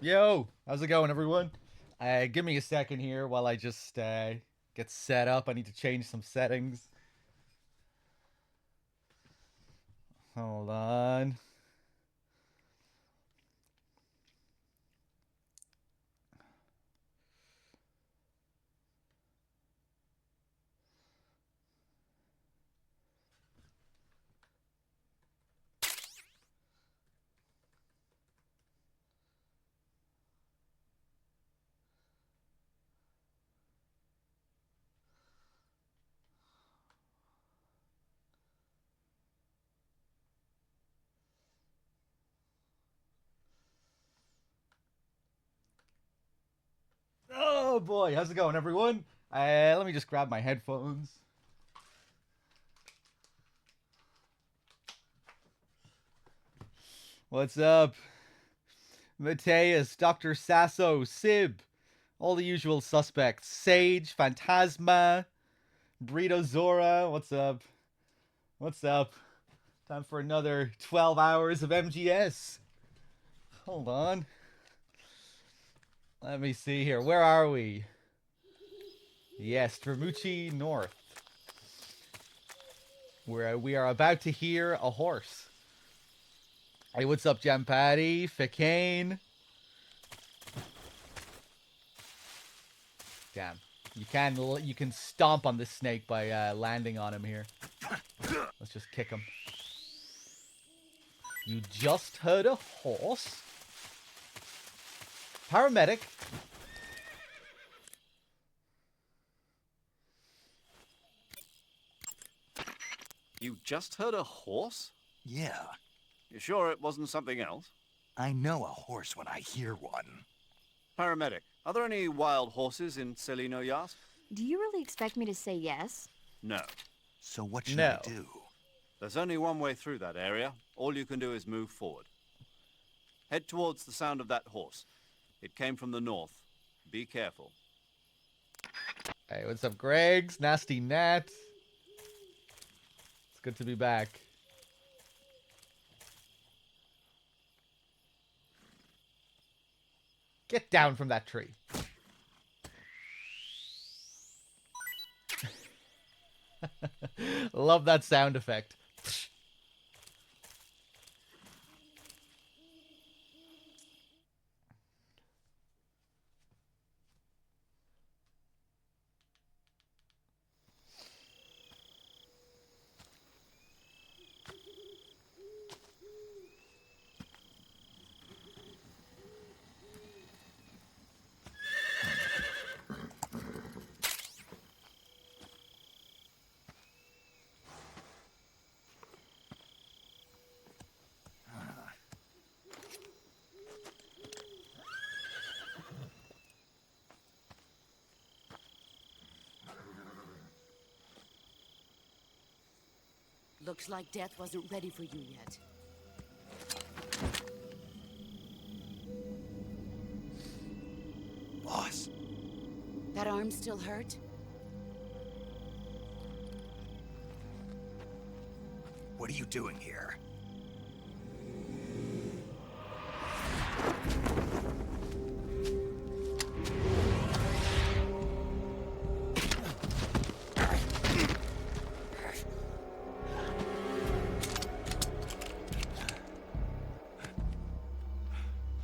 Yo, how's it going, everyone? Give me a second here while I just get set up. I need to change some settings. Hold on. Oh boy, how's it going, everyone? Let me just grab my headphones. What's up? Mateus, Dr. Sasso, Sib, all the usual suspects. Sage, Phantasma, Burrito Zora, what's up? What's up? Time for another 12 hours of MGS. Hold on. Let me see here. Where are we? Yes, Dramuchi North. Where we are about to hear a horse. Hey, what's up, Jam Patty? Ficane. Damn. You can stomp on this snake by landing on him here. Let's just kick him. You just heard a horse? Paramedic. You just heard a horse? Yeah, You sure it wasn't something else? I know a horse when I hear one. Paramedic, are there any wild horses in Celino Yas? Do you really expect me to say yes? No. So what should No. I do? There's only one way through that area. All you can do is move forward. Head towards the sound of that horse. It came from the north. Be careful. Hey, what's up, Greg's? Nasty Nat. It's good to be back. Get down from that tree. Love that sound effect. Looks like death wasn't ready for you yet. Boss, That arm still hurt? what are you doing here?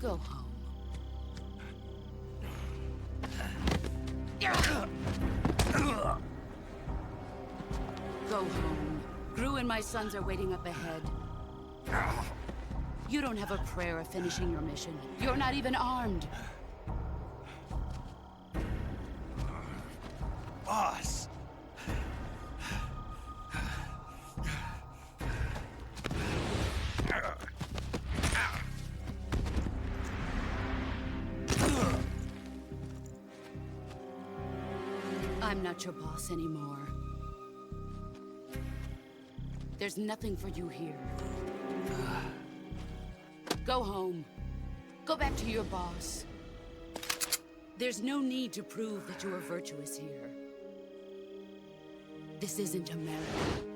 Go home. Go home. Gru and my sons are waiting up ahead. You don't have a prayer of finishing your mission. You're not even armed. Boss! I'm not your boss anymore. There's nothing for you here. Go home. Go back to your boss. There's no need to prove that you are virtuous here. This isn't America.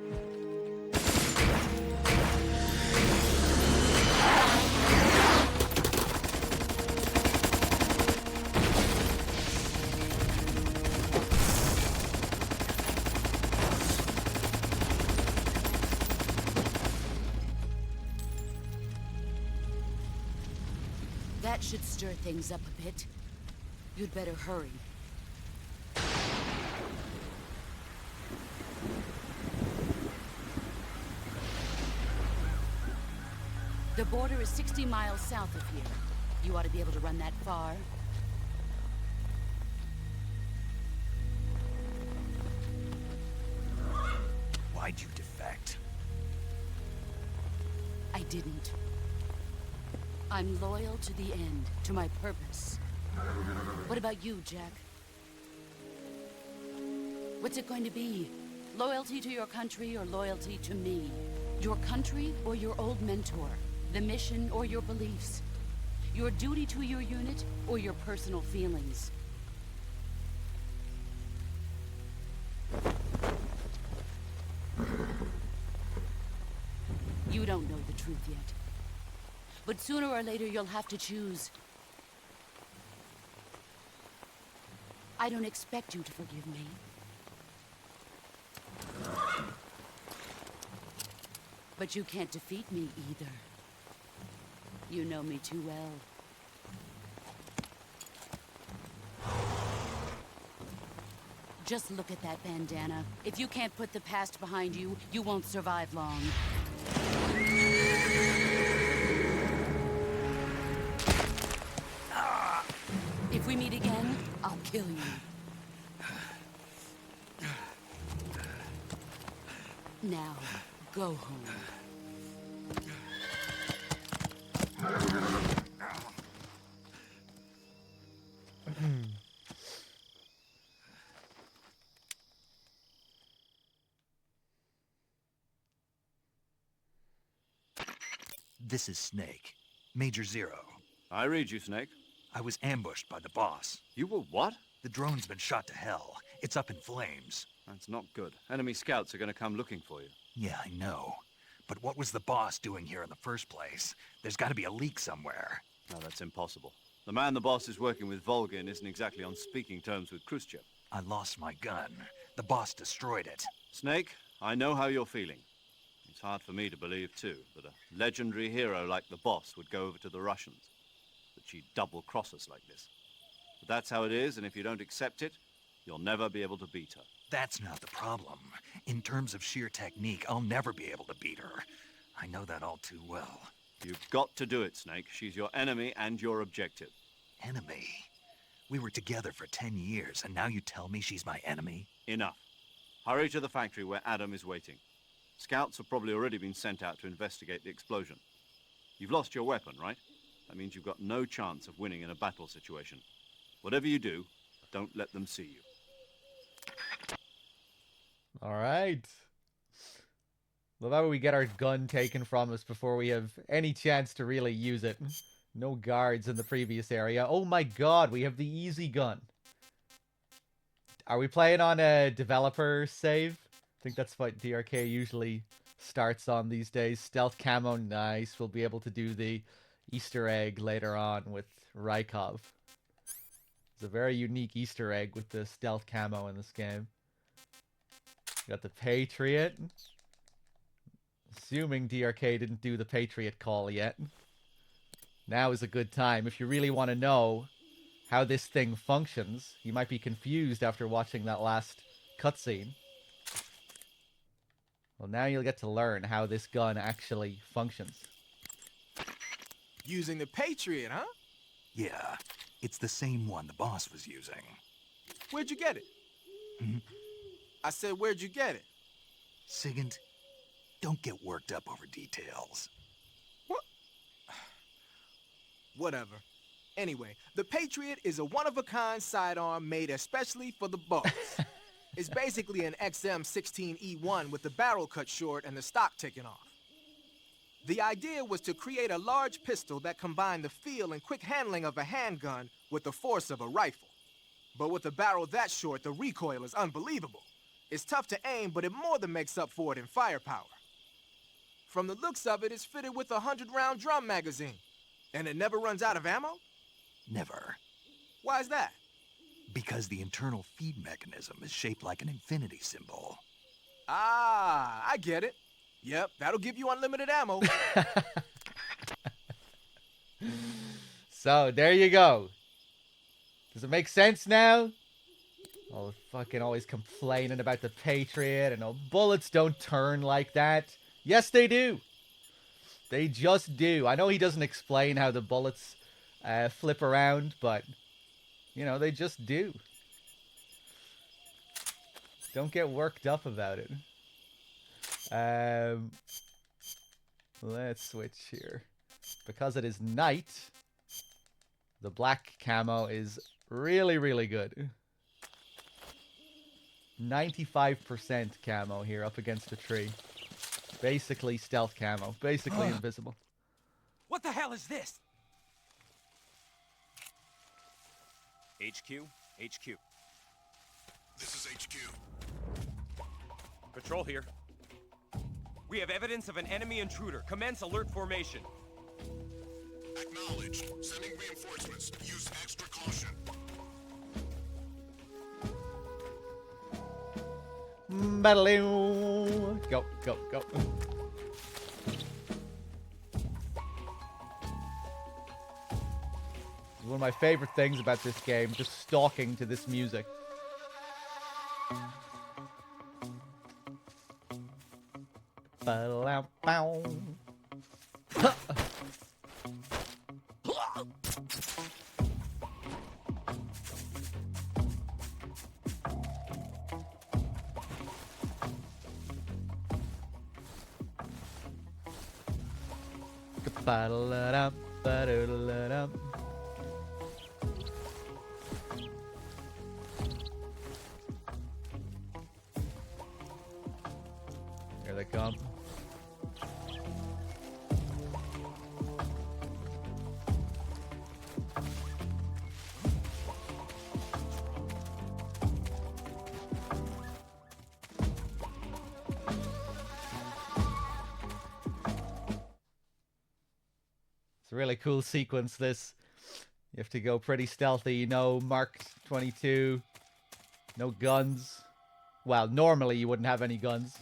should stir things up a bit. You'd better hurry. The border is 60 miles south of here. You ought to be able to run that far. Why'd you defect? I didn't. I'm loyal to the end, to my purpose. What about you, Jack? What's it going to be? Loyalty to your country or loyalty to me? Your country or your old mentor? The mission or your beliefs? Your duty to your unit or your personal feelings? You don't know the truth yet. But sooner or later you'll have to choose. I don't expect you to forgive me. But you can't defeat me either. You know me too well. Just look at that bandana. If you can't put the past behind you, you won't survive long. If we meet again, I'll kill you. Now, go home. This is Snake. Major Zero. I read you, Snake. I was ambushed by the boss. You were what? The drone's been shot to hell. It's up in flames. That's not good. Enemy scouts are going to come looking for you. Yeah, I know. But what was the boss doing here in the first place? There's got to be a leak somewhere. No, that's impossible. The man the boss is working with, Volgin, isn't exactly on speaking terms with Khrushchev. I lost my gun. The boss destroyed it. Snake, I know how you're feeling. It's hard for me to believe, too, that a legendary hero like the boss would go over to the Russians. That she'd double-cross us like this. But that's how it is, and if you don't accept it, you'll never be able to beat her. That's not the problem. In terms of sheer technique, I'll never be able to beat her. I know that all too well. You've got to do it, Snake. She's your enemy and your objective. Enemy? We were together for 10 years, and now you tell me she's my enemy? Enough. Hurry to the factory where Adam is waiting. Scouts have probably already been sent out to investigate the explosion. You've lost your weapon, right? That means you've got no chance of winning in a battle situation. Whatever you do, don't let them see you. All right. Love how we get our gun taken from us before we have any chance to really use it. No guards in the previous area. Oh my god, we have the easy gun. Are we playing on a developer save? I think that's what DRK usually starts on these days. Stealth camo, nice. We'll be able to do the Easter egg later on with Rykov. It's a very unique Easter egg with the stealth camo in this game. Got the Patriot. Assuming DRK didn't do the Patriot call yet. Now is a good time. If you really want to know how this thing functions, you might be confused after watching that last cutscene. Well, now you'll get to learn how this gun actually functions. Using the Patriot, huh? Yeah, it's the same one the boss was using. Where'd you get it? Hmm? I said, where'd you get it? Sigint, don't get worked up over details. What? Whatever. Anyway, the Patriot is a one-of-a-kind sidearm made especially for the boss. It's basically an XM16E1 with the barrel cut short and the stock taken off. The idea was to create a large pistol that combined the feel and quick handling of a handgun with the force of a rifle. But with a barrel that short, the recoil is unbelievable. It's tough to aim, but it more than makes up for it in firepower. From the looks of it, it's fitted with a 100-round drum magazine. And it never runs out of ammo? Never. Why is that? Because the internal feed mechanism is shaped like an infinity symbol. Ah, I get it. Yep, that'll give you unlimited ammo. So, there you go. Does it make sense now? Oh, fucking always complaining about the Patriot and oh, bullets don't turn like that. Yes, they do. They just do. I know he doesn't explain how the bullets flip around, but, you know, they just do. Don't get worked up about it. Let's switch here. Because it is night, the black camo is really, really good. 95% camo here up against the tree. Basically stealth camo. Basically invisible. What the hell is this? HQ? HQ. This is HQ. Patrol here. We have evidence of an enemy intruder. Commence alert formation. Acknowledged. Sending reinforcements. Use extra caution. Battle. Go, go, go. One of my favorite things about this game, just stalking to this music. Ba-la-bow. Ba-da-da-dum, ba-da-da-da-dum. Here they come. It's a really cool sequence, this. You have to go pretty stealthy, no Mark 22, no guns. Well, normally you wouldn't have any guns.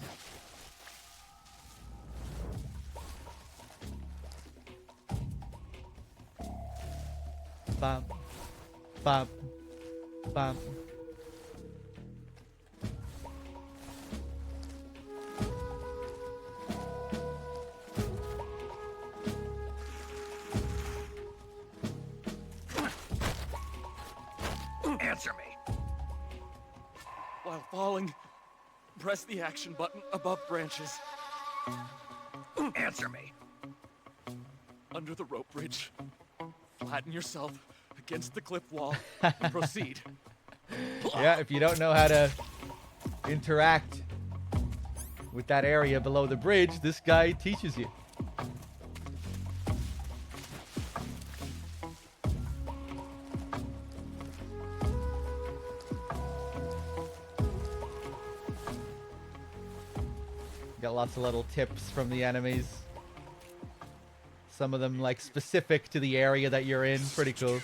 Bam, bam, bam. Answer me. While falling, press the action button above branches. Answer me. Under the rope bridge, flatten yourself against the cliff wall and proceed. Yeah, if you don't know how to interact with that area below the bridge, this guy teaches you. Got lots of little tips from the enemies. Some of them like specific to the area that you're in. Pretty cool.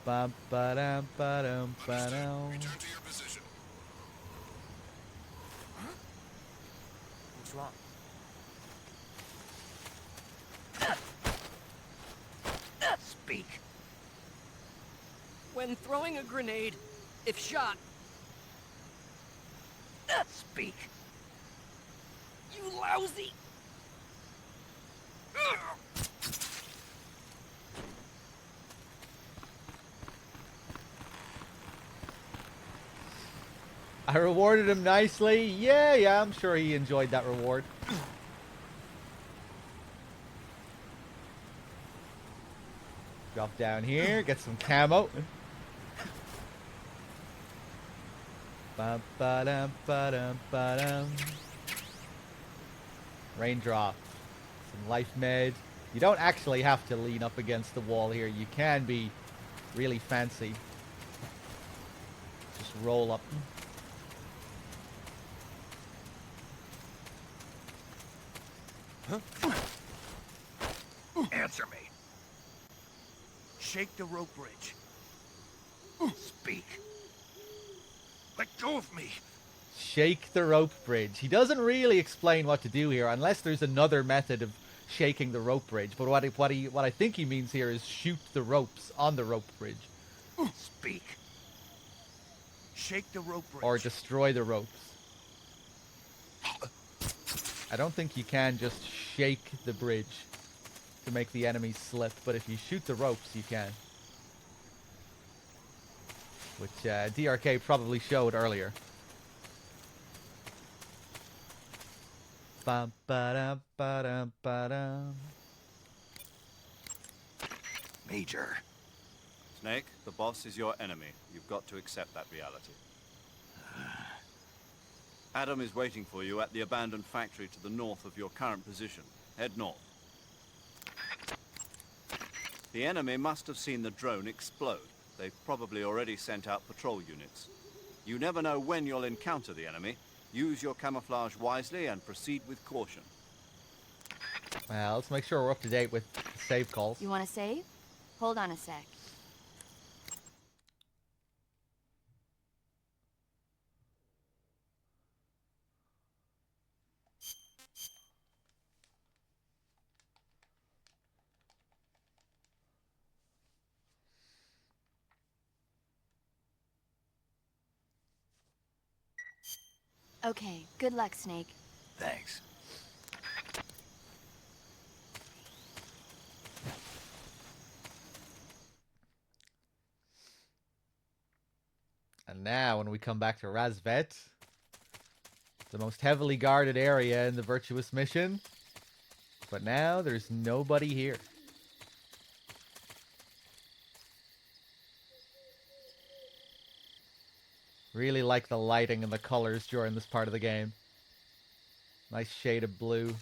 Bum, ba-dum, ba-dum, ba-dum. Return to your position. What's wrong? Speak. When throwing a grenade, if shot. Speak. You lousy. I rewarded him nicely. Yeah, I'm sure he enjoyed that reward. Drop down here, get some camo. Bum, ba-dum, ba-dum, ba-dum. Raindrop. Some life med. You don't actually have to lean up against the wall here. You can be really fancy. Just roll up. Answer me. Shake the rope bridge. Speak. Let go of me. Shake the rope bridge. He doesn't really explain what to do here unless there's another method of shaking the rope bridge, but what I think he means here is shoot the ropes on the rope bridge. Speak. Shake the rope bridge. Or destroy the ropes. I don't think you can just shake the bridge to make the enemies slip, but if you shoot the ropes, you can. Which DRK probably showed earlier. Bum, ba-dum, ba-dum, ba-dum. Major. Snake, the boss is your enemy. You've got to accept that reality. Adam is waiting for you at the abandoned factory to the north of your current position. Head north. The enemy must have seen the drone explode. They've probably already sent out patrol units. You never know when you'll encounter the enemy. Use your camouflage wisely and proceed with caution. Well, let's make sure we're up to date with save calls. You want to save? Hold on a sec. Okay, good luck, Snake. Thanks. And now, when we come back to Razvet, the most heavily guarded area in the Virtuous mission. But now, there's nobody here. Really like the lighting and the colors during this part of the game. Nice shade of blue.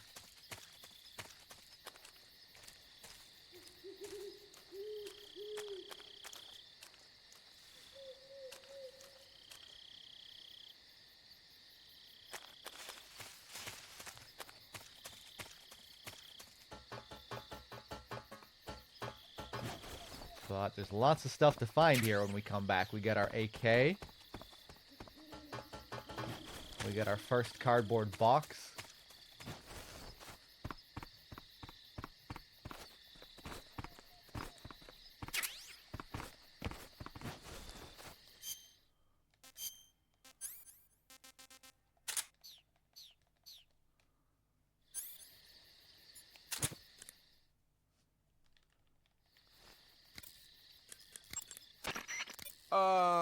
But there's lots of stuff to find here when we come back. We get our AK. We get our first cardboard box.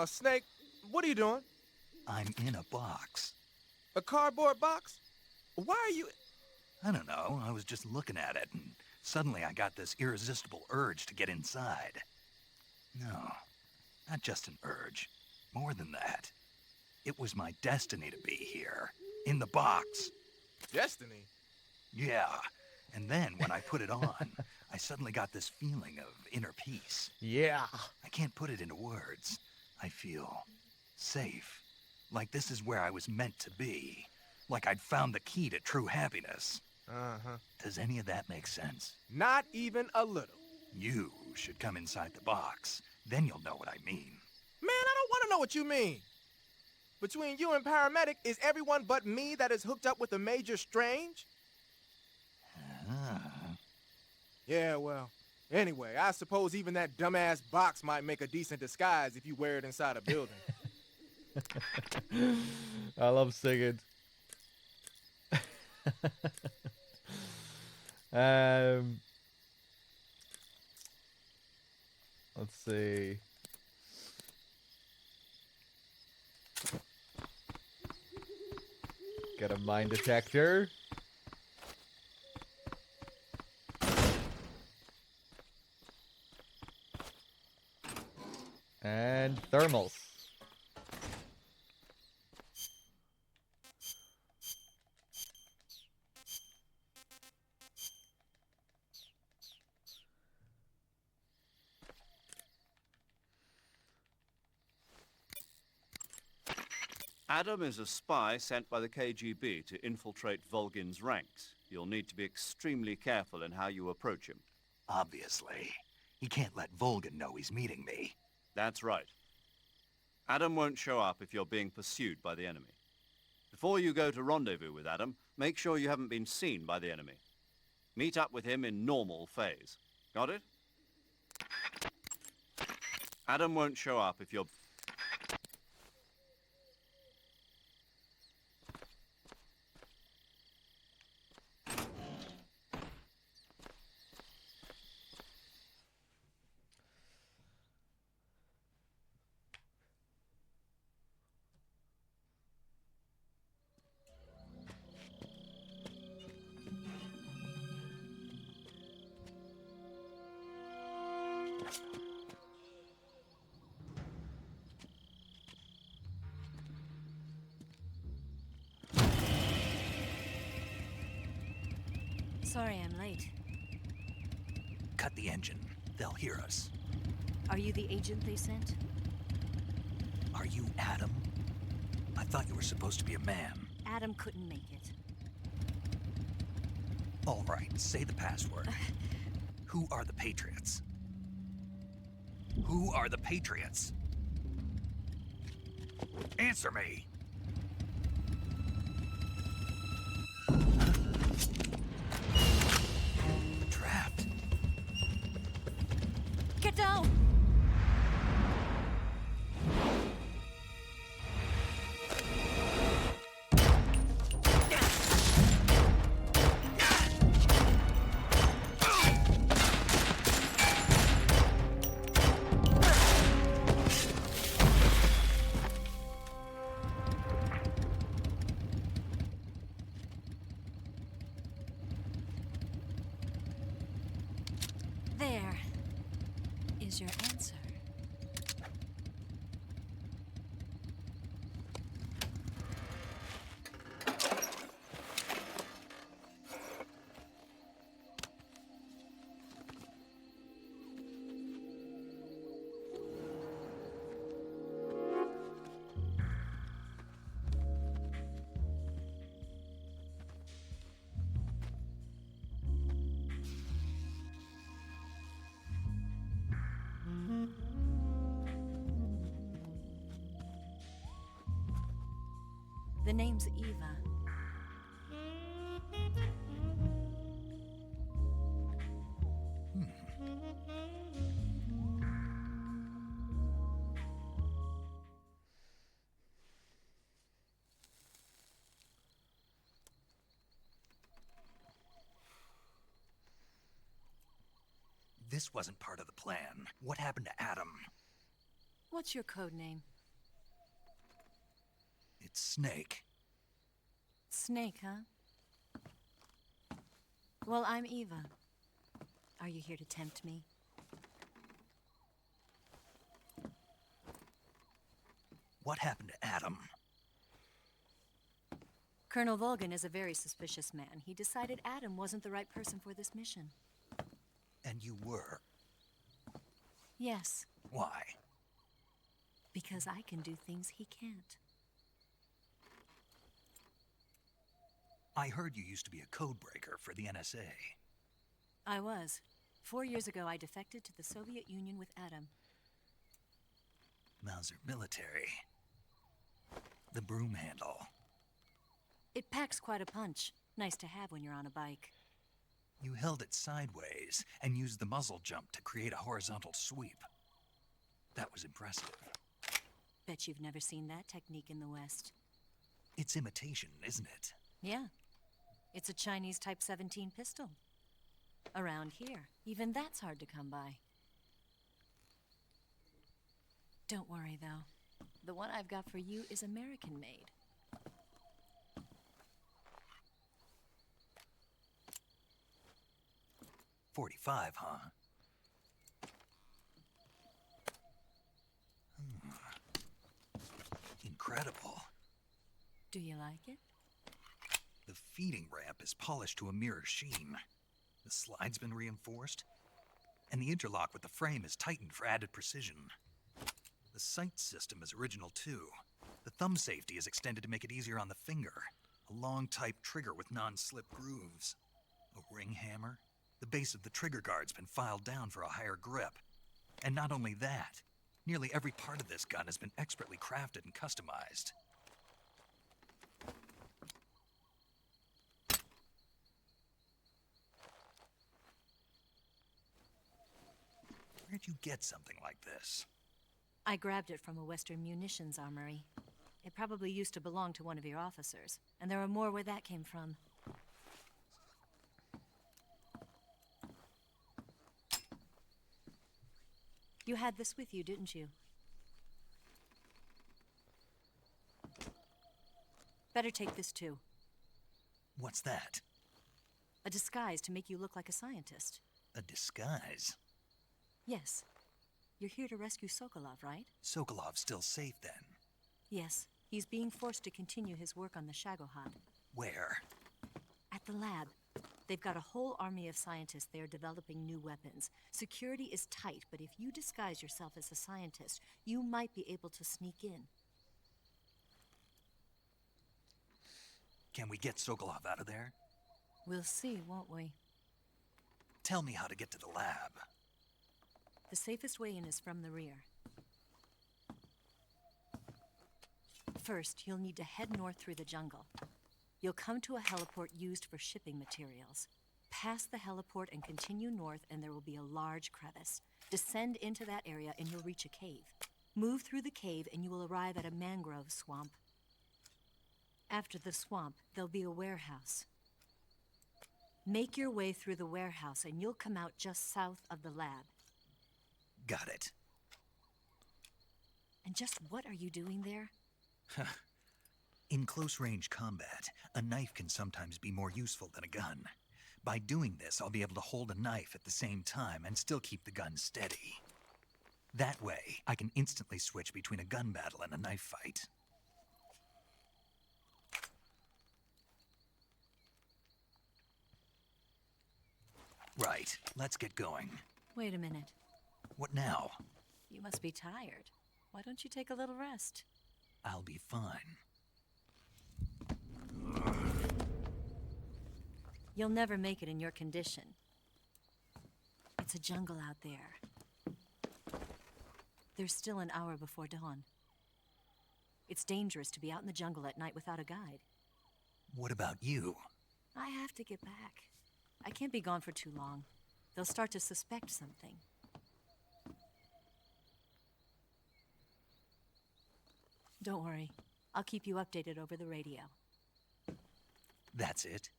Snake, what are you doing? I'm in a box. A cardboard box? Why are you... I don't know. I was just looking at it, and suddenly I got this irresistible urge to get inside. No, not just an urge. More than that. It was my destiny to be here. In the box. Destiny? Yeah. And then when I put it on, I suddenly got this feeling of inner peace. Yeah. I can't put it into words. I feel safe. Like this is where I was meant to be. Like I'd found the key to true happiness. Uh-huh. Does any of that make sense? Not even a little. You should come inside the box. Then you'll know what I mean. Man, I don't want to know what you mean. Between you and Paramedic, is everyone but me that is hooked up with a Major Strange? Ah. Yeah, well, anyway, I suppose even that dumbass box might make a decent disguise if you wear it inside a building. I love singing. Let's see. Get a mine detector. And thermals. Adam is a spy sent by the KGB to infiltrate Volgin's ranks. You'll need to be extremely careful in how you approach him. Obviously. He can't let Volgin know he's meeting me. That's right. Adam won't show up if you're being pursued by the enemy. Before you go to rendezvous with Adam, make sure you haven't been seen by the enemy. Meet up with him in normal phase. Got it? Adam won't show up if you're... Sorry I'm late. Cut the engine. They'll hear us. Are you the agent they sent? Are you Adam? I thought you were supposed to be a man. Adam couldn't make it. All right, say the password. Who are the Patriots? Who are the Patriots? Answer me! Trapped. Get down! There is your answer. The name's Eva. This wasn't part of the plan. What happened to Adam? What's your code name? It's Snake. Snake, huh? Well, I'm Eva. Are you here to tempt me? What happened to Adam? Colonel Volgin is a very suspicious man. He decided Adam wasn't the right person for this mission. And you were. Yes, Why? because I can do things he can't. I heard you used to be a codebreaker for the NSA. I was. 4 years ago, I defected to the Soviet Union with Adam. Mauser military. The broom handle. It packs quite a punch. Nice to have when you're on a bike. You held it sideways and used the muzzle jump to create a horizontal sweep. That was impressive. Bet you've never seen that technique in the West. It's imitation, isn't it? Yeah. It's a Chinese Type 17 pistol. Around here, even that's hard to come by. Don't worry, though. The one I've got for you is American-made. .45, huh? Incredible. Do you like it? The feeding ramp is polished to a mirror sheen. The slide's been reinforced, and the interlock with the frame is tightened for added precision. The sight system is original too. The thumb safety is extended to make it easier on the finger. A long type trigger with non-slip grooves. A ring hammer. The base of the trigger guard's been filed down for a higher grip. And not only that, nearly every part of this gun has been expertly crafted and customized. Where'd you get something like this? I grabbed it from a Western munitions armory. It probably used to belong to one of your officers, and there are more where that came from. You had this with you, didn't you? Better take this too. What's that? A disguise to make you look like a scientist. A disguise? Yes. You're here to rescue Sokolov, right? Sokolov's still safe then? Yes. He's being forced to continue his work on the Shagohod. Where? At the lab. They've got a whole army of scientists there developing new weapons. Security is tight, but if you disguise yourself as a scientist, you might be able to sneak in. Can we get Sokolov out of there? We'll see, won't we? Tell me how to get to the lab. The safest way in is from the rear. First, you'll need to head north through the jungle. You'll come to a heliport used for shipping materials. Pass the heliport and continue north, and there will be a large crevice. Descend into that area and you'll reach a cave. Move through the cave and you will arrive at a mangrove swamp. After the swamp, there'll be a warehouse. Make your way through the warehouse and you'll come out just south of the lab. Got it. And just what are you doing there? In close-range combat, a knife can sometimes be more useful than a gun. By doing this, I'll be able to hold a knife at the same time and still keep the gun steady. That way, I can instantly switch between a gun battle and a knife fight. Right, let's get going. Wait a minute. What now? You must be tired. Why don't you take a little rest? I'll be fine. You'll never make it in your condition. It's a jungle out there. There's still an hour before dawn. It's dangerous to be out in the jungle at night without a guide. What about you? I have to get back. I can't be gone for too long. They'll start to suspect something. Don't worry. I'll keep you updated over the radio. That's it?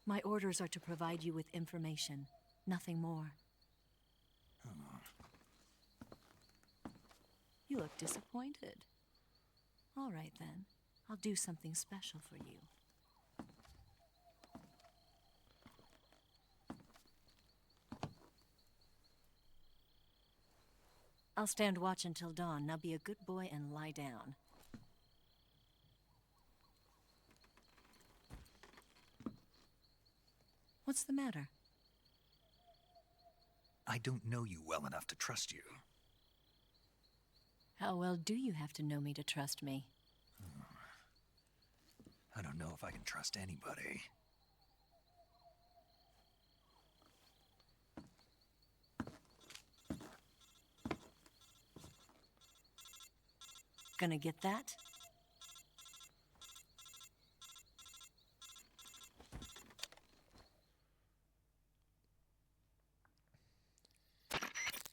My orders are to provide you with information, nothing more. You look disappointed. All right then. I'll do something special for you. I'll stand watch until dawn. Now be a good boy and lie down. What's the matter? I don't know you well enough to trust you. How well do you have to know me to trust me? I don't know if I can trust anybody. Gonna get that?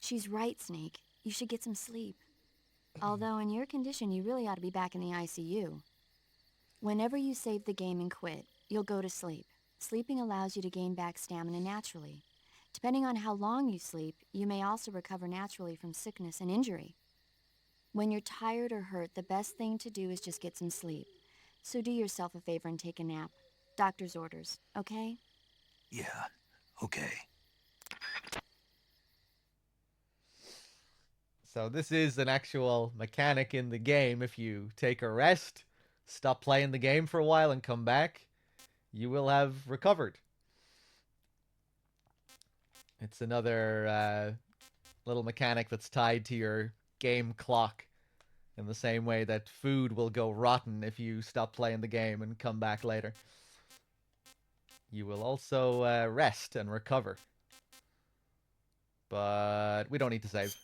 She's right, Snake. You should get some sleep. Although in your condition, you really ought to be back in the ICU. Whenever you save the game and quit, you'll go to sleep. Sleeping allows you to gain back stamina naturally. Depending on how long you sleep, you may also recover naturally from sickness and injury. When you're tired or hurt, the best thing to do is just get some sleep. So do yourself a favor and take a nap. Doctor's orders, okay? Yeah, okay. So this is an actual mechanic in the game. If you take a rest, stop playing the game for a while and come back, you will have recovered. It's another little mechanic that's tied to your game clock in the same way that food will go rotten if you stop playing the game and come back later. You will also rest and recover. But we don't need to save.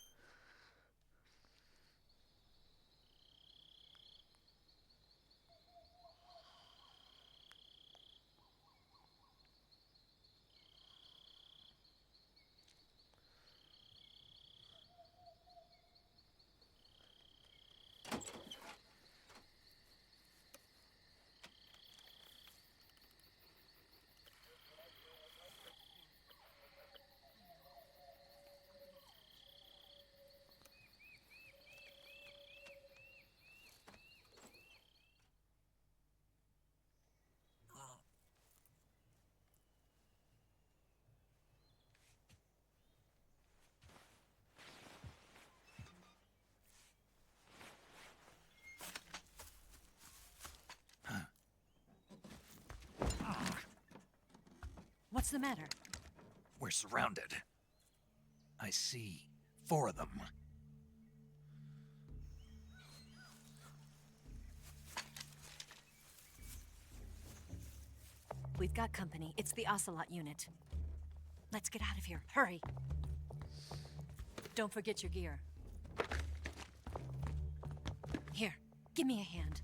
What's the matter? We're surrounded. I see 4 of them. We've got company. It's the Ocelot unit. Let's get out of here. Hurry. Don't forget your gear. Here, give me a hand.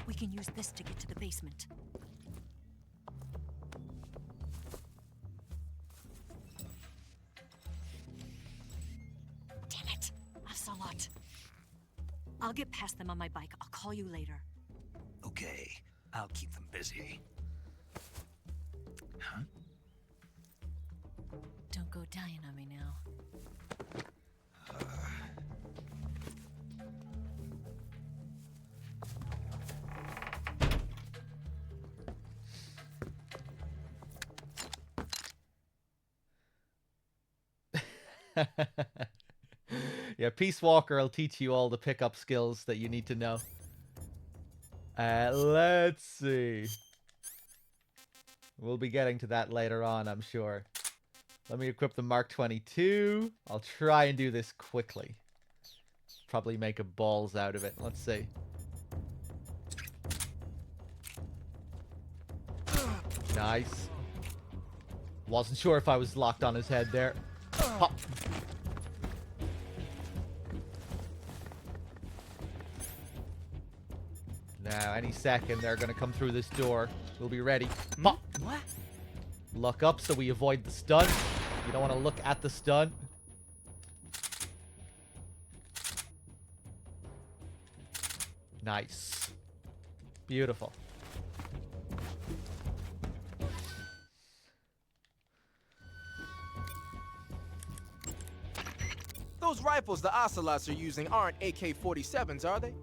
We can use this to get to the basement. Damn it! Ocelot. I'll get past them on my bike. I'll call you later. Okay, I'll keep them busy. Huh? Don't go dying on me now. Yeah, Peace Walker will teach you all the pickup skills that you need to know. Let's see. We'll be getting to that later on, I'm sure. Let me equip the Mark 22. I'll try and do this quickly. Probably make a balls out of it. Let's see. Nice. Wasn't sure if I was locked on his head there. Pop. Now, any second, they're going to come through this door. We'll be ready. Pop. What? Look up so we avoid the stun. You don't want to look at the stun. Nice. Beautiful. Those rifles the Ocelots are using aren't AK-47s, are they?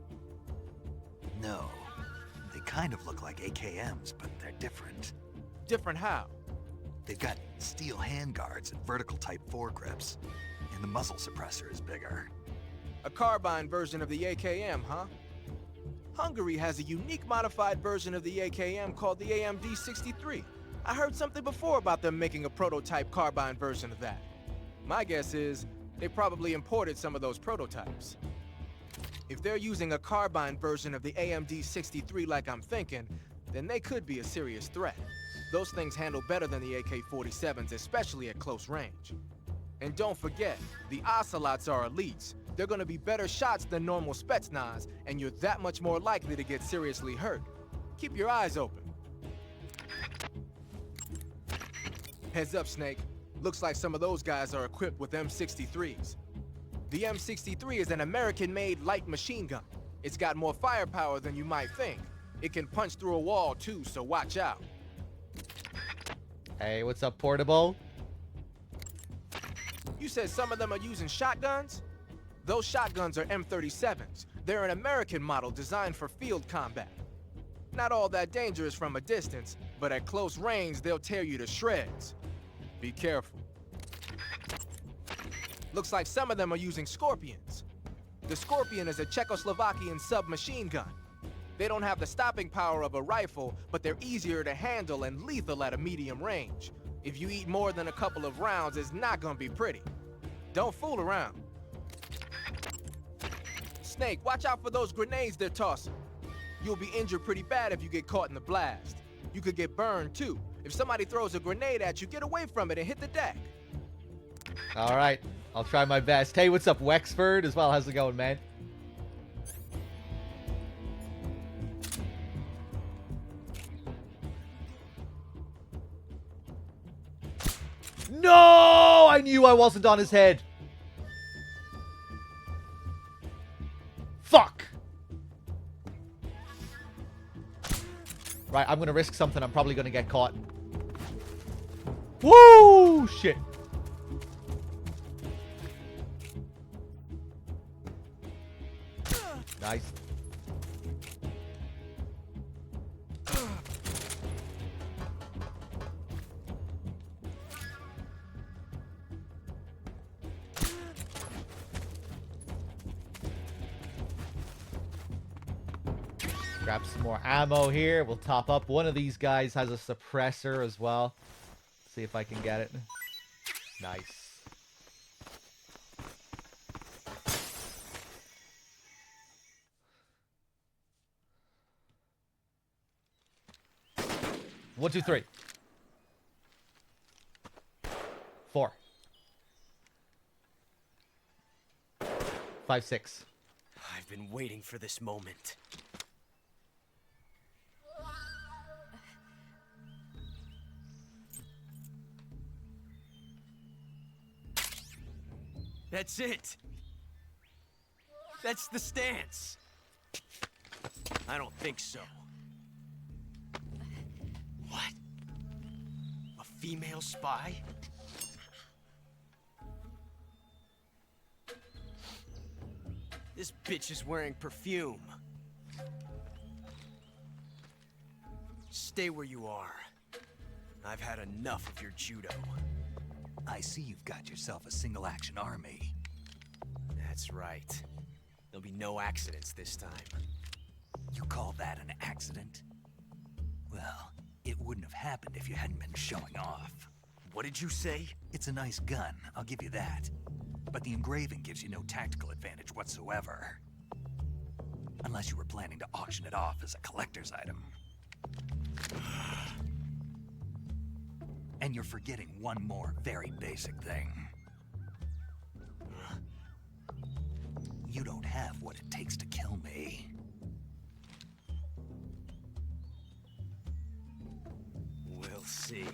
No. They kind of look like AKMs, but they're different. Different how? They've got steel handguards and vertical type foregrips, and the muzzle suppressor is bigger. A carbine version of the AKM, huh? Hungary has a unique modified version of the AKM called the AMD-63. I heard something before about them making a prototype carbine version of that. My guess is they probably imported some of those prototypes. If they're using a carbine version of the AMD-63 like I'm thinking, then they could be a serious threat. Those things handle better than the AK-47s, especially at close range. And don't forget, the Ocelots are elites. They're gonna be better shots than normal Spetsnaz, and you're that much more likely to get seriously hurt. Keep your eyes open. Heads up, Snake. Looks like some of those guys are equipped with M63s. The M63 is an American-made light machine gun. It's got more firepower than you might think. It can punch through a wall too, so watch out. Hey, what's up, Portable? You said some of them are using shotguns? Those shotguns are M37s. They're an American model designed for field combat. Not all that dangerous from a distance, but at close range, they'll tear you to shreds. Be careful. Looks like some of them are using Scorpions. The Scorpion is a Czechoslovakian submachine gun. They don't have the stopping power of a rifle, but they're easier to handle and lethal at a medium range. If you eat more than a couple of rounds, it's not gonna be pretty. Don't fool around. Snake, watch out for those grenades they're tossing. You'll be injured pretty bad if you get caught in the blast. You could get burned too. If somebody throws a grenade at you, get away from it and hit the deck. All right. I'll try my best. Hey, what's up, Wexford as well? How's it going, man? No! I knew I wasn't on his head. Fuck! Right, I'm gonna risk something. I'm probably gonna get caught. Woo! Shit. Nice. Grab some more ammo here. We'll top up. One of these guys has a suppressor as well. See if I can get it. Nice. One, two, three. 4. 5, 6. I've been waiting for this moment. That's it. That's the stance. I don't think so. What? A female spy? This bitch is wearing perfume. Stay where you are. I've had enough of your judo. I see you've got yourself a single-action army. That's right. There'll be no accidents this time. You call that an accident? Well, it wouldn't have happened if you hadn't been showing off. What did you say? It's a nice gun, I'll give you that. But the engraving gives you no tactical advantage whatsoever. Unless you were planning to auction it off as a collector's item. And you're forgetting one more very basic thing. You don't have what it takes to kill me. We'll see.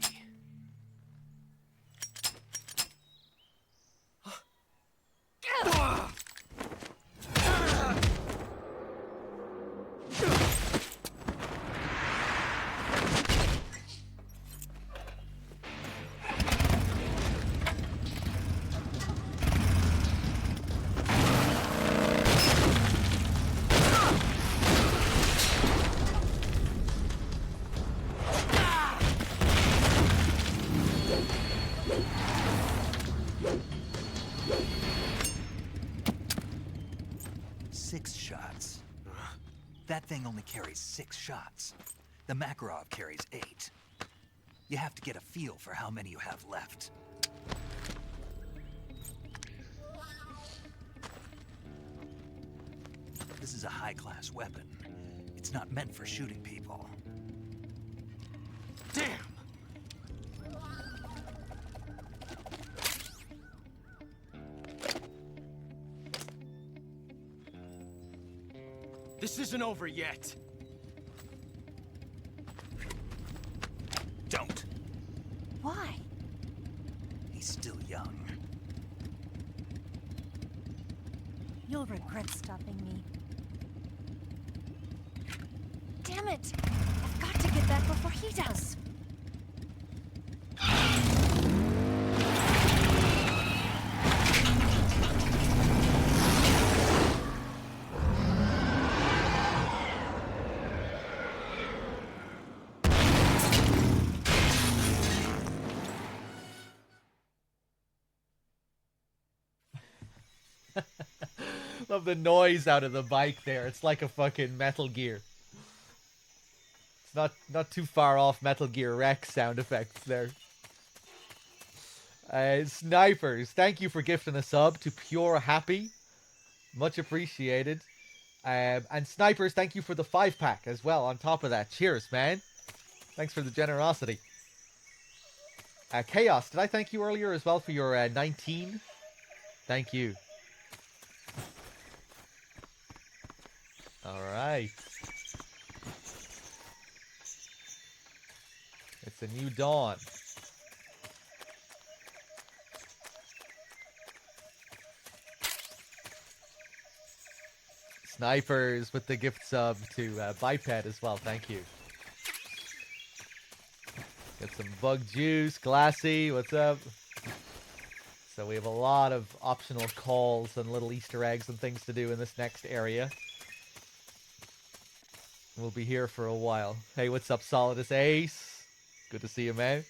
That thing only carries 6 shots. The Makarov carries 8. You have to get a feel for how many you have left. This is a high-class weapon. It's not meant for shooting people. Damn! This isn't over yet. Don't. Why? He's still young. You'll regret stopping me. Damn it! I've got to get back before he does. Love the noise out of the bike there. It's like a fucking Metal Gear. It's not too far off Metal Gear Rex sound effects there. Snipers, thank you for gifting a sub to Pure Happy. Much appreciated. And Snipers, thank you for the 5-pack as well on top of that. Cheers, man. Thanks for the generosity. Chaos, did I thank you earlier as well for your 19? Thank you. All right. It's a new dawn. Snipers with the gift sub to Biped as well. Thank you. Get some bug juice. Glassy, what's up? So we have a lot of optional calls and little Easter eggs and things to do in this next area. We'll be here for a while. Hey, what's up, Solidus Ace? Good to see you, man.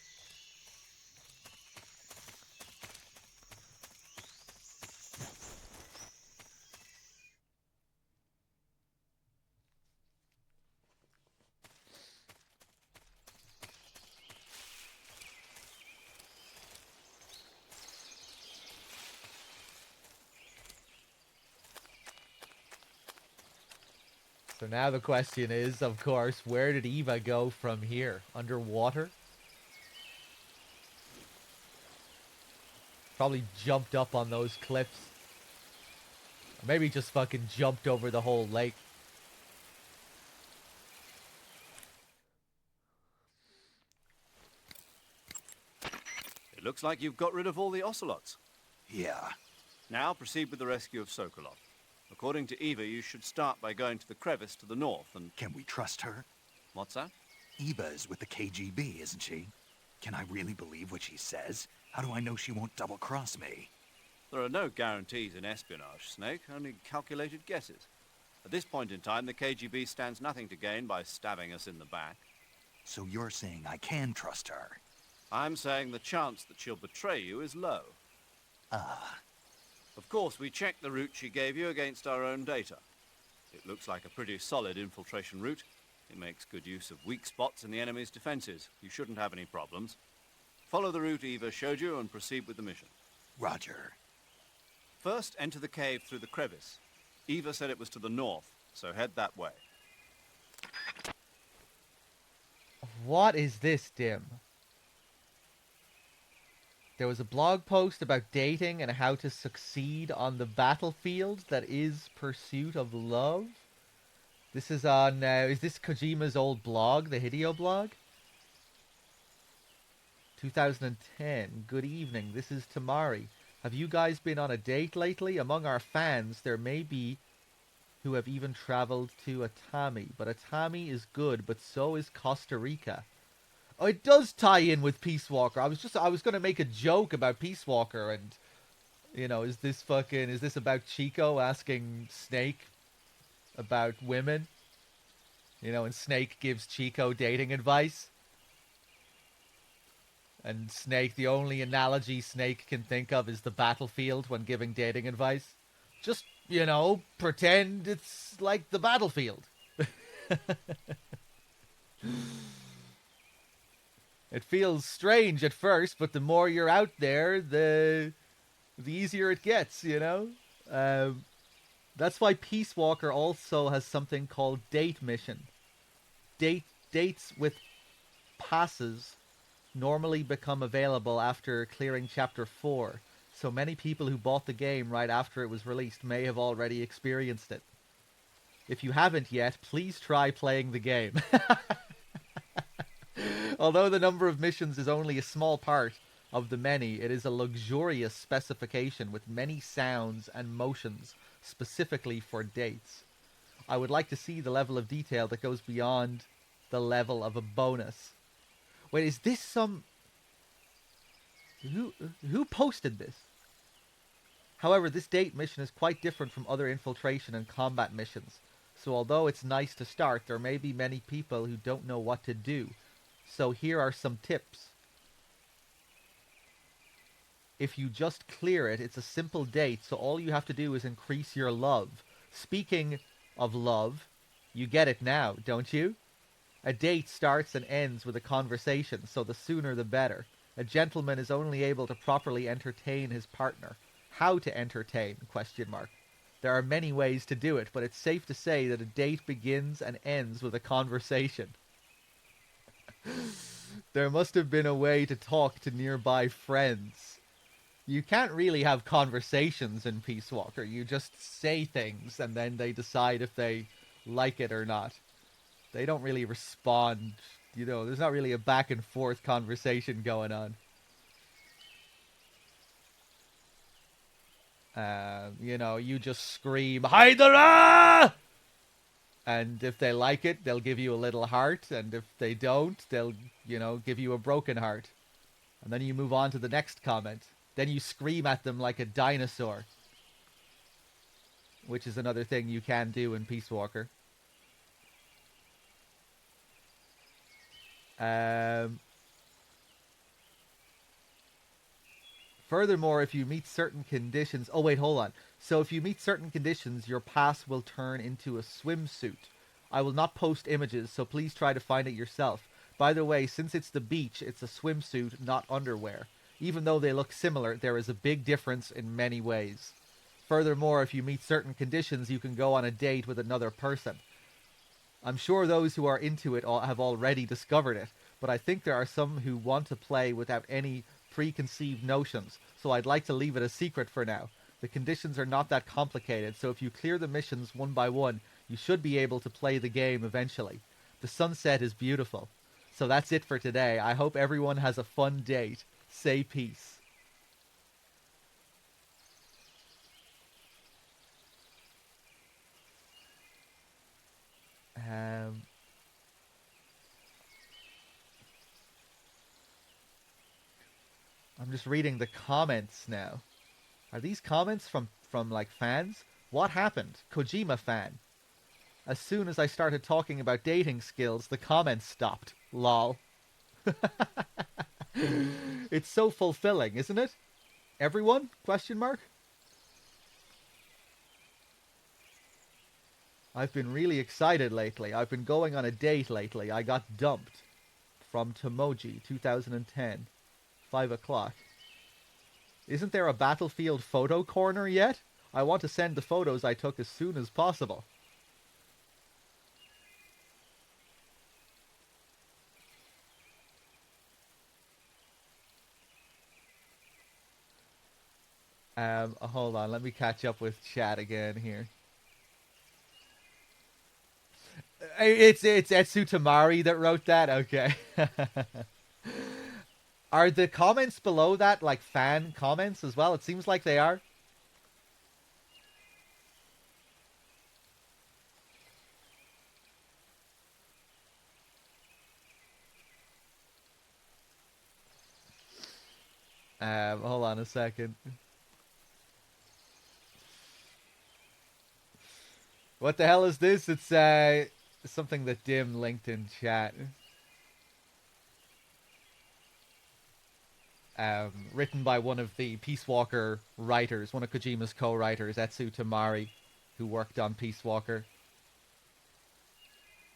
So now the question is, of course, where did Eva go from here? Underwater? Probably jumped up on those cliffs. Or maybe just fucking jumped over the whole lake. It looks like you've got rid of all the ocelots. Yeah. Now proceed with the rescue of Sokolov. According to Eva, you should start by going to the crevice to the north and... Can we trust her? What's that? Eva is with the KGB, isn't she? Can I really believe what she says? How do I know she won't double-cross me? There are no guarantees in espionage, Snake, only calculated guesses. At this point in time, the KGB stands nothing to gain by stabbing us in the back. So you're saying I can trust her? I'm saying the chance that she'll betray you is low. Ah. Of course, we checked the route she gave you against our own data. It looks like a pretty solid infiltration route. It makes good use of weak spots in the enemy's defenses. You shouldn't have any problems. Follow the route Eva showed you and proceed with the mission. Roger. First, enter the cave through the crevice. Eva said it was to the north, so head that way. What is this, Dim? There was a blog post about dating and how to succeed on the battlefield that is Pursuit of Love. This is on, is this Kojima's old blog, the Hideo blog? 2010. Good evening, this is Tamari. Have you guys been on a date lately? Among our fans, there may be who have even traveled to Atami. But Atami is good, but so is Costa Rica. Oh, it does tie in with Peace Walker. I was going to make a joke about Peace Walker and, you know, is this about Chico asking Snake about women? You know, and Snake gives Chico dating advice. And Snake, the only analogy Snake can think of is the battlefield when giving dating advice. Just, you know, pretend it's like the battlefield. It feels strange at first, but the more you're out there, the easier it gets, you know? That's why Peace Walker also has something called Date Mission. Dates with passes normally become available after clearing Chapter 4, so many people who bought the game right after it was released may have already experienced it. If you haven't yet, please try playing the game. Although the number of missions is only a small part of the many, it is a luxurious specification with many sounds and motions specifically for dates. I would like to see the level of detail that goes beyond the level of a bonus. Wait, is this some... Who posted this? However, this date mission is quite different from other infiltration and combat missions. So although it's nice to start, there may be many people who don't know what to do. So here are some tips. If you just clear it, it's a simple date, so all you have to do is increase your love. Speaking of love, you get it now, don't you? A date starts and ends with a conversation, so the sooner the better. A gentleman is only able to properly entertain his partner. How to entertain? ? There are many ways to do it, but it's safe to say that a date begins and ends with a conversation. There must have been a way to talk to nearby friends. You can't really have conversations in Peace Walker. You just say things and then they decide if they like it or not. They don't really respond. You know, there's not really a back and forth conversation going on. You know, you just scream, Haidara! And if they like it, they'll give you a little heart. And if they don't, they'll, you know, give you a broken heart. And then you move on to the next comment. Then you scream at them like a dinosaur. Which is another thing you can do in Peace Walker. Furthermore, if you meet certain conditions... Oh, wait, hold on. So if you meet certain conditions, your pass will turn into a swimsuit. I will not post images, so please try to find it yourself. By the way, since it's the beach, it's a swimsuit, not underwear. Even though they look similar, there is a big difference in many ways. Furthermore, if you meet certain conditions, you can go on a date with another person. I'm sure those who are into it have already discovered it, but I think there are some who want to play without any preconceived notions, so I'd like to leave it a secret for now. The conditions are not that complicated, so if you clear the missions one by one, you should be able to play the game eventually. The sunset is beautiful. So that's it for today. I hope everyone has a fun date. Say peace. I'm just reading the comments now. Are these comments from like fans? What happened? Kojima fan. As soon as I started talking about dating skills, the comments stopped. Lol. It's so fulfilling, isn't it? Everyone? Question mark? I've been really excited lately. I've been going on a date lately. I got dumped. From Tomoji, 2010. 5 o'clock. Isn't there a Battlefield photo corner yet? I want to send the photos I took as soon as possible. Hold on, let me catch up with chat again here. It's Etsu Tamari that wrote that? Okay. Are the comments below that like fan comments as well? It seems like they are. Hold on a second. What the hell is this? It's something that Dim linked in chat. Written by one of the Peace Walker writers, one of Kojima's co-writers, Etsu Tamari, who worked on Peace Walker.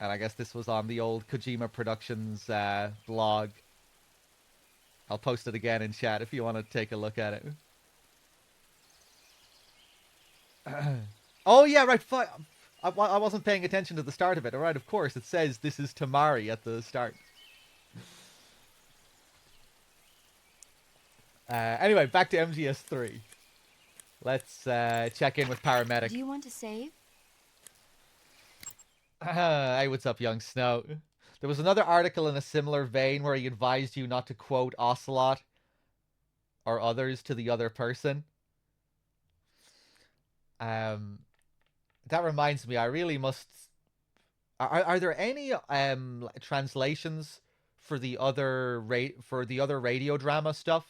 And I guess this was on the old Kojima Productions blog. I'll post it again in chat if you want to take a look at it. Oh yeah, right. I wasn't paying attention to the start of it. All right, of course, it says this is Tamari at the start. Anyway, back to MGS3. Let's check in with Paramedic. Do you want to save? Hey, what's up, young Snow? There was another article in a similar vein where he advised you not to quote Ocelot or others to the other person. That reminds me, I really must... Are there any translations for the other radio drama stuff?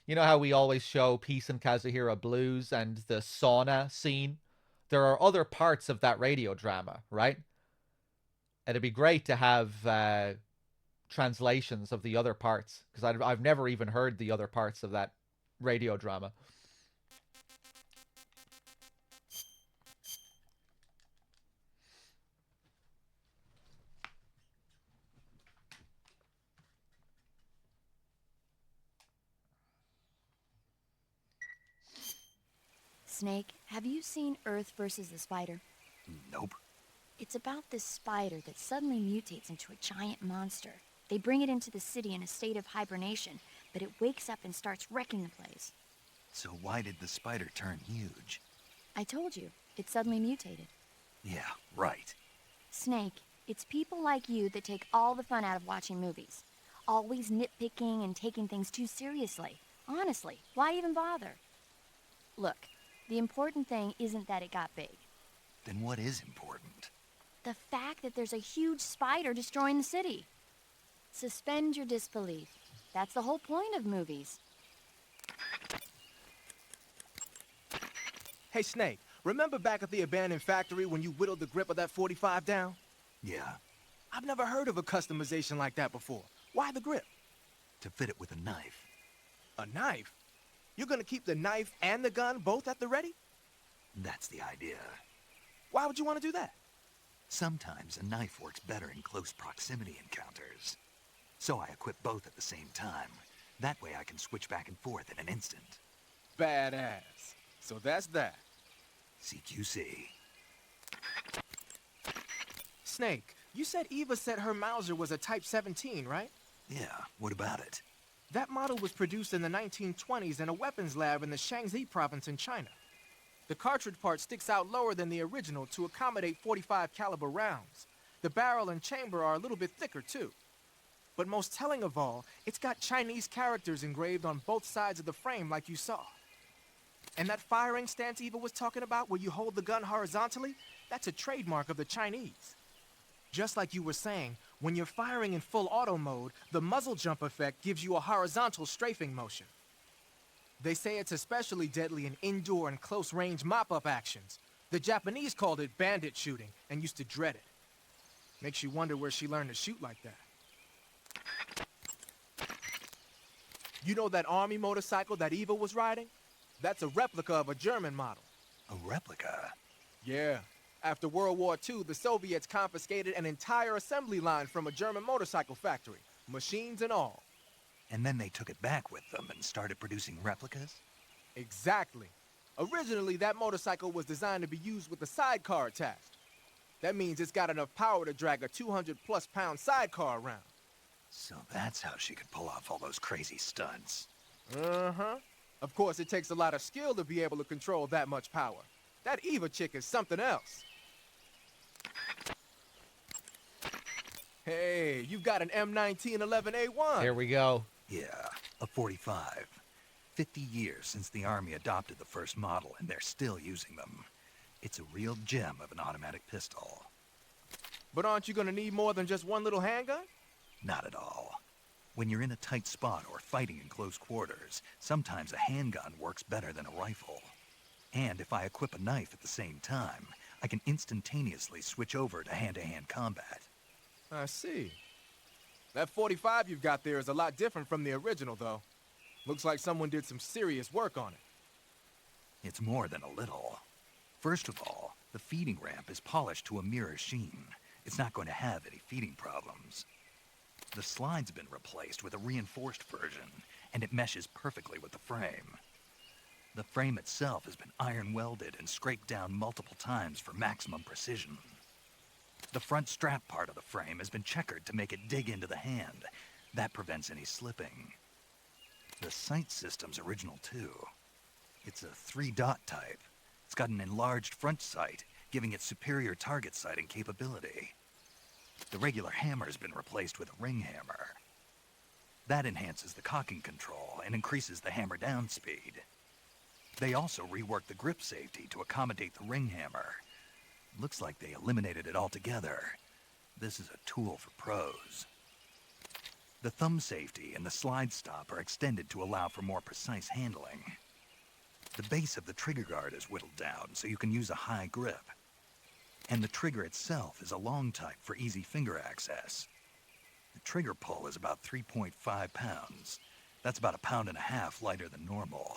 You know how we always show Peace and Kazuhira Blues and the sauna scene? There are other parts of that radio drama, right? It'd be great to have translations of the other parts, because I've never even heard the other parts of that radio drama. Snake, have you seen Earth versus the Spider? Nope. It's about this spider that suddenly mutates into a giant monster. They bring it into the city in a state of hibernation, but it wakes up and starts wrecking the place. So why did the spider turn huge? I told you, it suddenly mutated. Yeah, right. Snake, it's people like you that take all the fun out of watching movies. Always nitpicking and taking things too seriously. Honestly, why even bother? Look, the important thing isn't that it got big. Then what is important? The fact that there's a huge spider destroying the city. Suspend your disbelief. That's the whole point of movies. Hey, Snake, remember back at the abandoned factory when you whittled the grip of that 45 down? Yeah, I've never heard of a customization like that before. Why the grip? to fit it with a knife. A knife? You're gonna keep the knife and the gun both at the ready? That's the idea. Why would you want to do that? Sometimes a knife works better in close proximity encounters. So I equip both at the same time. That way I can switch back and forth in an instant. Badass. So that's that. CQC. Snake, you said Eva said her Mauser was a Type 17, right? Yeah, what about it? That model was produced in the 1920s in a weapons lab in the Shaanxi province in China. The cartridge part sticks out lower than the original to accommodate 45 caliber rounds. The barrel and chamber are a little bit thicker too. But most telling of all, it's got Chinese characters engraved on both sides of the frame like you saw. And that firing stance Eva was talking about where you hold the gun horizontally, that's a trademark of the Chinese. Just like you were saying, when you're firing in full auto mode, the muzzle jump effect gives you a horizontal strafing motion. They say it's especially deadly in indoor and close-range mop-up actions. The Japanese called it bandit shooting and used to dread it. Makes you wonder where she learned to shoot like that. You know that army motorcycle that Eva was riding? That's a replica of a German model. A replica? Yeah. After World War II, the Soviets confiscated an entire assembly line from a German motorcycle factory, machines and all. And then they took it back with them and started producing replicas? Exactly. Originally, that motorcycle was designed to be used with a sidecar attached. That means it's got enough power to drag a 200-plus pound sidecar around. So that's how she could pull off all those crazy stunts. Uh-huh. Of course, it takes a lot of skill to be able to control that much power. That Eva chick is something else. Hey, you've got an M1911A1. Here we go. Yeah, a 45. 50 years since the Army adopted the first model, and they're still using them. It's a real gem of an automatic pistol. But aren't you gonna need more than just one little handgun? Not at all. When you're in a tight spot or fighting in close quarters, sometimes a handgun works better than a rifle. And if I equip a knife at the same time, I can instantaneously switch over to hand-to-hand combat. I see. That 45 you've got there is a lot different from the original, though. Looks like someone did some serious work on it. It's more than a little. First of all, the feeding ramp is polished to a mirror sheen. It's not going to have any feeding problems. The slide's been replaced with a reinforced version, and it meshes perfectly with the frame. The frame itself has been iron welded and scraped down multiple times for maximum precision. The front strap part of the frame has been checkered to make it dig into the hand. That prevents any slipping. The sight system's original too. It's a 3-dot type. It's got an enlarged front sight, giving it superior target sighting capability. The regular hammer's been replaced with a ring hammer. That enhances the cocking control and increases the hammer down speed. They also reworked the grip safety to accommodate the ring hammer. Looks like they eliminated it altogether. This is a tool for pros. The thumb safety and the slide stop are extended to allow for more precise handling. The base of the trigger guard is whittled down so you can use a high grip. And the trigger itself is a long type for easy finger access. The trigger pull is about 3.5 pounds. That's about 1.5 pounds lighter than normal.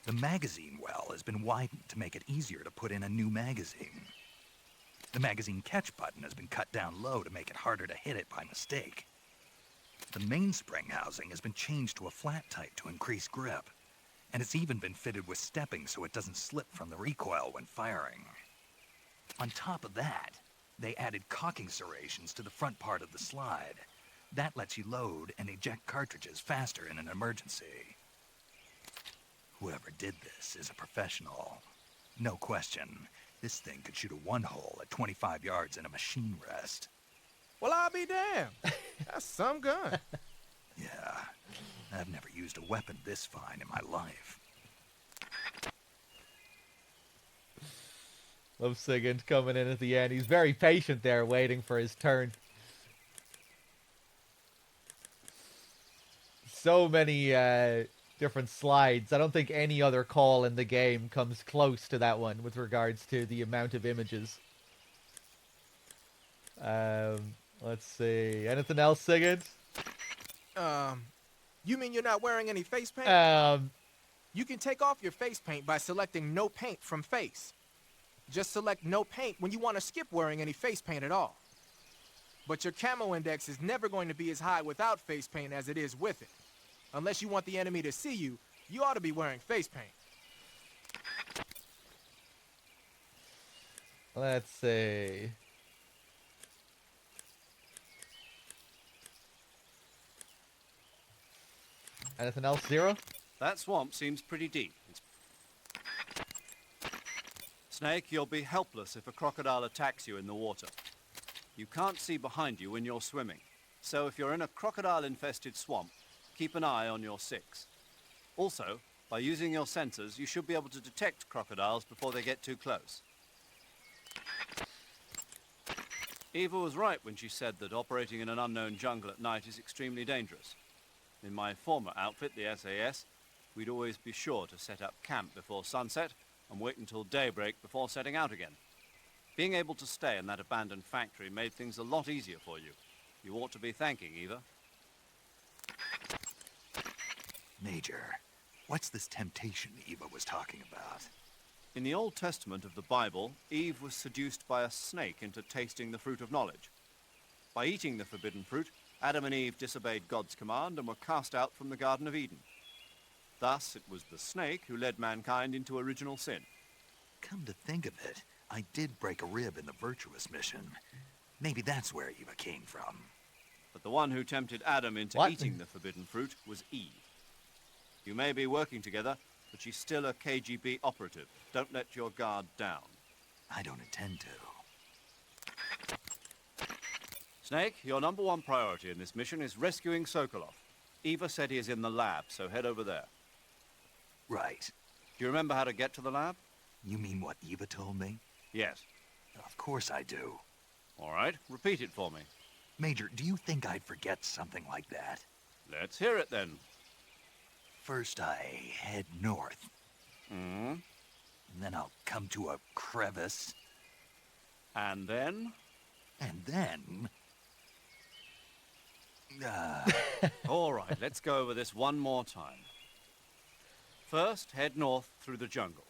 The magazine well has been widened to make it easier to put in a new magazine. The magazine catch button has been cut down low to make it harder to hit it by mistake. The mainspring housing has been changed to a flat type to increase grip, and it's even been fitted with stepping so it doesn't slip from the recoil when firing. On top of that, they added cocking serrations to the front part of the slide. That lets you load and eject cartridges faster in an emergency. Whoever did this is a professional. No question, this thing could shoot a one-hole at 25 yards in a machine rest. Well, I'll be damned. That's some gun. Yeah, I've never used a weapon this fine in my life. Love Sigurd coming in at the end. He's very patient there, waiting for his turn. So many different slides. I don't think any other call in the game comes close to that one with regards to the amount of images. Let's see. Anything else, Sigurd? You mean you're not wearing any face paint? You can take off your face paint by selecting no paint from face. Just select no paint when you want to skip wearing any face paint at all. But your camo index is never going to be as high without face paint as it is with it. Unless you want the enemy to see you, you ought to be wearing face paint. Let's see. Anything else, Zero? That swamp seems pretty deep. Snake, you'll be helpless if a crocodile attacks you in the water. You can't see behind you when you're swimming. So if you're in a crocodile-infested swamp, keep an eye on your six. Also, by using your sensors, you should be able to detect crocodiles before they get too close. Eva was right when she said that operating in an unknown jungle at night is extremely dangerous. In my former outfit, the SAS, we'd always be sure to set up camp before sunset and wait until daybreak before setting out again. Being able to stay in that abandoned factory made things a lot easier for you. You ought to be thanking Eva. Major, what's this temptation Eva was talking about? In the Old Testament of the Bible, Eve was seduced by a snake into tasting the fruit of knowledge. By eating the forbidden fruit, Adam and Eve disobeyed God's command and were cast out from the Garden of Eden. Thus, it was the snake who led mankind into original sin. Come to think of it, I did break a rib in the Virtuous mission. Maybe that's where Eva came from. But the one who tempted Adam into eating the forbidden fruit was Eve. You may be working together, but she's still a KGB operative. Don't let your guard down. I don't intend to. Snake, your number one priority in this mission is rescuing Sokolov. Eva said he is in the lab, so head over there. Right. Do you remember how to get to the lab? You mean what Eva told me? Yes. Of course I do. All right, repeat it for me. Major, do you think I'd forget something like that? Let's hear it then. First I head north. Mm-hmm. And then I'll come to a crevice. And then? And then... All right, let's go over this one more time. First, head north through the jungle.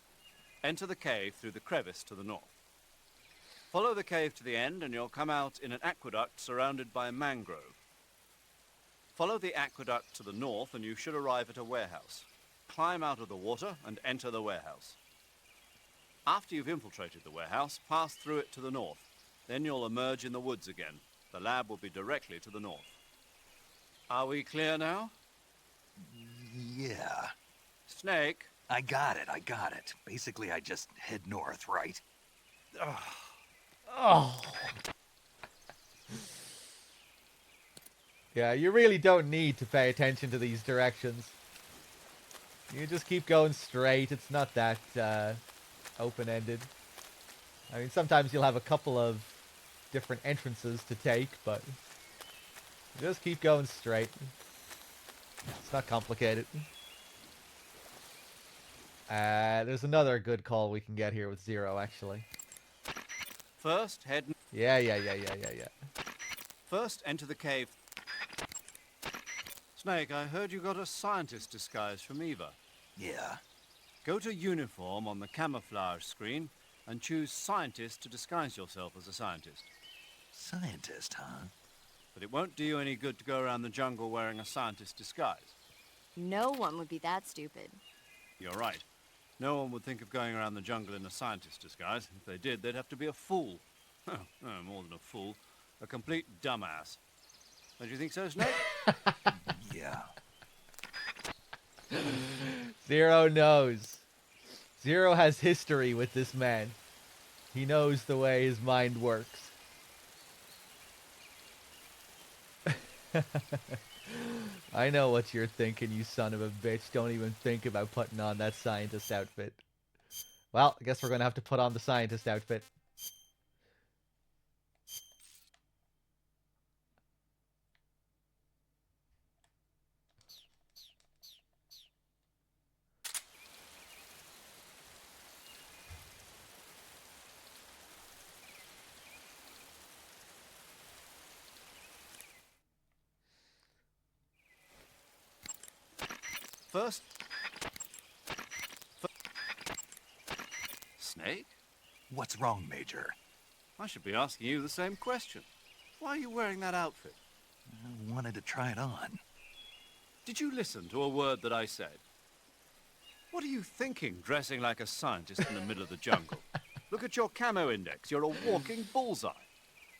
Enter the cave through the crevice to the north. Follow the cave to the end and you'll come out in an aqueduct surrounded by mangrove. Follow the aqueduct to the north and you should arrive at a warehouse. Climb out of the water and enter the warehouse. After you've infiltrated the warehouse, pass through it to the north. Then you'll emerge in the woods again. The lab will be directly to the north. Are we clear now? Yeah. Snake. I got it. Basically, I just head north, right? Oh. Yeah, you really don't need to pay attention to these directions. You just keep going straight. It's not that open-ended. I mean, sometimes you'll have a couple of different entrances to take, but just keep going straight. It's not complicated. There's another good call we can get here with Zero, actually. First, head... Yeah. First, enter the cave. Snake, I heard you got a scientist disguise from Eva. Yeah. Go to uniform on the camouflage screen and choose scientist to disguise yourself as a scientist. Scientist, huh? But it won't do you any good to go around the jungle wearing a scientist disguise. No one would be that stupid. You're right. No one would think of going around the jungle in a scientist disguise. If they did, they'd have to be a fool. No, more than a fool. A complete dumbass. Don't you think so, Snake? Yeah. Zero knows. Zero has history with this man. He knows the way his mind works. I know what you're thinking, you son of a bitch. Don't even think about putting on that scientist outfit. Well, I guess we're gonna have to put on the scientist outfit. First... Snake? What's wrong, Major? I should be asking you the same question. Why are you wearing that outfit? I wanted to try it on. Did you listen to a word that I said? What are you thinking, dressing like a scientist in the middle of the jungle? Look at your camo index. You're a walking bullseye.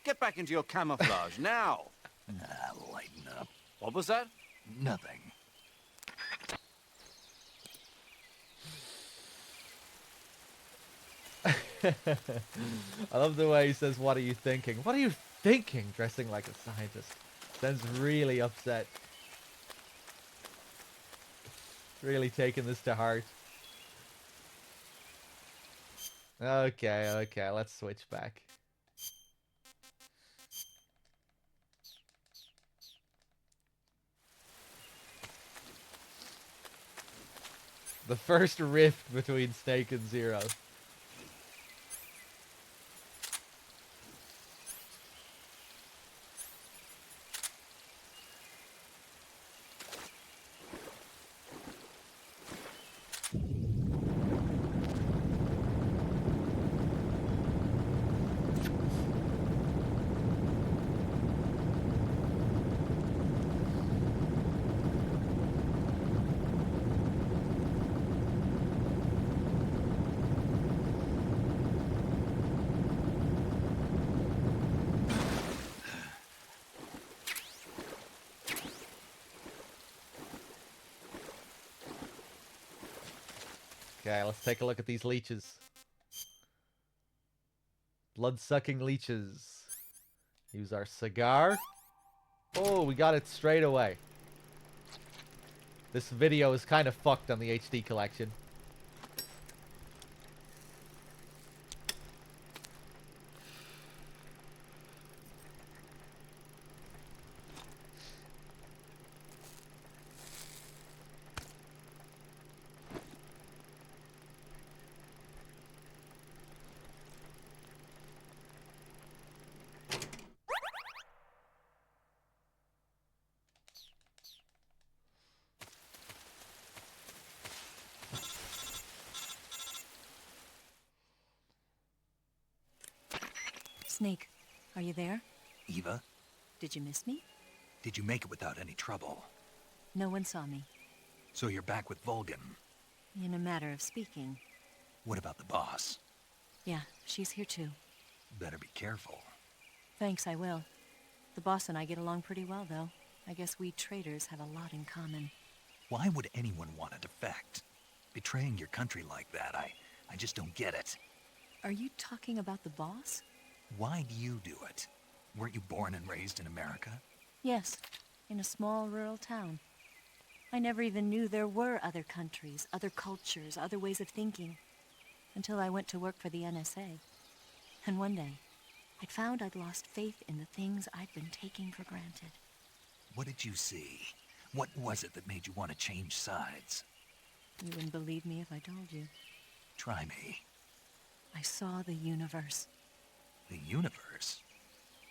Get back into your camouflage now. Lighten up. What was that? Nothing. I love the way he says, "What are you thinking?" What are you thinking? Dressing like a scientist. Sounds really upset. Really taking this to heart. Okay, let's switch back. The first rift between Snake and Zero. Okay, let's take a look at these leeches. Blood-sucking leeches. Use our cigar. Oh, we got it straight away. This video is kind of fucked on the HD collection. Snake, are you there? Eva, Did you miss me? did you make it without any trouble? No one saw me. So you're back with Vulcan. In a matter of speaking. What about the boss? Yeah, she's here too. Better be careful. Thanks, I will. The boss and I get along pretty well, though. I guess we traitors have a lot in common. Why would anyone want to defect? Betraying your country like that, I just don't get it. Are you talking about the boss? Why do you do it? Weren't you born and raised in America? Yes, in a small rural town. I never even knew there were other countries, other cultures, other ways of thinking, until I went to work for the NSA. And one day, I'd found I'd lost faith in the things I'd been taking for granted. What did you see? What was it that made you want to change sides? You wouldn't believe me if I told you. Try me. I saw the universe. The universe?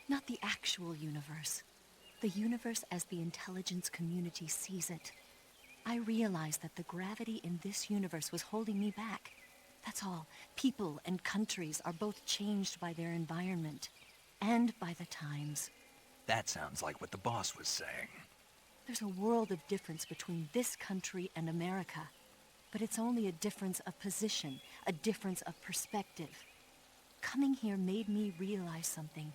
Not the actual universe. The universe as the intelligence community sees it. I realized that the gravity in this universe was holding me back. That's all. People and countries are both changed by their environment and by the times. That sounds like what the boss was saying. There's a world of difference between this country and America. But it's only a difference of position, a difference of perspective. Coming here made me realize something.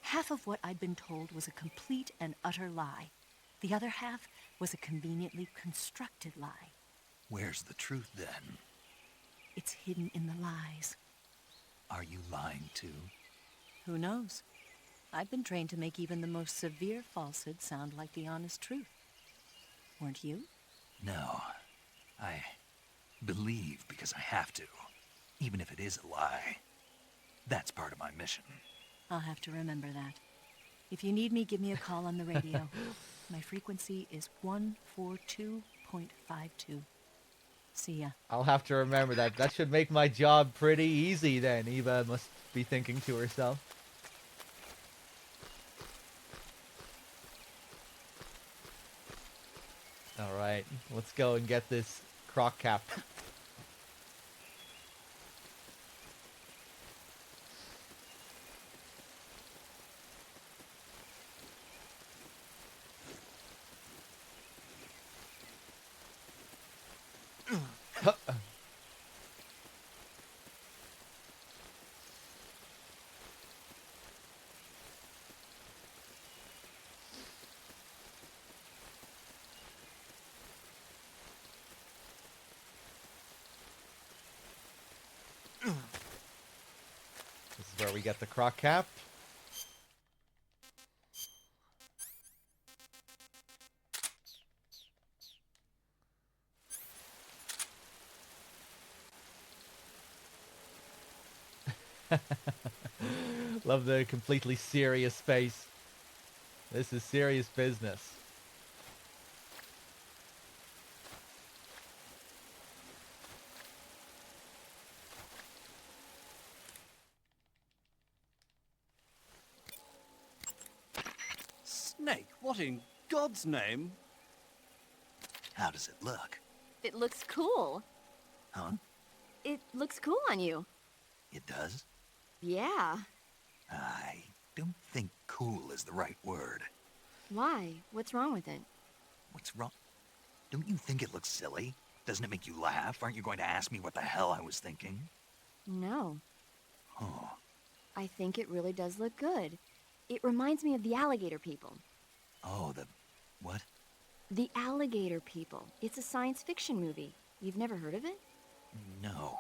Half of what I'd been told was a complete and utter lie. The other half was a conveniently constructed lie. Where's the truth then? It's hidden in the lies. Are you lying too? Who knows? I've been trained to make even the most severe falsehood sound like the honest truth. Weren't you? No. I believe because I have to, even if it is a lie. That's part of my mission. I'll have to remember that. If you need me, give me a call on the radio. My frequency is 142.52. See ya. I'll have to remember that. That should make my job pretty easy then, Eva must be thinking to herself. Alright, let's go and get this croc cap. where we get the croc cap. Love the completely serious face. This is serious business. Snake, what in God's name? How does it look? It looks cool. Huh? It looks cool on you. It does? Yeah. I don't think cool is the right word. Why? What's wrong with it? What's wrong? Don't you think it looks silly? Doesn't it make you laugh? Aren't you going to ask me what the hell I was thinking? No. Oh. I think it really does look good. It reminds me of the alligator people. Oh, the... what? The Alligator People. It's a science fiction movie. You've never heard of it? No.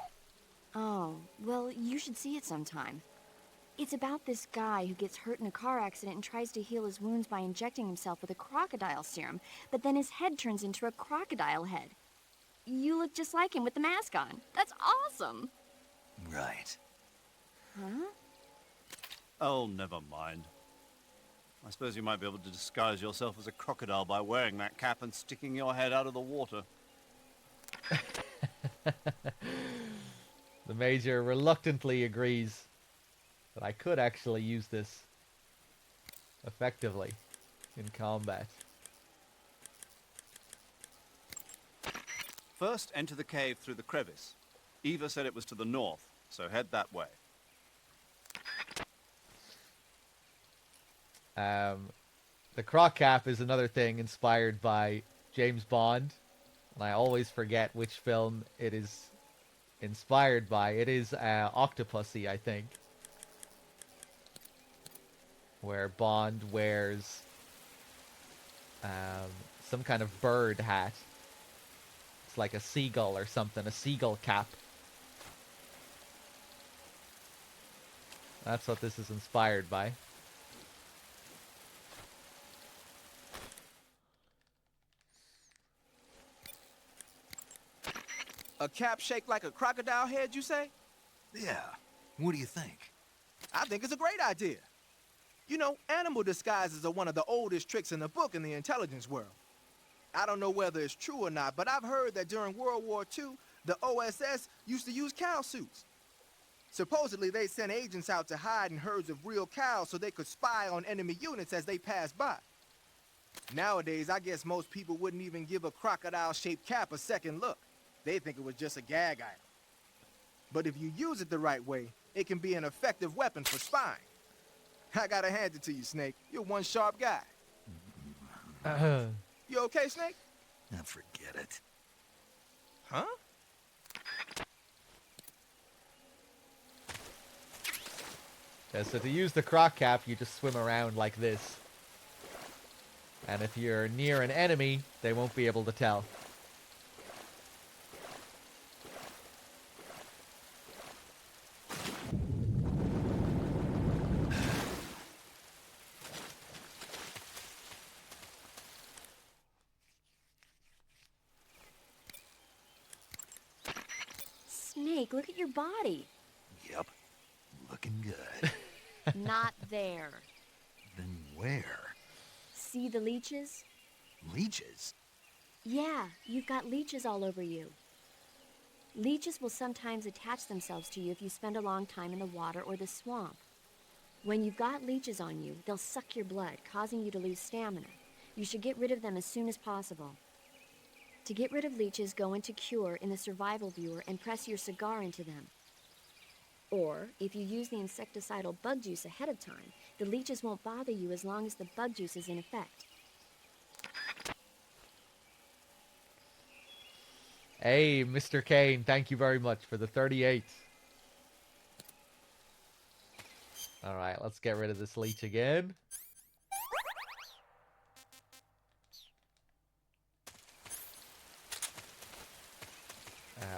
Oh, well, you should see it sometime. It's about this guy who gets hurt in a car accident and tries to heal his wounds by injecting himself with a crocodile serum, but then his head turns into a crocodile head. You look just like him with the mask on. That's awesome! Right. Huh? Oh, never mind. I suppose you might be able to disguise yourself as a crocodile by wearing that cap and sticking your head out of the water. The Major reluctantly agrees that I could actually use this effectively in combat. First, enter the cave through the crevice. Eva said it was to the north, so head that way. The croc cap is another thing inspired by James Bond, and I always forget which film it is inspired by. It is Octopussy, I think, where Bond wears some kind of bird hat. It's like a seagull or something, a seagull cap. That's what this is inspired by. A cap shaped like a crocodile head, you say? Yeah. What do you think? I think it's a great idea. You know, animal disguises are one of the oldest tricks in the book in the intelligence world. I don't know whether it's true or not, but I've heard that during World War II, the OSS used to use cow suits. Supposedly, they sent agents out to hide in herds of real cows so they could spy on enemy units as they passed by. Nowadays, I guess most people wouldn't even give a crocodile-shaped cap a second look. They think it was just a gag item. But if you use it the right way, it can be an effective weapon for spying. I gotta hand it to you, Snake. You're one sharp guy. You okay, Snake? Now forget it. Huh? Yeah, so to use the croc cap, you just swim around like this. And if you're near an enemy, they won't be able to tell. Snake, look at your body. Yep. Looking good. Not there. Then where? See the leeches? Leeches? Yeah, you've got leeches all over you. Leeches will sometimes attach themselves to you if you spend a long time in the water or the swamp. When you've got leeches on you, they'll suck your blood, causing you to lose stamina. You should get rid of them as soon as possible. To get rid of leeches, go into Cure in the survival viewer and press your cigar into them. Or, if you use the insecticidal bug juice ahead of time, the leeches won't bother you as long as the bug juice is in effect. Hey, Mr. Kane, thank you very much for the 38. Alright, let's get rid of this leech again.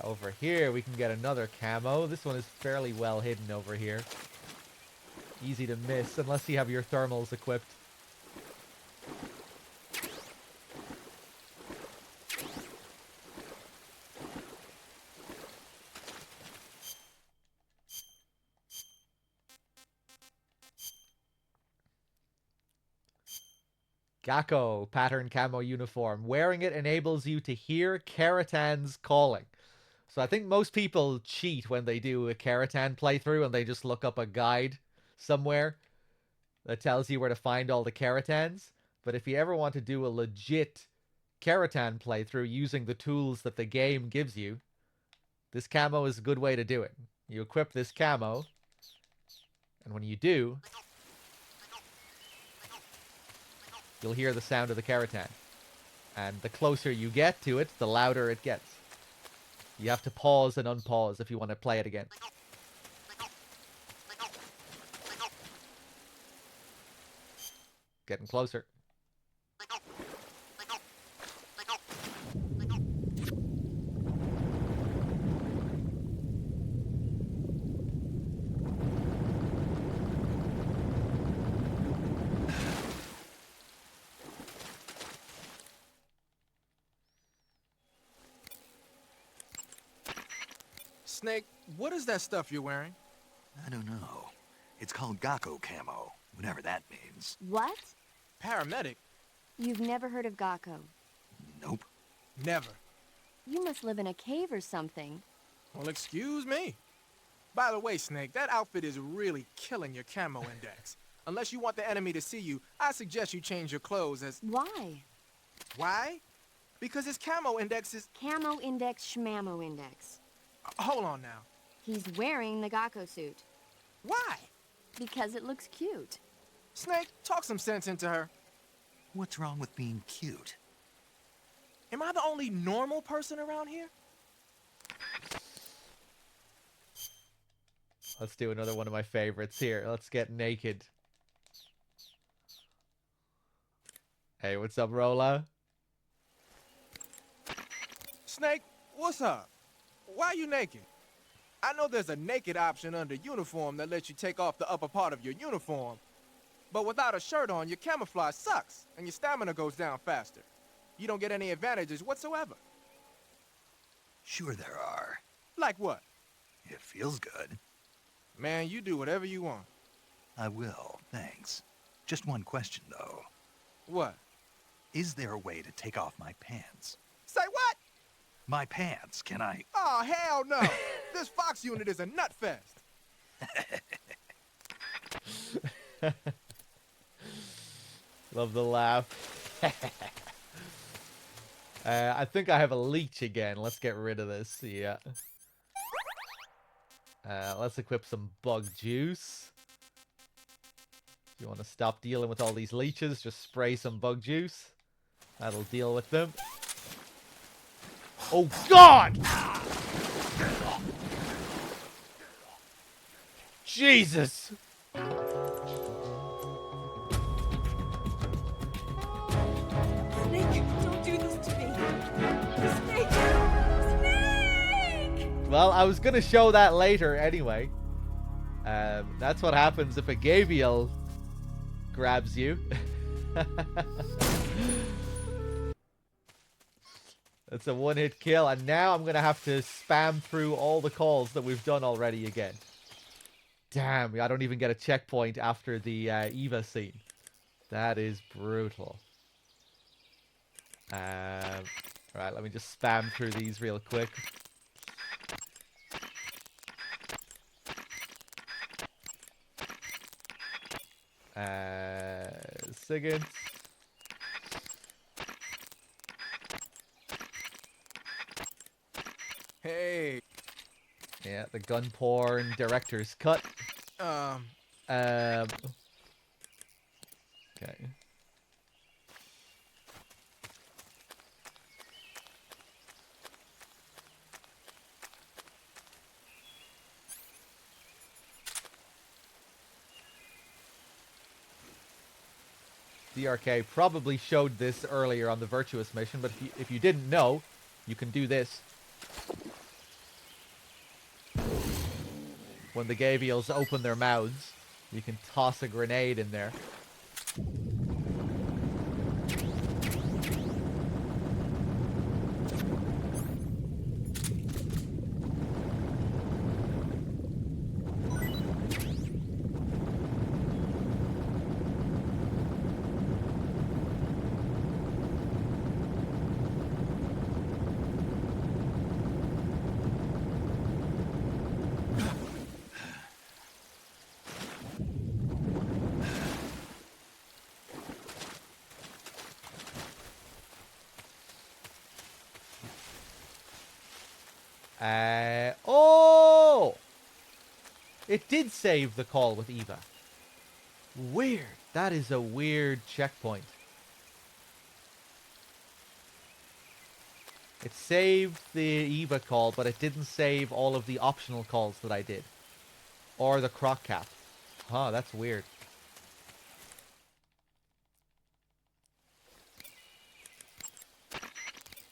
Over here, we can get another camo. This one is fairly well hidden over here. Easy to miss, unless you have your thermals equipped. Gakko, pattern camo uniform. Wearing it enables you to hear Keratan's calling. So I think most people cheat when they do a Keratan playthrough and they just look up a guide somewhere that tells you where to find all the Keratans. But if you ever want to do a legit Keratan playthrough using the tools that the game gives you, this camo is a good way to do it. You equip this camo, and when you do, you'll hear the sound of the Keratan. And the closer you get to it, the louder it gets. You have to pause and unpause if you want to play it again. Getting closer. Snake, what is that stuff you're wearing? I don't know. It's called Gakko camo, whatever that means. What? Paramedic? You've never heard of Gakko? Nope. Never. You must live in a cave or something. Well, excuse me. By the way, Snake, that outfit is really killing your camo index. Unless you want the enemy to see you, I suggest you change your clothes as... Why? Why? Because his camo index is... Camo index, schmamo index. Hold on now. He's wearing the Gakko suit. Why? Because it looks cute. Snake, talk some sense into her. What's wrong with being cute? Am I the only normal person around here? Let's do another one of my favorites here. Let's get naked. Hey, what's up, Rolla? Snake, what's up? Why are you naked? I know there's a naked option under uniform that lets you take off the upper part of your uniform. But without a shirt on, your camouflage sucks, and your stamina goes down faster. You don't get any advantages whatsoever. Sure there are. Like what? It feels good. Man, you do whatever you want. I will, thanks. Just one question, though. What? Is there a way to take off my pants? Say what? My pants, can I? Oh, hell no! This Fox unit is a nut fest. Love the laugh. I think I have a leech again. Let's get rid of this. Yeah. Let's equip some bug juice. If you want to stop dealing with all these leeches, just spray some bug juice. That'll deal with them. Oh, God! Jesus! Snake, don't do this to me. Snake! Snake! Well, I was gonna show that later anyway. That's what happens if a Gabriel grabs you. It's a one-hit kill, and now I'm gonna have to spam through all the calls that we've done already again. Damn, I don't even get a checkpoint after the Eva scene. That is brutal. Right, let me just spam through these real quick. Second. Hey. Yeah, the gun porn director's cut. Okay. DRK probably showed this earlier on the Virtuous mission, but if you didn't know, you can do this. When the Gavials open their mouths. You can toss a grenade in there. Oh! It did save the call with Eva. Weird. That is a weird checkpoint. It saved the Eva call, but it didn't save all of the optional calls that I did. Or the croc cap. Huh, that's weird.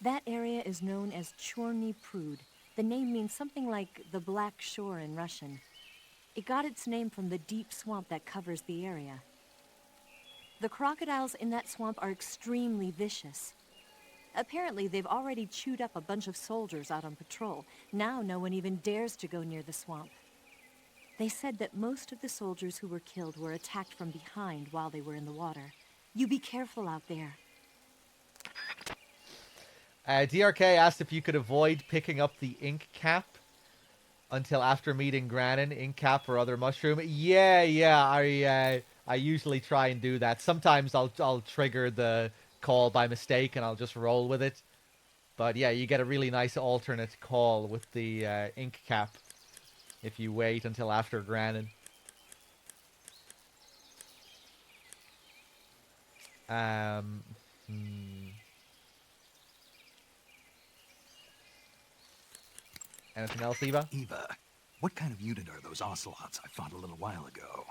That area is known as Chorny Prud. The name means something like the Black Shore in Russian. It got its name from the deep swamp that covers the area. The crocodiles in that swamp are extremely vicious. Apparently, they've already chewed up a bunch of soldiers out on patrol. Now no one even dares to go near the swamp. They said that most of the soldiers who were killed were attacked from behind while they were in the water. You be careful out there. DRK asked if you could avoid picking up the ink cap until after meeting Granin. Ink cap or other mushroom. Yeah. I usually try and do that. Sometimes I'll trigger the call by mistake and I'll just roll with it. But yeah, you get a really nice alternate call with the ink cap if you wait until after Granin. Anything else, Eva? Eva, what kind of unit are those ocelots I fought a little while ago?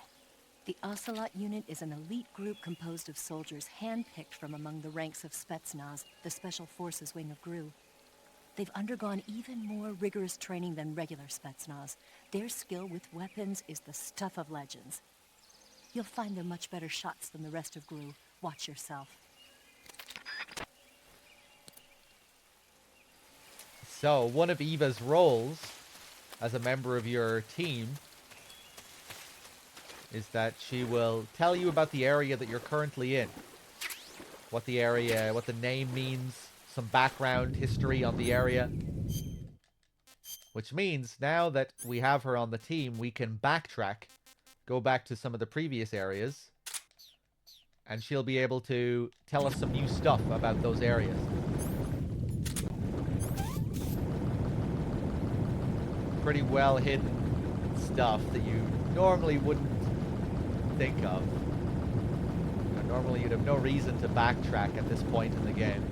The Ocelot unit is an elite group composed of soldiers handpicked from among the ranks of Spetsnaz, the Special Forces wing of GRU. They've undergone even more rigorous training than regular Spetsnaz. Their skill with weapons is the stuff of legends. You'll find they're much better shots than the rest of GRU. Watch yourself. So, one of Eva's roles as a member of your team is that she will tell you about the area that you're currently in. What the area, what the name means, some background history on the area. Which means now that we have her on the team, we can backtrack, go back to some of the previous areas, and she'll be able to tell us some new stuff about those areas. Pretty well hidden stuff that you normally wouldn't think of. Normally you'd have no reason to backtrack at this point in the game.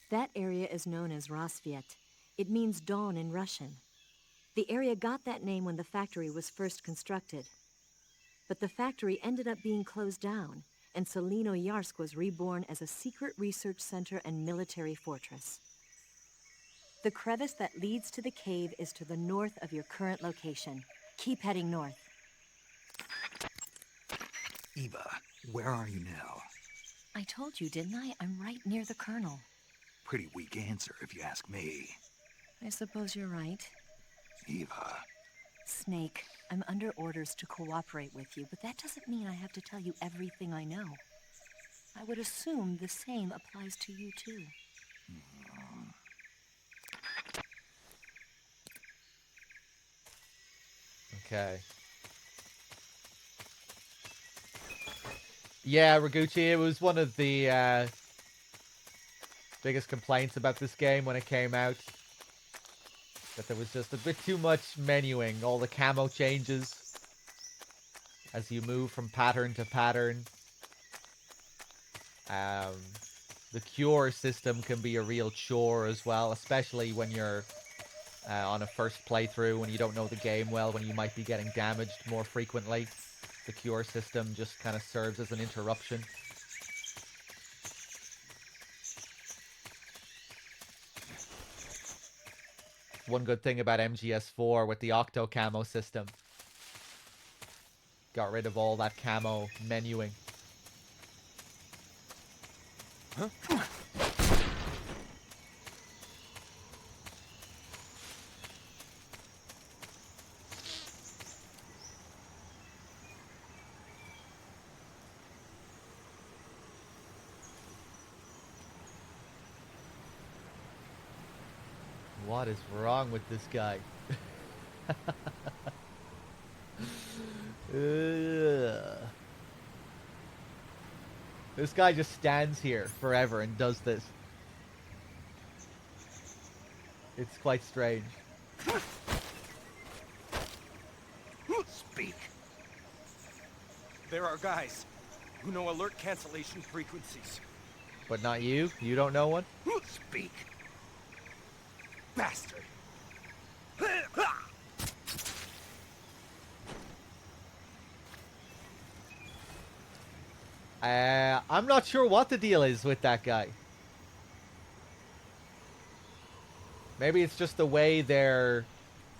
That area is known as Rassvet. It means dawn in Russian. The area got that name when the factory was first constructed. But the factory ended up being closed down, and Selino-Yarsk was reborn as a secret research center and military fortress. The crevice that leads to the cave is to the north of your current location. Keep heading north. Eva, where are you now? I told you, didn't I? I'm right near the Colonel. Pretty weak answer, if you ask me. I suppose you're right. Eva. Snake, I'm under orders to cooperate with you, but that doesn't mean I have to tell you everything I know. I would assume the same applies to you, too. Okay. Yeah, Raguchi, it was one of the biggest complaints about this game when it came out. That there was just a bit too much menuing, all the camo changes as you move from pattern to pattern. The cure system can be a real chore as well, especially when you're on a first playthrough, when you don't know the game well, when you might be getting damaged more frequently. The cure system just kind of serves as an interruption. One good thing about MGS4 with the Octo Camo system. Got rid of all that camo menuing. Huh? What is wrong with this guy? This guy just stands here forever and does this. It's quite strange. Speak. There are guys who know alert cancellation frequencies. But not you? You don't know one? Speak. Bastard. I'm not sure what the deal is with that guy. Maybe it's just the way they're...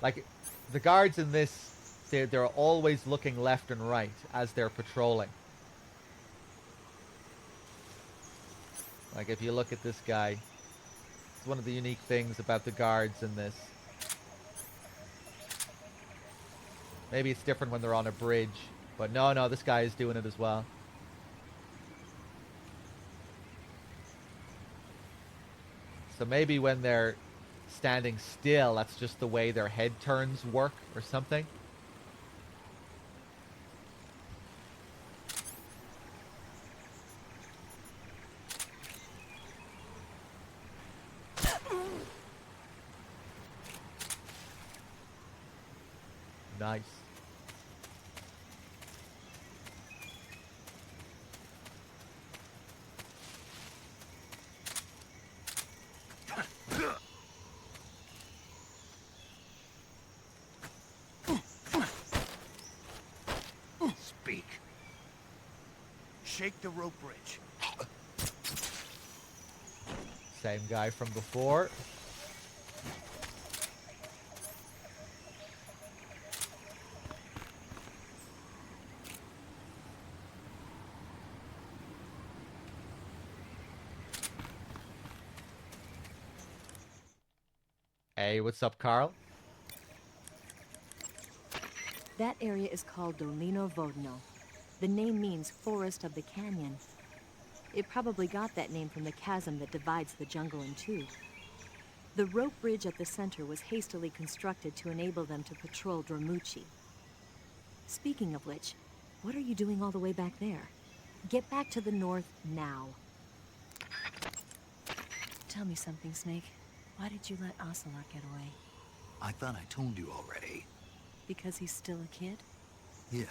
Like, the guards in this, they're always looking left and right as they're patrolling. Like, if you look at this guy, it's one of the unique things about the guards in this. Maybe it's different when they're on a bridge. But no, this guy is doing it as well. So maybe when they're standing still, that's just the way their head turns work or something. Nice. Speak. Shake the rope bridge. Same guy from before. Hey, what's up, Carl? That area is called Dolino Vodno. The name means Forest of the Canyon. It probably got that name from the chasm that divides the jungle in two. The rope bridge at the center was hastily constructed to enable them to patrol Dramuchi. Speaking of which, what are you doing all the way back there? Get back to the north now. Tell me something, Snake. Why did you let Ocelot get away? I thought I told you already. Because he's still a kid? Yeah,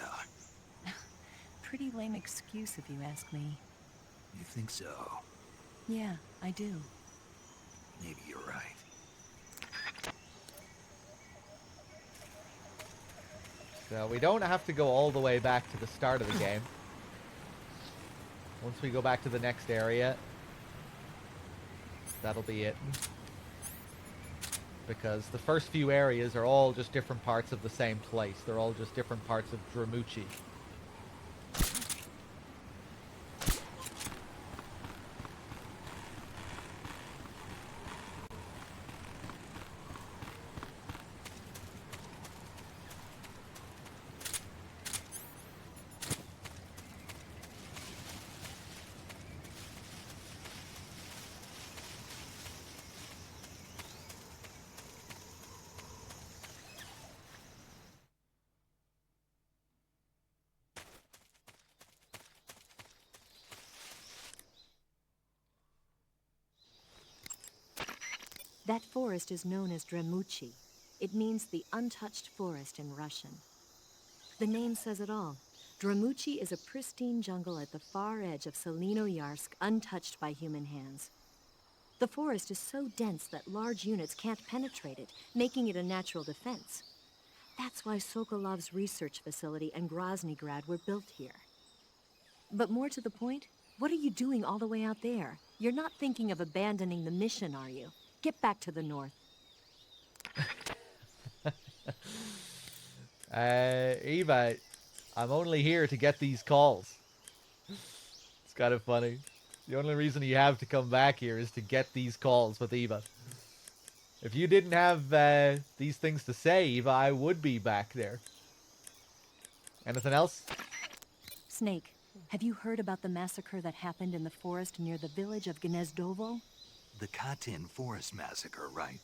Pretty lame excuse if you ask me. you think so? Yeah, I do. Maybe you're right. So we don't have to go all the way back to the start of the game. Once we go back to the next area, that'll be it. Because the first few areas are all just different parts of the same place. They're all just different parts of Dramuchi. That forest is known as Dremuchi. It means the untouched forest in Russian. The name says it all. Dremuchi is a pristine jungle at the far edge of Selinoyarsk, untouched by human hands. The forest is so dense that large units can't penetrate it, making it a natural defense. That's why Sokolov's research facility and Groznygrad were built here. But more to the point, what are you doing all the way out there? You're not thinking of abandoning the mission, are you? Get back to the north. Eva, I'm only here to get these calls. It's kind of funny. The only reason you have to come back here is to get these calls with Eva. If you didn't have these things to say, Eva, I would be back there. Anything else? Snake, have you heard about the massacre that happened in the forest near the village of Gnezdovo? The Katyn Forest Massacre, right?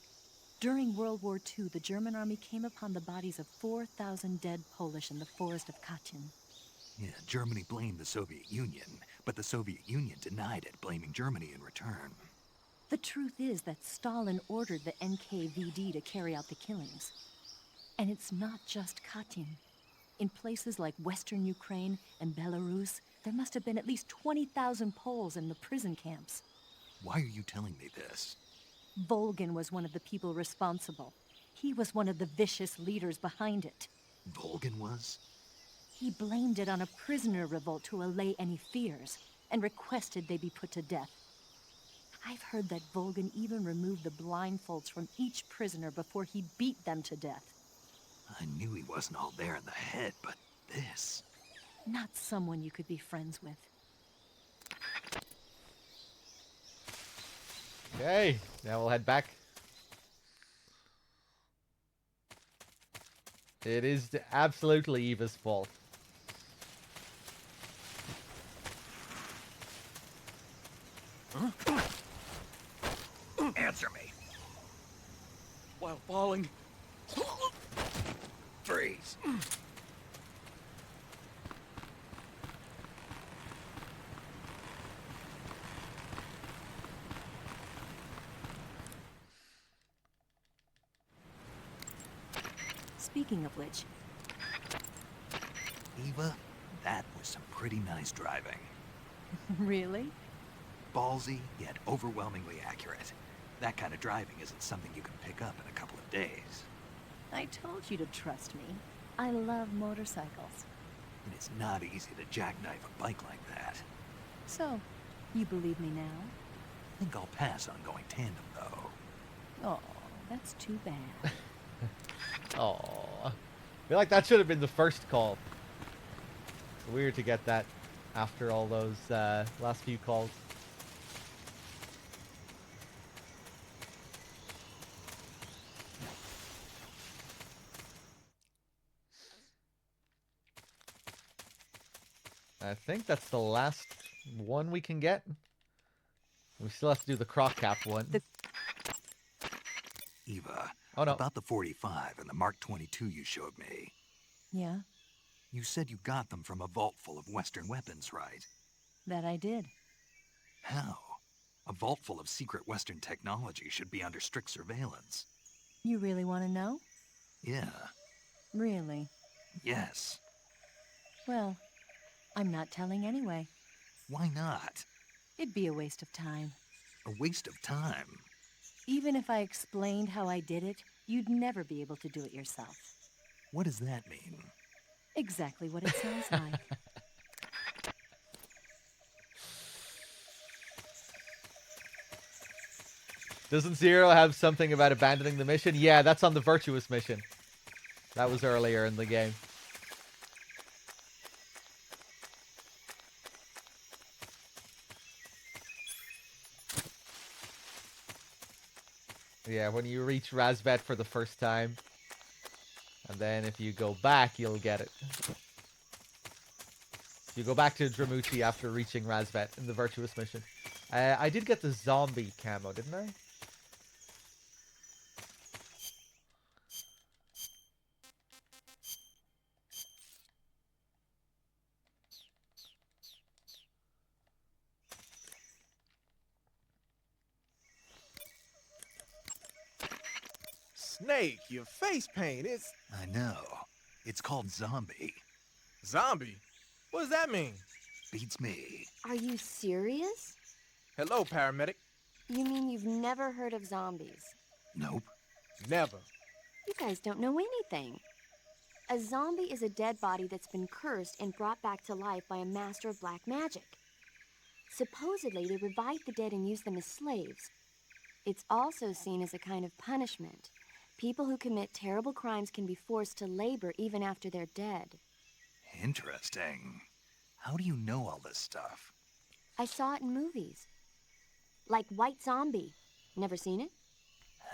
During World War II, the German army came upon the bodies of 4,000 dead Polish in the forest of Katyn. Yeah, Germany blamed the Soviet Union, but the Soviet Union denied it, blaming Germany in return. The truth is that Stalin ordered the NKVD to carry out the killings. And it's not just Katyn. In places like Western Ukraine and Belarus, there must have been at least 20,000 Poles in the prison camps. Why are you telling me this? Volgin was one of the people responsible. He was one of the vicious leaders behind it. Volgin was? He blamed it on a prisoner revolt to allay any fears, and requested they be put to death. I've heard that Volgin even removed the blindfolds from each prisoner before he beat them to death. I knew he wasn't all there in the head, but this... Not someone you could be friends with. Okay, now we'll head back. It is absolutely Eva's fault. Answer me. While falling. Freeze. Speaking of which... Eva, that was some pretty nice driving. Really? Ballsy, yet overwhelmingly accurate. That kind of driving isn't something you can pick up in a couple of days. I told you to trust me. I love motorcycles. And it's not easy to jackknife a bike like that. So, you believe me now? I think I'll pass on going tandem, though. Oh, that's too bad. Oh, I feel like that should have been the first call. It's weird to get that after all those last few calls. I think that's the last one we can get. We still have to do the croc cap one. Eva, oh, no. About the 45 and the Mark 22 you showed me. Yeah? You said you got them from a vault full of Western weapons, right? That I did. How? A vault full of secret Western technology should be under strict surveillance. You really want to know? Yeah. Really? Yes. Well, I'm not telling anyway. Why not? It'd be a waste of time. A waste of time? Even if I explained how I did it, you'd never be able to do it yourself. What does that mean? Exactly what it sounds like. Doesn't Zero have something about abandoning the mission? Yeah, that's on the Virtuous mission. That was earlier in the game. Yeah, when you reach Razvet for the first time. And then if you go back, you'll get it. You go back to Dremuchi after reaching Razvet in the Virtuous mission. I did get the zombie camo, didn't I? Snake, your face paint is... I know. It's called zombie. Zombie? What does that mean? Beats me. Are you serious? Hello, paramedic. You mean you've never heard of zombies? Nope. Never. You guys don't know anything. A zombie is a dead body that's been cursed and brought back to life by a master of black magic. Supposedly, they revive the dead and use them as slaves. It's also seen as a kind of punishment. People who commit terrible crimes can be forced to labor even after they're dead. Interesting. How do you know all this stuff? I saw it in movies. Like White Zombie. Never seen it?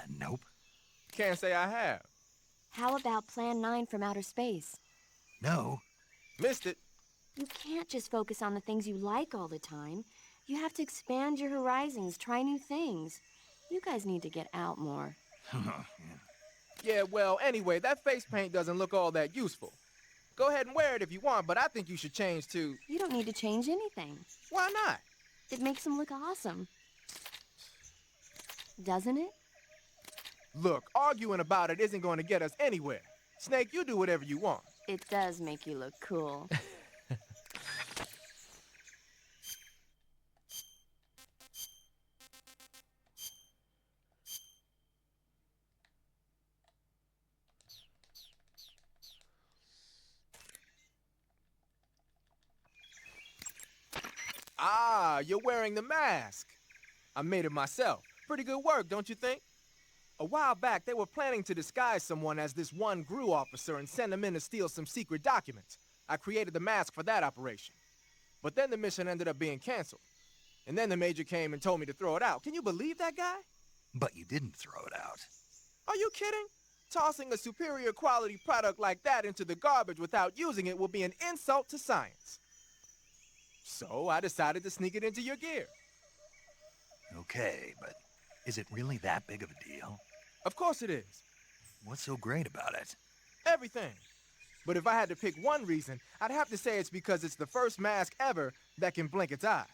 Nope. Can't say I have. How about Plan 9 from Outer Space? No. Missed it. You can't just focus on the things you like all the time. You have to expand your horizons, try new things. You guys need to get out more. Yeah, well, anyway, that face paint doesn't look all that useful. Go ahead and wear it if you want, but I think you should change to... You don't need to change anything. Why not? It makes him look awesome. Doesn't it? Look, arguing about it isn't going to get us anywhere. Snake, you do whatever you want. It does make you look cool. Ah, you're wearing the mask. I made it myself. Pretty good work, don't you think? A while back, they were planning to disguise someone as this one GRU officer and send him in to steal some secret documents. I created the mask for that operation. But then the mission ended up being canceled. And then the major came and told me to throw it out. Can you believe that guy? But you didn't throw it out. Are you kidding? Tossing a superior quality product like that into the garbage without using it will be an insult to science. So I decided to sneak it into your gear. Okay, but is it really that big of a deal? Of course it is. What's so great about it? Everything. But if I had to pick one reason, I'd have to say it's because it's the first mask ever that can blink its eyes.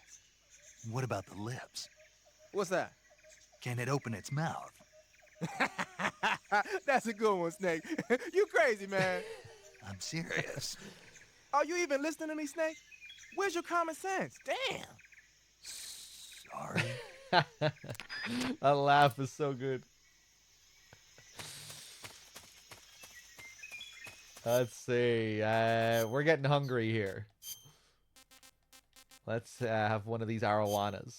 What about the lips? What's that? Can it open its mouth? That's a good one, Snake. You crazy, man. I'm serious. Are you even listening to me, Snake? Where's your common sense? Damn. Sorry. That laugh is so good. Let's see. We're getting hungry here. Let's have one of these arowanas.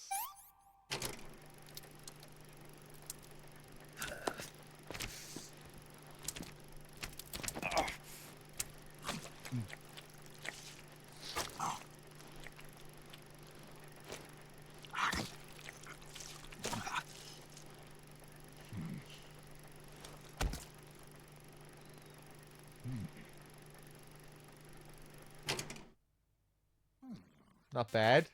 Not bad.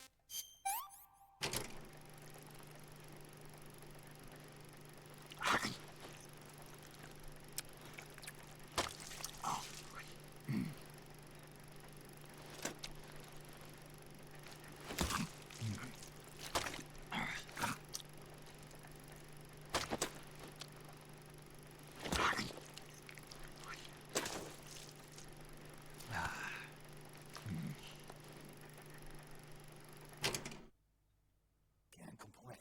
Can't complain.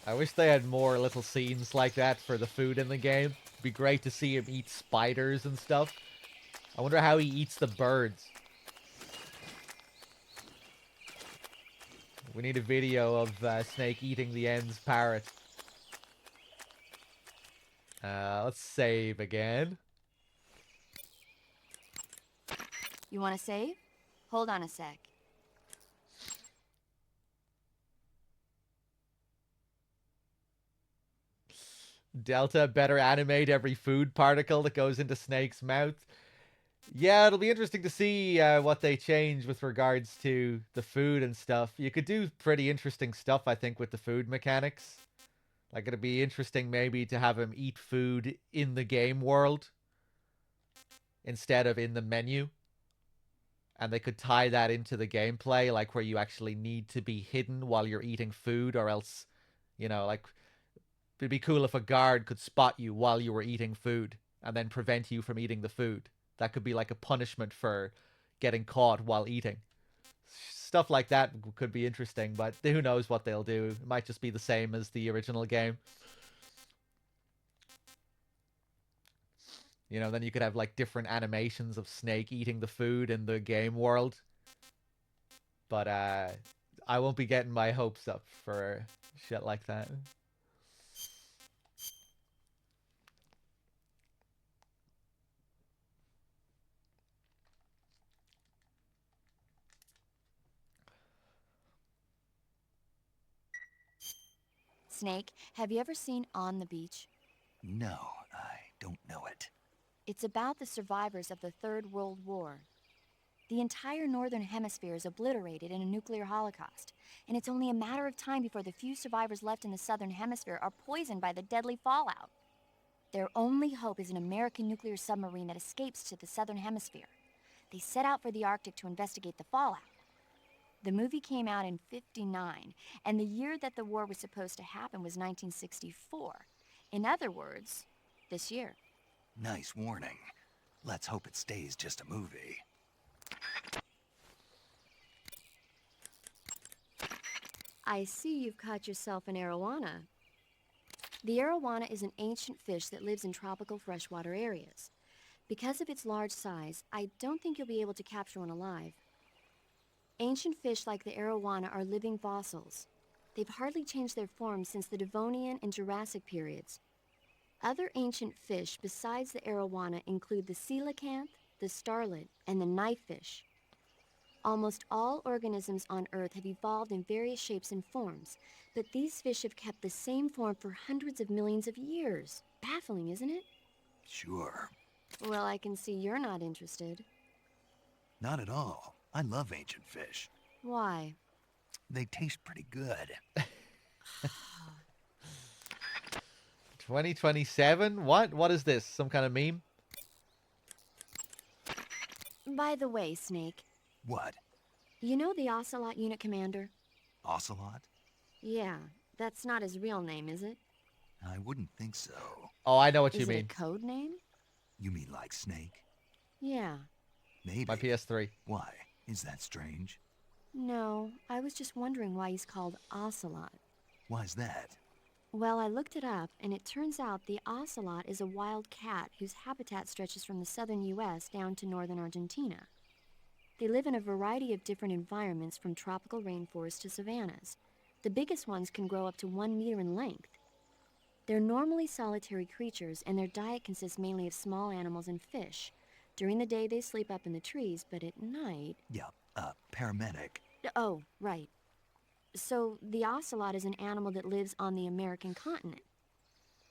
I wish they had more little scenes like that for the food in the game. It'd be great to see him eat spiders and stuff. I wonder how he eats the birds. We need a video of Snake eating the End's parrot. Let's save again. You want to save? Hold on a sec. Delta better animate every food particle that goes into Snake's mouth. Yeah, it'll be interesting to see what they change with regards to the food and stuff. You could do pretty interesting stuff, I think, with the food mechanics. Like, it'd be interesting maybe to have him eat food in the game world. instead of in the menu. And they could tie that into the gameplay, like where you actually need to be hidden while you're eating food, or else, like it'd be cool if a guard could spot you while you were eating food and then prevent you from eating the food. That could be like a punishment for getting caught while eating. Stuff like that could be interesting, but who knows what they'll do. It might just be the same as the original game. Then you could have like different animations of Snake eating the food in the game world. But I won't be getting my hopes up for shit like that. Snake, have you ever seen On the Beach? No, I don't know it. It's about the survivors of the Third World War. The entire northern hemisphere is obliterated in a nuclear holocaust, and it's only a matter of time before the few survivors left in the southern hemisphere are poisoned by the deadly fallout. Their only hope is an American nuclear submarine that escapes to the southern hemisphere. They set out for the Arctic to investigate the fallout. The movie came out in '59, and the year that the war was supposed to happen was 1964. In other words, this year. Nice warning. Let's hope it stays just a movie. I see you've caught yourself an arowana. The arowana is an ancient fish that lives in tropical freshwater areas. Because of its large size, I don't think you'll be able to capture one alive. Ancient fish like the arowana are living fossils. They've hardly changed their form since the Devonian and Jurassic periods. Other ancient fish besides the arowana include the coelacanth, the starlet, and the knifefish. Almost all organisms on Earth have evolved in various shapes and forms, but these fish have kept the same form for hundreds of millions of years. Baffling, isn't it? Sure. Well, I can see you're not interested. Not at all. I love ancient fish. Why? They taste pretty good. 2027? What? What is this? Some kind of meme? By the way, Snake. What? You know the Ocelot unit commander? Ocelot? Yeah, that's not his real name, is it? I wouldn't think so. Oh, I know what you Is mean. it a code name? You mean like Snake? Yeah. Maybe. My PS3. Why? Is that strange? No, I was just wondering why he's called Ocelot. Why's that? Well, I looked it up, and it turns out the ocelot is a wild cat whose habitat stretches from the southern U.S. down to northern Argentina. They live in a variety of different environments, from tropical rainforests to savannas. The biggest ones can grow up to 1 meter in length. They're normally solitary creatures, and their diet consists mainly of small animals and fish. During the day, they sleep up in the trees, but at night... Yeah, paramedic. Oh, right. So the ocelot is an animal that lives on the American continent.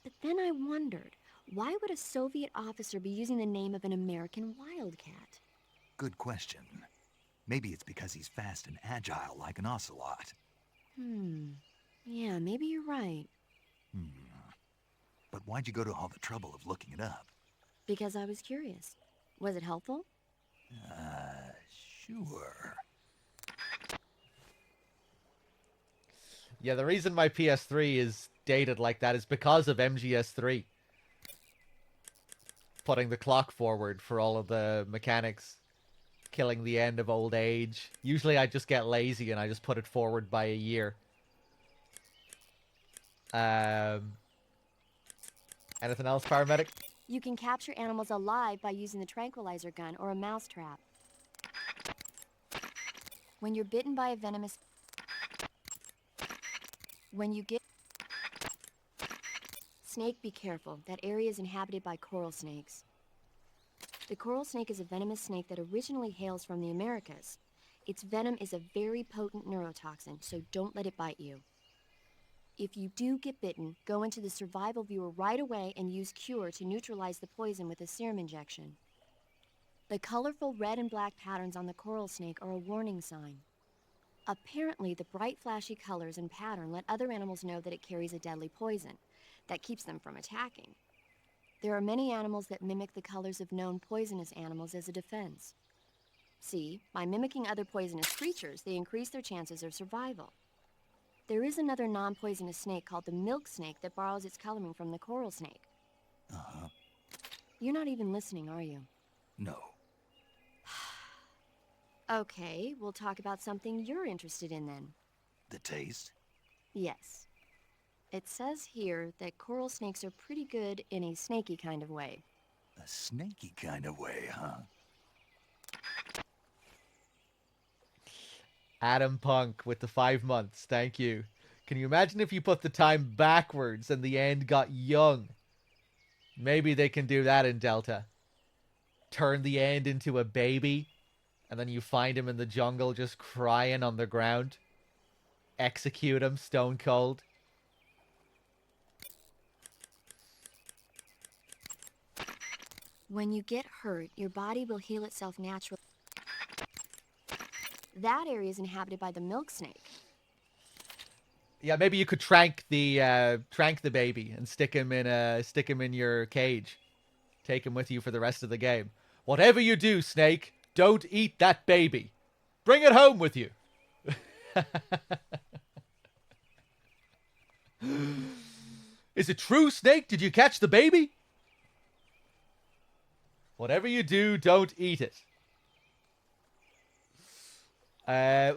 But then I wondered, why would a Soviet officer be using the name of an American wildcat? Good question. Maybe it's because he's fast and agile like an ocelot. Yeah, maybe you're right. But why'd you go to all the trouble of looking it up? Because I was curious. Was it helpful? Sure. Yeah, the reason my PS3 is dated like that is because of MGS3. Putting the clock forward for all of the mechanics. Killing the end of old age. Usually I just get lazy and I just put it forward by a year. Anything else, paramedic? You can capture animals alive by using the tranquilizer gun or a mousetrap. When you're bitten by a venomous... Snake, be careful. That area is inhabited by coral snakes. The coral snake is a venomous snake that originally hails from the Americas. Its venom is a very potent neurotoxin, so don't let it bite you. If you do get bitten, go into the survival viewer right away and use Cure to neutralize the poison with a serum injection. The colorful red and black patterns on the coral snake are a warning sign. Apparently, the bright flashy colors and pattern let other animals know that it carries a deadly poison that keeps them from attacking. There are many animals that mimic the colors of known poisonous animals as a defense. See, by mimicking other poisonous creatures, they increase their chances of survival. There is another non-poisonous snake called the milk snake that borrows its coloring from the coral snake. Uh-huh. You're not even listening, are you? No. Okay, we'll talk about something you're interested in then. The taste? Yes. It says here that coral snakes are pretty good in a snaky kind of way. A snaky kind of way, huh? Adam Punk with the 5 months. Thank you. Can you imagine if you put the time backwards and the end got young? Maybe they can do that in Delta. Turn the end into a baby, and then you find him in the jungle just crying on the ground. Execute him stone cold. When you get hurt, your body will heal itself naturally. That area is inhabited by the milk snake. Yeah, maybe you could trank the baby and stick him in your cage. Take him with you for the rest of the game. Whatever you do, Snake, don't eat that baby. Bring it home with you. Is it true, Snake? Did you catch the baby? Whatever you do, don't eat it.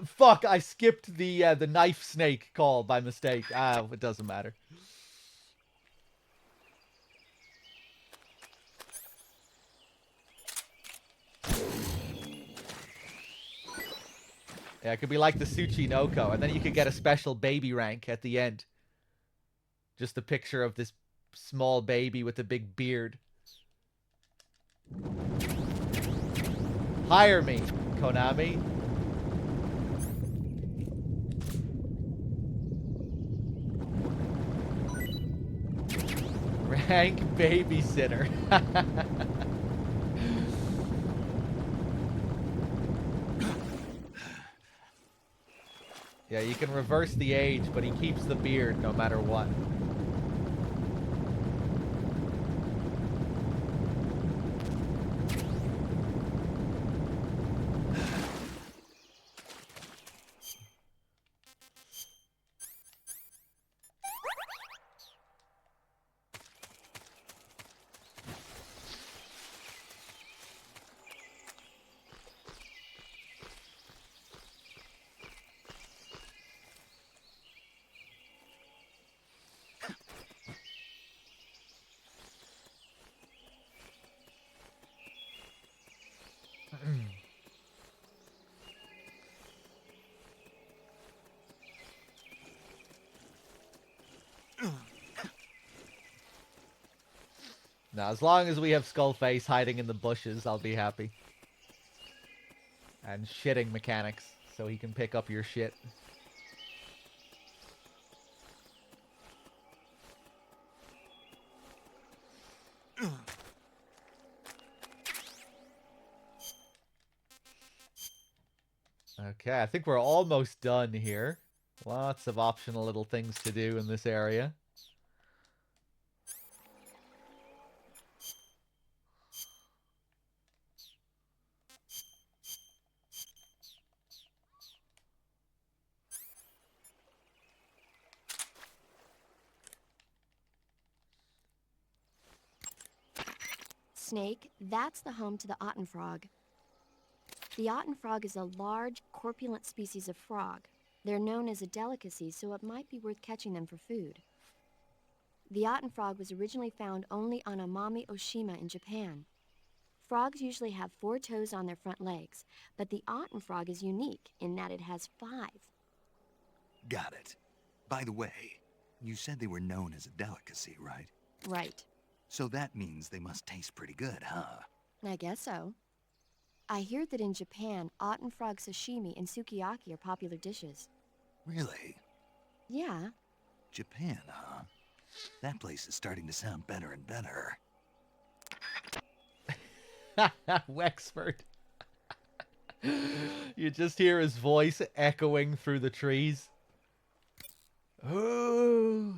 Fuck, I skipped the knife snake call by mistake. It doesn't matter. Yeah, it could be like the Tsuchinoko, and then you could get a special baby rank at the end. Just a picture of this small baby with a big beard. Hire me, Konami. Rank babysitter. Yeah, you can reverse the age, but he keeps the beard no matter what. Now, as long as we have Skullface hiding in the bushes, I'll be happy. And shitting mechanics, so he can pick up your shit. Okay, I think we're almost done here. Lots of optional little things to do in this area. Snake, that's the home to the Otten frog. The Otten frog is a large, corpulent species of frog. They're known as a delicacy, so it might be worth catching them for food. The Otten frog was originally found only on Amami Oshima in Japan. Frogs usually have 4 toes on their front legs, but the Otten frog is unique in that it has 5. Got it. By the way, you said they were known as a delicacy, right? Right. So that means they must taste pretty good, huh? I guess so. I hear that in Japan, Otten frog sashimi and sukiyaki are popular dishes. Really? Yeah. Japan, huh? That place is starting to sound better and better. Wexford. You just hear his voice echoing through the trees. Ooh.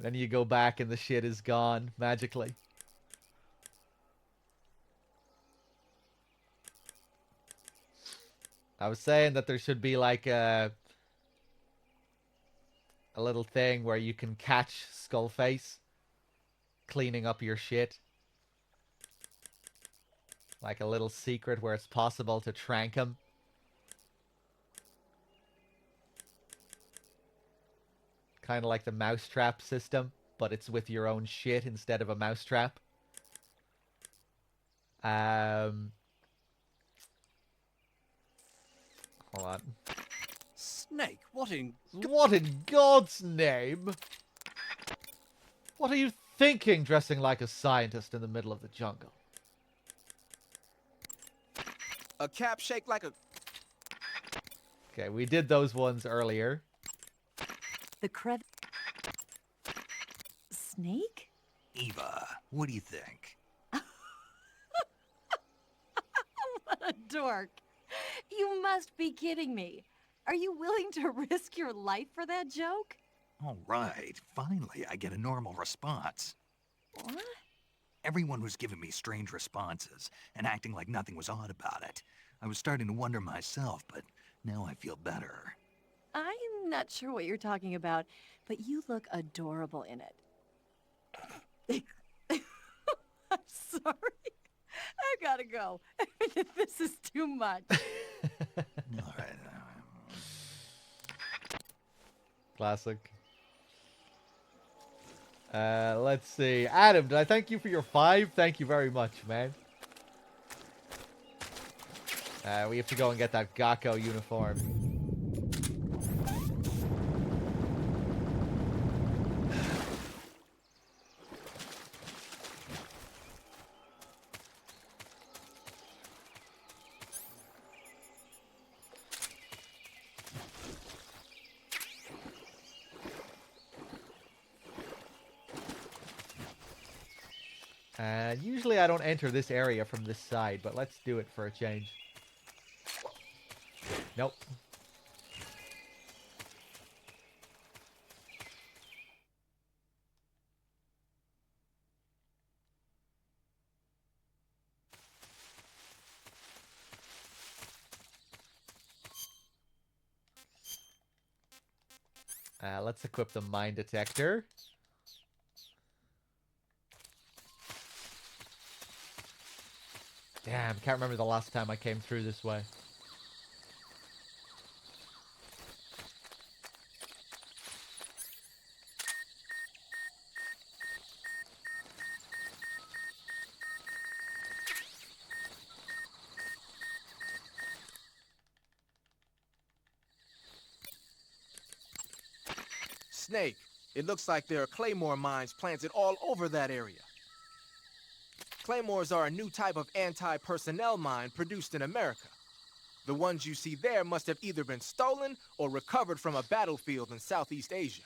Then you go back and the shit is gone magically. I was saying that there should be like a little thing where you can catch Skullface cleaning up your shit. Like a little secret where it's possible to trank him. Kind of like the mousetrap system, but it's with your own shit instead of a mousetrap. Hold on. Snake, what in... What in God's name? What are you thinking, dressing like a scientist in the middle of the jungle? A cap shaped like a... Okay, we did those ones earlier. The crevice. Snake? Eva, what do you think? What a dork. You must be kidding me. Are you willing to risk your life for that joke? All right, finally I get a normal response. What? Everyone was giving me strange responses and acting like nothing was odd about it. I was starting to wonder myself, but now I feel better. I'm not sure what you're talking about, but you look adorable in it. I'm sorry. I gotta go. This is too much. All right. Classic. Let's see. Adam, did I thank you for your 5? Thank you very much, man. We have to go and get that Gakko uniform. Usually I don't enter this area from this side, but let's do it for a change. Nope. Let's equip the mine detector. Damn, can't remember the last time I came through this way. Snake, it looks like there are claymore mines planted all over that area. Claymores are a new type of anti-personnel mine produced in America. The ones you see there must have either been stolen or recovered from a battlefield in Southeast Asia.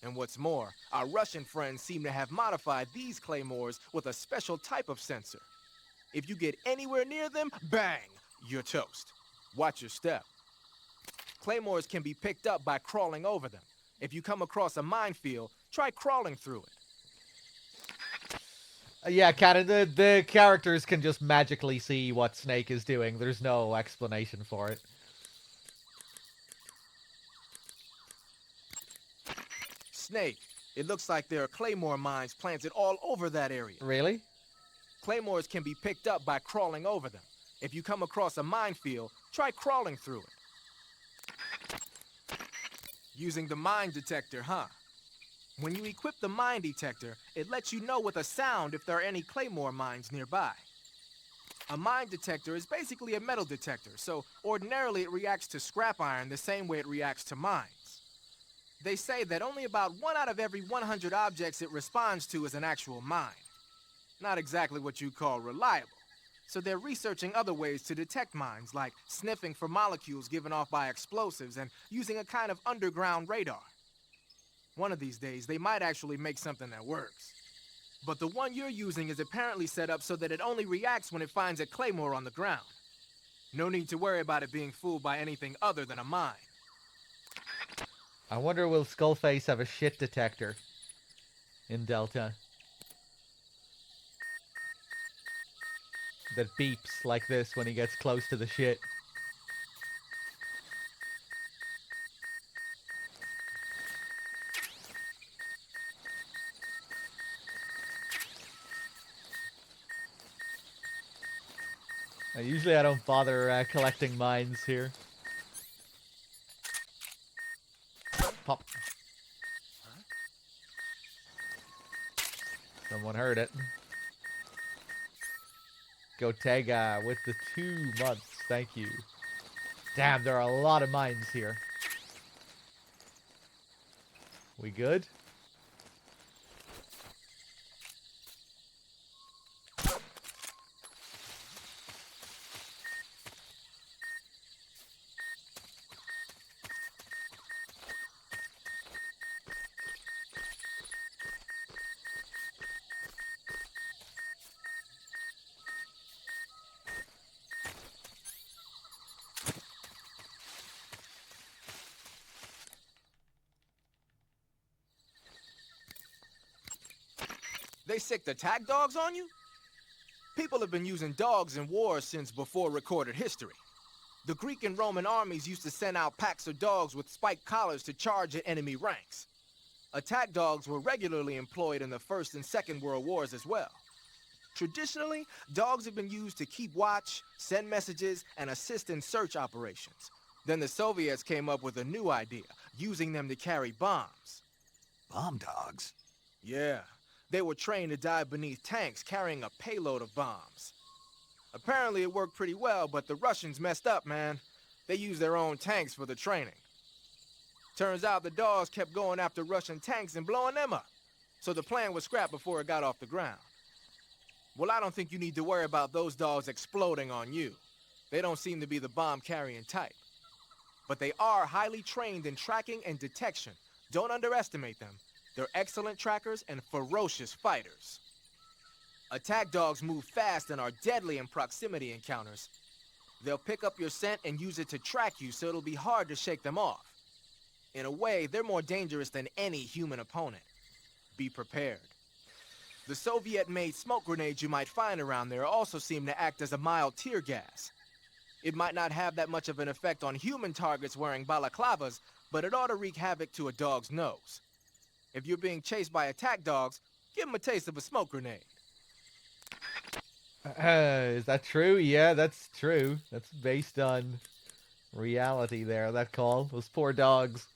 And what's more, our Russian friends seem to have modified these claymores with a special type of sensor. If you get anywhere near them, bang, you're toast. Watch your step. Claymores can be picked up by crawling over them. If you come across a minefield, try crawling through it. Yeah, Cannon, the characters can just magically see what Snake is doing. There's no explanation for it. Snake, it looks like there are claymore mines planted all over that area. Really? Claymores can be picked up by crawling over them. If you come across a minefield, try crawling through it. Using the mine detector, huh? When you equip the mine detector, it lets you know with a sound if there are any claymore mines nearby. A mine detector is basically a metal detector, so ordinarily it reacts to scrap iron the same way it reacts to mines. They say that only about 1 out of every 100 objects it responds to is an actual mine. Not exactly what you call reliable. So they're researching other ways to detect mines, like sniffing for molecules given off by explosives and using a kind of underground radar. One of these days, they might actually make something that works. But the one you're using is apparently set up so that it only reacts when it finds a claymore on the ground. No need to worry about it being fooled by anything other than a mine. I wonder, will Skullface have a shit detector? in Delta. That beeps like this when he gets close to the shit. Usually I don't bother collecting mines here. Pop. Someone heard it. Gotega with the 2 months. Thank you. Damn, there are a lot of mines here. We good? They sicked attack dogs on you? People have been using dogs in wars since before recorded history. The Greek and Roman armies used to send out packs of dogs with spiked collars to charge at enemy ranks. Attack dogs were regularly employed in the First and Second World Wars as well. Traditionally, dogs have been used to keep watch, send messages, and assist in search operations. Then the Soviets came up with a new idea, using them to carry bombs. Bomb dogs? Yeah. They were trained to dive beneath tanks carrying a payload of bombs. Apparently it worked pretty well, but the Russians messed up, man. They used their own tanks for the training. Turns out the dogs kept going after Russian tanks and blowing them up. So the plan was scrapped before it got off the ground. Well, I don't think you need to worry about those dogs exploding on you. They don't seem to be the bomb-carrying type. But they are highly trained in tracking and detection. Don't underestimate them. They're excellent trackers and ferocious fighters. Attack dogs move fast and are deadly in proximity encounters. They'll pick up your scent and use it to track you, so it'll be hard to shake them off. In a way, they're more dangerous than any human opponent. Be prepared. The Soviet-made smoke grenades you might find around there also seem to act as a mild tear gas. It might not have that much of an effect on human targets wearing balaclavas, but it ought to wreak havoc to a dog's nose. If you're being chased by attack dogs, give them a taste of a smoke grenade. Is that true? Yeah, that's true. That's based on reality there, that call. Those poor dogs.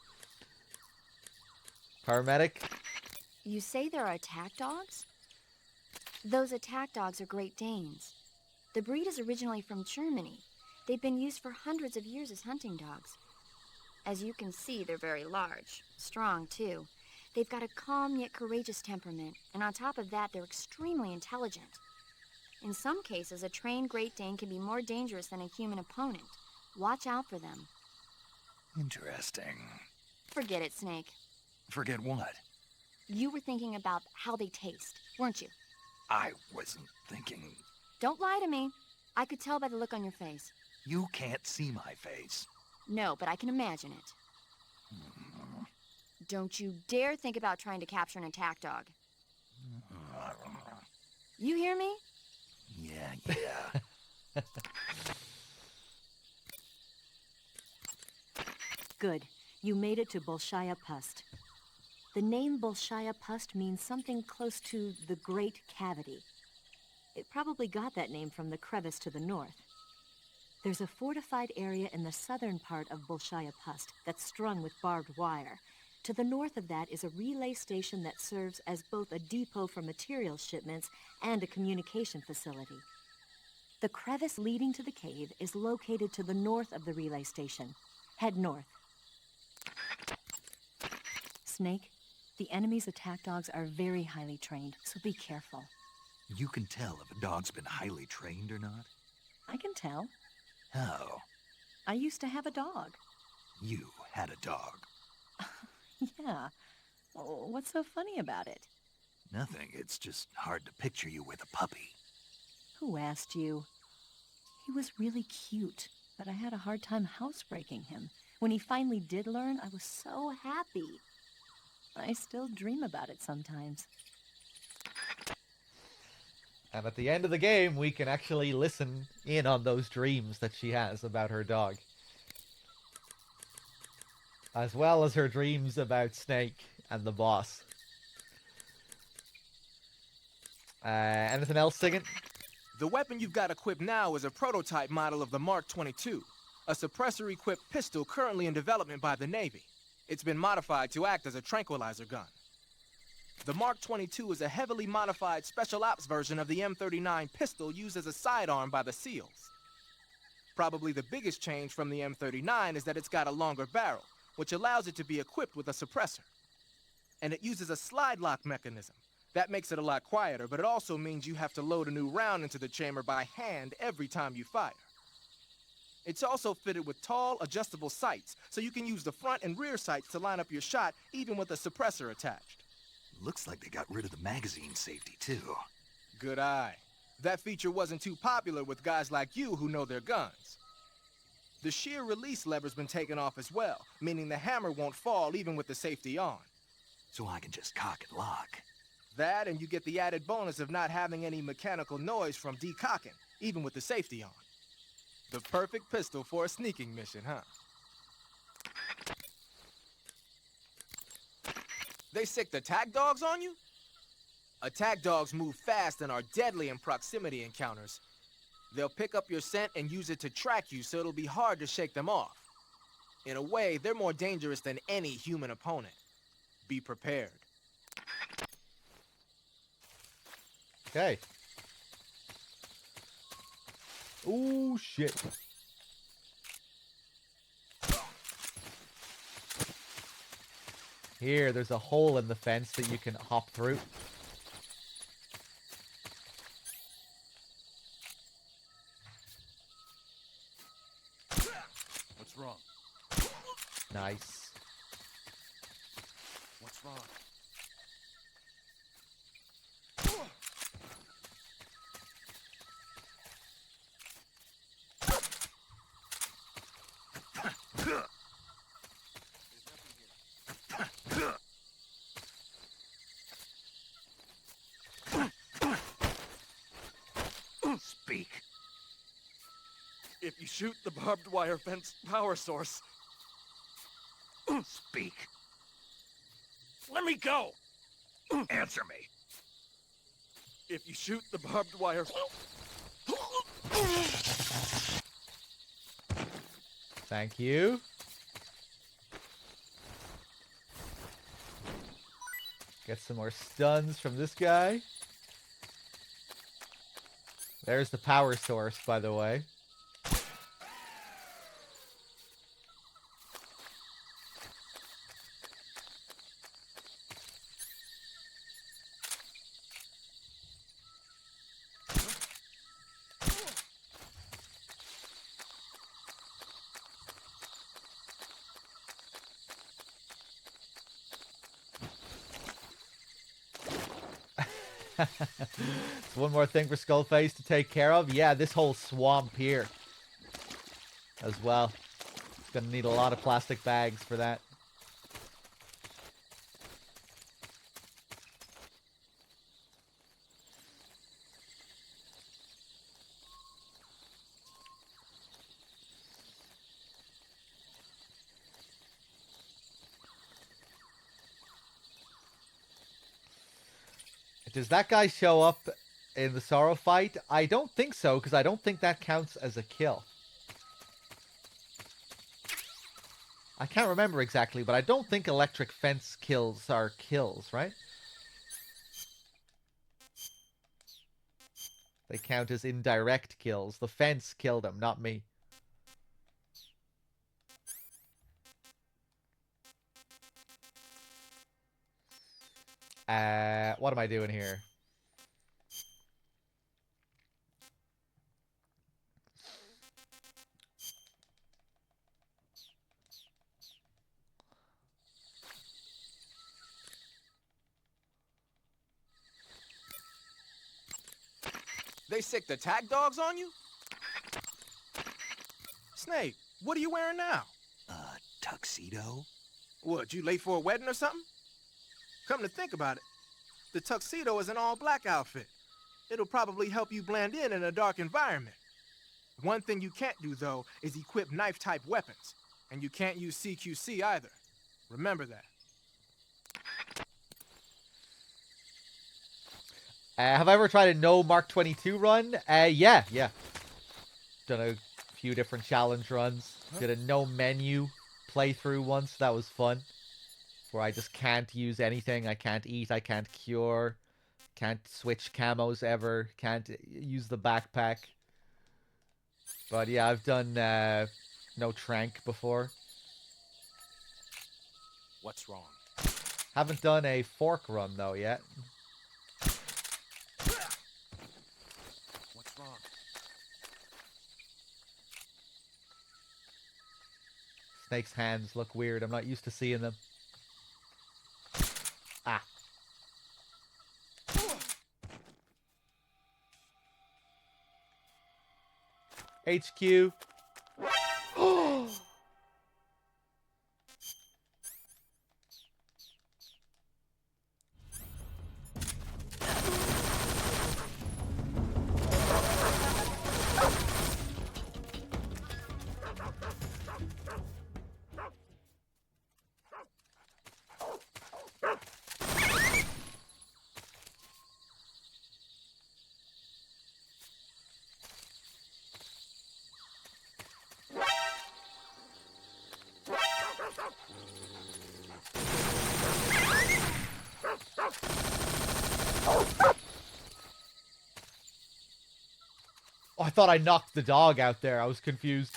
Paramedic? You say there are attack dogs? Those attack dogs are Great Danes. The breed is originally from Germany. They've been used for hundreds of years as hunting dogs. As you can see, they're very large. Strong, too. They've got a calm yet courageous temperament, and on top of that, they're extremely intelligent. In some cases, a trained Great Dane can be more dangerous than a human opponent. Watch out for them. Interesting. Forget it, Snake. Forget what? You were thinking about how they taste, weren't you? I wasn't thinking... Don't lie to me. I could tell by the look on your face. You can't see my face. No, but I can imagine it. Don't you dare think about trying to capture an attack dog. You hear me? Yeah. Good. You made it to Bolshaya Pust. The name Bolshaya Pust means something close to the Great Cavity. It probably got that name from the crevice to the north. There's a fortified area in the southern part of Bolshaya Pust that's strung with barbed wire. To the north of that is a relay station that serves as both a depot for material shipments and a communication facility. The crevice leading to the cave is located to the north of the relay station. Head north. Snake, the enemy's attack dogs are very highly trained, so be careful. You can tell if a dog's been highly trained or not? I can tell. How? I used to have a dog. You had a dog. Yeah. Well, what's so funny about it? Nothing. It's just hard to picture you with a puppy. Who asked you? He was really cute, but I had a hard time housebreaking him. When he finally did learn, I was so happy. I still dream about it sometimes. And at the end of the game, we can actually listen in on those dreams that she has about her dog. As well as her dreams about Snake and the boss. Anything else, Sigint? The weapon you've got equipped now is a prototype model of the Mark 22, a suppressor-equipped pistol currently in development by the Navy. It's been modified to act as a tranquilizer gun. The Mark 22 is a heavily modified special ops version of the M39 pistol used as a sidearm by the SEALs. Probably the biggest change from the M39 is that it's got a longer barrel, which allows it to be equipped with a suppressor. And it uses a slide lock mechanism. That makes it a lot quieter, but it also means you have to load a new round into the chamber by hand every time you fire. It's also fitted with tall, adjustable sights, so you can use the front and rear sights to line up your shot, even with a suppressor attached. Looks like they got rid of the magazine safety, too. Good eye. That feature wasn't too popular with guys like you who know their guns. The shear release lever's been taken off as well, meaning the hammer won't fall even with the safety on. So I can just cock and lock. That, and you get the added bonus of not having any mechanical noise from decocking, even with the safety on. The perfect pistol for a sneaking mission, huh? They sicked attack dogs on you? Attack dogs move fast and are deadly in proximity encounters. They'll pick up your scent and use it to track you, so it'll be hard to shake them off. In a way, they're more dangerous than any human opponent. Be prepared. Okay. Ooh, shit. Here, there's a hole in the fence that you can hop through. What's wrong? Nice. What's wrong? Speak. If you shoot the barbed wire fence power source... Speak. Let me go! Answer me. If you shoot the barbed wire... Thank you. Get some more stuns from this guy. There's the power source, by the way. It's one more thing for Skullface to take care of. Yeah, this whole swamp here as well. It's gonna need a lot of plastic bags for that. Does that guy show up in the Sorrow fight? I don't think so, because I don't think that counts as a kill. I can't remember exactly, but I don't think electric fence kills are kills, right? They count as indirect kills. The fence killed him, not me. What am I doing here? They sicked attack dogs on you? Snake, what are you wearing now? Tuxedo? What, you late for a wedding or something? Come to think about it, the tuxedo is an all-black outfit. It'll probably help you blend in a dark environment. One thing you can't do, though, is equip knife-type weapons. And you can't use CQC either. Remember that. Have I ever tried a no Mark 22 run? Yeah. Done a few different challenge runs. Did a no menu playthrough once. That was fun. Where I just can't use anything. I can't eat. I can't cure. Can't switch camos ever. Can't use the backpack. But yeah, I've done no trank before. What's wrong? Haven't done a fork run though yet. What's wrong? Snake's hands look weird. I'm not used to seeing them. Ah. HQ. Oh, I thought I knocked the dog out there. I was confused.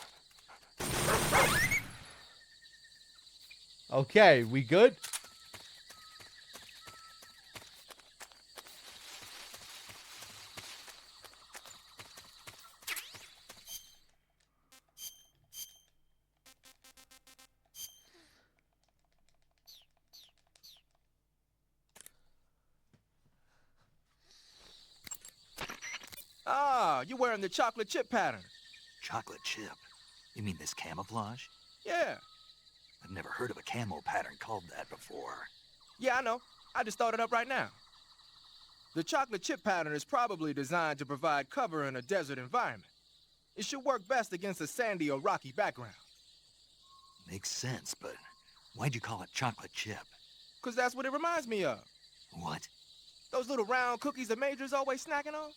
Okay, we good? Ah, you're wearing the chocolate chip pattern. Chocolate chip? You mean this camouflage? Yeah. I've never heard of a camo pattern called that before. Yeah, I know. I just thought it up right now. The chocolate chip pattern is probably designed to provide cover in a desert environment. It should work best against a sandy or rocky background. Makes sense, but why'd you call it chocolate chip? 'Cause that's what it reminds me of. What? Those little round cookies that Major's always snacking on?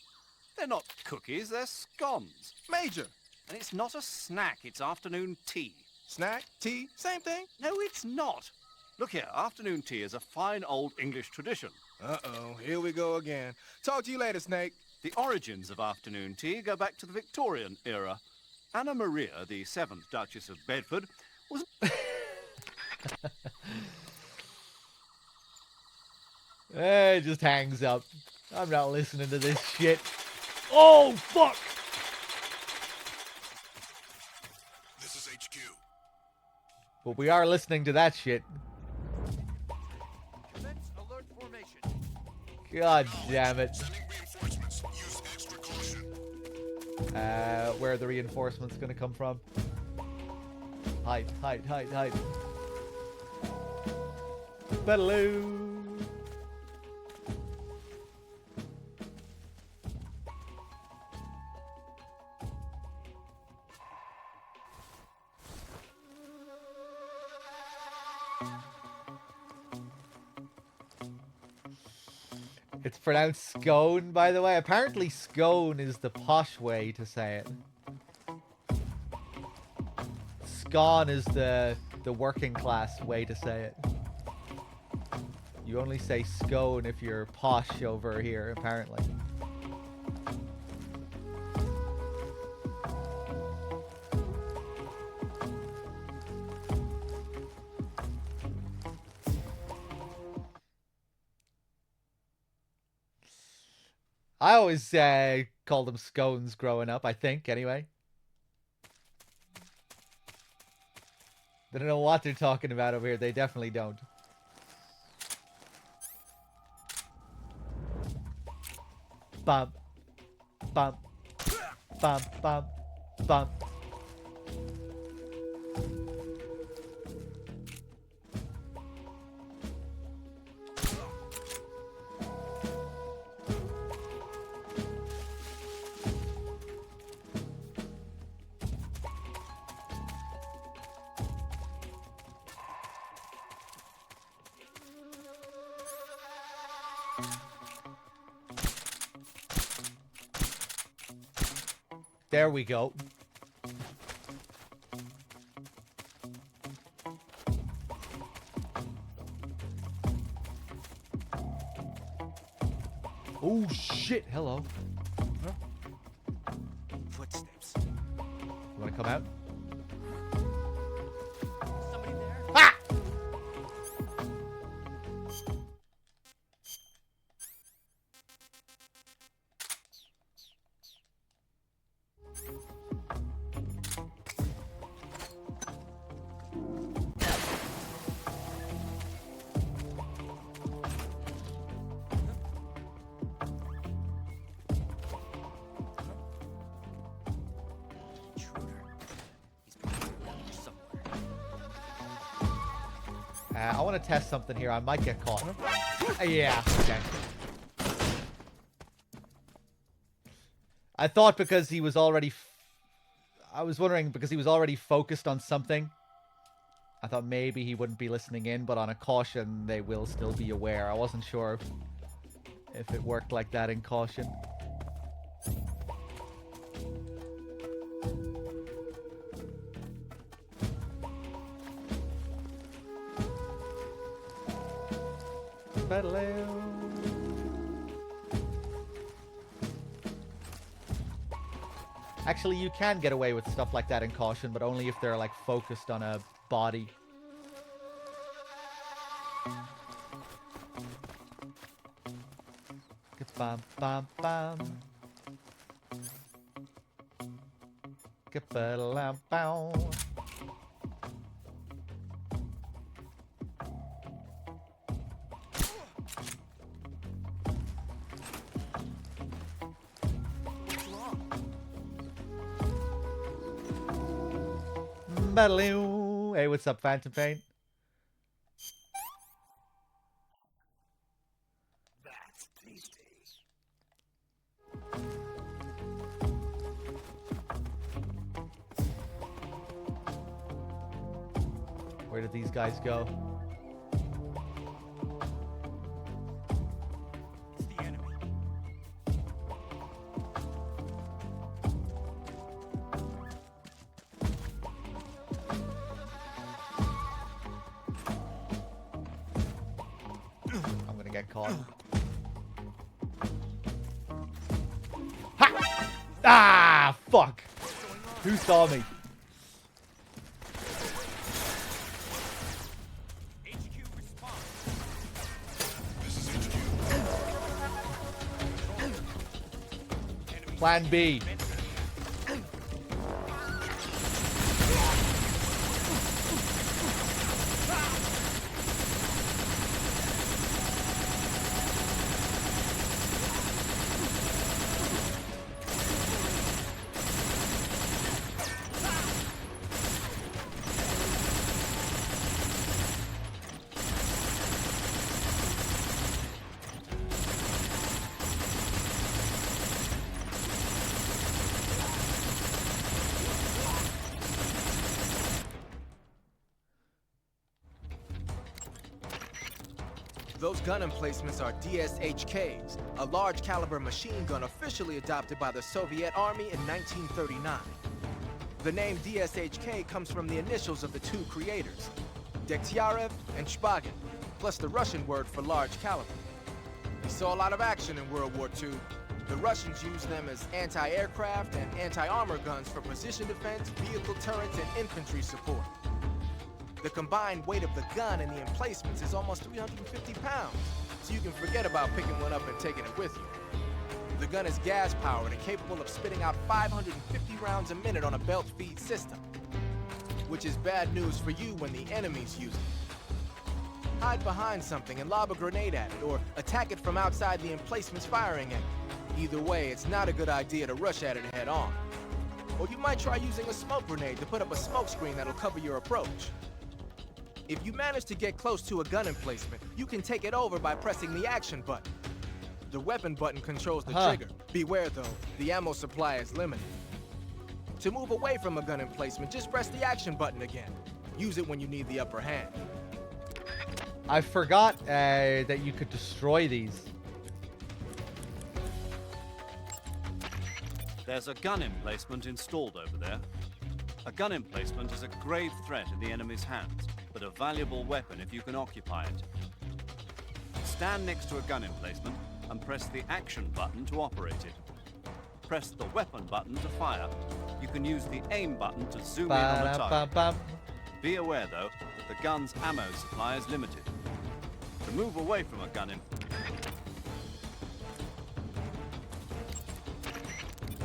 They're not cookies, they're scones. Major! And it's not a snack, it's afternoon tea. Snack? Tea? Same thing? No, it's not. Look here, afternoon tea is a fine old English tradition. Uh-oh, here we go again. Talk to you later, Snake. The origins of afternoon tea go back to the Victorian era. Anna Maria, the 7th Duchess of Bedford, was... It just hangs up. I'm not listening to this shit. Oh, fuck! This is HQ. But we are listening to that shit. Commence alert formation. God damn it. Sending reinforcements. Use extra caution. Where are the reinforcements gonna come from? Hide. Baloo. It's pronounced scone, by the way. Apparently scone is the posh way to say it. Scone is the working class way to say it. You only say scone if you're posh over here, apparently. I always called them scones growing up, I think, anyway. They don't know what they're talking about over here. They definitely don't. Bump. Bump. Bump, bump, bump. There we go. Oh shit, hello. Footsteps. You wanna come out? Somebody there? Ah! Intruder. He's probably around here somewhere. I want to test something here. I might get caught. Yeah, okay. I thought because he was already... I was wondering because he was already focused on something. I thought maybe he wouldn't be listening in, but on a caution, they will still be aware. I wasn't sure if it worked like that in caution. Actually, you can get away with stuff like that in caution, but only if they're like focused on a body. Bam, bam, bam. Ka-ba-da-lam-bow. Ba-da-loo. Hey, what's up, Phantom Pain? That's tasty. Where did these guys go? It's the enemy. I'm gonna get caught. Ha! Ah, fuck! Who saw me? HQ response. This is HQ. Plan B. Those gun emplacements are DSHKs, a large caliber machine gun officially adopted by the Soviet Army in 1939. The name DSHK comes from the initials of the two creators, Degtyarev and Shpagin, plus the Russian word for large caliber. We saw a lot of action in World War II. The Russians used them as anti-aircraft and anti-armor guns for position defense, vehicle turrets, and infantry support. The combined weight of the gun and the emplacements is almost 350 pounds, so you can forget about picking one up and taking it with you. The gun is gas-powered and capable of spitting out 550 rounds a minute on a belt feed system, which is bad news for you when the enemy's use it. Hide behind something and lob a grenade at it, or attack it from outside the emplacement's firing angle. Either way, it's not a good idea to rush at it head-on. Or you might try using a smoke grenade to put up a smoke screen that'll cover your approach. If you manage to get close to a gun emplacement, you can take it over by pressing the action button. The weapon button controls the trigger. Beware though, the ammo supply is limited. To move away from a gun emplacement, just press the action button again. Use it when you need the upper hand. I forgot that you could destroy these. There's a gun emplacement installed over there. A gun emplacement is a grave threat in the enemy's hands, but a valuable weapon if you can occupy it. Stand next to a gun emplacement and press the action button to operate it. Press the weapon button to fire. You can use the aim button to zoom in on the target. Ba-da-ba-bum. Be aware, though, that the gun's ammo supply is limited. To move away from a gun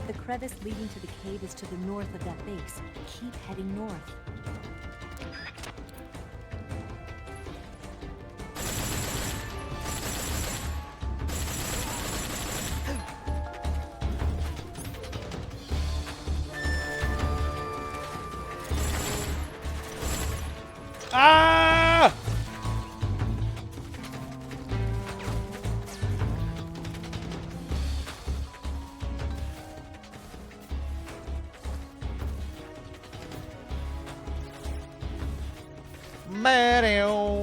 The crevice leading to the cave is to the north of that base. Keep heading north. Ah! Mario.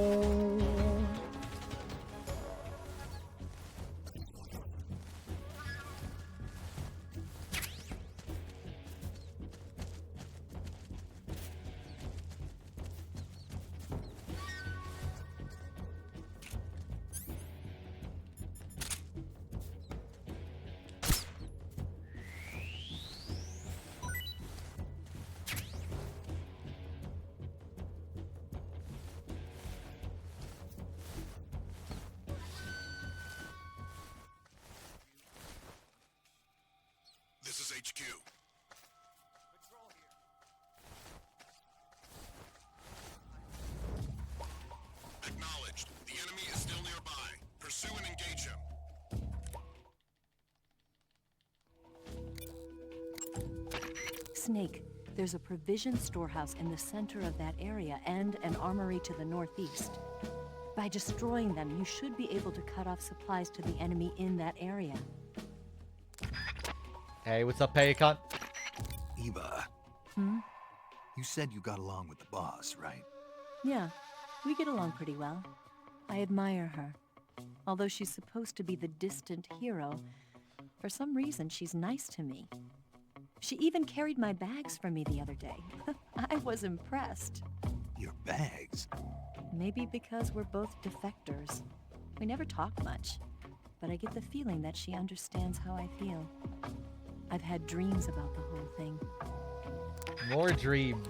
This is HQ. Acknowledged. The enemy is still nearby. Pursue and engage him. Snake, there's a provision storehouse in the center of that area and an armory to the northeast. By destroying them, you should be able to cut off supplies to the enemy in that area. Hey, what's up, Paycon? Eva, Hmm? you said you got along with the boss, right? Yeah, we get along pretty well. I admire her. Although she's supposed to be the distant hero, for some reason she's nice to me. She even carried my bags for me the other day. I was impressed. Your bags? Maybe because we're both defectors. We never talk much, but I get the feeling that she understands how I feel. I've had dreams about the whole thing. More dreams.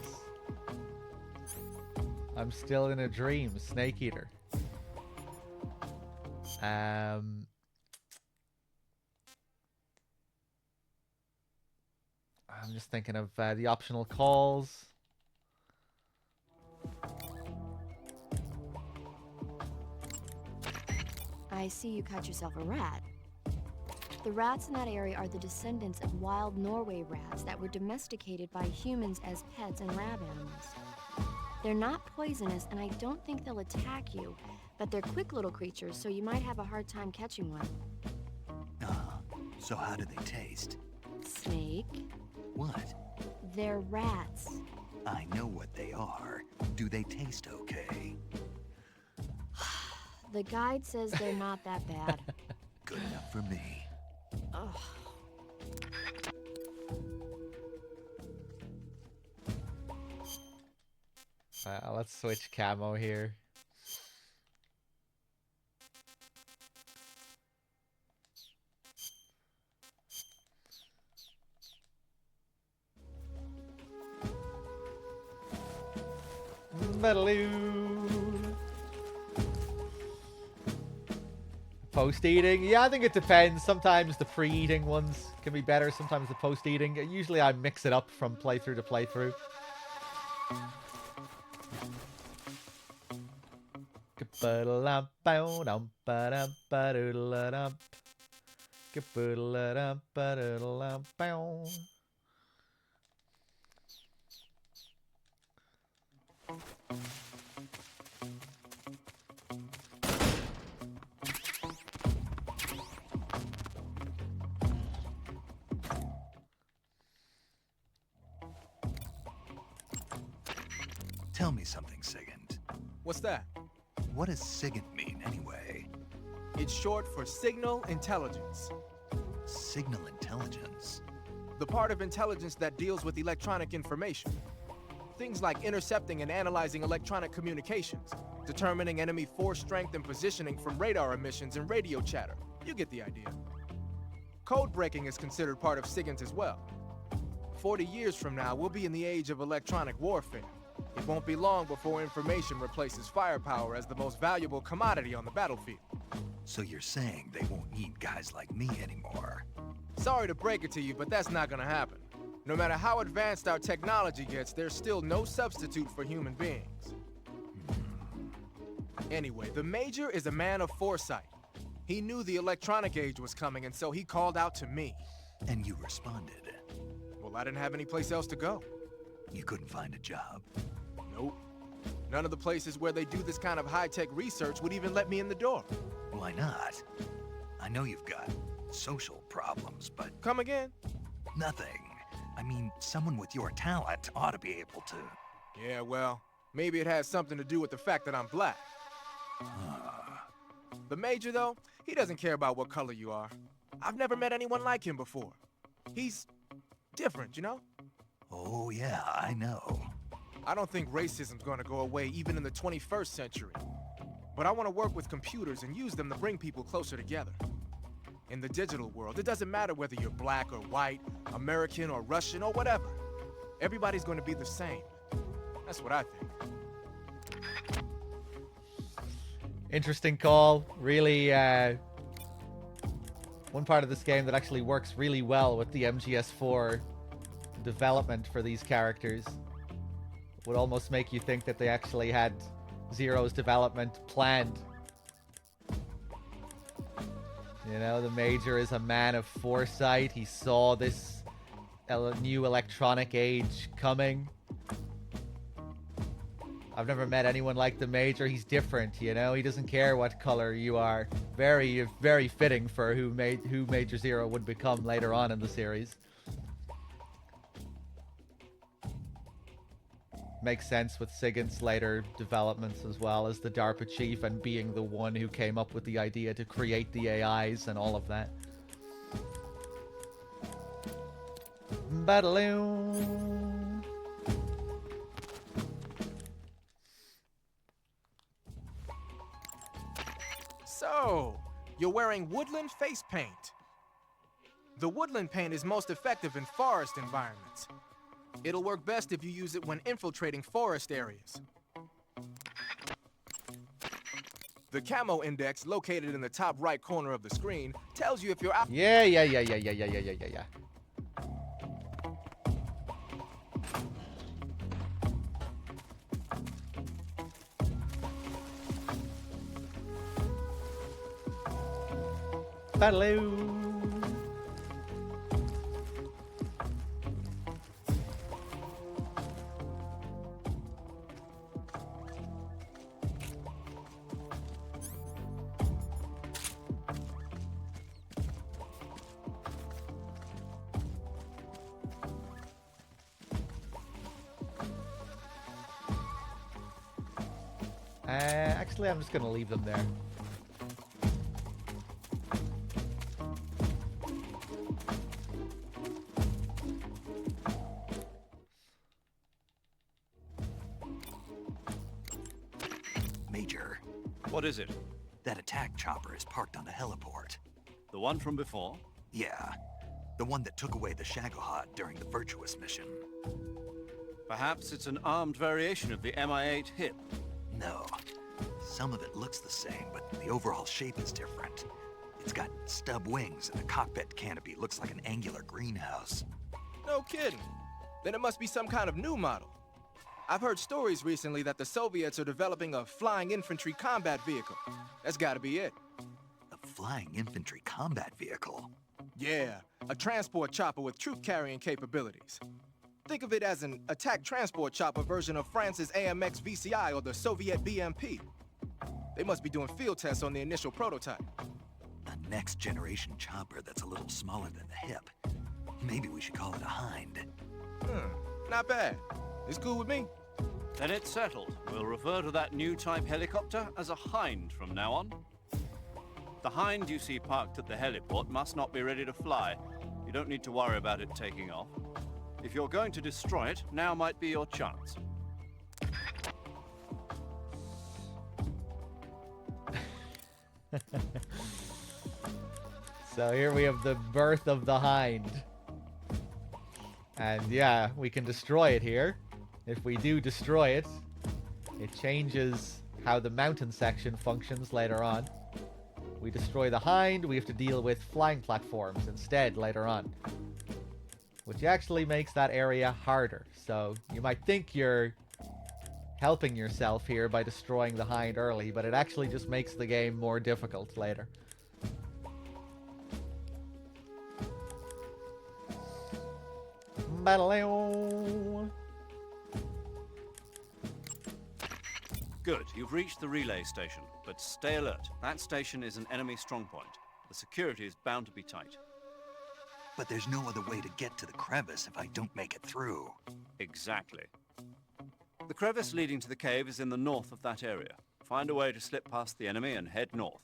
I'm still in a dream, Snake Eater. I'm just thinking of the optional calls. I see you caught yourself a rat. The rats in that area are the descendants of wild Norway rats that were domesticated by humans as pets and lab animals. They're not poisonous, and I don't think they'll attack you, but they're quick little creatures, so you might have a hard time catching one. So how do they taste? Snake, What? they're rats. I know what they are. Do they taste okay? The guide says they're not that bad. Good enough for me. Ugh. Let's switch camo here. Metaloo. Post-eating? Yeah, I think it depends. Sometimes the pre-eating ones can be better. Sometimes the post-eating. Usually I mix it up from playthrough to playthrough. Tell me something, Sigint. What's that? What does Sigint mean, anyway? It's short for Signal Intelligence. Signal intelligence? the part of intelligence that deals with electronic information. Things like intercepting and analyzing electronic communications, determining enemy force strength and positioning from radar emissions and radio chatter. You get the idea. Code breaking is considered part of SIGINT as well. 40 years from now, we'll be in the age of electronic warfare. It won't be long before information replaces firepower as the most valuable commodity on the battlefield. So you're saying they won't need guys like me anymore? Sorry to break it to you, but that's not gonna happen. No matter how advanced our technology gets, there's still no substitute for human beings. Anyway, the Major is a man of foresight. He knew the electronic age was coming, and so he called out to me. And you responded? Well, I didn't have any place else to go. You couldn't find a job? Nope. None of the places where they do this kind of high-tech research would even let me in the door. Why not? I know you've got social problems, but... Come again? Nothing. I mean, someone with your talent ought to be able to... Yeah, well, maybe it has something to do with the fact that I'm black. The Major, though, he doesn't care about what color you are. I've never met anyone like him before. He's different, you know? Oh, yeah, I know. I don't think racism's gonna go away even in the 21st century. But I want to work with computers and use them to bring people closer together. In the digital world, it doesn't matter whether you're black or white, American or Russian or whatever. Everybody's going to be the same. That's what I think. Interesting call. Really, one part of this game that actually works really well with the MGS4 development for these characters. Would almost make you think that they actually had Zero's development planned. You know, the Major is a man of foresight. He saw this new electronic age coming. I've never met anyone like the Major. He's different, you know? He doesn't care what color you are. Very, very fitting for who Major Zero would become later on in the series. Makes sense with SIGINT's later developments as well as the DARPA chief and being the one who came up with the idea to create the AIs and all of that. Badaloon. So, you're wearing woodland face paint. The woodland paint is most effective in forest environments. It'll work best if you use it when infiltrating forest areas. The camo index, located in the top right corner of the screen, tells you if you're out. Yeah. Badaloo. Actually, I'm just gonna leave them there. Major. What is it? That attack chopper is parked on the heliport. The one from before? Yeah. The one that took away the Shagohod during the Virtuous mission. Perhaps it's an armed variation of the Mi-8 HIP. No. Some of it looks the same, but the overall shape is different. It's got stub wings, and the cockpit canopy looks like an angular greenhouse. No kidding. Then it must be some kind of new model. I've heard stories recently that the Soviets are developing a flying infantry combat vehicle. That's gotta be it. A flying infantry combat vehicle? Yeah, a transport chopper with troop-carrying capabilities. Think of it as an attack transport chopper version of France's AMX VCI or the Soviet BMP. They must be doing field tests on the initial prototype. A next-generation chopper that's a little smaller than the HIP. Maybe we should call it a Hind. Not bad. It's cool with me. Then it's settled. We'll refer to that new type helicopter as a Hind from now on. The Hind you see parked at the heliport must not be ready to fly. You don't need to worry about it taking off. If you're going to destroy it, now might be your chance. So here we have the birth of the Hind. And yeah, we can destroy it here. If we do destroy it, it changes how the mountain section functions later on. We destroy the Hind, we have to deal with flying platforms instead later on. Which actually makes that area harder. So you might think you're helping yourself here by destroying the Hind early, but it actually just makes the game more difficult later. Good, you've reached the relay station, but stay alert. That station is an enemy strongpoint. The security is bound to be tight. But there's no other way to get to the crevice if I don't make it through. Exactly. The crevice leading to the cave is in the north of that area. Find a way to slip past the enemy and head north.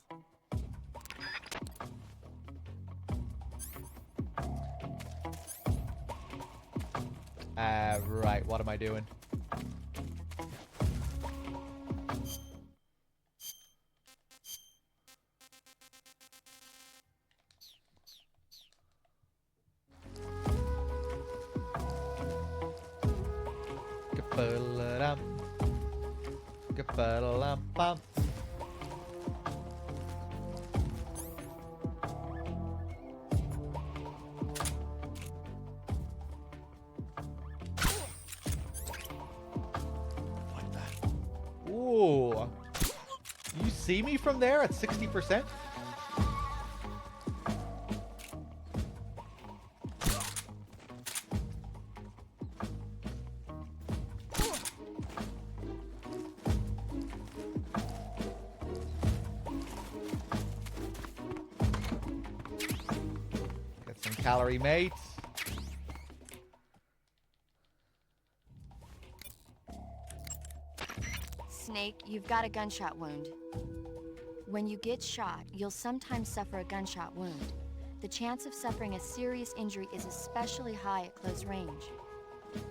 Right, what am I doing? Ka-ba-la-dum. Ka-ba-la-dum-bum. Ooh. You see me from there at 60%? Get some calorie mates. Snake, you've got a gunshot wound. When you get shot, you'll sometimes suffer a gunshot wound. The chance of suffering a serious injury is especially high at close range.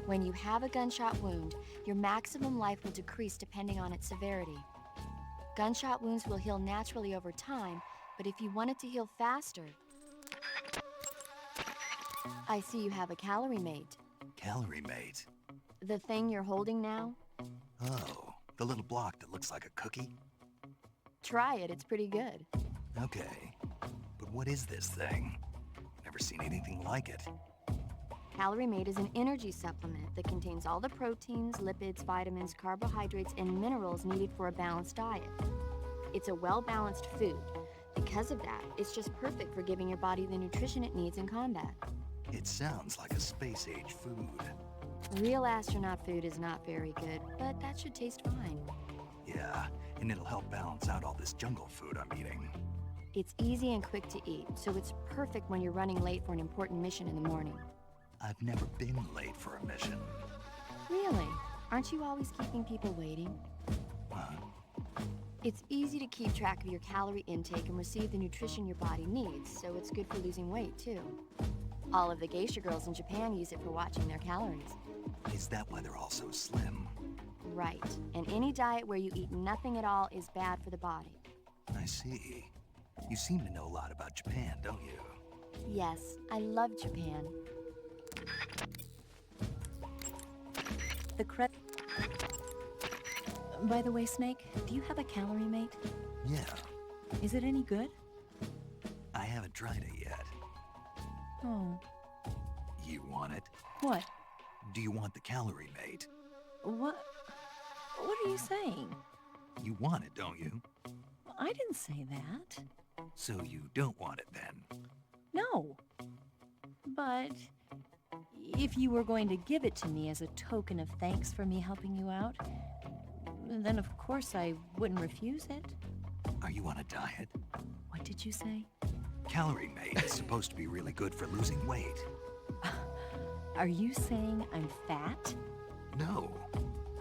When you have a gunshot wound, your maximum life will decrease depending on its severity. Gunshot wounds will heal naturally over time, but if you want it to heal faster... I see you have a calorie mate. Calorie mate? The thing you're holding now? Oh, the little block that looks like a cookie? Try it, it's pretty good. Okay, but what is this thing? Never seen anything like it. Calorie Mate is an energy supplement that contains all the proteins, lipids, vitamins, carbohydrates, and minerals needed for a balanced diet. It's a well-balanced food. Because of that, it's just perfect for giving your body the nutrition it needs in combat. It sounds like a space-age food. Real astronaut food is not very good, but that should taste fine. Yeah, and it'll help balance out all this jungle food I'm eating. It's easy and quick to eat, so it's perfect when you're running late for an important mission in the morning. I've never been late for a mission. Really? Aren't you always keeping people waiting? It's easy to keep track of your calorie intake and receive the nutrition your body needs, so it's good for losing weight, too. All of the geisha girls in Japan use it for watching their calories. Is that why they're all so slim? Right. And any diet where you eat nothing at all is bad for the body. I see. You seem to know a lot about Japan, don't you? Yes, I love Japan. By the way, Snake, do you have a calorie mate? Yeah. Is it any good? I haven't tried it yet. Oh. You want it? What? Do you want the calorie mate? What are you saying? You want it, don't you? I didn't say that. So you don't want it then? No. But if you were going to give it to me as a token of thanks for me helping you out, then of course I wouldn't refuse it. Are you on a diet? What did you say? Calorie mate is supposed to be really good for losing weight. Are you saying I'm fat? No.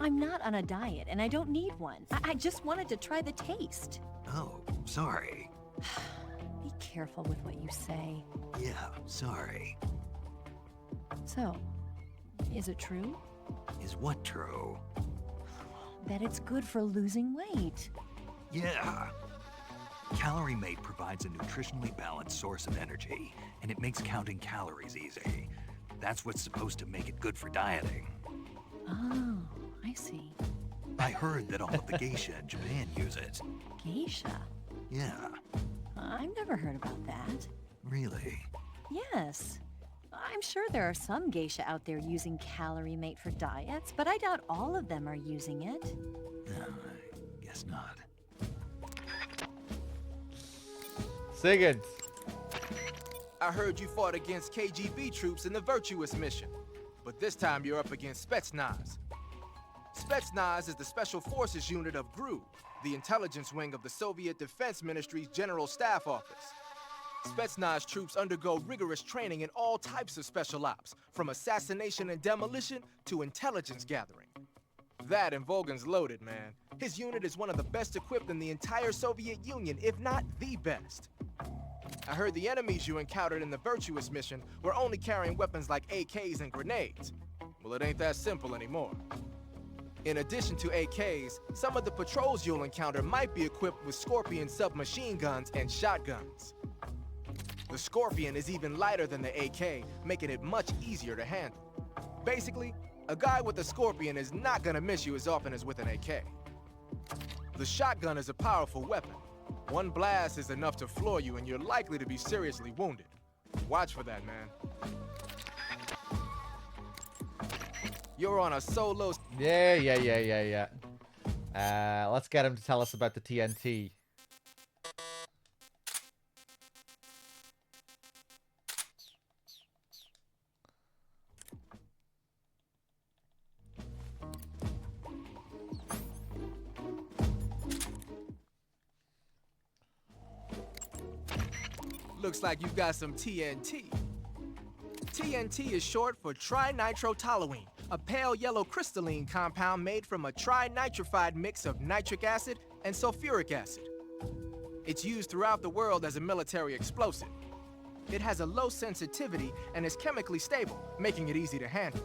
I'm not on a diet, and I don't need one. I just wanted to try the taste. Oh, sorry. Be careful. careful with what you say. Yeah, sorry. So, is it true? Is what true? That it's good for losing weight. Yeah. Calorie Mate provides a nutritionally balanced source of energy, and it makes counting calories easy. That's what's supposed to make it good for dieting. Oh, I see. I heard that all of the geisha in Japan use it. Geisha? Yeah, I've never heard about that. really. Yes. I'm sure there are some geisha out there using Calorie Mate for diets, but I doubt all of them are using it. No, I guess not. Sigurd. I heard you fought against KGB troops in the Virtuous mission, but this time you're up against Spetsnaz. Spetsnaz is the Special Forces unit of GRU, the intelligence wing of the Soviet Defense Ministry's General Staff Office. Spetsnaz troops undergo rigorous training in all types of special ops, from assassination and demolition to intelligence gathering. That and Volgan's loaded, man. His unit is one of the best equipped in the entire Soviet Union, if not the best. I heard the enemies you encountered in the Virtuous mission were only carrying weapons like AKs and grenades. Well, it ain't that simple anymore. In addition to AKs, some of the patrols you'll encounter might be equipped with Scorpion submachine guns and shotguns. The Scorpion is even lighter than the AK, making it much easier to handle. Basically, a guy with a Scorpion is not gonna miss you as often as with an AK. The shotgun is a powerful weapon. One blast is enough to floor you and you're likely to be seriously wounded. Watch for that, man. You're on a solo... Yeah. Let's get him to tell us about the TNT. Looks like you've got some TNT. TNT is short for trinitrotoluene, a pale yellow crystalline compound made from a trinitrified mix of nitric acid and sulfuric acid. It's used throughout the world as a military explosive. It has a low sensitivity and is chemically stable, making it easy to handle.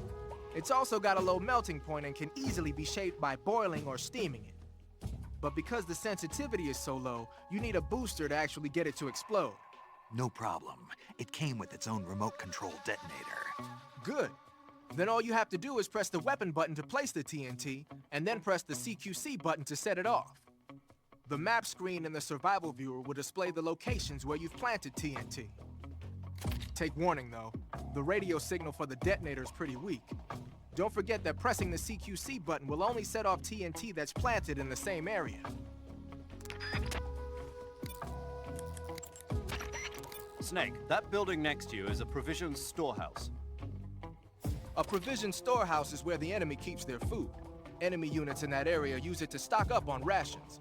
It's also got a low melting point and can easily be shaped by boiling or steaming it. But because the sensitivity is so low, you need a booster to actually get it to explode. No problem. It came with its own remote control detonator. Good. Then all you have to do is press the weapon button to place the TNT, and then press the CQC button to set it off. The map screen in the survival viewer will display the locations where you've planted TNT. Take warning though, the radio signal for the detonator is pretty weak. Don't forget that pressing the CQC button will only set off TNT that's planted in the same area. Snake, that building next to you is a provisions storehouse. A provision storehouse is where the enemy keeps their food. Enemy units in that area use it to stock up on rations.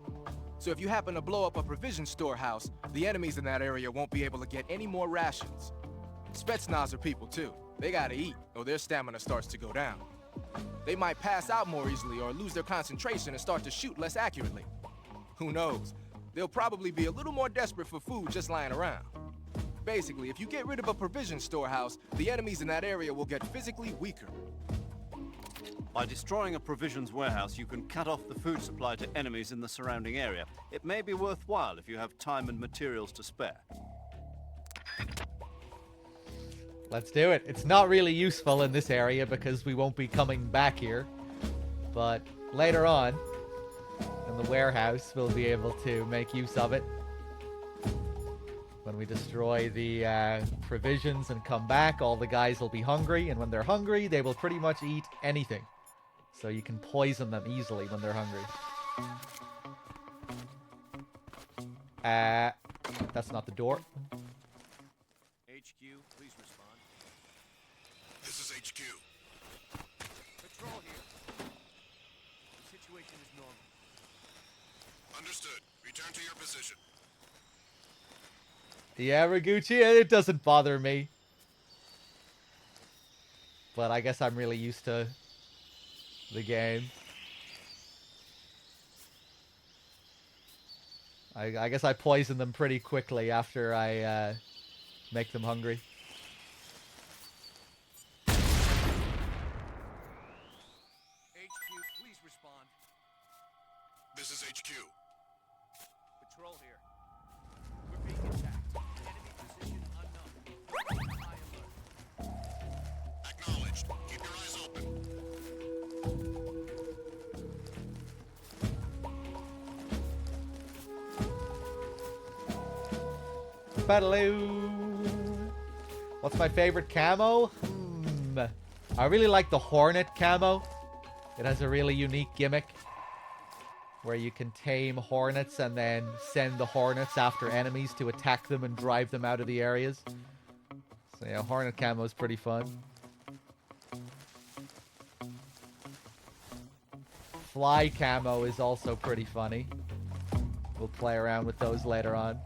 So if you happen to blow up a provision storehouse, the enemies in that area won't be able to get any more rations. Spetsnaz are people too. They gotta eat, or their stamina starts to go down. They might pass out more easily or lose their concentration and start to shoot less accurately. Who knows? They'll probably be a little more desperate for food just lying around. Basically, if you get rid of a provision storehouse, the enemies in that area will get physically weaker. By destroying a provisions warehouse, you can cut off the food supply to enemies in the surrounding area. It may be worthwhile if you have time and materials to spare. Let's do it. It's not really useful in this area because we won't be coming back here. But later on, in the warehouse, we'll be able to make use of it. When we destroy the provisions and come back, all the guys will be hungry, and when they're hungry, they will pretty much eat anything. So you can poison them easily when they're hungry. That's not the door. HQ, please respond. This is HQ. Patrol here. The situation is normal. Understood. Return to your position. Yeah, Raguchi, it doesn't bother me. But I guess I'm really used to the game. I guess I poison them pretty quickly after I make them hungry. HQ, please respond. This is HQ. Patrol here. We're being attacked. Enemy position unknown. High alert. Acknowledged. Keep your eyes open. Badaloo. What's my favorite camo? I really like the Hornet camo. It has a really unique gimmick where you can tame hornets and then send the hornets after enemies to attack them and drive them out of the areas. So yeah, Hornet camo is pretty fun. Fly camo is also pretty funny. We'll play around with those later on.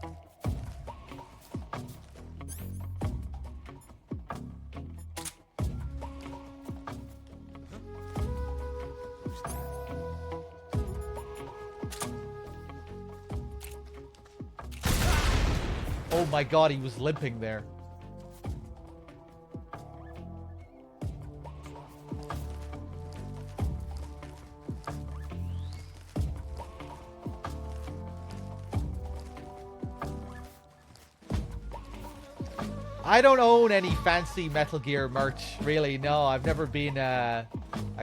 Oh my god, he was limping there. I don't own any fancy Metal Gear merch, really. No, I've never been a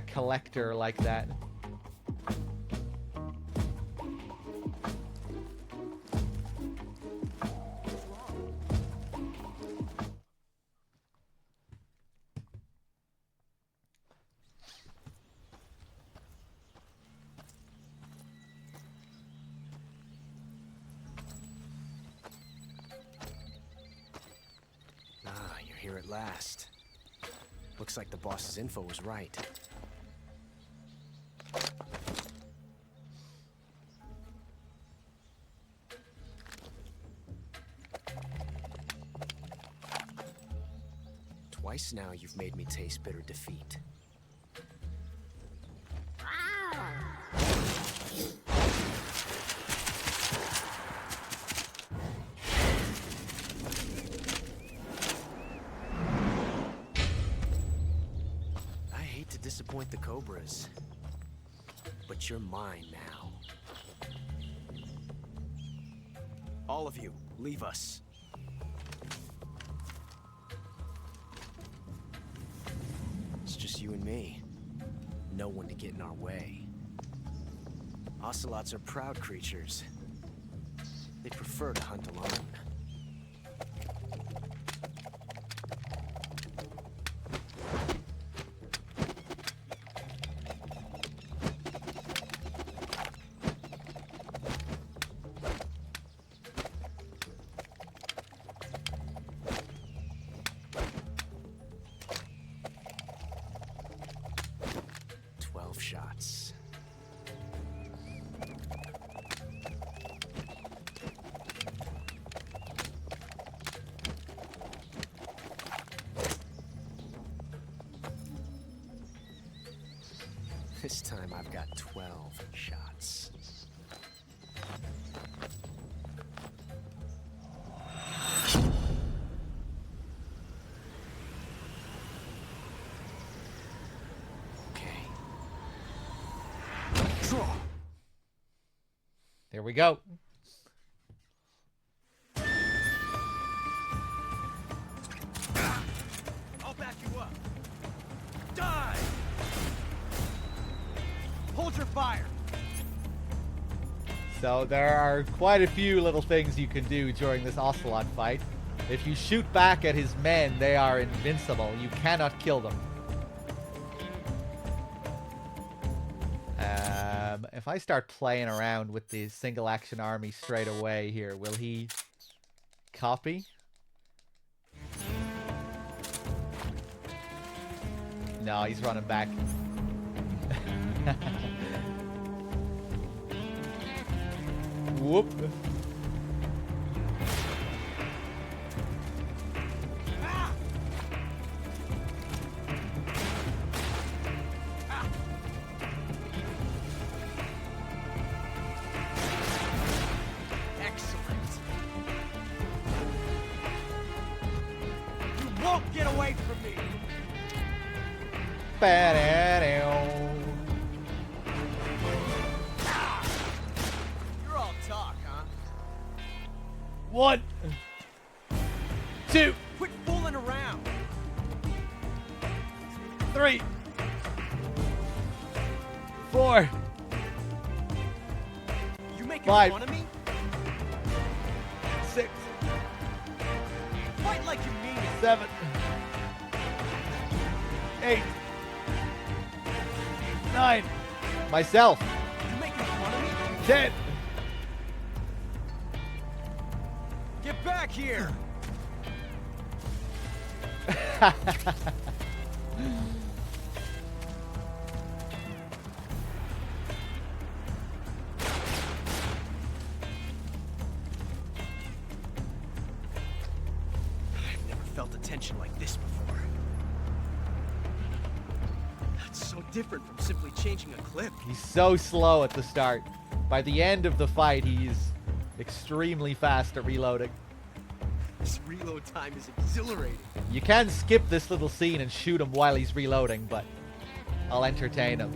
collector like that. Ah, you're here at last. Looks like the boss's info was right. Twice now you've made me taste bitter defeat. I hate to disappoint the Cobras, but you're mine now. All of you, leave us. It's just you and me. No one to get in our way. Ocelots are proud creatures. They prefer to hunt alone. Shots. This time I've got 12 shots. There we go. I'll back you up. Die! Hold your fire. So there are quite a few little things you can do during this Ocelot fight. If you shoot back at his men, they are invincible. You cannot kill them. If I start playing around with the single action army straight away here, will he copy? No, he's running back. Whoop. won't get away from me! You're all talk, huh? 1, 2, Quit fooling around! 3, 4, You making 5. fun of me? 6, Fight like you mean it! 7, 8, 9. Myself. You making fun of me? 10. Get back here! I've never felt a tension like this before. That's so different from simply changing a clip. He's so slow at the start. By the end of the fight, he's extremely fast at reloading. This reload time is exhilarating. You can skip this little scene and shoot him while he's reloading, but I'll entertain him.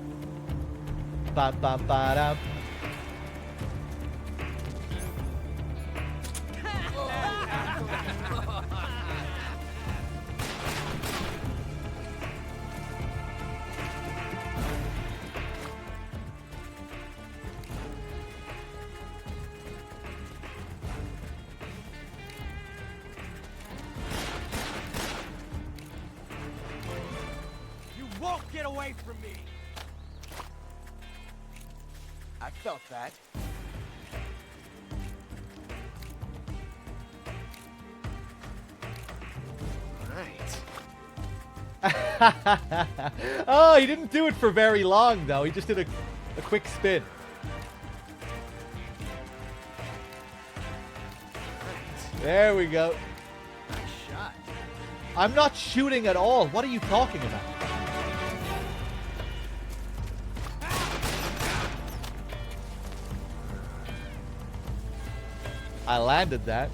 Ba ba ba da. You won't get away from me! I felt that. Right. Oh, he didn't do it for very long, though. He just did a quick spin. There we go. Nice shot. I'm not shooting at all. What are you talking about? I landed that.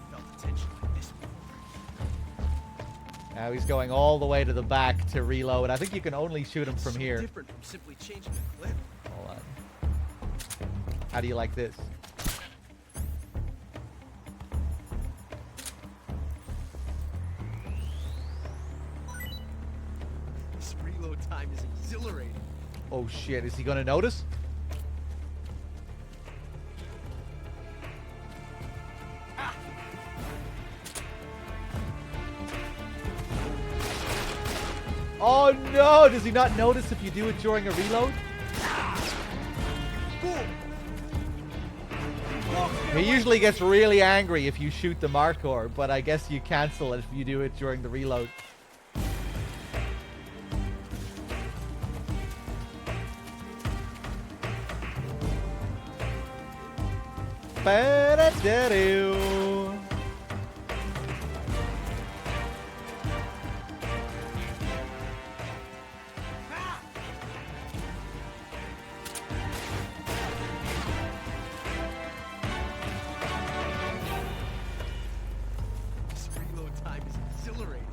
Felt a tension like this before. Now he's going all the way to the back to reload. I think you can only shoot him from So here. different from simply changing a clip. Hold on. How do you like this? This reload time is exhilarating. Oh shit, is he gonna notice? Oh no! Does he not notice if you do it during a reload? He usually gets really angry if you shoot the Markor, but I guess you cancel it if you do it during the reload. Ba-da-da-doo. This reload time is exhilarating.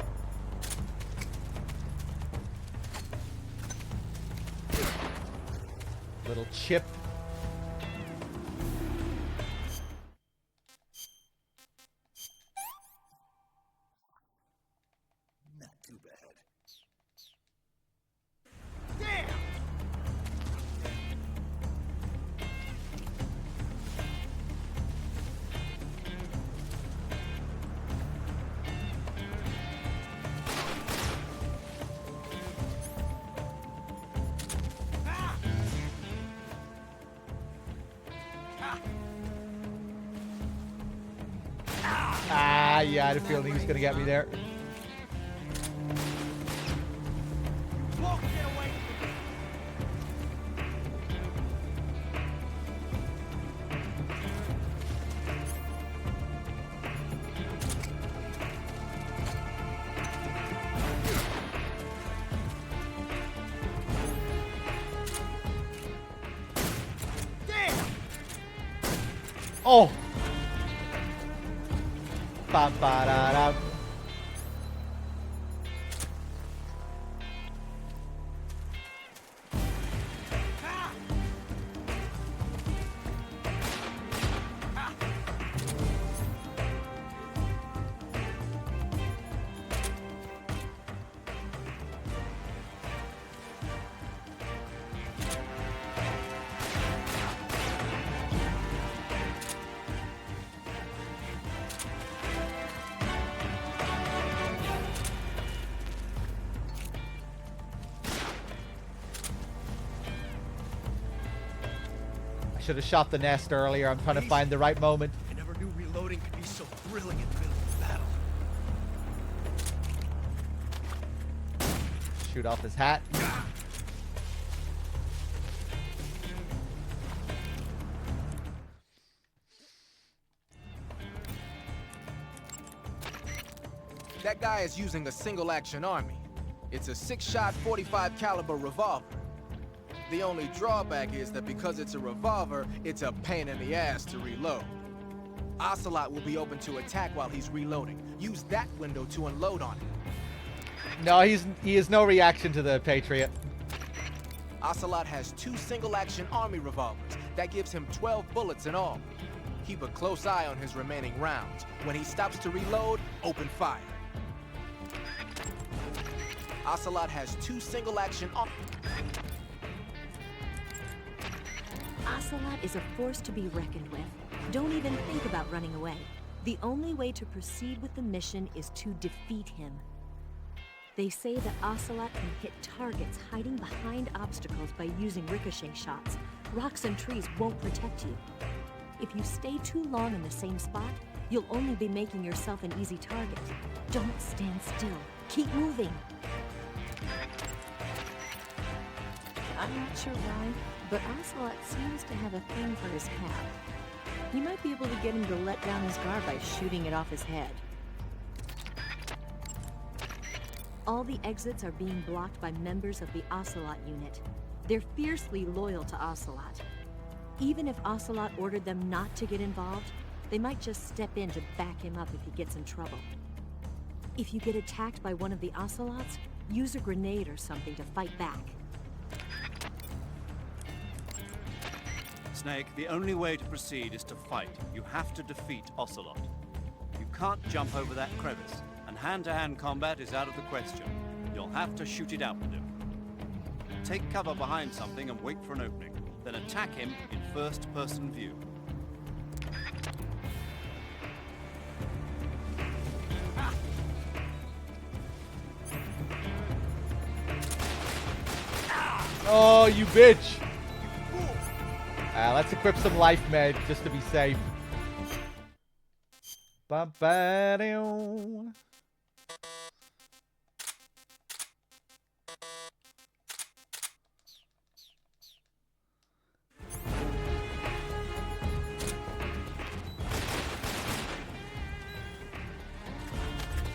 Little chip. Not too bad. Damn! Ah, yeah, I had a feeling he was gonna get me there. Won't get away from me. Oh! Ba-ba-da-da. Should have shot the nest earlier. I'm trying to find the right moment. I never knew reloading could be so thrilling in the middle of battle. Shoot off his hat. That guy is using a single-action army. It's a 6-shot 45 caliber revolver. The only drawback is that because it's a revolver, it's a pain in the ass to reload. Ocelot will be open to attack while he's reloading. Use that window to unload on him. No, he has no reaction to the Patriot. Ocelot has 2 single-action army revolvers. That gives him 12 bullets in all. Keep a close eye on his remaining rounds. When he stops to reload, open fire. Ocelot has 2 single-action Ocelot is a force to be reckoned with. Don't even think about running away. The only way to proceed with the mission is to defeat him. They say that Ocelot can hit targets hiding behind obstacles by using ricochet shots. Rocks and trees won't protect you. If you stay too long in the same spot, you'll only be making yourself an easy target. Don't stand still. Keep moving. I'm not sure why, but Ocelot seems to have a thing for his cap. You might be able to get him to let down his guard by shooting it off his head. All the exits are being blocked by members of the Ocelot unit. They're fiercely loyal to Ocelot. Even if Ocelot ordered them not to get involved, they might just step in to back him up if he gets in trouble. If you get attacked by one of the Ocelots, use a grenade or something to fight back. Snake, the only way to proceed is to fight. You have to defeat Ocelot. You can't jump over that crevice, and hand-to-hand combat is out of the question. You'll have to shoot it out with him. Take cover behind something and wait for an opening. Then attack him in first-person view. Oh, you bitch! Let's equip some life med just to be safe. Ba-ba-doo.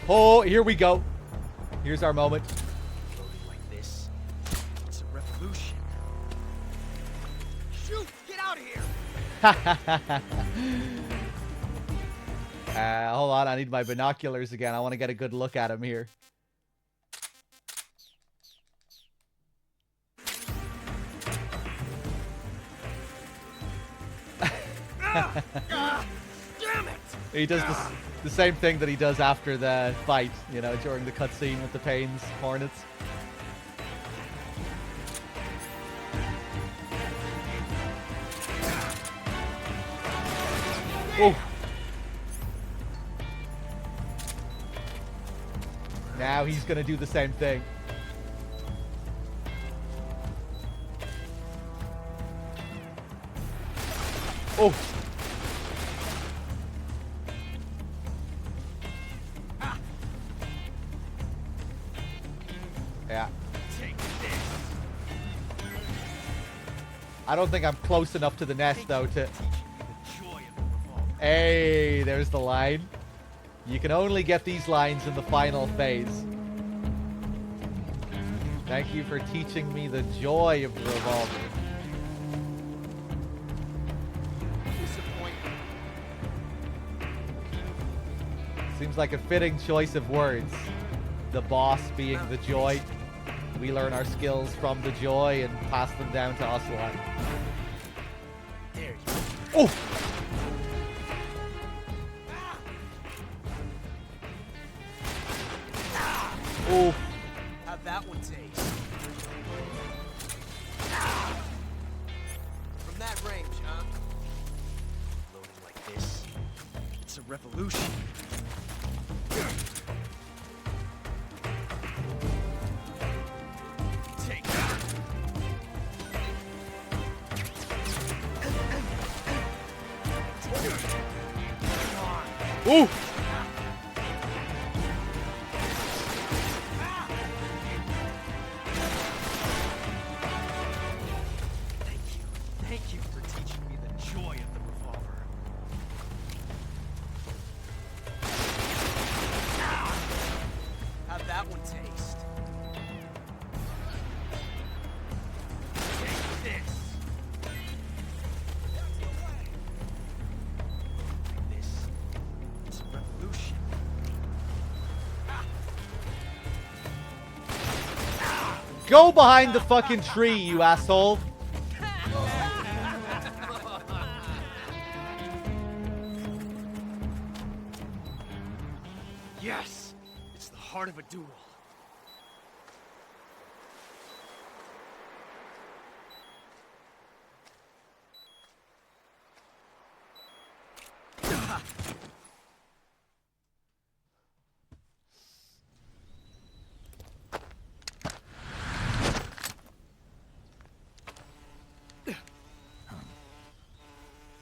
Oh, here we go. Here's our moment. Like this, it's a revolution. Shoot! Get out of here! Hold on, I need my binoculars again. I want to get a good look at him here. Damn it! He does the same thing that he does after the fight, you know, during the cutscene with the Pains Hornets. Oh. Now he's gonna do the same thing. Oh. Yeah. I don't think I'm close enough to the nest though to... Hey, there's the line. You can only get these lines in the final phase. Thank you for teaching me the joy of the revolver. Disappointment. Seems like a fitting choice of words. The boss being the Joy. We learn our skills from the Joy and pass them down to Ocelot. There you go. Oh! Oh! How'd that one taste? From that range, huh? Loading like this. It's a revolution. Take that. Ooh! Thank you for teaching me the joy of the revolver. How'd that one taste? Take this. This is a revolution. Go behind the fucking tree, you asshole! Yes! It's the heart of a duel.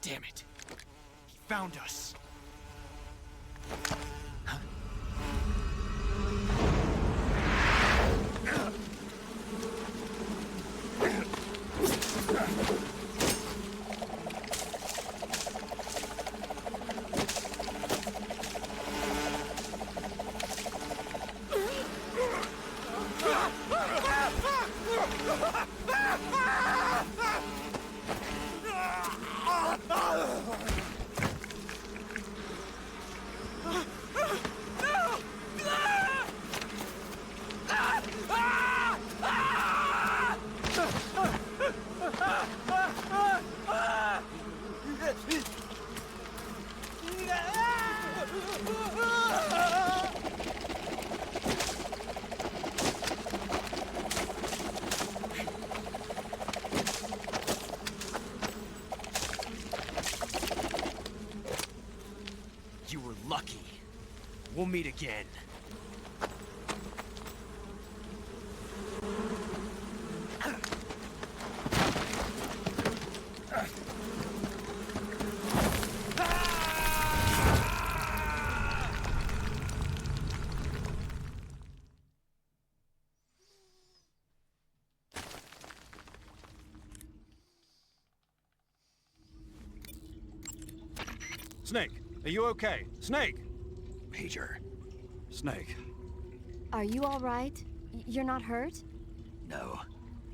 Damn it. He found us. You were lucky. We'll meet again. Snake, are you okay? Snake! Major. Snake. Are you all right? You're not hurt? No.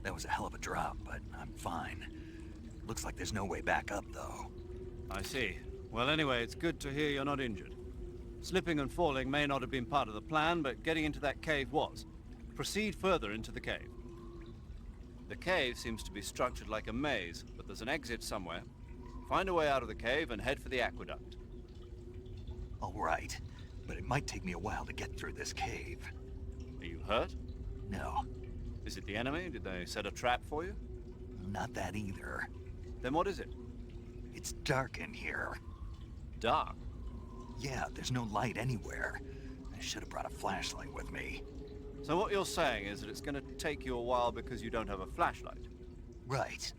That was a hell of a drop, but I'm fine. Looks like there's no way back up, though. I see. Well, anyway, it's good to hear you're not injured. Slipping and falling may not have been part of the plan, but getting into that cave was. Proceed further into the cave. The cave seems to be structured like a maze, but there's an exit somewhere. Find a way out of the cave and head for the aqueduct. All right, but it might take me a while to get through this cave. Are you hurt? No, Is it the enemy? Did they set a trap for you? not that either. Then what is it? It's dark in here. Dark. Yeah, there's no light anywhere. I should have brought a flashlight with me. So what you're saying is that it's going to take you a while because you don't have a flashlight. Right.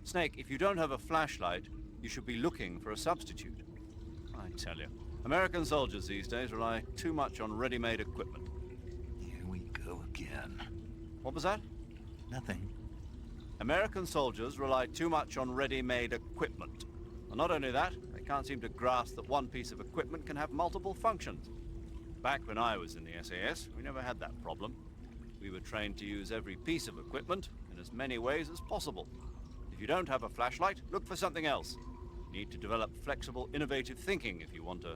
Snake, if you don't have a flashlight, you should be looking for a substitute. I tell you, American soldiers these days rely too much on ready-made equipment. Here we go again. What was that? Nothing. American soldiers rely too much on ready-made equipment. And not only that, they can't seem to grasp that one piece of equipment can have multiple functions. Back when I was in the SAS, we never had that problem. We were trained to use every piece of equipment in as many ways as possible. If you don't have a flashlight, look for something else. You need to develop flexible, innovative thinking if you want to...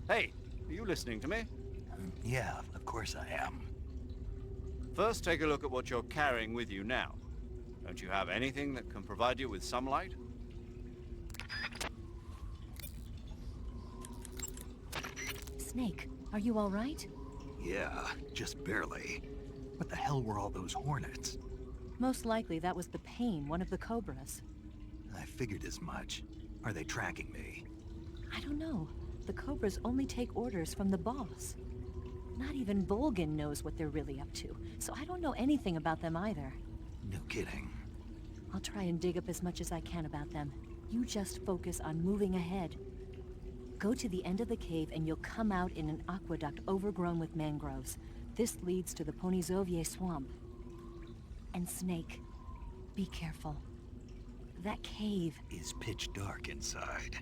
Hey, Are you listening to me? Yeah, of course I am. First, take a look at what you're carrying with you now. Don't you have anything that can provide you with some light? Snake, are you all right? Yeah, just barely. What the hell were all those hornets? Most likely that was the Pain, one of the Cobras. I figured as much. Are they tracking me? I don't know. The Cobras only take orders from the boss. Not even Volgin knows what they're really up to, so I don't know anything about them either. No kidding. I'll try and dig up as much as I can about them. You just focus on moving ahead. Go to the end of the cave and you'll come out in an aqueduct overgrown with mangroves. This leads to the Ponizovye swamp. And Snake, be careful. That cave is pitch dark inside.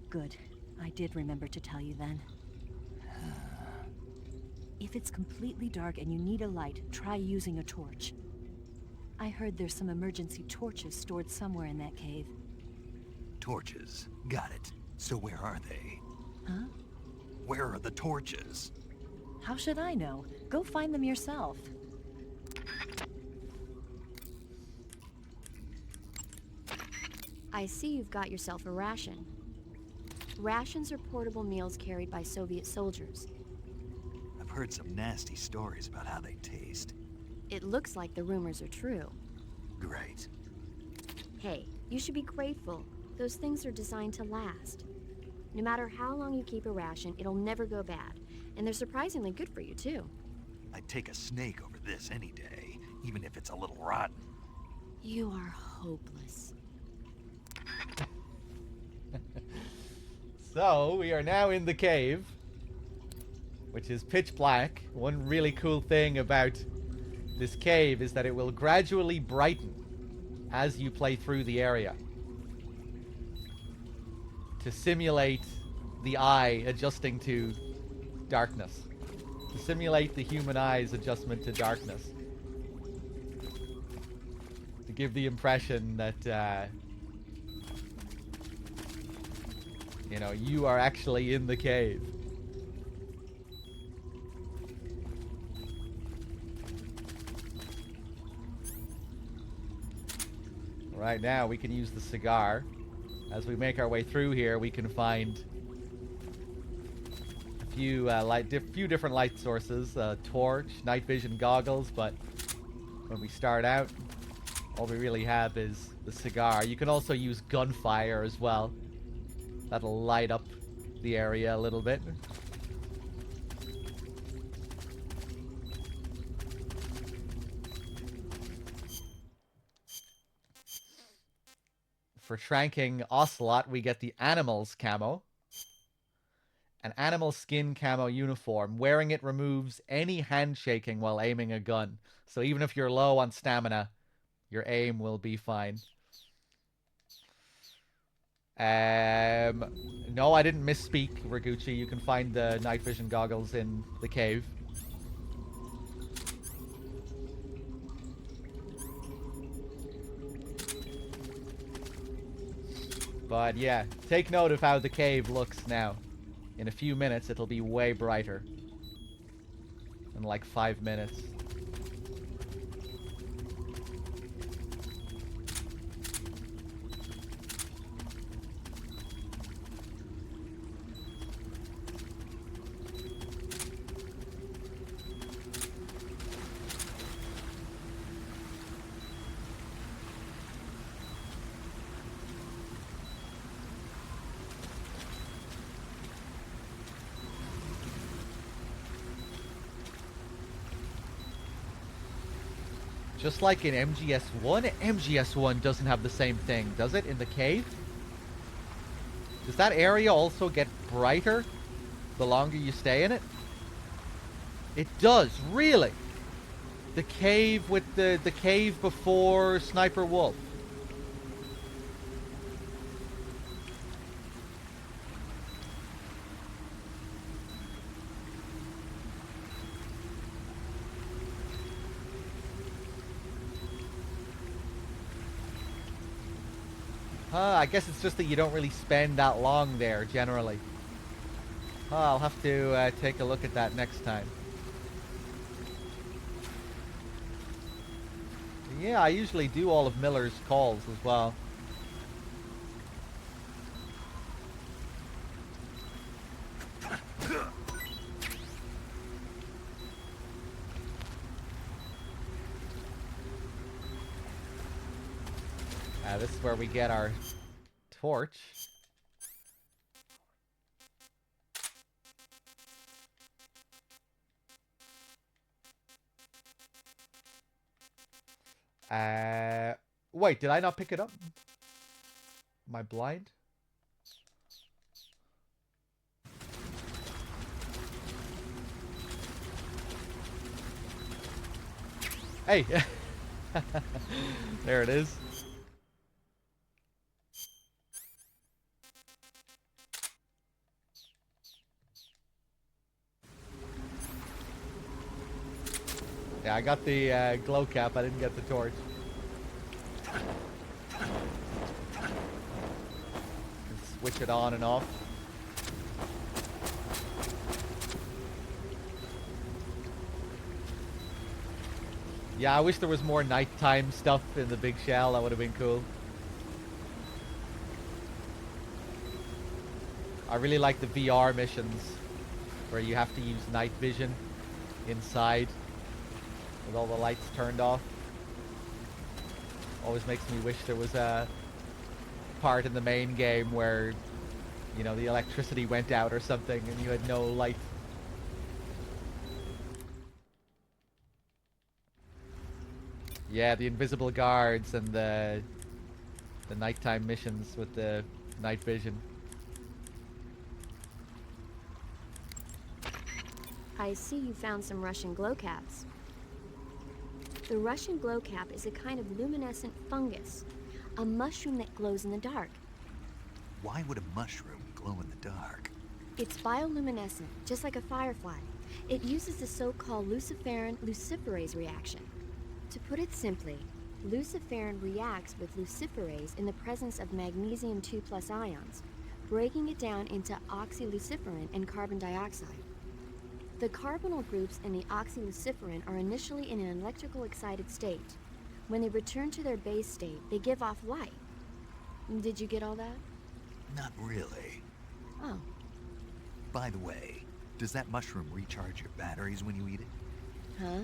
Good. I did remember to tell you then. If it's completely dark and you need a light, try using a torch. I heard there's some emergency torches stored somewhere in that cave. Torches. Got it. So where are they? Huh? Where are the torches? How should I know? Go find them yourself. I see you've got yourself a ration. Rations are portable meals carried by Soviet soldiers. I've heard some nasty stories about how they taste. It looks like the rumors are true. Great. Hey, you should be grateful. Those things are designed to last. No matter how long you keep a ration, it'll never go bad. And they're surprisingly good for you, too. I'd take a snake over this any day, even if it's a little rotten. You are hopeless. So, we are now in the cave, which is pitch black. One really cool thing about this cave is that it will gradually brighten as you play through the area, to simulate the eye adjusting to darkness. To simulate the human eye's adjustment to darkness. To give the impression that, you know, you are actually in the cave. Right now, we can use the cigar. As we make our way through here, we can find a few few different light sources. Torch, night vision goggles, but when we start out, all we really have is the cigar. You can also use gunfire as well. That'll light up the area a little bit. For tranking Ocelot, we get the Animals camo. An animal skin camo uniform. Wearing it removes any handshaking while aiming a gun. So even if you're low on stamina, your aim will be fine. No, I didn't misspeak, Raguchi. You can find the night vision goggles in the cave. But yeah, take note of how the cave looks now. In a few minutes, it'll be way brighter. In like 5 minutes. Just like in MGS1, MGS1 doesn't have the same thing, does it, in the cave? Does that area also get brighter the longer you stay in it? It does, really? The cave with the cave before Sniper Wolf. I guess it's just that you don't really spend that long there, generally. Oh, I'll have to take a look at that next time. Yeah, I usually do all of Miller's calls as well. This is where we get our torch. Wait, did I not pick it up? Am I blind? Hey! There it is. Yeah, I got the glow cap, I didn't get the torch. Switch it on and off. Yeah, I wish there was more nighttime stuff in the big shell. That would have been cool. I really like the VR missions where you have to use night vision inside with all the lights turned off. Always makes me wish there was a part in the main game where, you know, the electricity went out or something and you had no light. Yeah, the invisible guards and the nighttime missions with the night vision. I see you found some Russian glow caps. The Russian glow cap is a kind of luminescent fungus, a mushroom that glows in the dark. Why would a mushroom glow in the dark? It's bioluminescent, just like a firefly. It uses the so-called luciferin luciferase reaction. To put it simply, luciferin reacts with luciferase in the presence of magnesium 2+ ions, breaking it down into oxyluciferin and carbon dioxide. The carbonyl groups in the oxyluciferin are initially in an electrical excited state. When they return to their base state, they give off light. Did you get all that? Not really. Oh. By the way, does that mushroom recharge your batteries when you eat it? Huh?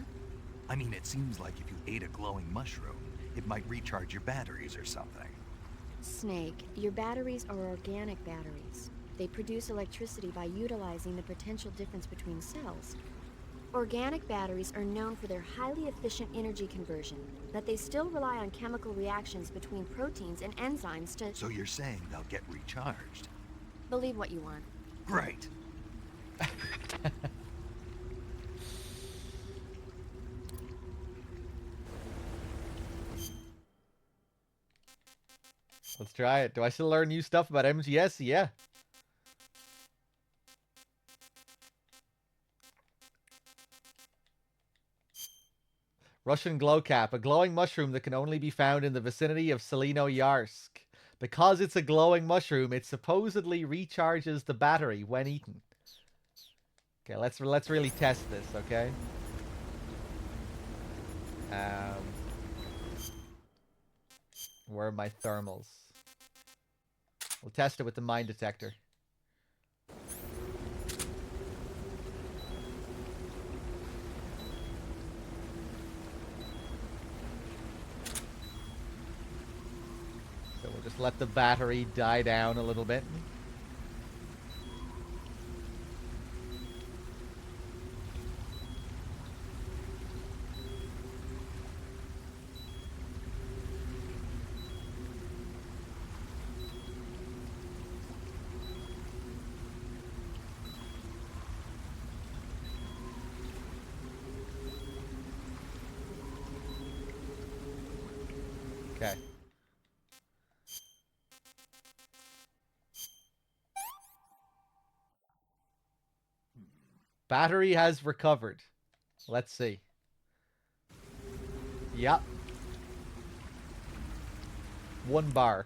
I mean, it seems like if you ate a glowing mushroom, it might recharge your batteries or something. Snake, your batteries are organic batteries. They produce electricity by utilizing the potential difference between cells. Organic batteries are known for their highly efficient energy conversion, but they still rely on chemical reactions between proteins and enzymes to... So you're saying they'll get recharged? Believe what you want. Great. Let's try it. Do I still learn new stuff about MGS? Yeah. Russian glow cap, a glowing mushroom that can only be found in the vicinity of Selino-Yarsk. Because it's a glowing mushroom, it supposedly recharges the battery when eaten. Okay, let's really test this, okay? Where are my thermals? We'll test it with the mine detector. So we'll just let the battery die down a little bit. Okay. Battery has recovered. Let's see. Yep. 1 bar.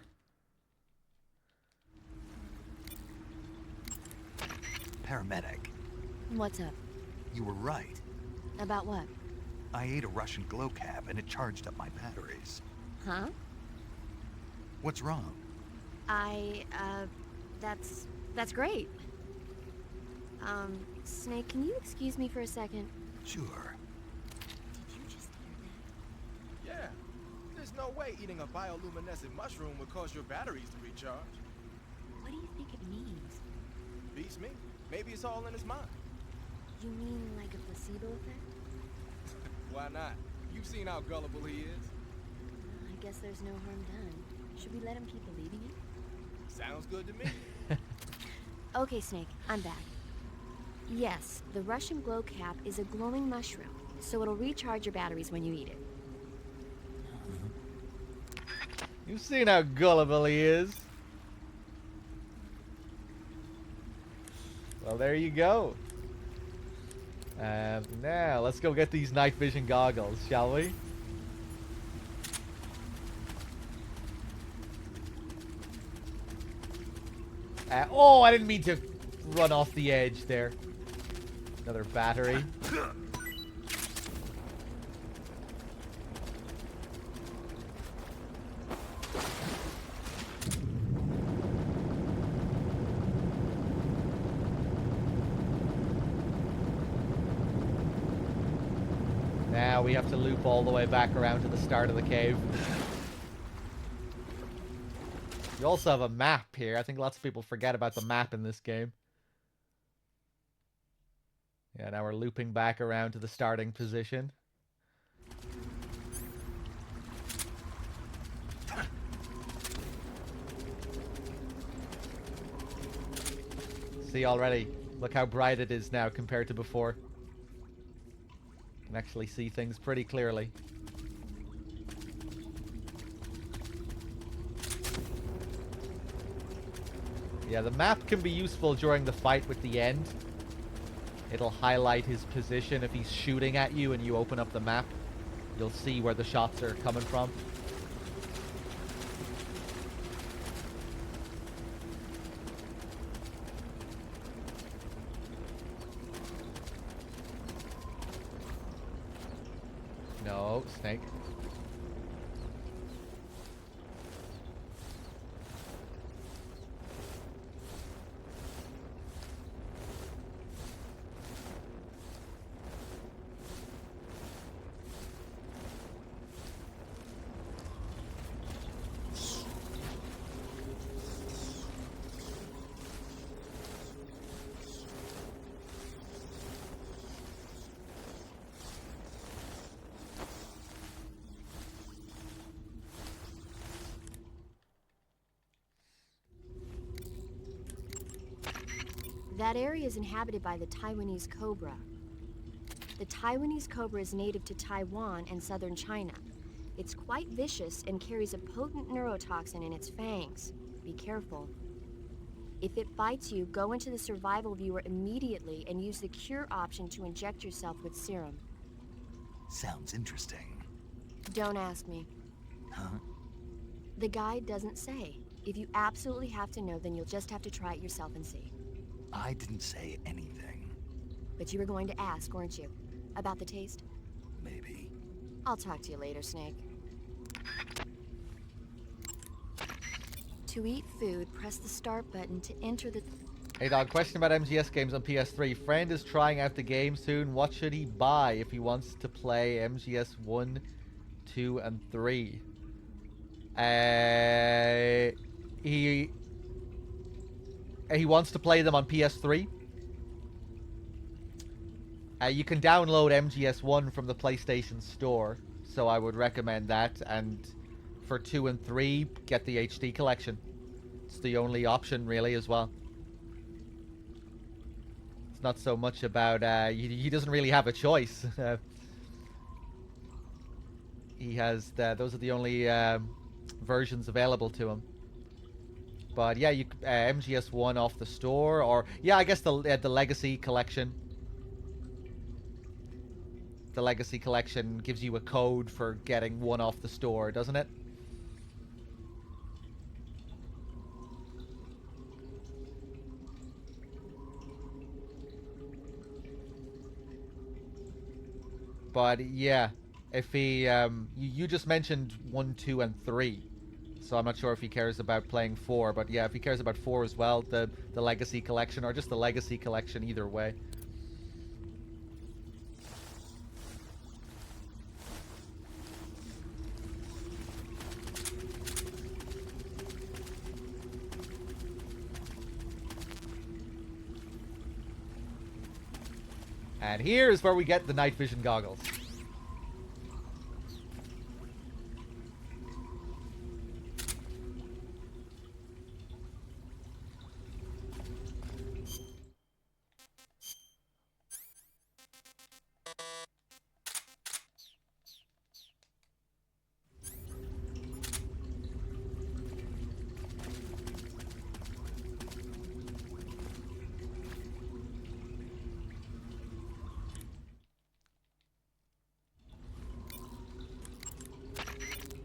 paramedic. What's up? You were right. About what? I ate a Russian glow cap and it charged up my batteries. Huh? What's wrong? That's great. Snake, can you excuse me for a second? Sure. Did you just hear that? Yeah. There's no way eating a bioluminescent mushroom would cause your batteries to recharge. What do you think it means? Beats me. Maybe it's all in his mind. You mean like a placebo effect? Why not? You've seen how gullible he is. I guess there's no harm done. Should we let him keep believing it? Sounds good to me. Okay, Snake, I'm back. Yes, the Russian glow cap is a glowing mushroom, so it'll recharge your batteries when you eat it. You've seen how gullible he is. Well, there you go. Now, let's go get these night vision goggles, shall we? Oh, I didn't mean to run off the edge there. Another battery. Now we have to loop all the way back around to the start of the cave. You also have a map here. I think lots of people forget about the map in this game. Yeah, now we're looping back around to the starting position. See already, look how bright it is now compared to before. You can actually see things pretty clearly. Yeah, the map can be useful during the fight with the end. It'll highlight his position if he's shooting at you and you open up the map. You'll see where the shots are coming from. No, Snake. That area is inhabited by the Taiwanese cobra. The Taiwanese cobra is native to Taiwan and southern China. It's quite vicious and carries a potent neurotoxin in its fangs. Be careful. If it bites you, go into the survival viewer immediately and use the cure option to inject yourself with serum. Sounds interesting. Don't ask me. Huh? The guide doesn't say. If you absolutely have to know, then you'll just have to try it yourself and see. I didn't say anything. But you were going to ask, weren't you? About the taste? Maybe. I'll talk to you later, Snake. To eat food, press the start button to enter the... Hey dog, question about MGS games on PS3. Friend is trying out the game soon. What should he buy if he wants to play MGS 1, 2, and 3? He wants to play them on PS3. You can download MGS1 from the PlayStation Store, so I would recommend that. And for 2 and 3, get the HD collection. It's the only option, really, as well. It's not so much about... he doesn't really have a choice. He has... those are the only versions available to him. But yeah, you MGS1 off the store, or... Yeah, I guess the Legacy Collection. The Legacy Collection gives you a code for getting one off the store, doesn't it? but yeah, if he, you just mentioned 1, 2, and 3, so I'm not sure if he cares about playing 4, but yeah, if he cares about 4 as well, the Legacy Collection, or just the Legacy Collection, either way. And here is where we get the night vision goggles.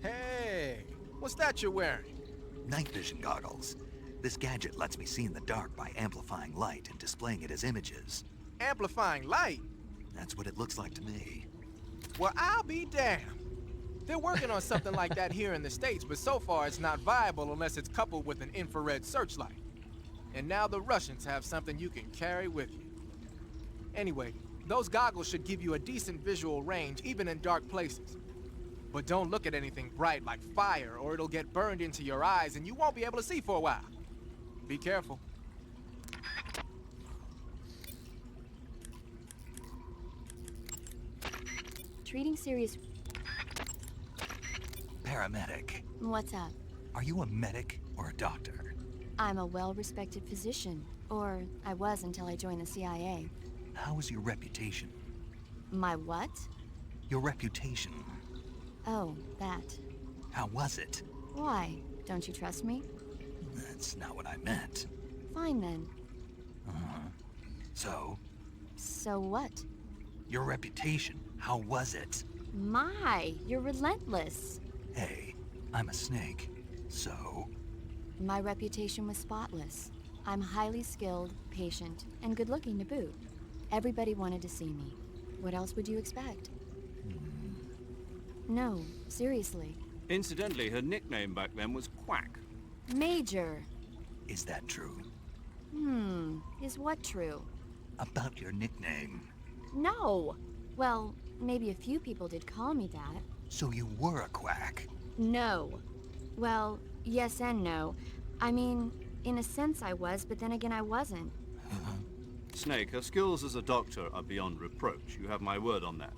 Hey, what's that you're wearing? Night vision goggles. This gadget lets me see in the dark by amplifying light and displaying it as images. Amplifying light? That's what it looks like to me. Well, I'll be damned. They're working on something like that here in the States, but so far it's not viable unless it's coupled with an infrared searchlight. And now the Russians have something you can carry with you. Anyway, those goggles should give you a decent visual range, even in dark places. But don't look at anything bright like fire, or it'll get burned into your eyes and you won't be able to see for a while. Be careful. Treating serious... Paramedic. What's up? Are you a medic or a doctor? I'm a well-respected physician. Or I was until I joined the CIA. How is your reputation? My what? Your reputation. Oh, that. How was it? Why? Don't you trust me? That's not what I meant. Fine then. So? So what? Your reputation. How was it? My, you're relentless. Hey, I'm a snake. So? My reputation was spotless. I'm highly skilled, patient, and good-looking to boot. Everybody wanted to see me. What else would you expect? No, seriously. Incidentally, her nickname back then was Quack. Major. Is that true? Is what true? About your nickname. No. Well, maybe a few people did call me that. So you were a quack? No. Well, yes and no. I mean, in a sense I was, but then again I wasn't. Snake, her skills as a doctor are beyond reproach. You have my word on that.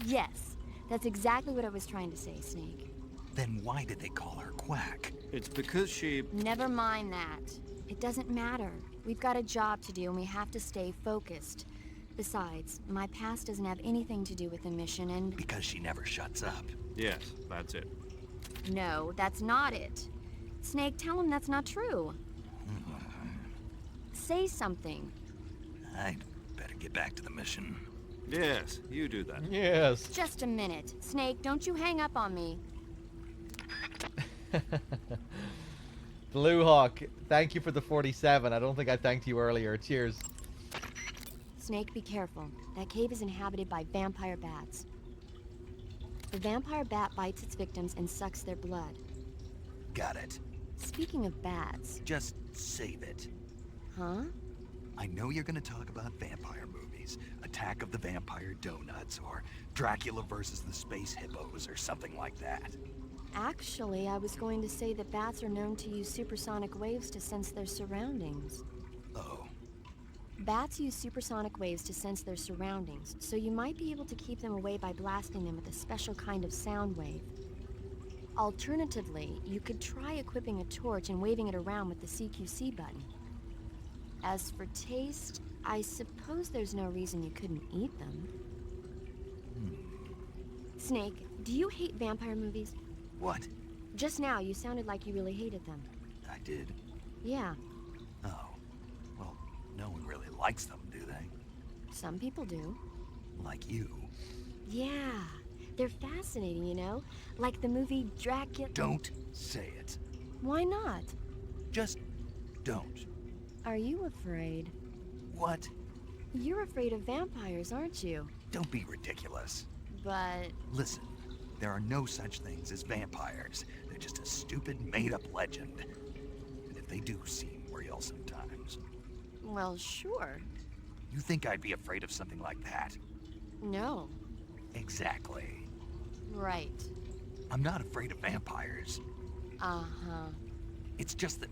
Yes. That's exactly what I was trying to say, Snake. Then why did they call her Quack? It's because she... Never mind that. It doesn't matter. We've got a job to do and we have to stay focused. Besides, my past doesn't have anything to do with the mission and... Because she never shuts up. Yes, that's it. No, that's not it. Snake, tell him that's not true. Say something. I'd better get back to the mission. Yes, you do that. Yes. Just a minute. Snake, don't you hang up on me. Blue Hawk, thank you for the 47. I don't think I thanked you earlier. Cheers. Snake, be careful. That cave is inhabited by vampire bats. The vampire bat bites its victims and sucks their blood. Got it. Speaking of bats... Just save it. Huh? I know you're gonna talk about vampire movies. Attack of the Vampire Donuts, or Dracula versus the Space Hippos, or something like that. Actually, I was going to say that bats are known to use supersonic waves to sense their surroundings. Oh. Bats use supersonic waves to sense their surroundings, so you might be able to keep them away by blasting them with a special kind of sound wave. Alternatively, you could try equipping a torch and waving it around with the CQC button. As for taste, I suppose there's no reason you couldn't eat them. Snake, do you hate vampire movies? What? Just now, you sounded like you really hated them. I did? Yeah, Oh. Well, no one really likes them, do they? some people do. Like you. Yeah, they're fascinating, you know? Like the movie Dracula... Don't say it. Why not? Just don't. Are you afraid? What? You're afraid of vampires, aren't you? Don't be ridiculous. But Listen, there are no such things as vampires. They're just a stupid, made-up legend. And if they do seem real sometimes. well, sure. You think I'd be afraid of something like that? No. Exactly. Right. I'm not afraid of vampires. Uh-huh. It's just that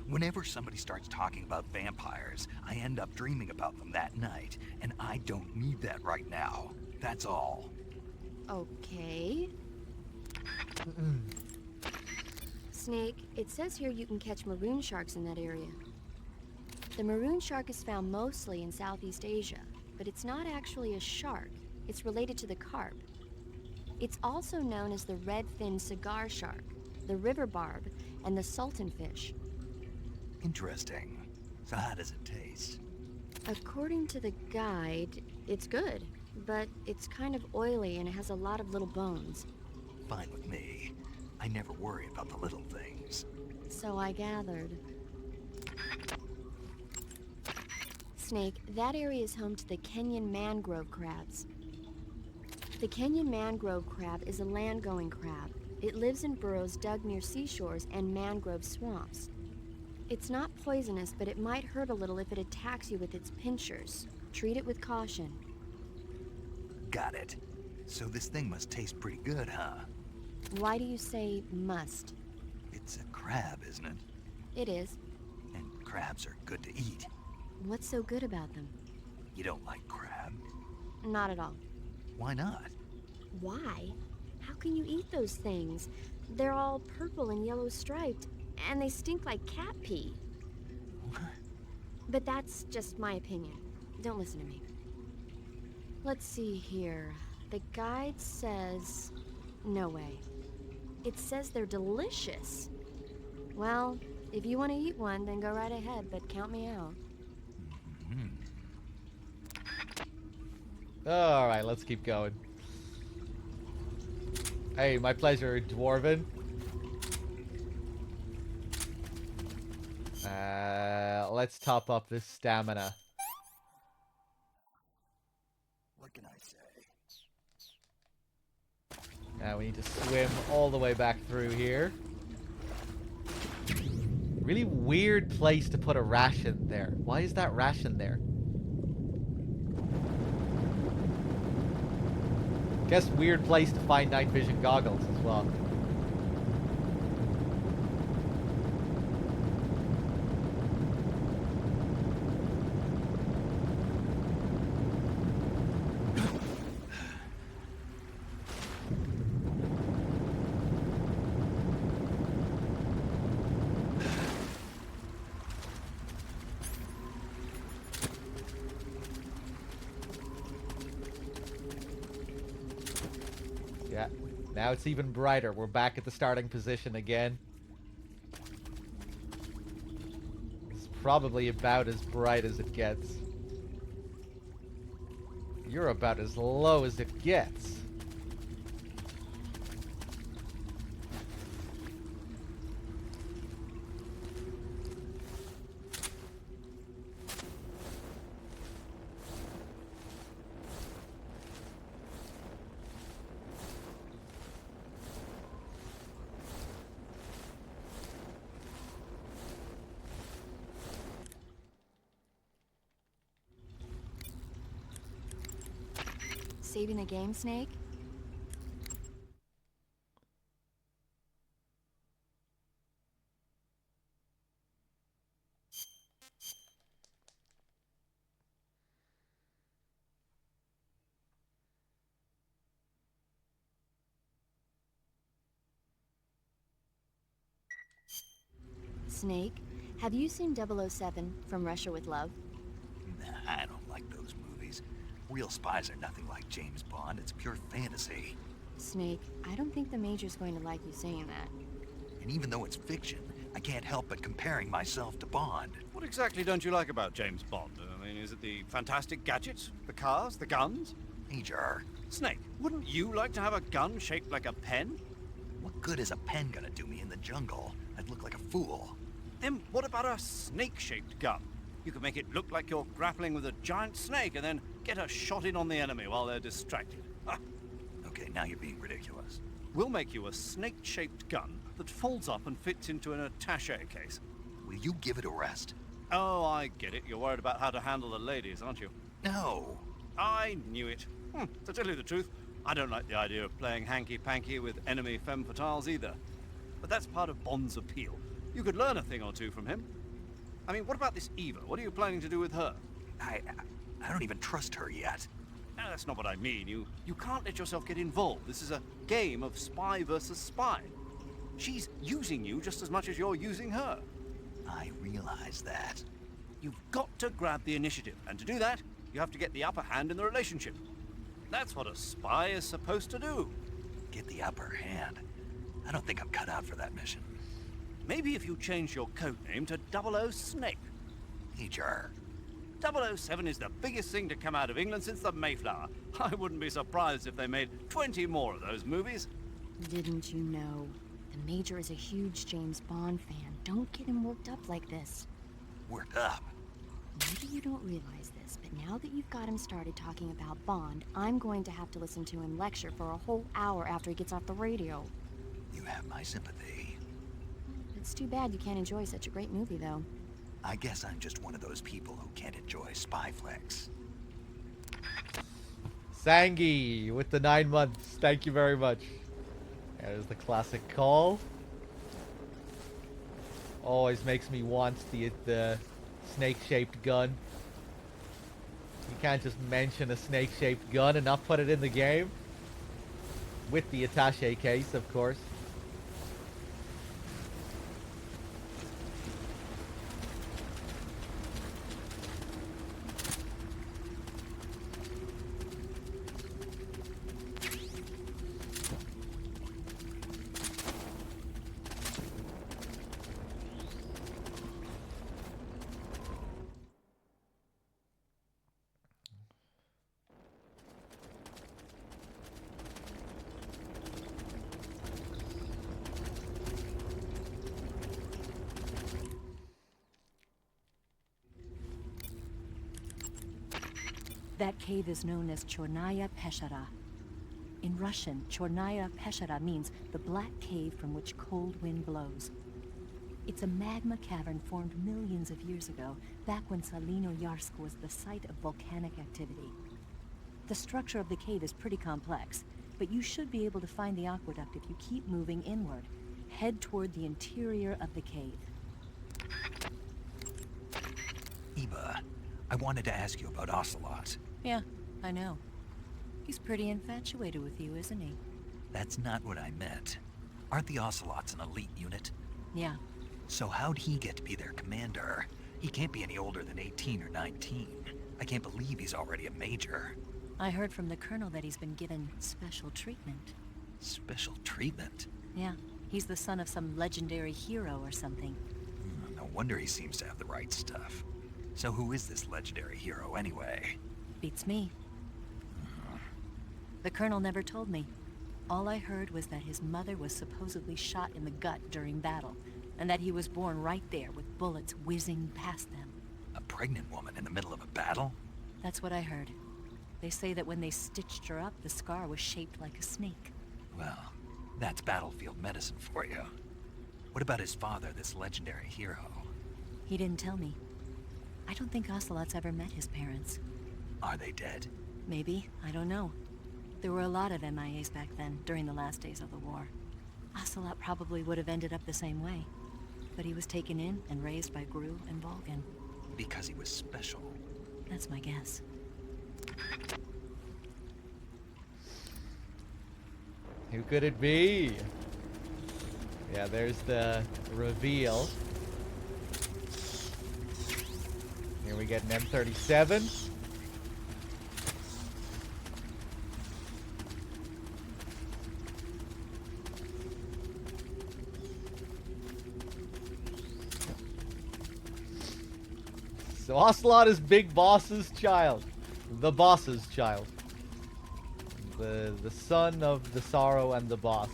whenever somebody starts talking about vampires, I end up dreaming about them that night, and I don't need that right now. That's all. Okay. Snake, it says here you can catch maroon sharks in that area. The maroon shark is found mostly in Southeast Asia, but it's not actually a shark. It's related to the carp. It's also known as the red-finned cigar shark, the river barb, and the sultan fish. Interesting. So how does it taste? According to the guide, it's good, but it's kind of oily and it has a lot of little bones. Fine with me. I never worry about the little things. So I gathered. Snake, that area is home to the Kenyan mangrove crabs. The Kenyan mangrove crab is a land-going crab. It lives in burrows dug near seashores and mangrove swamps. It's not poisonous, but it might hurt a little if it attacks you with its pincers. Treat it with caution. Got it. So this thing must taste pretty good, huh? Why do you say must? It's a crab, isn't it? It is. And crabs are good to eat. What's so good about them? You don't like crab? Not at all. Why not? Why? How can you eat those things? They're all purple and yellow striped, and they stink like cat pee. But that's just my opinion. Don't listen to me. Let's see here. The guide says... No way. It says they're delicious. Well, if you want to eat one, then go right ahead, but count me out. Alright, let's keep going. Hey, my pleasure, Dwarven. Let's top up this stamina. What can I say? Now we need to swim all the way back through here. Really weird place to put a ration there. Why is that ration there? Guess weird place to find night vision goggles as well. Yeah, now it's even brighter. We're back at the starting position again. It's probably about as bright as it gets. You're about as low as it gets. Saving the game, Snake? Snake, have you seen 007 From Russia with Love? Nah, I don't like those movies. Real spies are nothing like James Bond. It's pure fantasy. Snake, I don't think the Major's going to like you saying that. And even though it's fiction, I can't help but comparing myself to Bond. What exactly don't you like about James Bond? I mean, is it the fantastic gadgets? The cars? The guns? Major, Snake, wouldn't you like to have a gun shaped like a pen? what good is a pen gonna do me in the jungle? I'd look like a fool. Then what about a snake-shaped gun? You could make it look like you're grappling with a giant snake and then get a shot in on the enemy while they're distracted. Ah, Okay, now you're being ridiculous. we'll make you a snake-shaped gun that folds up and fits into an attaché case. Will you give it a rest? Oh, I get it. You're worried about how to handle the ladies, aren't you? No. I knew it. To tell you the truth, I don't like the idea of playing hanky-panky with enemy femme fatales either. But that's part of Bond's appeal. You could learn a thing or two from him. I mean, what about this Eva? What are you planning to do with her? I don't even trust her yet. No, that's not what I mean. You can't let yourself get involved. This is a game of spy versus spy. She's using you just as much as you're using her. I realize that. You've got to grab the initiative, and to do that, you have to get the upper hand in the relationship. That's what a spy is supposed to do. Get the upper hand. I don't think I'm cut out for that mission. Maybe if you change your code name to 00 Snake. Major. 007 is the biggest thing to come out of England since the Mayflower. I wouldn't be surprised if they made 20 more of those movies. Didn't you know? The Major is a huge James Bond fan. Don't get him worked up like this. Worked up? Maybe you don't realize this, but now that you've got him started talking about Bond, I'm going to have to listen to him lecture for a whole hour after he gets off the radio. You have my sympathy. It's too bad you can't enjoy such a great movie, though. I guess I'm just one of those people who can't enjoy spy flicks. Sangi with the 9 months. Thank you very much. There's the classic call. Always makes me want the snake-shaped gun. You can't just mention a snake-shaped gun and not put it in the game. With the attaché case, of course. That cave is known as Chornaya Peshara. In Russian, Chornaya Peshara means the black cave from which cold wind blows. It's a magma cavern formed millions of years ago, back when Salinoyarsk was the site of volcanic activity. The structure of the cave is pretty complex, but you should be able to find the aqueduct if you keep moving inward. Head toward the interior of the cave. Eva, I wanted to ask you about Ocelot. Yeah, I know. He's pretty infatuated with you, isn't he? That's not what I meant. Aren't the Ocelots an elite unit? Yeah. So how'd he get to be their commander? He can't be any older than 18 or 19. I can't believe he's already a major. I heard from the colonel that he's been given special treatment. Special treatment? Yeah, he's the son of some legendary hero or something. No wonder he seems to have the right stuff. So who is this legendary hero anyway? Beats me. The colonel never told me. All I heard was that his mother was supposedly shot in the gut during battle, and that he was born right there with bullets whizzing past them. A pregnant woman in the middle of a battle? That's what I heard. They say that when they stitched her up, the scar was shaped like a snake. Well, that's battlefield medicine for you. What about his father, this legendary hero? He didn't tell me. I don't think Ocelot's ever met his parents. Are they dead? Maybe. I don't know. There were a lot of MIAs back then, during the last days of the war. Ocelot probably would have ended up the same way. But he was taken in and raised by Gru and Volgin. Because he was special. That's my guess. Who could it be? Yeah, there's the reveal. Here we get an M37. So Ocelot is Big Boss's child. The boss's child. The son of the Sorrow and the boss.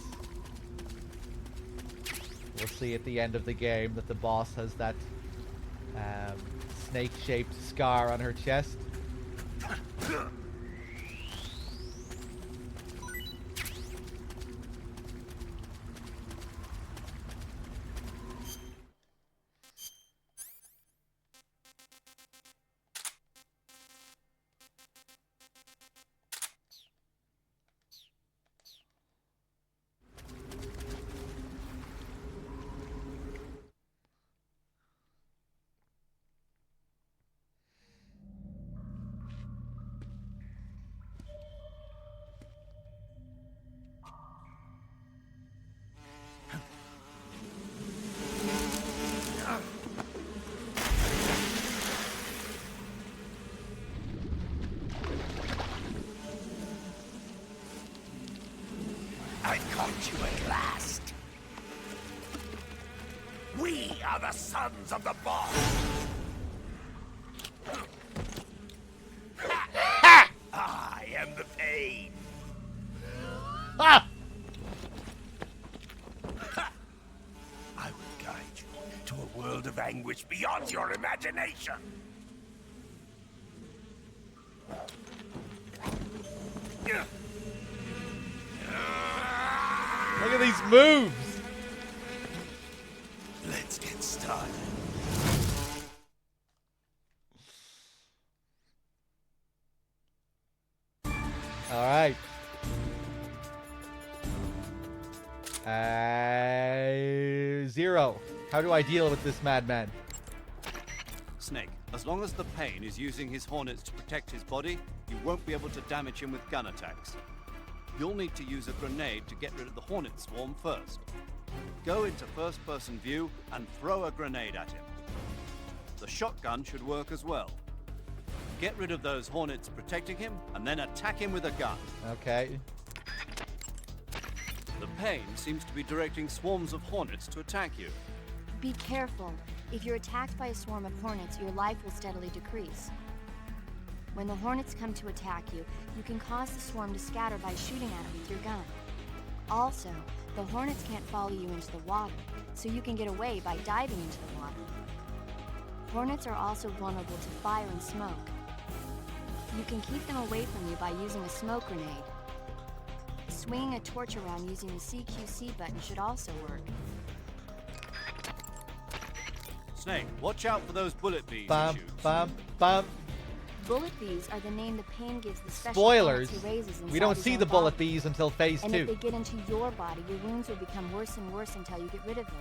We'll see at the end of the game that the boss has that snake-shaped scar on her chest. I caught you at last. We are the sons of the boss. I am the pain. Ah! I will guide you to a world of anguish beyond your imagination. Look at these moves! Let's get started. Alright. 0. How do I deal with this madman? Snake, as long as the Pain is using his hornets to protect his body, you won't be able to damage him with gun attacks. You'll need to use a grenade to get rid of the hornet swarm first. Go into first-person view and throw a grenade at him. The shotgun should work as well. Get rid of those hornets protecting him, and then attack him with a gun. Okay. The Pain seems to be directing swarms of hornets to attack you. Be careful. If you're attacked by a swarm of hornets, your life will steadily decrease. When the hornets come to attack you, you can cause the swarm to scatter by shooting at it with your gun. Also, the hornets can't follow you into the water, so you can get away by diving into the water. Hornets are also vulnerable to fire and smoke. You can keep them away from you by using a smoke grenade. Swinging a torch around using the CQC button should also work. Snake, watch out for those bullet bees Bum, he shoots. bum, bum. Bullet bees are the name the Pain gives the special Spoilers. hornets he raises We inside don't his see own the bullet body. bees until phase And 2. if they get into your body, your wounds will become worse and worse until you get rid of them.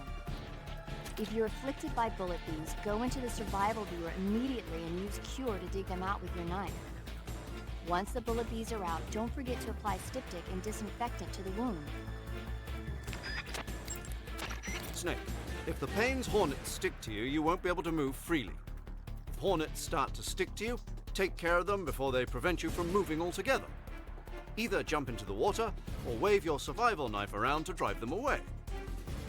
If you're afflicted by bullet bees, go into the survival viewer immediately and use Cure to dig them out with your knife. Once the bullet bees are out, don't forget to apply styptic and disinfectant to the wound. Snake, if the Pain's hornets stick to you, you won't be able to move freely. If hornets start to stick to you, take care of them before they prevent you from moving altogether. Either jump into the water or wave your survival knife around to drive them away.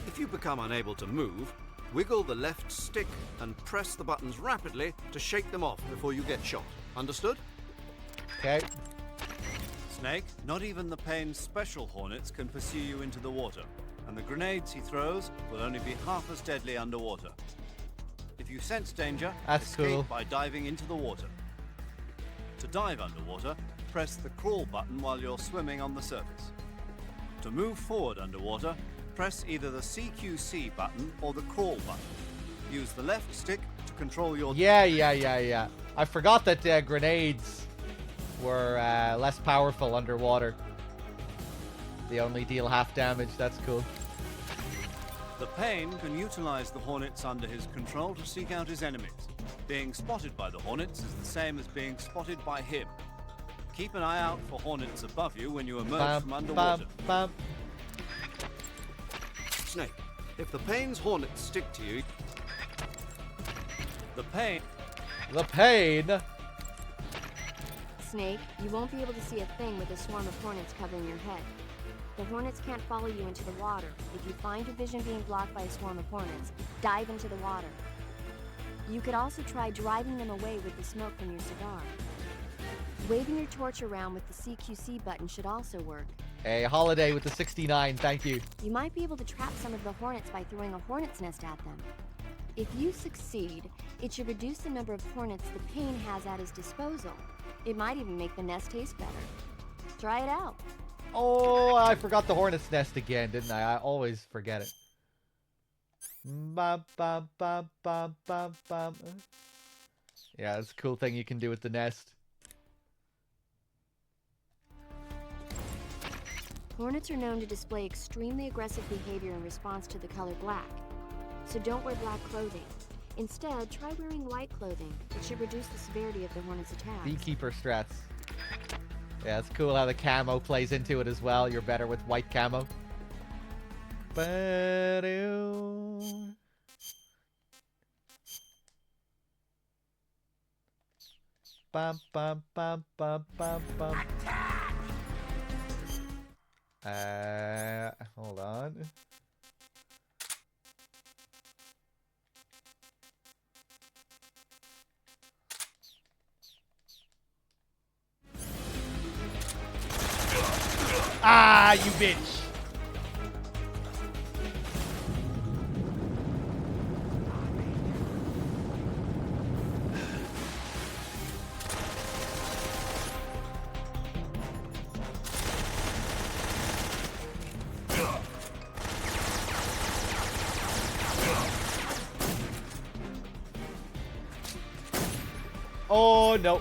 If you become unable to move, wiggle the left stick and press the buttons rapidly to shake them off before you get shot. Understood? Okay. Snake, not even the Pain's special hornets can pursue you into the water, and the grenades he throws will only be half as deadly underwater. If you sense danger, That's escape cool. by diving into the water. To dive underwater, press the crawl button while you're swimming on the surface. To move forward underwater, press either the CQC button or the crawl button. Use the left stick to control your... Yeah. I forgot that grenades were less powerful underwater. They only deal half damage. That's cool. The Pain can utilize the hornets under his control to seek out his enemies. Being spotted by the hornets is the same as being spotted by him. Keep an eye out for hornets above you when you emerge from underwater. Snake, if the Pain's hornets stick to you... The Pain... Snake, you won't be able to see a thing with a swarm of hornets covering your head. The hornets can't follow you into the water. If you find your vision being blocked by a swarm of hornets, dive into the water. You could also try driving them away with the smoke from your cigar. Waving your torch around with the CQC button should also work. A holiday with the 69, thank you. You might be able to trap some of the hornets by throwing a hornet's nest at them. If you succeed, it should reduce the number of hornets the pain has at his disposal. It might even make the nest taste better. Try it out. Oh, I forgot the hornet's nest again, didn't I? I always forget it. Bum, bum, bum, bum, bum, bum. Yeah, that's a cool thing you can do with the nest. Hornets are known to display extremely aggressive behavior in response to the color black. So don't wear black clothing. Instead, try wearing white clothing. It should reduce the severity of the hornet's attacks. Beekeeper strats. Yeah, it's cool how the camo plays into it as well. You're better with white camo. Ba-doo. Bum, bum, bum, bum, bum, bum. Hold on. Ah, you bitch. Oh, no.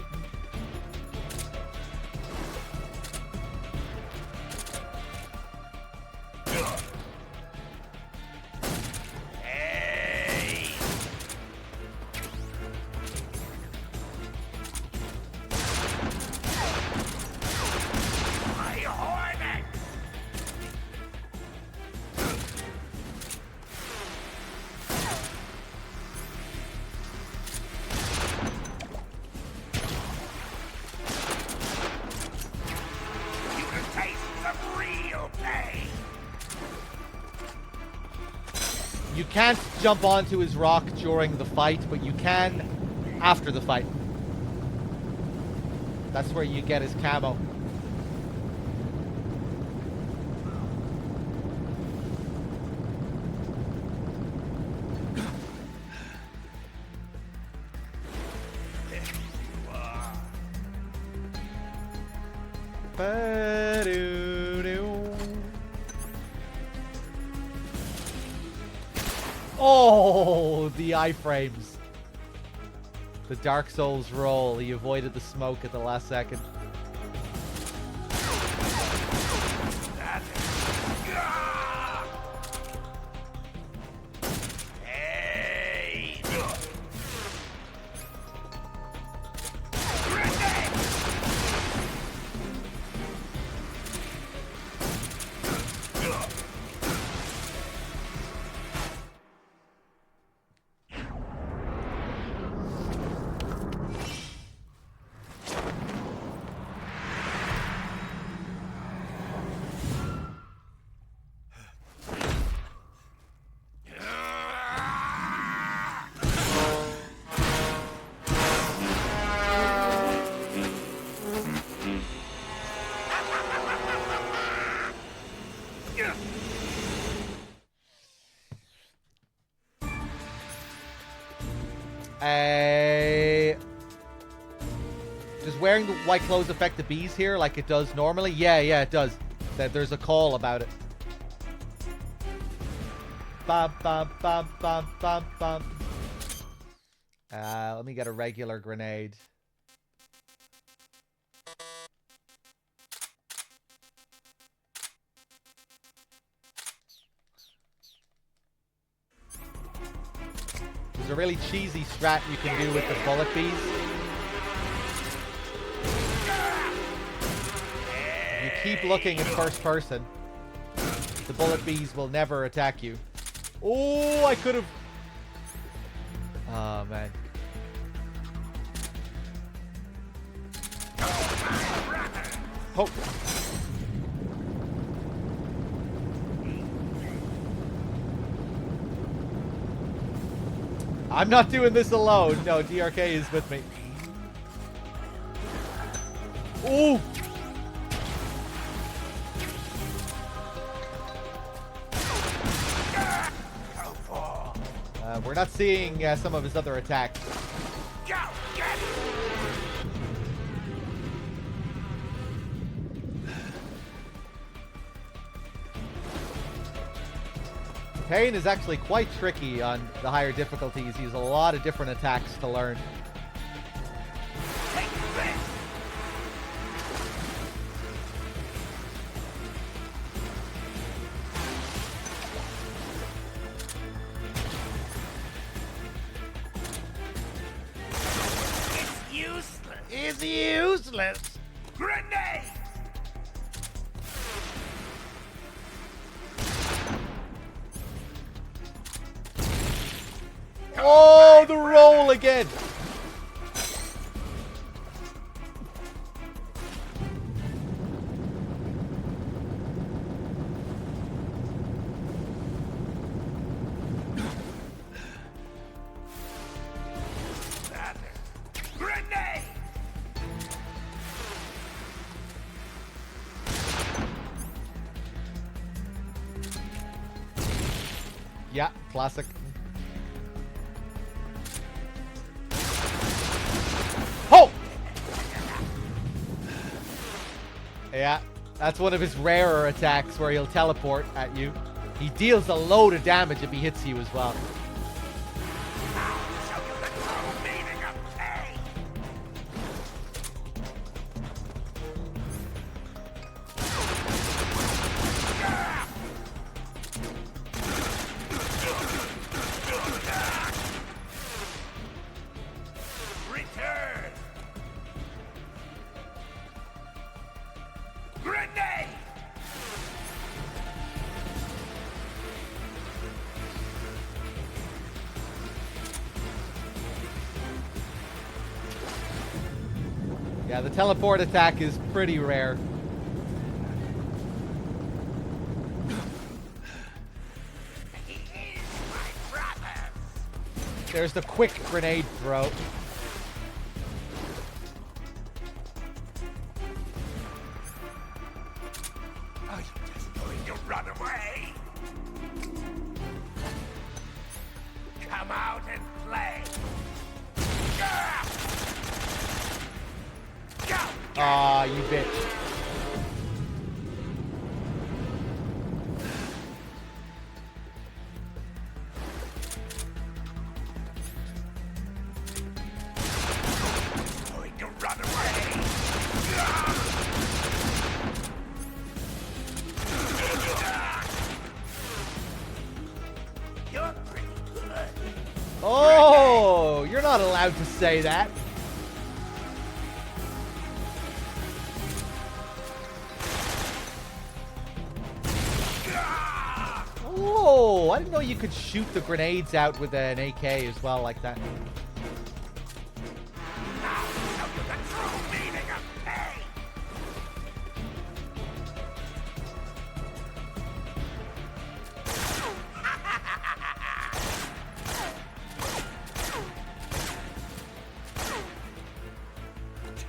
You can't jump onto his rock during the fight, but you can after the fight. That's where you get his camo. Oh, the iframes. The Dark Souls roll. He avoided the smoke at the last second. Does wearing the white clothes affect the bees here like it does normally? Yeah, it does. There's a call about it. Bum, bum, bum, bum, bum, bum. Let me get a regular grenade. There's a really cheesy strat you can do with the bullet bees. You keep looking in first person. The bullet bees will never attack you. Oh, I could have... Oh, man. Oh. I'm not doing this alone. No, DRK is with me. Ooh! We're not seeing some of his other attacks. Go! Get it! Pain is actually quite tricky on the higher difficulties. He has a lot of different attacks to learn. Take this! It's useless! It's useless! Grenade! Oh, the roll again! Grenade! Yeah, classic. Oh! Yeah, that's one of his rarer attacks where he'll teleport at you. He deals a load of damage if he hits you as well. Show you the true meaning of pain! Return! Grenade! Yeah, the teleport attack is pretty rare. There's the quick grenade throw. Are you just going to run away? Come out and play! Go! Aw, you bitch. Going to run away! You're pretty good. Oh, you're not allowed to say that. Oh, I didn't know you could shoot the grenades out with an AK as well like that. Now show you the true meaning of pain!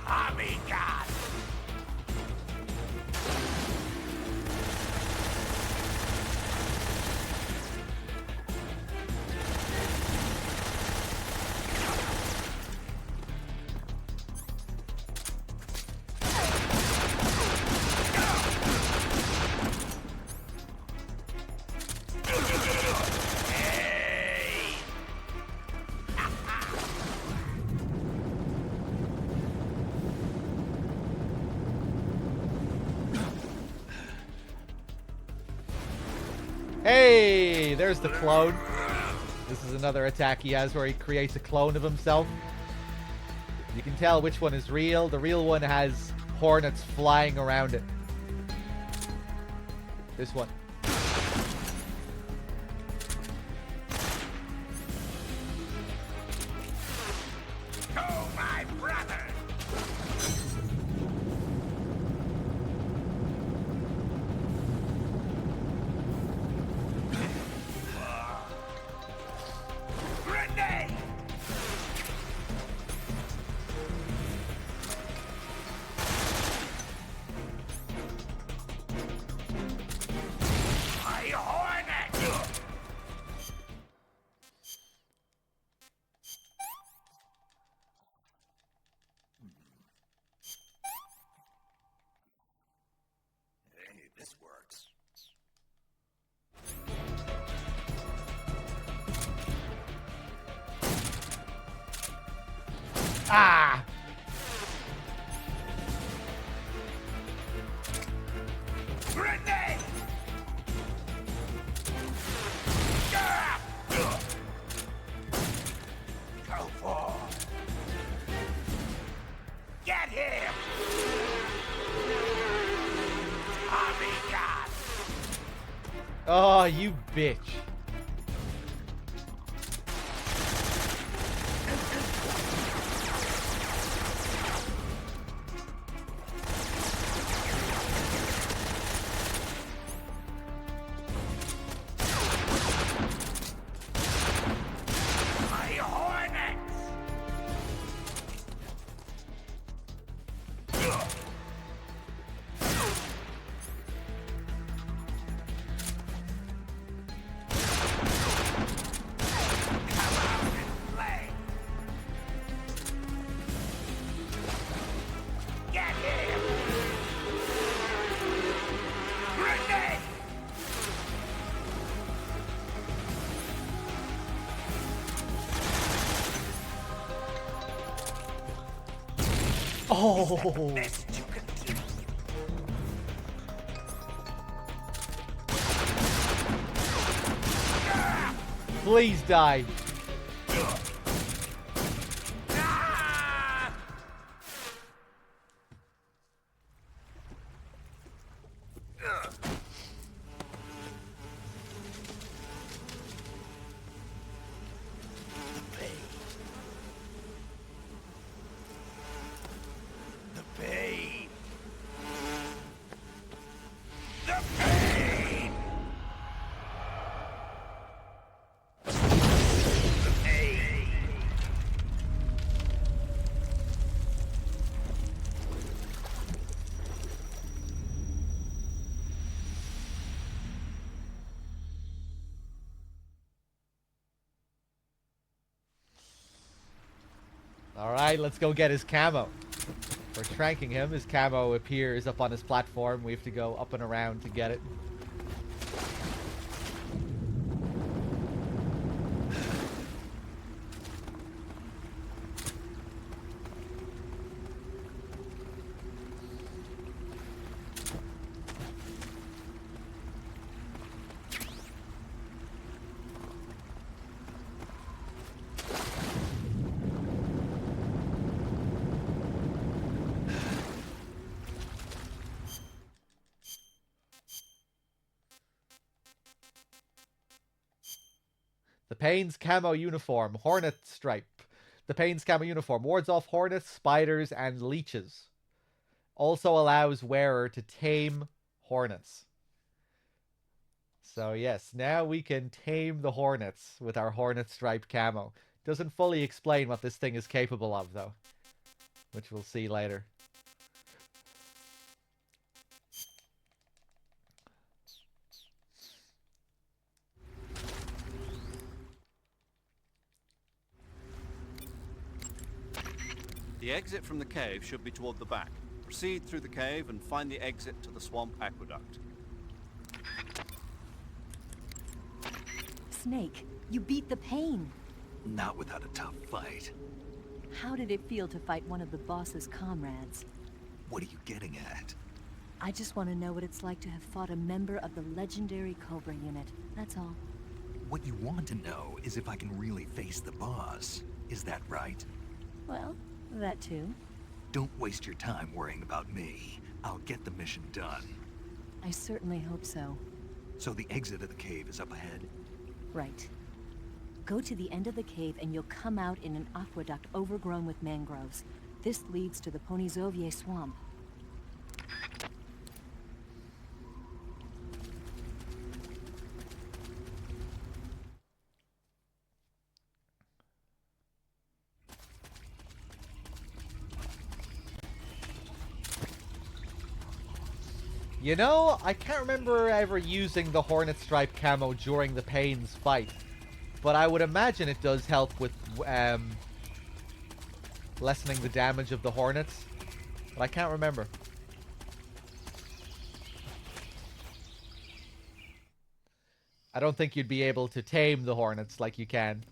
Tommy God! Hey, there's the clone. This is another attack he has where he creates a clone of himself. You can tell which one is real. The real one has hornets flying around it. This one. Go, my brother! Grenade! Ah! Grenade! Go for. Get him! Tommy God! Oh, you bitch. My hornets! Come out and play! Get him! Grenade! Oh. Best you can do. Please die. Ah! The pain. The pain. The pain. Alright, let's go get his camo. For tranking him, his camo appears up on his platform. We have to go up and around to get it. The Pain's camo uniform, Hornet stripe. The Pain's camo uniform wards off hornets, spiders, and leeches. Also allows wearer to tame hornets. So yes, now we can tame the hornets with our hornet striped camo. Doesn't fully explain what this thing is capable of though, which we'll see later. The exit from the cave should be toward the back. Proceed through the cave and find the exit to the swamp aqueduct. Snake, you beat the pain. Not without a tough fight. How did it feel to fight one of the boss's comrades? What are you getting at? I just want to know what it's like to have fought a member of the legendary Cobra unit. That's all. What you want to know is if I can really face the boss. Is that right? Well, that too. Don't waste your time worrying about me. I'll get the mission done. I certainly hope so. So the exit of the cave is up ahead? Right. Go to the end of the cave and you'll come out in an aqueduct overgrown with mangroves. This leads to the Ponizovye swamp. You know, I can't remember ever using the Hornet Stripe camo during the Pain's fight. But I would imagine it does help with lessening the damage of the Hornets. But I can't remember. I don't think you'd be able to tame the Hornets like you can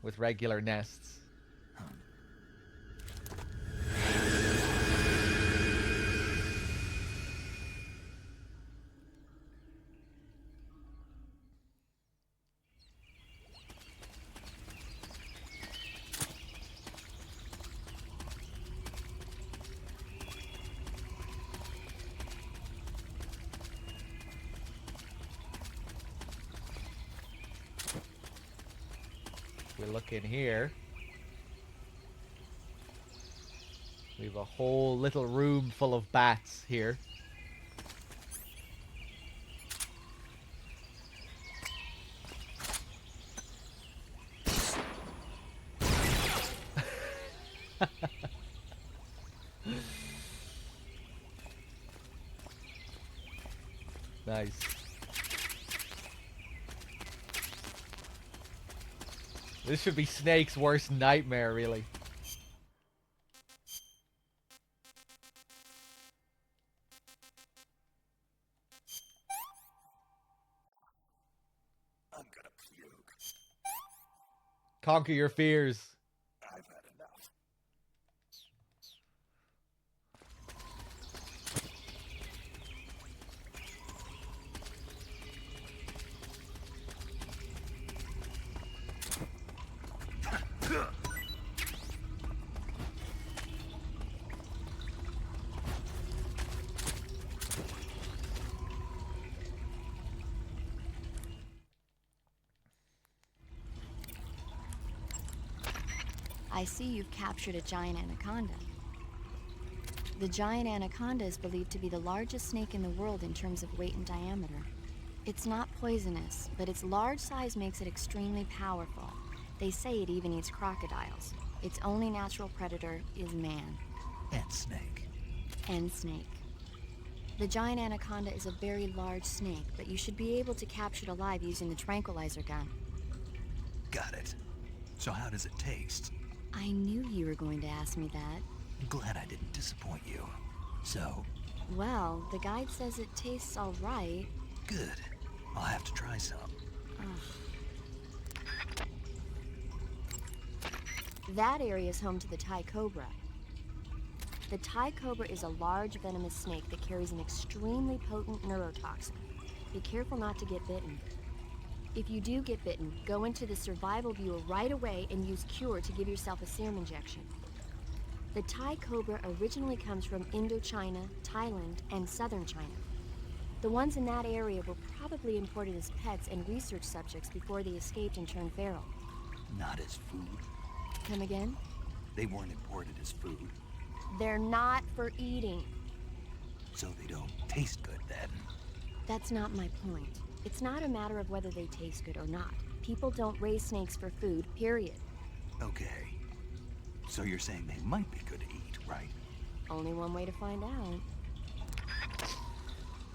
with regular nests. we look in here, we have a whole little room full of bats here. Nice. This should be Snake's worst nightmare, really. I'm gonna puke. Conquer your fears. I've had enough. I see you've captured a giant anaconda. The giant anaconda is believed to be the largest snake in the world in terms of weight and diameter. It's not poisonous, but its large size makes it extremely powerful. They say it even eats crocodiles. Its only natural predator is man. And snake. And snake. The giant anaconda is a very large snake, but you should be able to capture it alive using the tranquilizer gun. Got it. So how does it taste? I knew you were going to ask me that. I'm glad I didn't disappoint you. So? Well, the guide says it tastes all right. Good. I'll have to try some. That area is home to the Thai cobra. The Thai cobra is a large venomous snake that carries an extremely potent neurotoxin. Be careful not to get bitten. If you do get bitten, go into the survival viewer right away and use Cure to give yourself a serum injection. The Thai cobra originally comes from Indochina, Thailand, and southern China. The ones in that area were probably imported as pets and research subjects before they escaped and turned feral. Not as food. Come again? They weren't imported as food. They're not for eating. So they don't taste good then. That's not my point. It's not a matter of whether they taste good or not. People don't raise snakes for food, period. Okay. So you're saying they might be good to eat, right? Only one way to find out.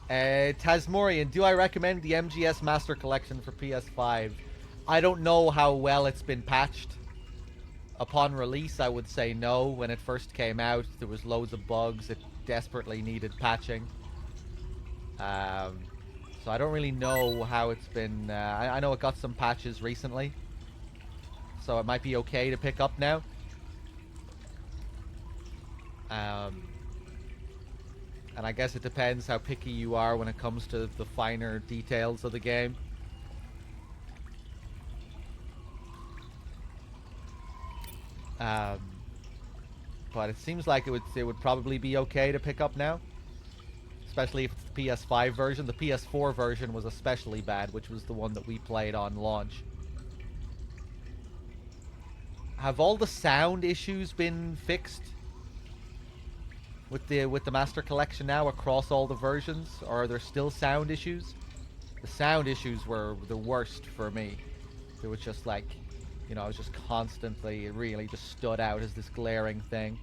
Tasmorian, do I recommend the MGS Master Collection for PS5? I don't know how well it's been patched. Upon release, I would say no. When it first came out, there was loads of bugs. It desperately needed patching. So I don't really know how it's been. I know it got some patches recently, so it might be okay to pick up now. And I guess it depends how picky you are when it comes to the finer details of the game. But it seems like it would probably be okay to pick up now. Especially if it's the PS5 version. The PS4 version was especially bad, which was the one that we played on launch. Have all the sound issues been fixed with the Master Collection now across all the versions, or are there still sound issues? The sound issues were the worst for me. It was just like, you know, I was just constantly, it really just stood out as this glaring thing.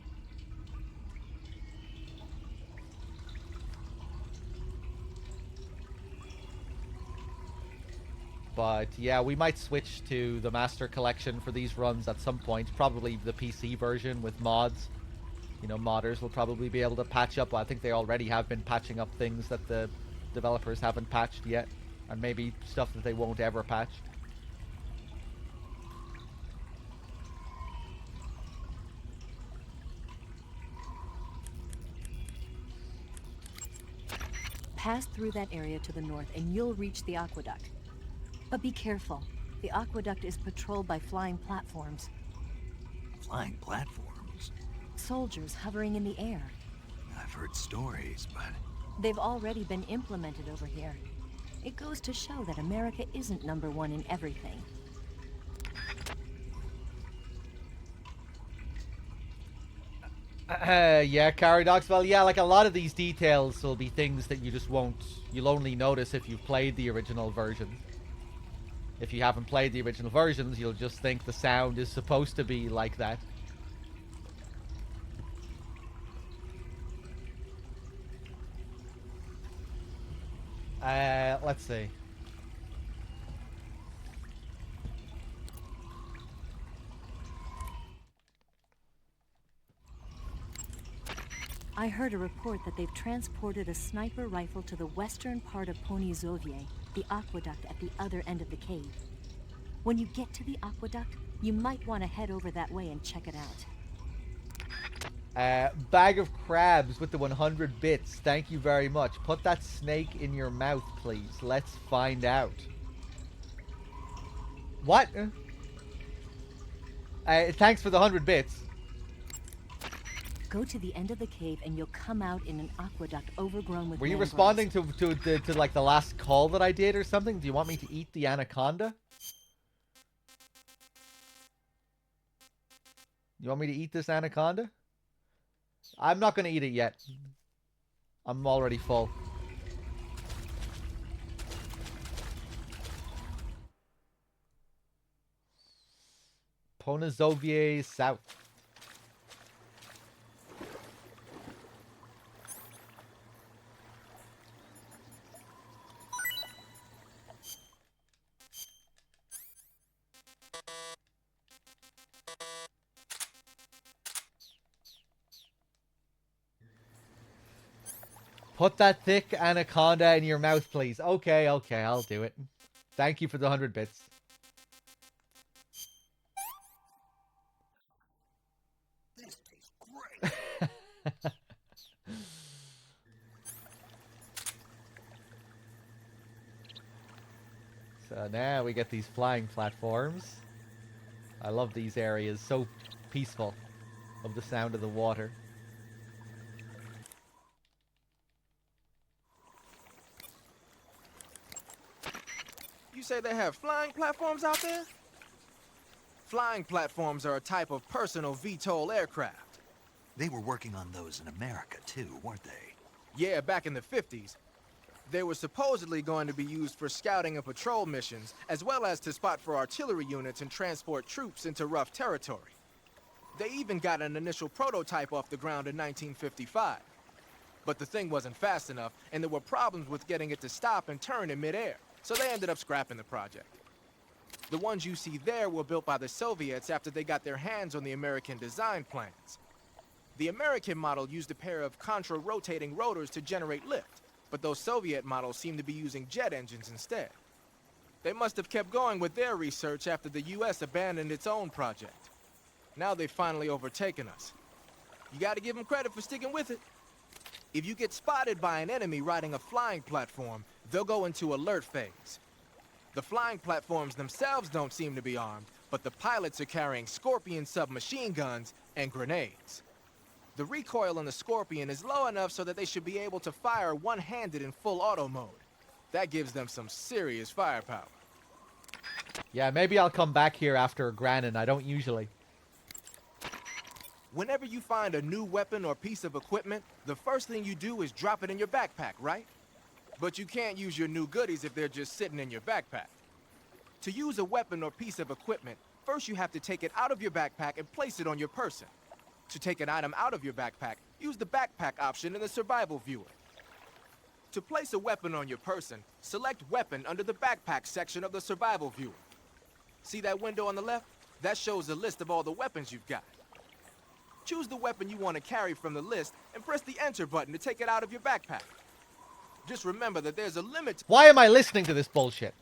But yeah, we might switch to the Master Collection for these runs at some point. Probably the PC version with mods. You know, modders will probably be able to patch up. I think they already have been patching up things that the developers haven't patched yet. And maybe stuff that they won't ever patch. Pass through that area to the north and you'll reach the aqueduct. But be careful. The aqueduct is patrolled by flying platforms. Flying platforms? Soldiers hovering in the air. I've heard stories, but... They've already been implemented over here. It goes to show that America isn't #1 in everything. Yeah, Caradox. Well, yeah, like a lot of these details will be things that you just won't... You'll only notice if you've played the original version. If you haven't played the original versions, you'll just think the sound is supposed to be like that. Let's see. I heard a report that they've transported a sniper rifle to the western part of Ponyzovye, the aqueduct at the other end of the cave. When you get to the aqueduct, you might want to head over that way and check it out. Bag of crabs with the 100 bits. Thank you very much. Put that snake in your mouth, please. Let's find out. What? Thanks for the 100 bits. Go to the end of the cave and you'll come out in an aqueduct overgrown with Were you mangroves. responding to like the last call that I did or something? Do you want me to eat the anaconda? You want me to eat this anaconda? I'm not going to eat it yet. I'm already full. Ponyzovye South. Put that thick anaconda in your mouth, please. Okay, okay, I'll do it. Thank you for the 100 bits. This tastes great. So now we get these flying platforms. I love these areas. So peaceful of the sound of the water. You say they have flying platforms out there? Flying platforms are a type of personal VTOL aircraft. They were working on those in America, too, weren't they? Yeah, back in the 50s. They were supposedly going to be used for scouting and patrol missions, as well as to spot for artillery units and transport troops into rough territory. They even got an initial prototype off the ground in 1955. But the thing wasn't fast enough, and there were problems with getting it to stop and turn in midair, so they ended up scrapping the project. The ones you see there were built by the Soviets after they got their hands on the American design plans. The American model used a pair of contra-rotating rotors to generate lift, but those Soviet models seem to be using jet engines instead. They must have kept going with their research after the US abandoned its own project. Now they've finally overtaken us. You gotta give them credit for sticking with it. If you get spotted by an enemy riding a flying platform, they'll go into alert phase. The flying platforms themselves don't seem to be armed, but the pilots are carrying Scorpion submachine guns and grenades. The recoil on the Scorpion is low enough so that they should be able to fire one-handed in full auto mode. That gives them some serious firepower. Yeah, maybe I'll come back here after Granin. I don't usually. Whenever you find a new weapon or piece of equipment, the first thing you do is drop it in your backpack, right? But you can't use your new goodies if they're just sitting in your backpack. To use a weapon or piece of equipment, first you have to take it out of your backpack and place it on your person. To take an item out of your backpack, use the backpack option in the survival viewer. To place a weapon on your person, select Weapon under the Backpack section of the survival viewer. See that window on the left? That shows a list of all the weapons you've got. Choose the weapon you want to carry from the list and press the Enter button to take it out of your backpack. Just remember that there's a limit. Why am I listening to this bullshit?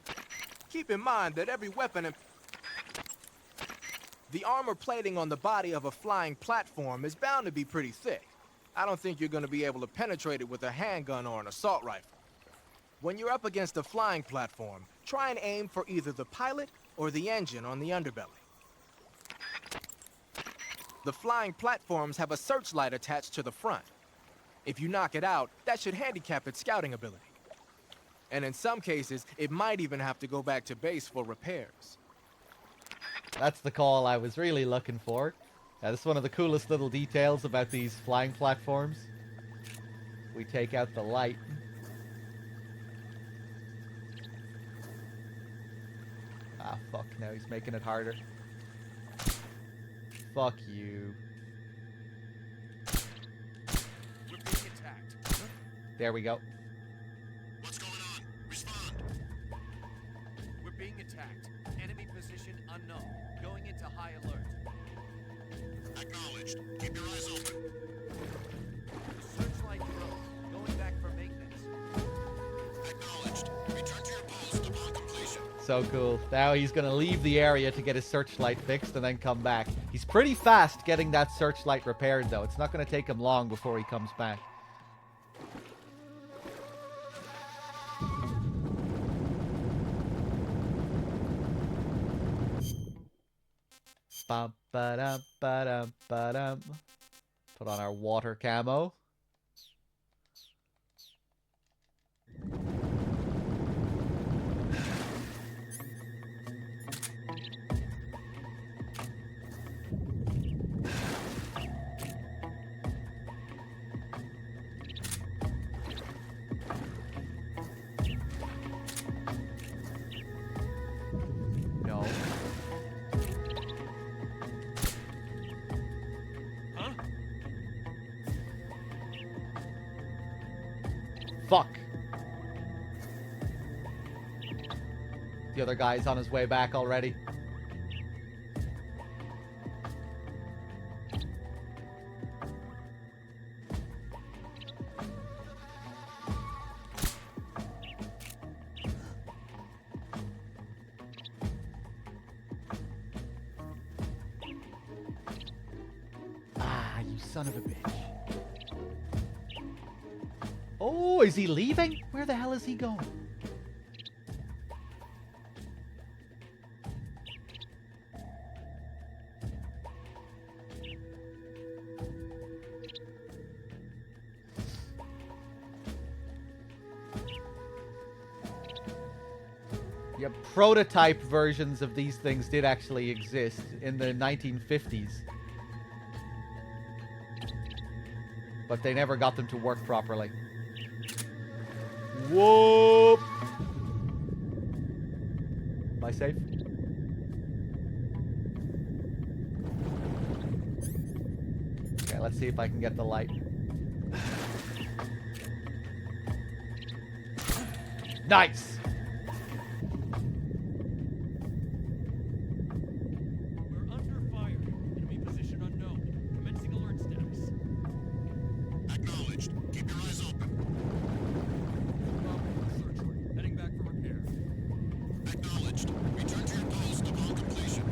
Keep in mind that every weapon and the armor plating on the body of a flying platform is bound to be pretty thick. I don't think you're going to be able to penetrate it with a handgun or an assault rifle. When you're up against a flying platform, try and aim for either the pilot or the engine on the underbelly. The flying platforms have a searchlight attached to the front. If you knock it out, that should handicap its scouting ability. And in some cases, it might even have to go back to base for repairs. That's the call I was really looking for. This is one of the coolest little details about these flying platforms. We take out the light. Ah, fuck, now he's making it harder. Fuck you. We're being attacked. There we go. What's going on? Respond. We're being attacked. Enemy position unknown. Going into high alert. Acknowledged. Keep your eyes open. The searchlight broke. Going back for maintenance. Acknowledged. Return to your post upon completion. So cool. Now he's going to leave the area to get his searchlight fixed and then come back. He's pretty fast getting that searchlight repaired, though. It's not going to take him long before he comes back. Bum, ba-dum, ba-dum, ba-dum. Put on our water camo. No. Huh? Fuck. The other guy's on his way back already. Ah, you son of a bitch. Oh, is he leaving? Where the hell is he going? Yeah, prototype versions of these things did actually exist in the 1950s. But they never got them to work properly. Whoop! Am I safe? Okay, let's see if I can get the light. Nice! We're under fire. Enemy position unknown. Commencing alert status. Acknowledged. Keep your eyes open. Searchlight. Heading back for repair. Acknowledged. Return to your post upon completion.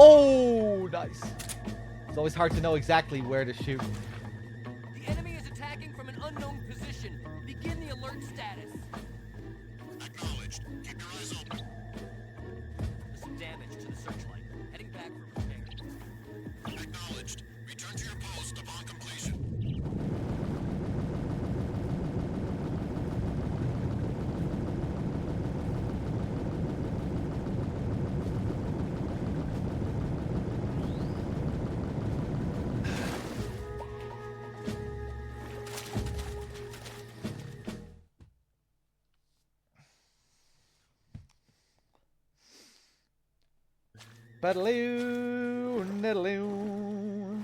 Oh, nice. It's always hard to know exactly where to shoot. The enemy is attacking from an unknown position. Begin the alert status. Acknowledged. Keep your eyes open. There's some damage to the searchlight. Heading back for repair. Acknowledged. Return to your post upon completion. Badaloo, niddaloo.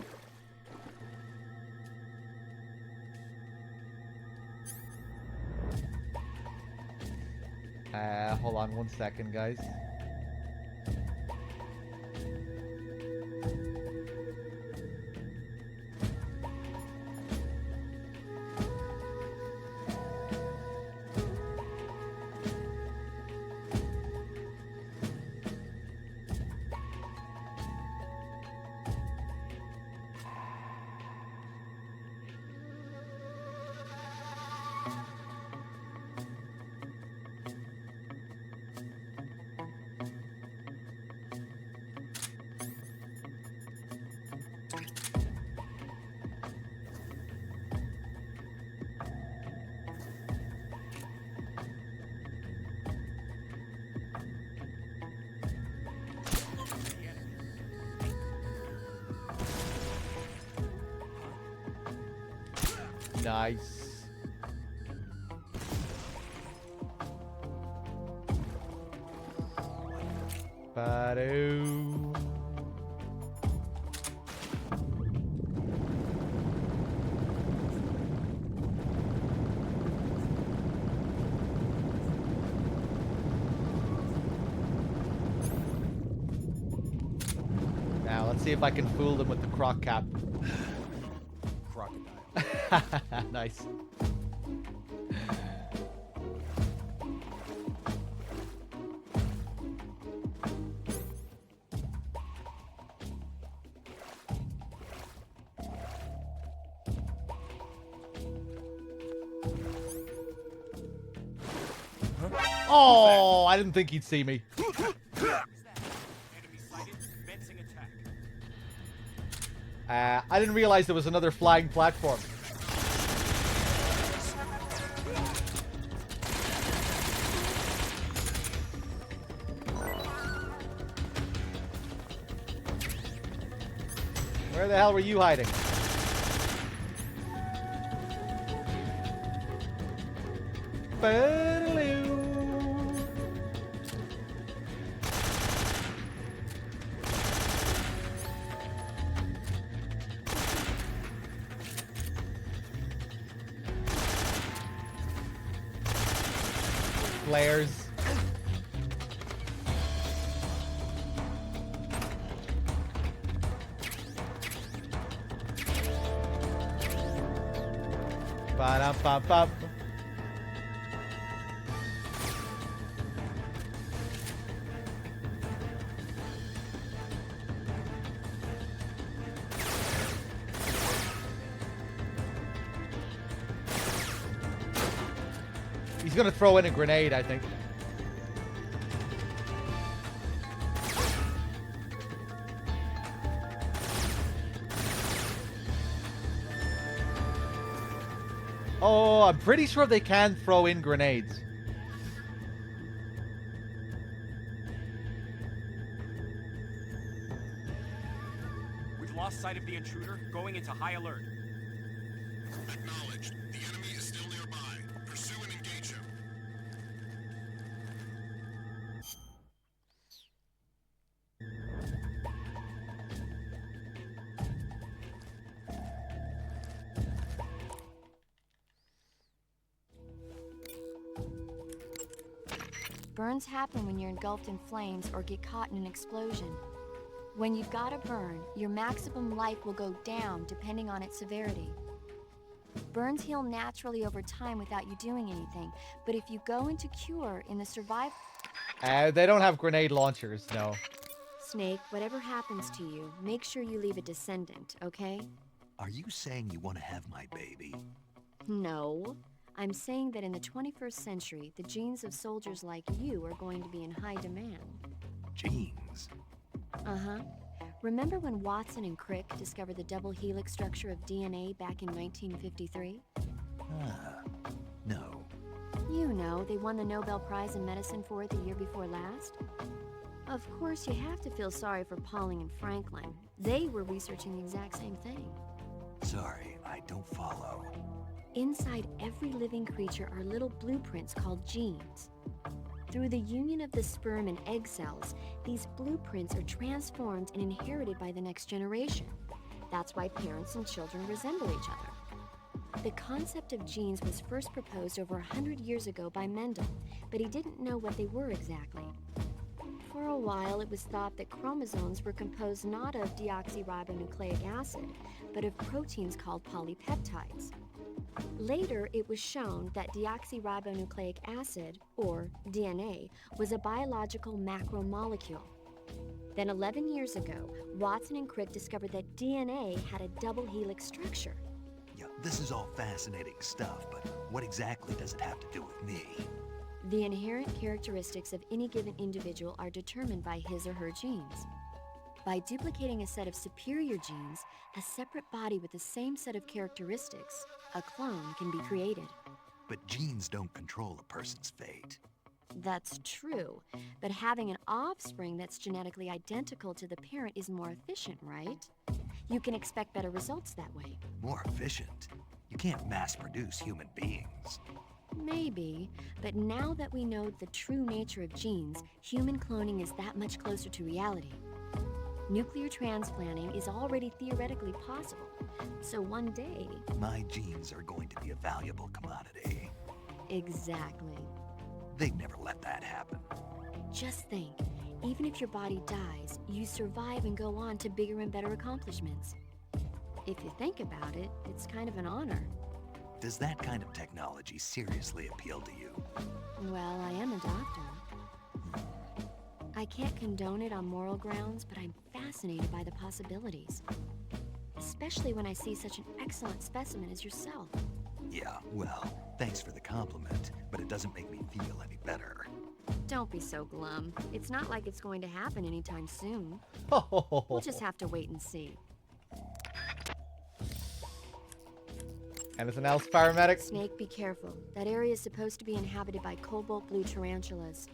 Hold on 1 second, guys. Nice. Ba-do. Now, let's see if I can fool them with the croc cap. Crocodile. Nice. Oh, I didn't think he'd see me. I didn't realize there was another flying platform. Where the hell were you hiding? Ba-da-doo. Flares. Ba-dum-bum-bum. He's gonna throw in a grenade, I think. Oh, I'm pretty sure they can throw in grenades. We've lost sight of the intruder, going into high alert. Acknowledged. The enemy is still nearby. Pursue and engage him. Burns happen when you're engulfed in flames or get caught in an explosion. When you've got a burn, your maximum life will go down depending on its severity. Burns heal naturally over time without you doing anything, but if you go into cure in the survival... They don't have grenade launchers, no. Snake, whatever happens to you, make sure you leave a descendant, okay? Are you saying you want to have my baby? No. I'm saying that in the 21st century, the genes of soldiers like you are going to be in high demand. Genes? Uh-huh. Remember when Watson and Crick discovered the double helix structure of DNA back in 1953? No. You know, they won the Nobel Prize in Medicine for it the year before last. Of course, you have to feel sorry for Pauling and Franklin. They were researching the exact same thing. Sorry, I don't follow. Inside every living creature are little blueprints called genes. Through the union of the sperm and egg cells, these blueprints are transformed and inherited by the next generation. That's why parents and children resemble each other. The concept of genes was first proposed over 100 years ago by Mendel, but he didn't know what they were exactly. For a while, it was thought that chromosomes were composed not of deoxyribonucleic acid, but of proteins called polypeptides. Later, it was shown that deoxyribonucleic acid, or DNA, was a biological macromolecule. Then 11 years ago, Watson and Crick discovered that DNA had a double helix structure. Yeah, this is all fascinating stuff, but what exactly does it have to do with me? The inherent characteristics of any given individual are determined by his or her genes. By duplicating a set of superior genes, a separate body with the same set of characteristics, a clone, can be created. But genes don't control a person's fate. That's true, but having an offspring that's genetically identical to the parent is more efficient, right? You can expect better results that way. More efficient? You can't mass-produce human beings. Maybe, but now that we know the true nature of genes, human cloning is that much closer to reality. Nuclear transplanting is already theoretically possible, so one day... My genes are going to be a valuable commodity. Exactly. They'd never let that happen. Just think, even if your body dies, you survive and go on to bigger and better accomplishments. If you think about it, it's kind of an honor. Does that kind of technology seriously appeal to you? Well, I am a doctor. I can't condone it on moral grounds, but I'm fascinated by the possibilities. Especially when I see such an excellent specimen as yourself. Yeah, well, thanks for the compliment, but it doesn't make me feel any better. Don't be so glum. It's not like it's going to happen anytime soon. We'll just have to wait and see. Anything else, paramedic? Snake, be careful. That area is supposed to be inhabited by cobalt blue tarantulas.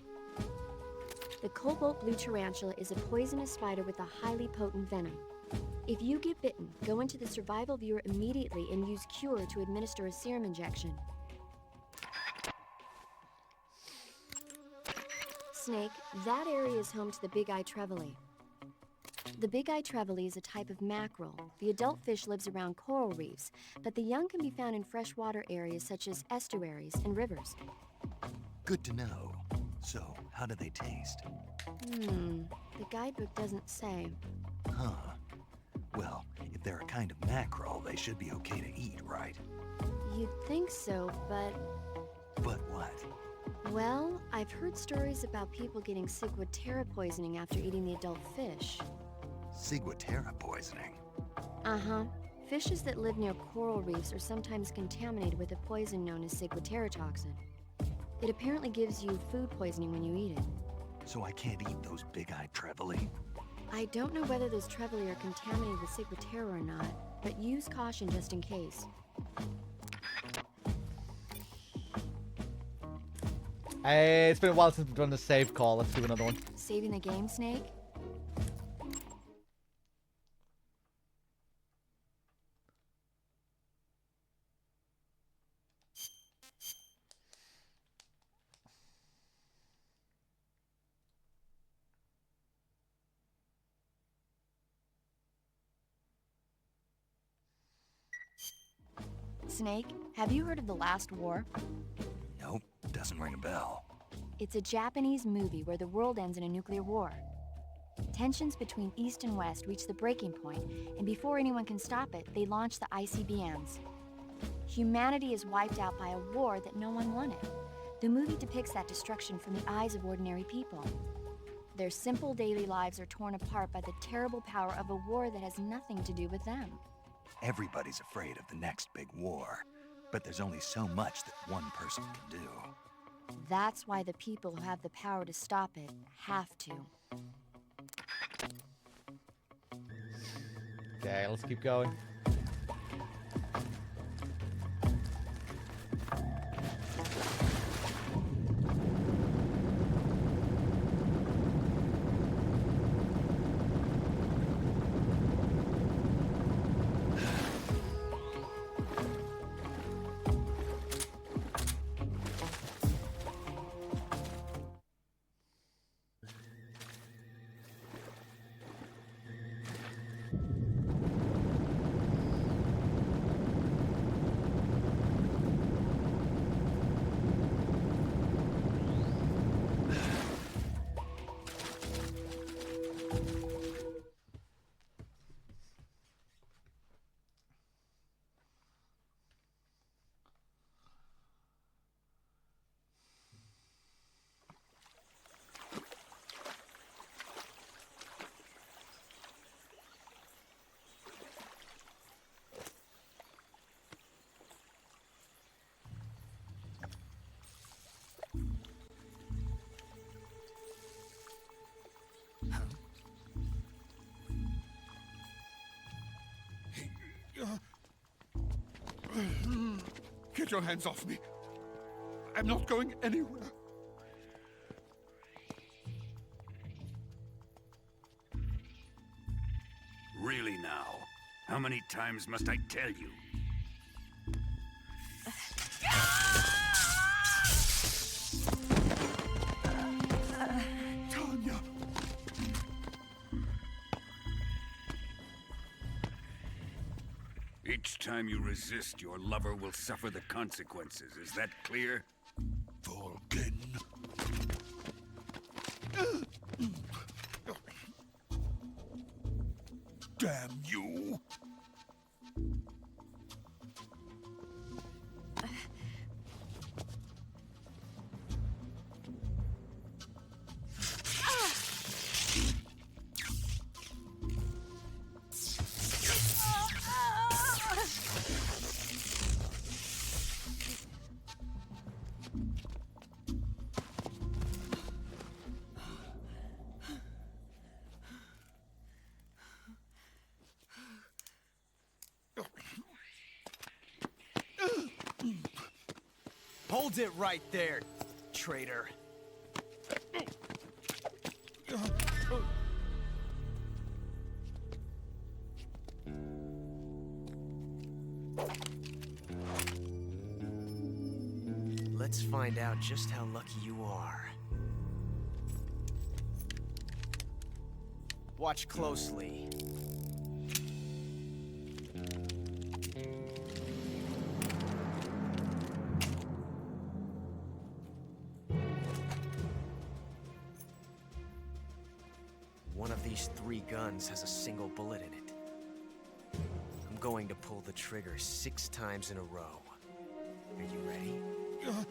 The cobalt blue tarantula is a poisonous spider with a highly potent venom. If you get bitten, go into the survival viewer immediately and use Cure to administer a serum injection. Snake, that area is home to the big-eye trevally. The big-eye trevally is a type of mackerel. The adult fish lives around coral reefs, but the young can be found in freshwater areas such as estuaries and rivers. Good to know. So, how do they taste? The guidebook doesn't say. Huh. Well, if they're a kind of mackerel, they should be okay to eat, right? You'd think so, but... But what? Well, I've heard stories about people getting ciguatera poisoning after eating the adult fish. Ciguatera poisoning? Uh-huh. Fishes that live near coral reefs are sometimes contaminated with a poison known as ciguatera toxin. It apparently gives you food poisoning when you eat it. So I can't eat those big-eyed trevally? I don't know whether those trevally are contaminated with ciguatera or not, but use caution just in case. Hey, it's been a while since we've done the save call. Let's do another one. Saving the game, Snake? Snake, have you heard of The Last War? Nope, doesn't ring a bell. It's a Japanese movie where the world ends in a nuclear war. Tensions between East and West reach the breaking point, and before anyone can stop it, they launch the ICBMs. Humanity is wiped out by a war that no one wanted. The movie depicts that destruction from the eyes of ordinary people. Their simple daily lives are torn apart by the terrible power of a war that has nothing to do with them. Everybody's afraid of the next big war, but there's only so much that one person can do. That's why the people who have the power to stop it have to. Okay, let's keep going. Get your hands off me. I'm not going anywhere. Really now? How many times must I tell you? time you resist, your lover will suffer the consequences. Is that clear? Vulcan. Damn you! Hold it right there, traitor. Let's find out just how lucky you are. Watch closely. One of these 3 guns has a single bullet in it. I'm going to pull the trigger 6 times in a row. Are you ready? Huh.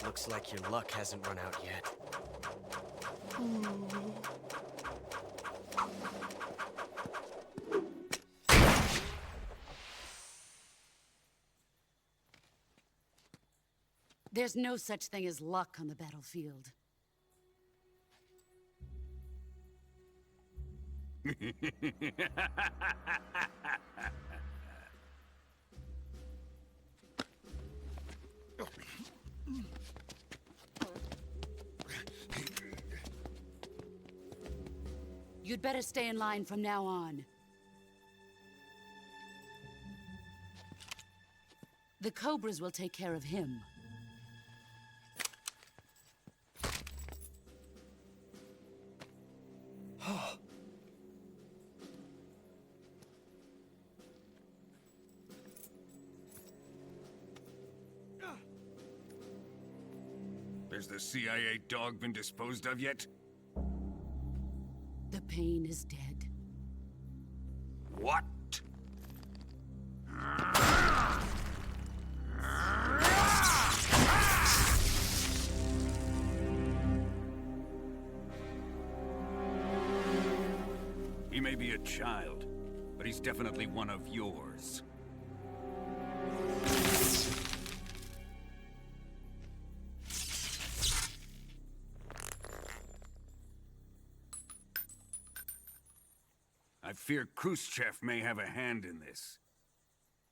Looks like your luck hasn't run out yet. There's no such thing as luck on the battlefield. You'd better stay in line from now on. The Cobras will take care of him. Has the CIA dog been disposed of yet? The pain is dead. What? He may be a child, but he's definitely one of yours. I fear Khrushchev may have a hand in this.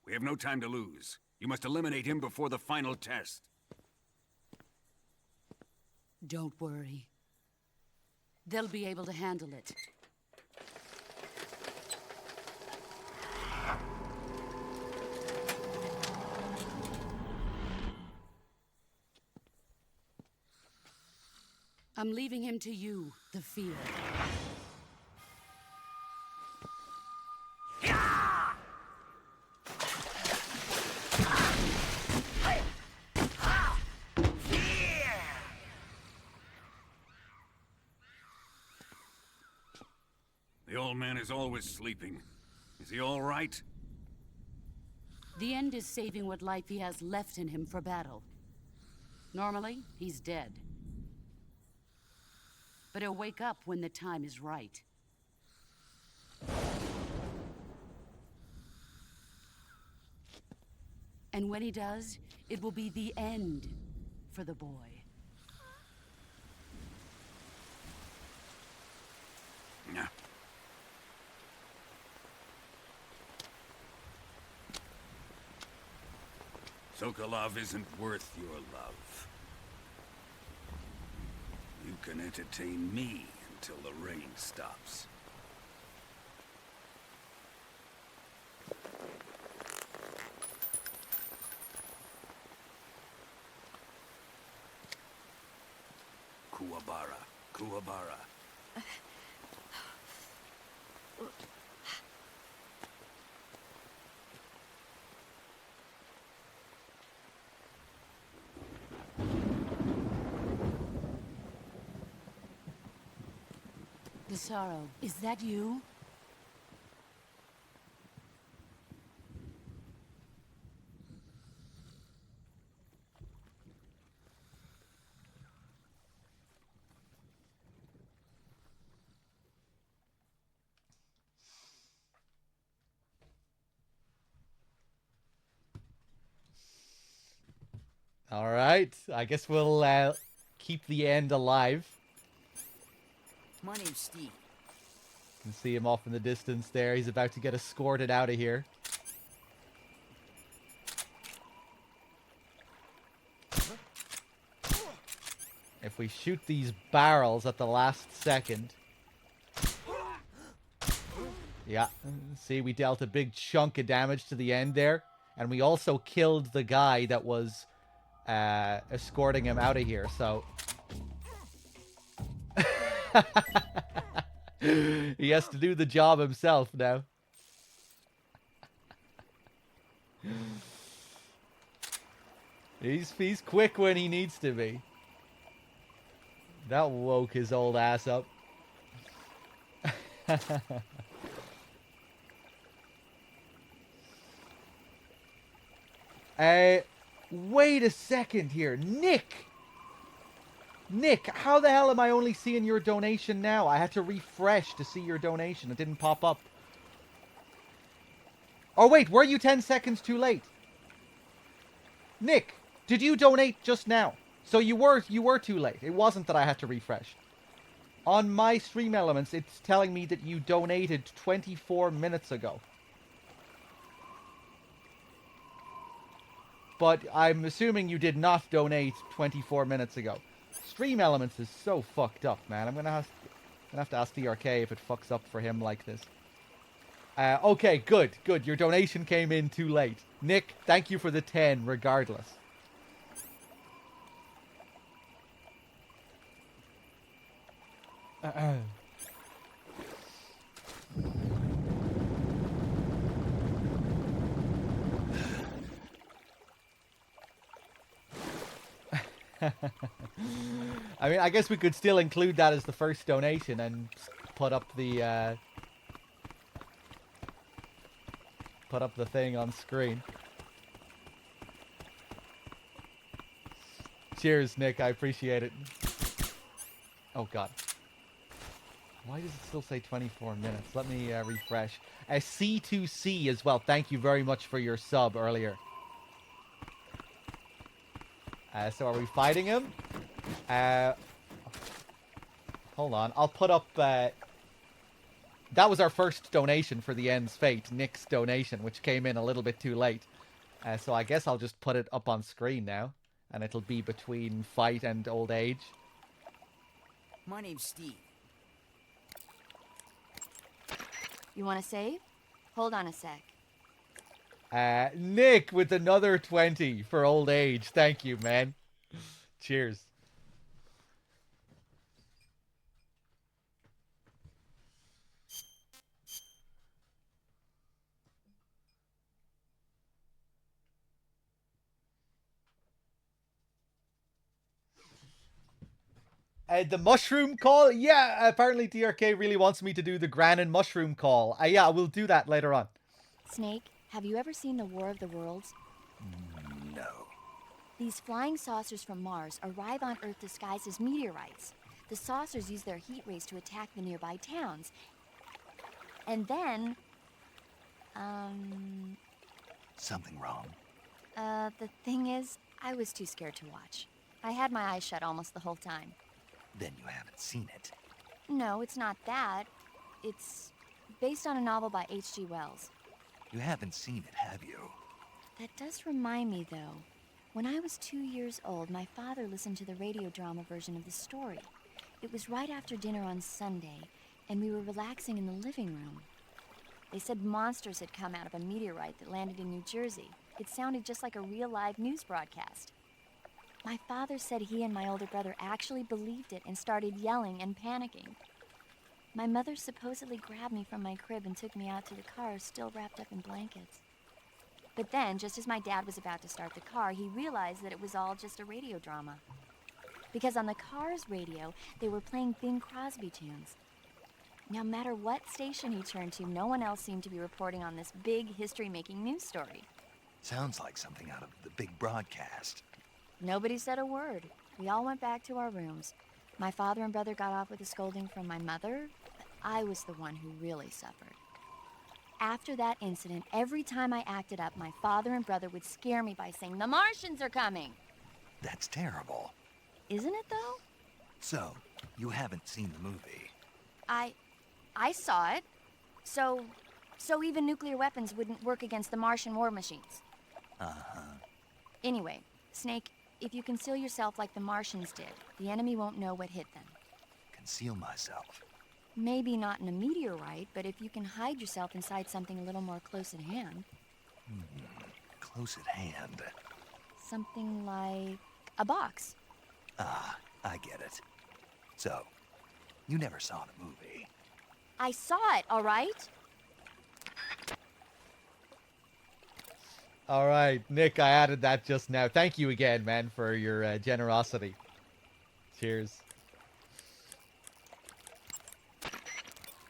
We have no time to lose. You must eliminate him before the final test. Don't worry. They'll be able to handle it. I'm leaving him to you, the field. The old man is always sleeping. Is he all right? The end is saving what life he has left in him for battle. Normally, he's dead. But he'll wake up when the time is right. And when he does, it will be the end for the boy. No. Sokolov isn't worth your love. You can entertain me until the rain stops. Kuwabara, Kuwabara. Desaro, is that you? All right. I guess we'll keep the end alive. My name's Steve. You can see him off in the distance there. He's about to get escorted out of here. If we shoot these barrels at the last second. Yeah, see, we dealt a big chunk of damage to the end there. And we also killed the guy that was escorting him out of here, so... He has to do the job himself now. He's quick when he needs to be. That woke his old ass up. Wait a second here. Nick! Nick, how the hell am I only seeing your donation now? I had to refresh to see your donation. It didn't pop up. Oh, wait. Were you 10 seconds too late? Nick, did you donate just now? So you were too late. It wasn't that I had to refresh. On my Stream Elements, it's telling me that you donated 24 minutes ago. But I'm assuming you did not donate 24 minutes ago. Stream Elements is so fucked up, man. I'm gonna have to ask DRK if it fucks up for him like this. Okay, good. Your donation came in too late. Nick, thank you for the 10 regardless. I mean, I guess we could still include that as the first donation and put up the thing on screen. Cheers, Nick. I appreciate it. Oh, God. Why does it still say 24 minutes? Let me refresh. C2C as well. Thank you very much for your sub earlier. So are we fighting him? Hold on. I'll put up... that was our first donation for the End's Fate. Nick's donation, which came in a little bit too late. So I guess I'll just put it up on screen now. And it'll be between fight and old age. My name's Steve. You want to save? Hold on a sec. Nick with another 20 for old age. Thank you, man. Cheers. The mushroom call? Yeah, apparently DRK really wants me to do the Gran and mushroom call. Yeah, we'll do that later on. Snake, have you ever seen the War of the Worlds? No. These flying saucers from Mars arrive on Earth disguised as meteorites. The saucers use their heat rays to attack the nearby towns. And then... Something wrong? The thing is, I was too scared to watch. I had my eyes shut almost the whole time. Then you haven't seen it. No, it's not that. It's based on a novel by H.G. Wells. You haven't seen it, have you? That does remind me, though. When I was 2 years old, my father listened to the radio drama version of the story. It was right after dinner on Sunday, and we were relaxing in the living room. They said monsters had come out of a meteorite that landed in New Jersey. It sounded just like a real live news broadcast. My father said he and my older brother actually believed it and started yelling and panicking. My mother supposedly grabbed me from my crib and took me out to the car, still wrapped up in blankets. But then, just as my dad was about to start the car, he realized that it was all just a radio drama. Because on the car's radio, they were playing Bing Crosby tunes. No matter what station he turned to, no one else seemed to be reporting on this big history-making news story. Sounds like something out of the big broadcast. Nobody said a word. We all went back to our rooms. My father and brother got off with a scolding from my mother, but I was the one who really suffered. After that incident, every time I acted up, my father and brother would scare me by saying, "The Martians are coming!" That's terrible. Isn't it, though? So, you haven't seen the movie? I saw it. So even nuclear weapons wouldn't work against the Martian war machines. Uh-huh. Anyway, Snake, if you conceal yourself like the Martians did, the enemy won't know what hit them. Conceal myself. Maybe not in a meteorite, but if you can hide yourself inside something a little more close at hand. Close at hand. Something like a box. Ah, I get it. So, you never saw the movie? I saw it, all right? All right, Nick, I added that just now. Thank you again, man, for your generosity. Cheers.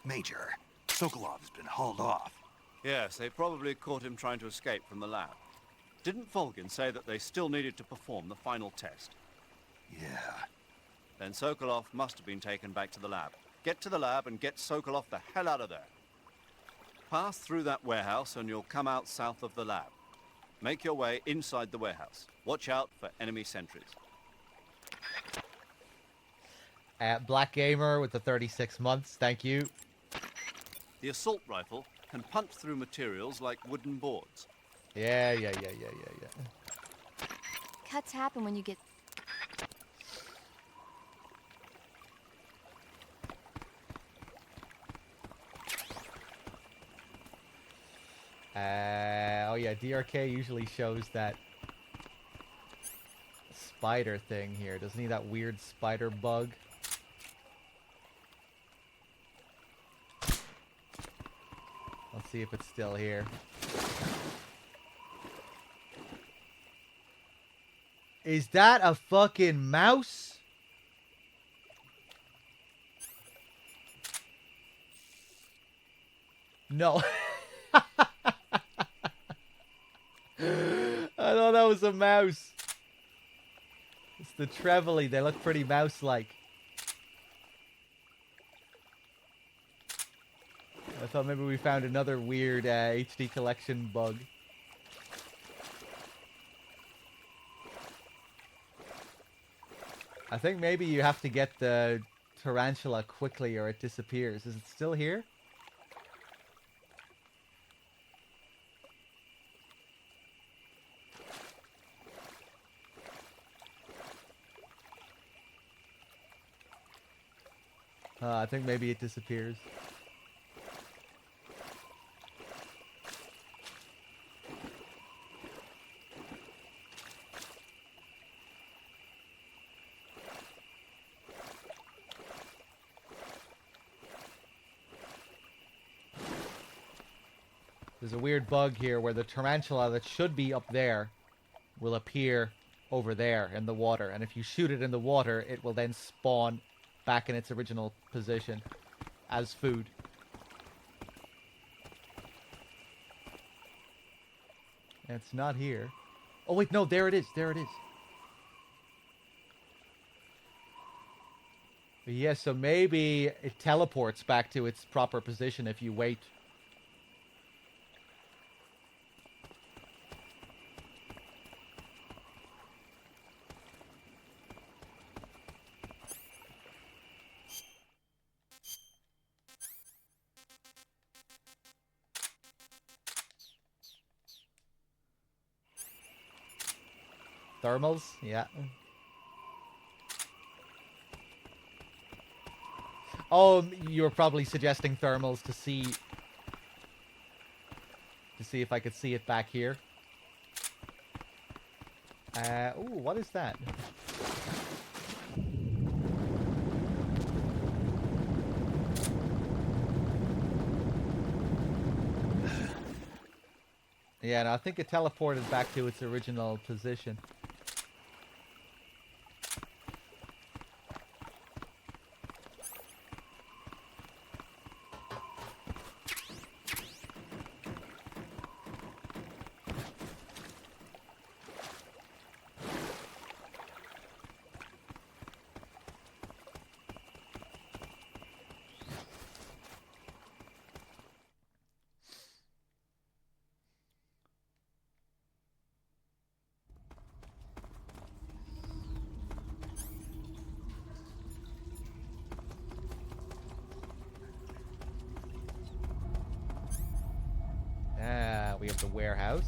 Major, Sokolov's been hauled off. Yes, they probably caught him trying to escape from the lab. Didn't Volgin say that they still needed to perform the final test? Yeah. Then Sokolov must have been taken back to the lab. Get to the lab and get Sokolov the hell out of there. Pass through that warehouse and you'll come out south of the lab. Make your way inside the warehouse. Watch out for enemy sentries. Black Gamer with the 36 months, thank you. The assault rifle can punch through materials like wooden boards. Yeah. Cuts happen when you get... Oh yeah, DRK usually shows that spider thing here. Doesn't he, that weird spider bug? Let's see if it's still here. Is that a fucking mouse? No. I thought that was a mouse. It's the Trevally. They look pretty mouse-like. I thought maybe we found another weird HD collection bug. I think maybe you have to get the tarantula quickly or it disappears. Is it still here? I think maybe it disappears. There's a weird bug here where the tarantula that should be up there will appear over there in the water. And if you shoot it in the water, it will then spawn back in its original position as food. And it's not here. Oh wait, no, there it is. There it is. Yeah, so maybe it teleports back to its proper position if you wait. Thermals? Yeah. Oh, you were probably suggesting thermals to see if I could see it back here. Ooh, what is that? Yeah, no, I think it teleported back to its original position. We have the warehouse.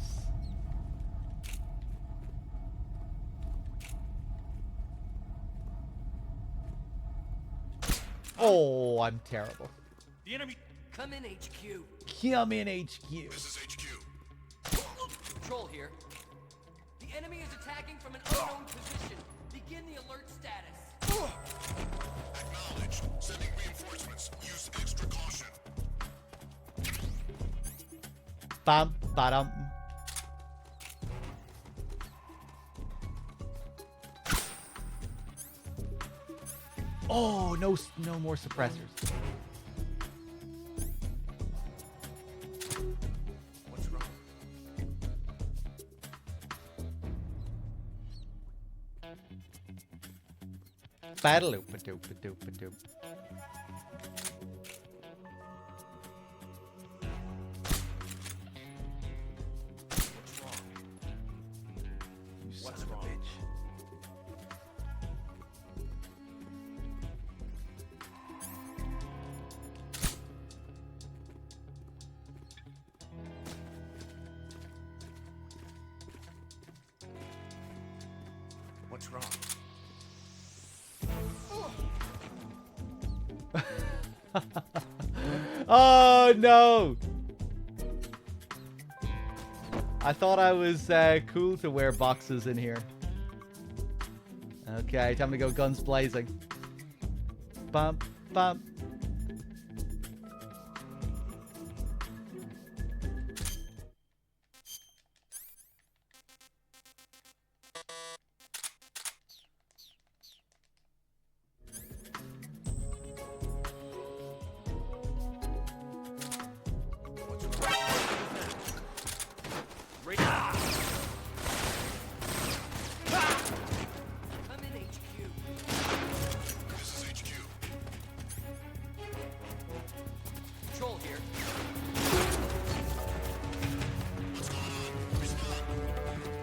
Oh, I'm terrible. The enemy. Come in, HQ. Come in, HQ. This is HQ. Patrol here. The enemy is attacking from an unknown position. Begin the alert status. Acknowledged. Sending reinforcements. Use extra caution. Bam, ba-dum. Oh, no more suppressors. What's wrong? Battle-oop-a-doop-a-doop-a-doop. What's wrong? What's wrong? Oh no! I thought I was cool to wear boxes in here. Okay, time to go guns blazing. Bump, bump. Come in, HQ. This is HQ. Patrol here. What's going on? Respond. What's going on out there?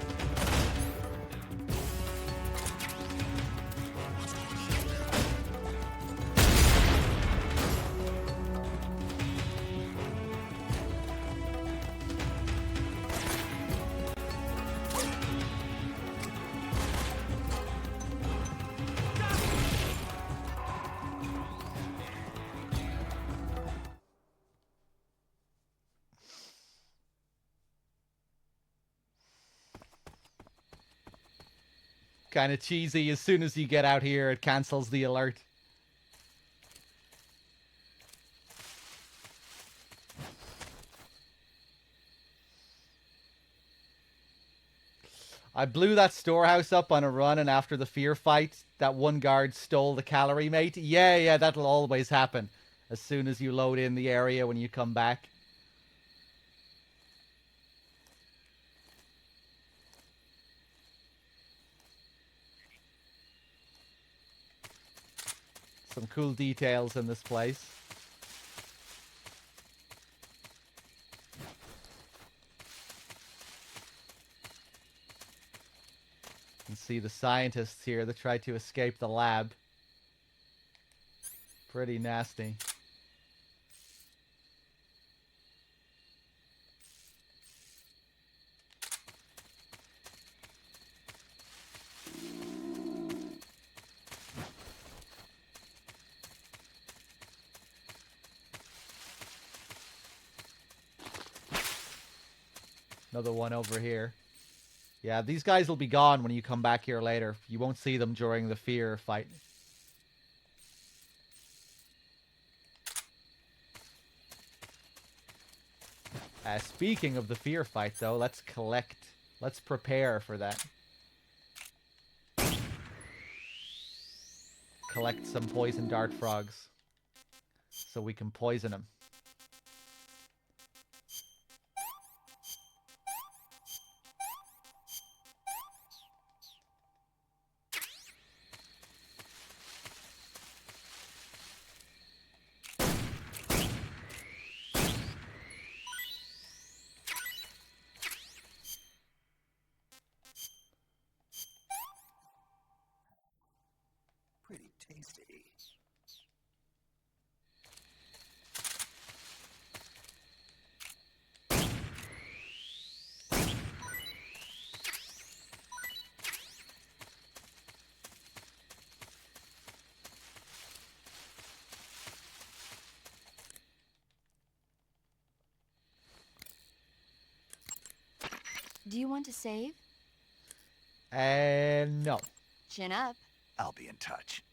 Kind of cheesy. As soon as you get out here, it cancels the alert. I blew that storehouse up on a run, and after the fear fight, that one guard stole the calorie mate. Yeah, that'll always happen. As soon as you load in the area when you come back. Some cool details in this place. You can see the scientists here that tried to escape the lab. Pretty nasty. Another one over here. Yeah, these guys will be gone when you come back here later. You won't see them during the fear fight. Speaking of the fear fight, though, let's prepare for that. Collect some poison dart frogs so we can poison them. Pretty tasty. Do you want to save? No. Chin up. I'll be in touch.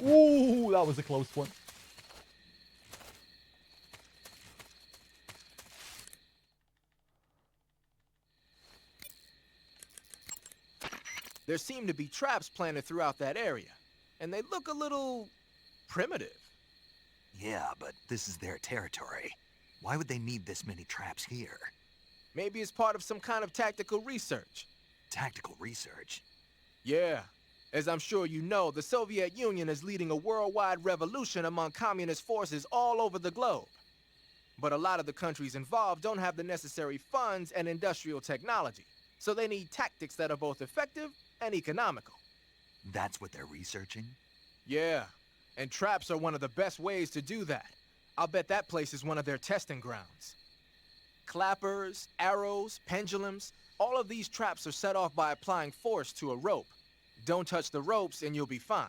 Ooh, that was a close one. There seem to be traps planted throughout that area, and they look a little primitive. Yeah, but this is their territory. Why would they need this many traps here? Maybe it's part of some kind of tactical research. Tactical research? Yeah. As I'm sure you know, the Soviet Union is leading a worldwide revolution among communist forces all over the globe. But a lot of the countries involved don't have the necessary funds and industrial technology, so they need tactics that are both effective and economical. That's what they're researching? Yeah, and traps are one of the best ways to do that. I'll bet that place is one of their testing grounds. Clappers, arrows, pendulums, all of these traps are set off by applying force to a rope. Don't touch the ropes and you'll be fine.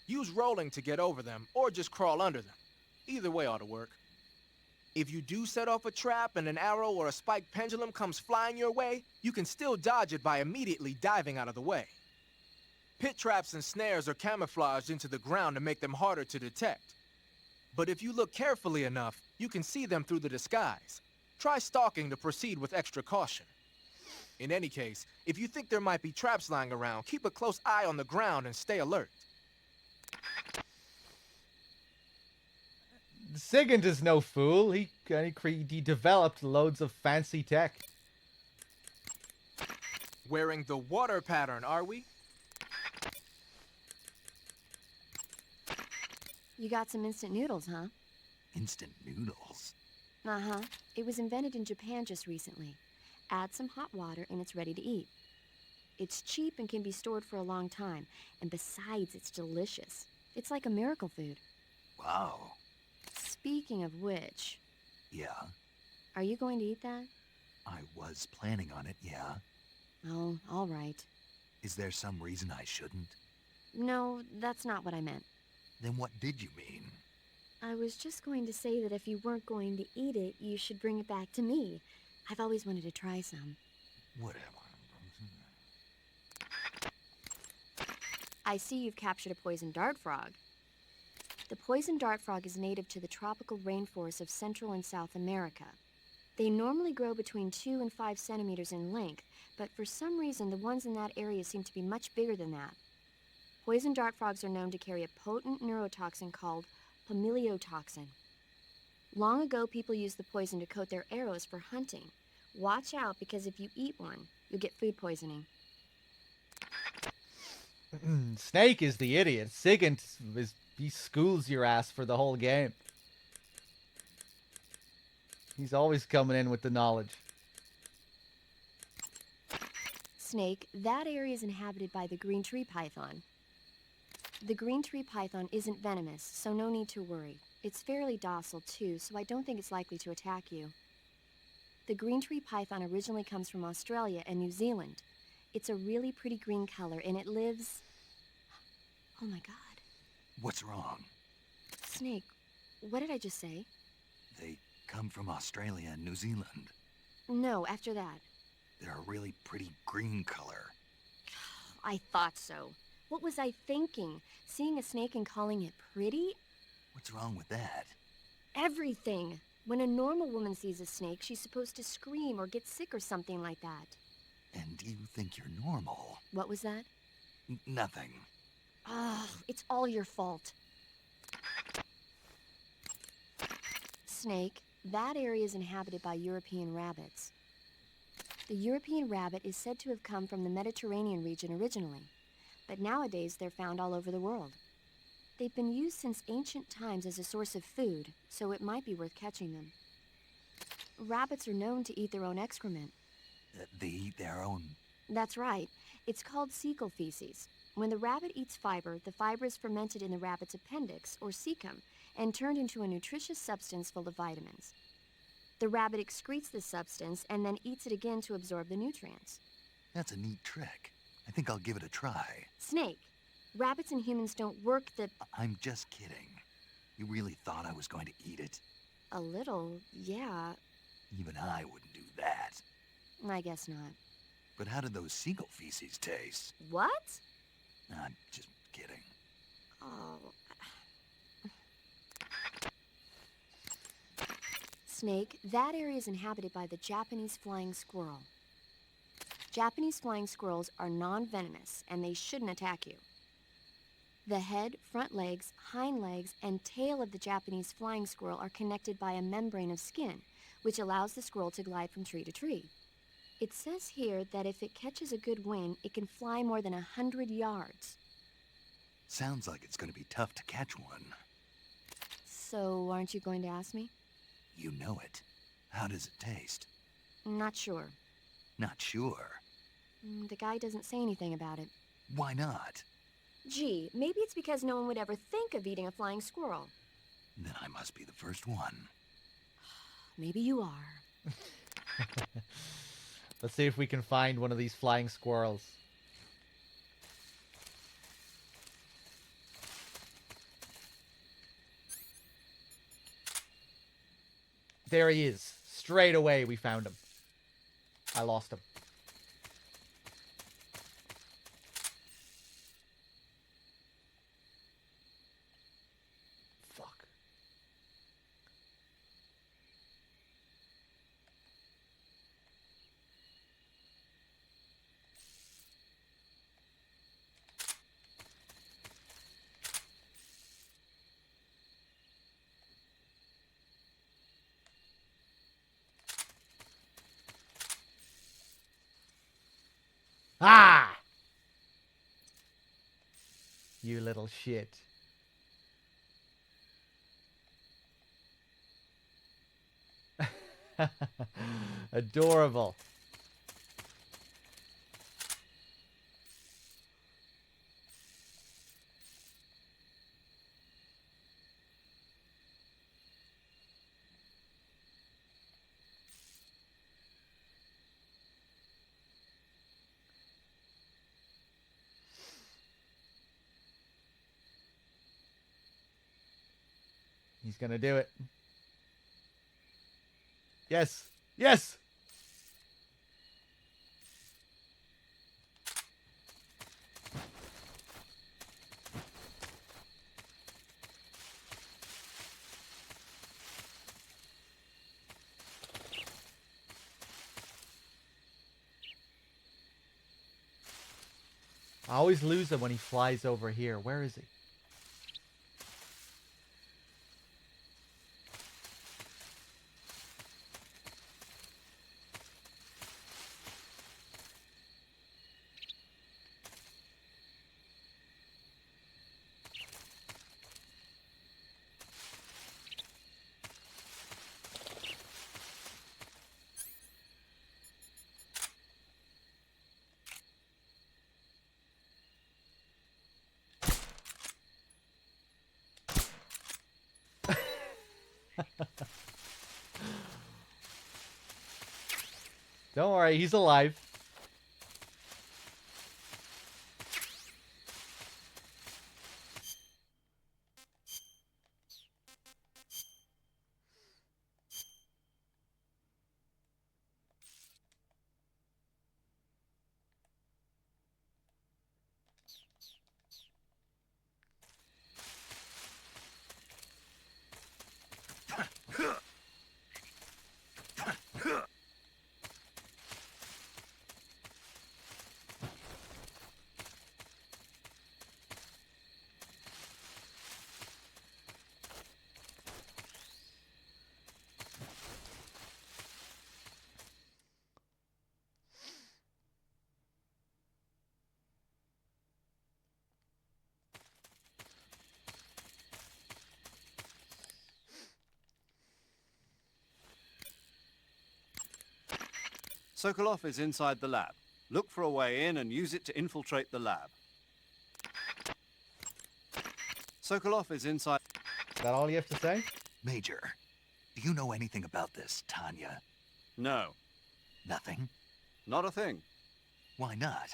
Use rolling to get over them, or just crawl under them. Either way ought to work. If you do set off a trap and an arrow or a spiked pendulum comes flying your way, you can still dodge it by immediately diving out of the way. Pit traps and snares are camouflaged into the ground to make them harder to detect. But if you look carefully enough, you can see them through the disguise. Try stalking to proceed with extra caution. In any case, if you think there might be traps lying around, keep a close eye on the ground and stay alert. Sigint is no fool. He developed loads of fancy tech. Wearing the water pattern, are we? You got some instant noodles, huh? Instant noodles? Uh-huh. It was invented in Japan just recently. Add some hot water and it's ready to eat. It's cheap and can be stored for a long time. And besides, it's delicious. It's like a miracle food. Wow. Speaking of which... Yeah? Are you going to eat that? I was planning on it, yeah. Oh, all right. Is there some reason I shouldn't? No, that's not what I meant. Then what did you mean? I was just going to say that if you weren't going to eat it, you should bring it back to me. I've always wanted to try some. Whatever. I see you've captured a poison dart frog. The poison dart frog is native to the tropical rainforests of Central and South America. They normally grow between 2 and 5 centimeters in length, but for some reason the ones in that area seem to be much bigger than that. Poison dart frogs are known to carry a potent neurotoxin called pumiliotoxin. Long ago, people used the poison to coat their arrows for hunting. Watch out, because if you eat one, you'll get food poisoning. Snake is the idiot. Sigint he schools your ass for the whole game. He's always coming in with the knowledge. Snake, that area is inhabited by the green tree python. The green tree python isn't venomous, so no need to worry. It's fairly docile too, so I don't think it's likely to attack you. The green tree python originally comes from Australia and New Zealand. It's a really pretty green color, and it lives... Oh my god. What's wrong? Snake, what did I just say? They come from Australia and New Zealand. No, after that. They're a really pretty green color. I thought so. What was I thinking? Seeing a snake and calling it pretty? What's wrong with that? Everything. When a normal woman sees a snake, she's supposed to scream or get sick or something like that. And you think you're normal? What was that? Nothing. Ah, it's all your fault. Snake, that area is inhabited by European rabbits. The European rabbit is said to have come from the Mediterranean region originally, but nowadays they're found all over the world. They've been used since ancient times as a source of food, so it might be worth catching them. Rabbits are known to eat their own excrement. They eat their own... That's right. It's called cecal feces. When the rabbit eats fiber, the fiber is fermented in the rabbit's appendix, or cecum, and turned into a nutritious substance full of vitamins. The rabbit excretes this substance and then eats it again to absorb the nutrients. That's a neat trick. I think I'll give it a try. Snake, rabbits and humans don't work the... I'm just kidding. You really thought I was going to eat it? A little, yeah. Even I wouldn't do that. I guess not. But how did those seagull feces taste? What? I'm just kidding. Oh. Snake, that area is inhabited by the Japanese flying squirrel. Japanese flying squirrels are non-venomous, and they shouldn't attack you. The head, front legs, hind legs, and tail of the Japanese flying squirrel are connected by a membrane of skin, which allows the squirrel to glide from tree to tree. It says here that if it catches a good wind, it can fly more than 100 yards. Sounds like it's going to be tough to catch one. So, aren't you going to ask me? You know it. How does it taste? Not sure. Not sure. The guy doesn't say anything about it. Why not? Gee, maybe it's because no one would ever think of eating a flying squirrel. Then I must be the first one. Maybe you are. Let's see if we can find one of these flying squirrels. There he is. Straight away we found him. I lost him. Fuck. Ah! You little shit. Adorable. He's gonna do it. Yes. Yes. I always lose him when he flies over here. Where is he? Don't worry, he's alive. Sokolov is inside the lab. Look for a way in and use it to infiltrate the lab. Sokolov is inside... Is that all you have to say? Major, do you know anything about this, Tanya? No. Nothing? Not a thing. Why not?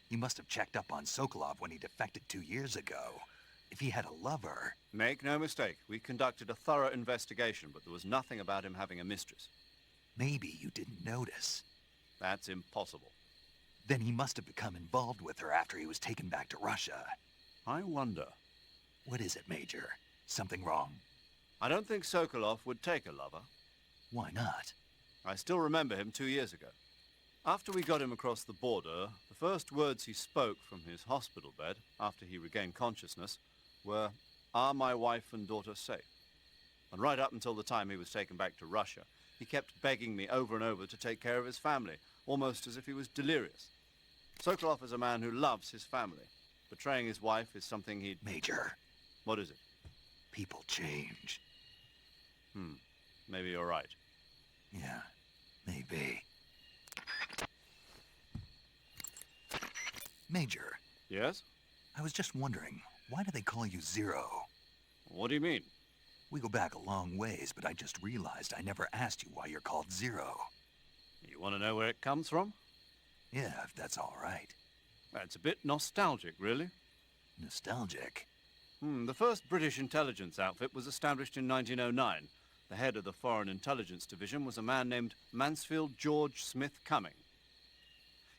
You must have checked up on Sokolov when he defected 2 years ago. If he had a lover... Make no mistake, we conducted a thorough investigation, but there was nothing about him having a mistress. Maybe you didn't notice. That's impossible. Then he must have become involved with her after he was taken back to Russia. I wonder. What is it, Major? Something wrong? I don't think Sokolov would take a lover. Why not? I still remember him 2 years ago. After we got him across the border, the first words he spoke from his hospital bed, after he regained consciousness, were, "Are my wife and daughter safe?" And right up until the time he was taken back to Russia, he kept begging me over and over to take care of his family, almost as if he was delirious. Sokolov is a man who loves his family. Betraying his wife is something he'd... Major. What is it? People change. Maybe you're right. Yeah, maybe. Major. Yes? I was just wondering, why do they call you Zero? What do you mean? We go back a long ways, but I just realized I never asked you why you're called Zero. You want to know where it comes from? Yeah, if that's all right. That's a bit nostalgic, really. Nostalgic? The first British intelligence outfit was established in 1909. The head of the Foreign Intelligence Division was a man named Mansfield George Smith Cumming.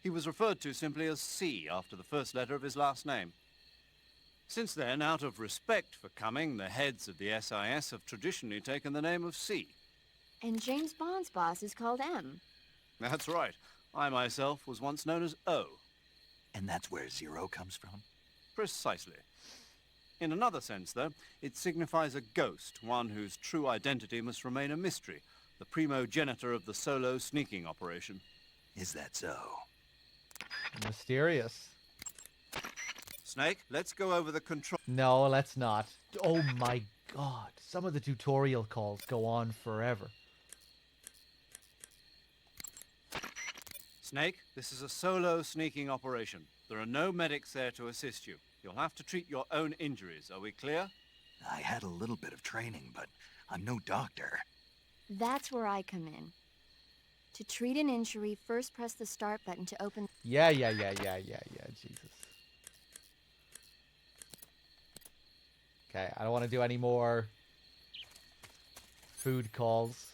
He was referred to simply as C after the first letter of his last name. Since then, out of respect for Cumming, the heads of the SIS have traditionally taken the name of C. And James Bond's boss is called M. That's right. I myself was once known as O. And that's where Zero comes from? Precisely. In another sense, though, it signifies a ghost, one whose true identity must remain a mystery, the primogenitor of the solo sneaking operation. Is that so? Mysterious. Snake, let's go over the control... No, let's not. Oh my god. Some of the tutorial calls go on forever. Snake, this is a solo sneaking operation. There are no medics there to assist you. You'll have to treat your own injuries. Are we clear? I had a little bit of training, but I'm no doctor. That's where I come in. To treat an injury, first press the start button to open... Yeah, Jesus. Okay, I don't want to do any more food calls.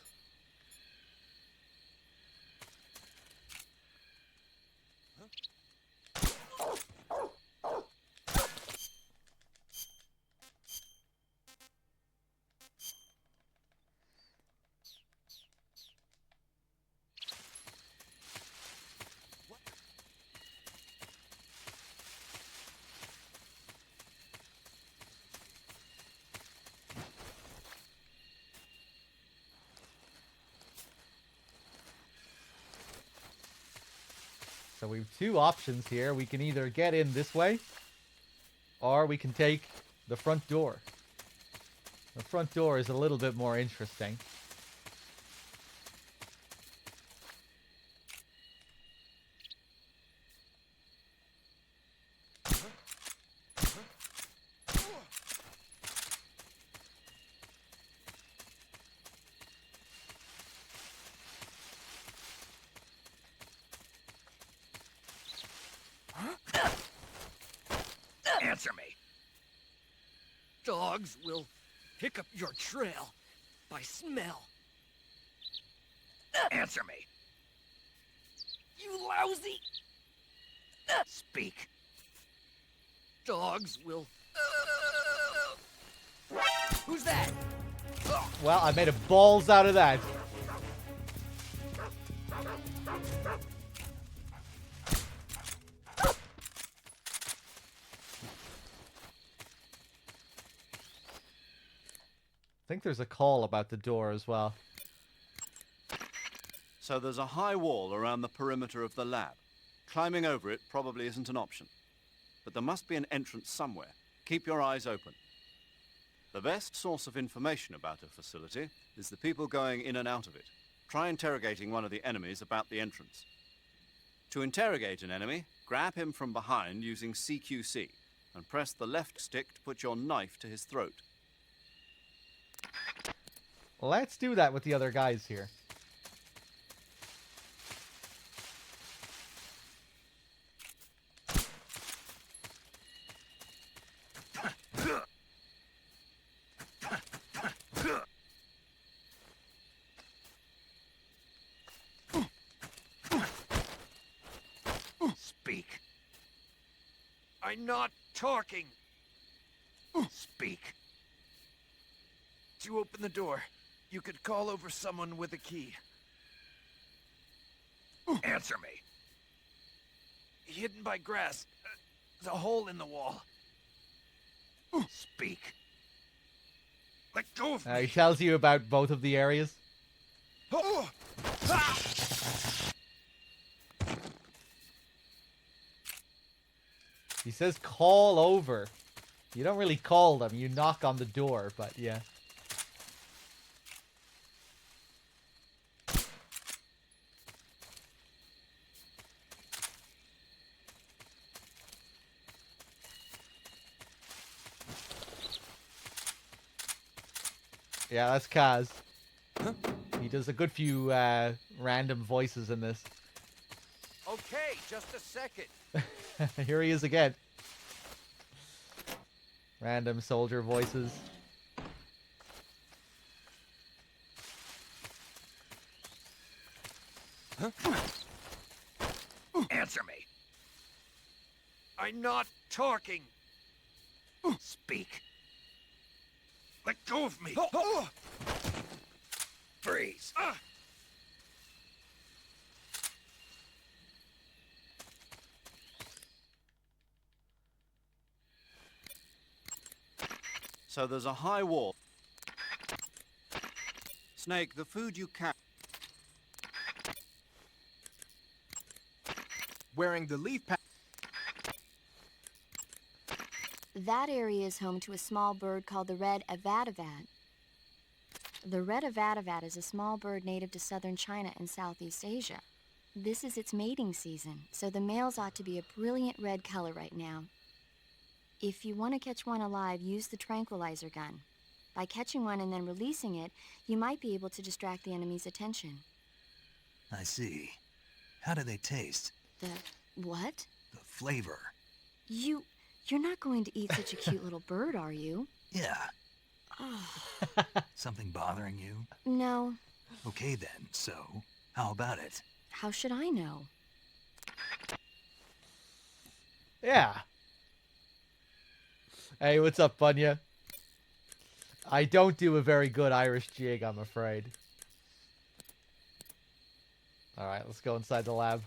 So we have two options here. We can either get in this way, or we can take the front door. The front door is a little bit more interesting. Answer me. Dogs will pick up your trail by smell. Answer me. You lousy. Speak. Dogs will... Who's that? Well, I made a balls out of that. I think there's a call about the door as well. So there's a high wall around the perimeter of the lab. Climbing over it probably isn't an option. But there must be an entrance somewhere. Keep your eyes open. The best source of information about a facility is the people going in and out of it. Try interrogating one of the enemies about the entrance. To interrogate an enemy, grab him from behind using CQC and press the left stick to put your knife to his throat. Let's do that with the other guys here. Speak. I'm not talking. Speak. To open the door, you could call over someone with a key. Answer me. Hidden by grass. There's a hole in the wall. Speak. Let go of me. He tells you about both of the areas. He says call over. You don't really call them, you knock on the door, but yeah. Yeah, that's Kaz. He does a good few random voices in this. Okay, just a second. Here he is again. Random soldier voices. Answer me. I'm not talking. Speak. Let go of me. Freeze. So there's a high wall. Snake, the food you can. Wearing the leaf pack. That area is home to a small bird called the red avadavat. The red avadavat is a small bird native to southern China and Southeast Asia. This is its mating season, so the males ought to be a brilliant red color right now. If you want to catch one alive, use the tranquilizer gun. By catching one and then releasing it, you might be able to distract the enemy's attention. I see. How do they taste? The what? The flavor. You're not going to eat such a cute little bird, are you? Yeah. Oh. Something bothering you? No. Okay then, so how about it? How should I know? Yeah. Hey, what's up, Bunya? I don't do a very good Irish jig, I'm afraid. Alright, let's go inside the lab.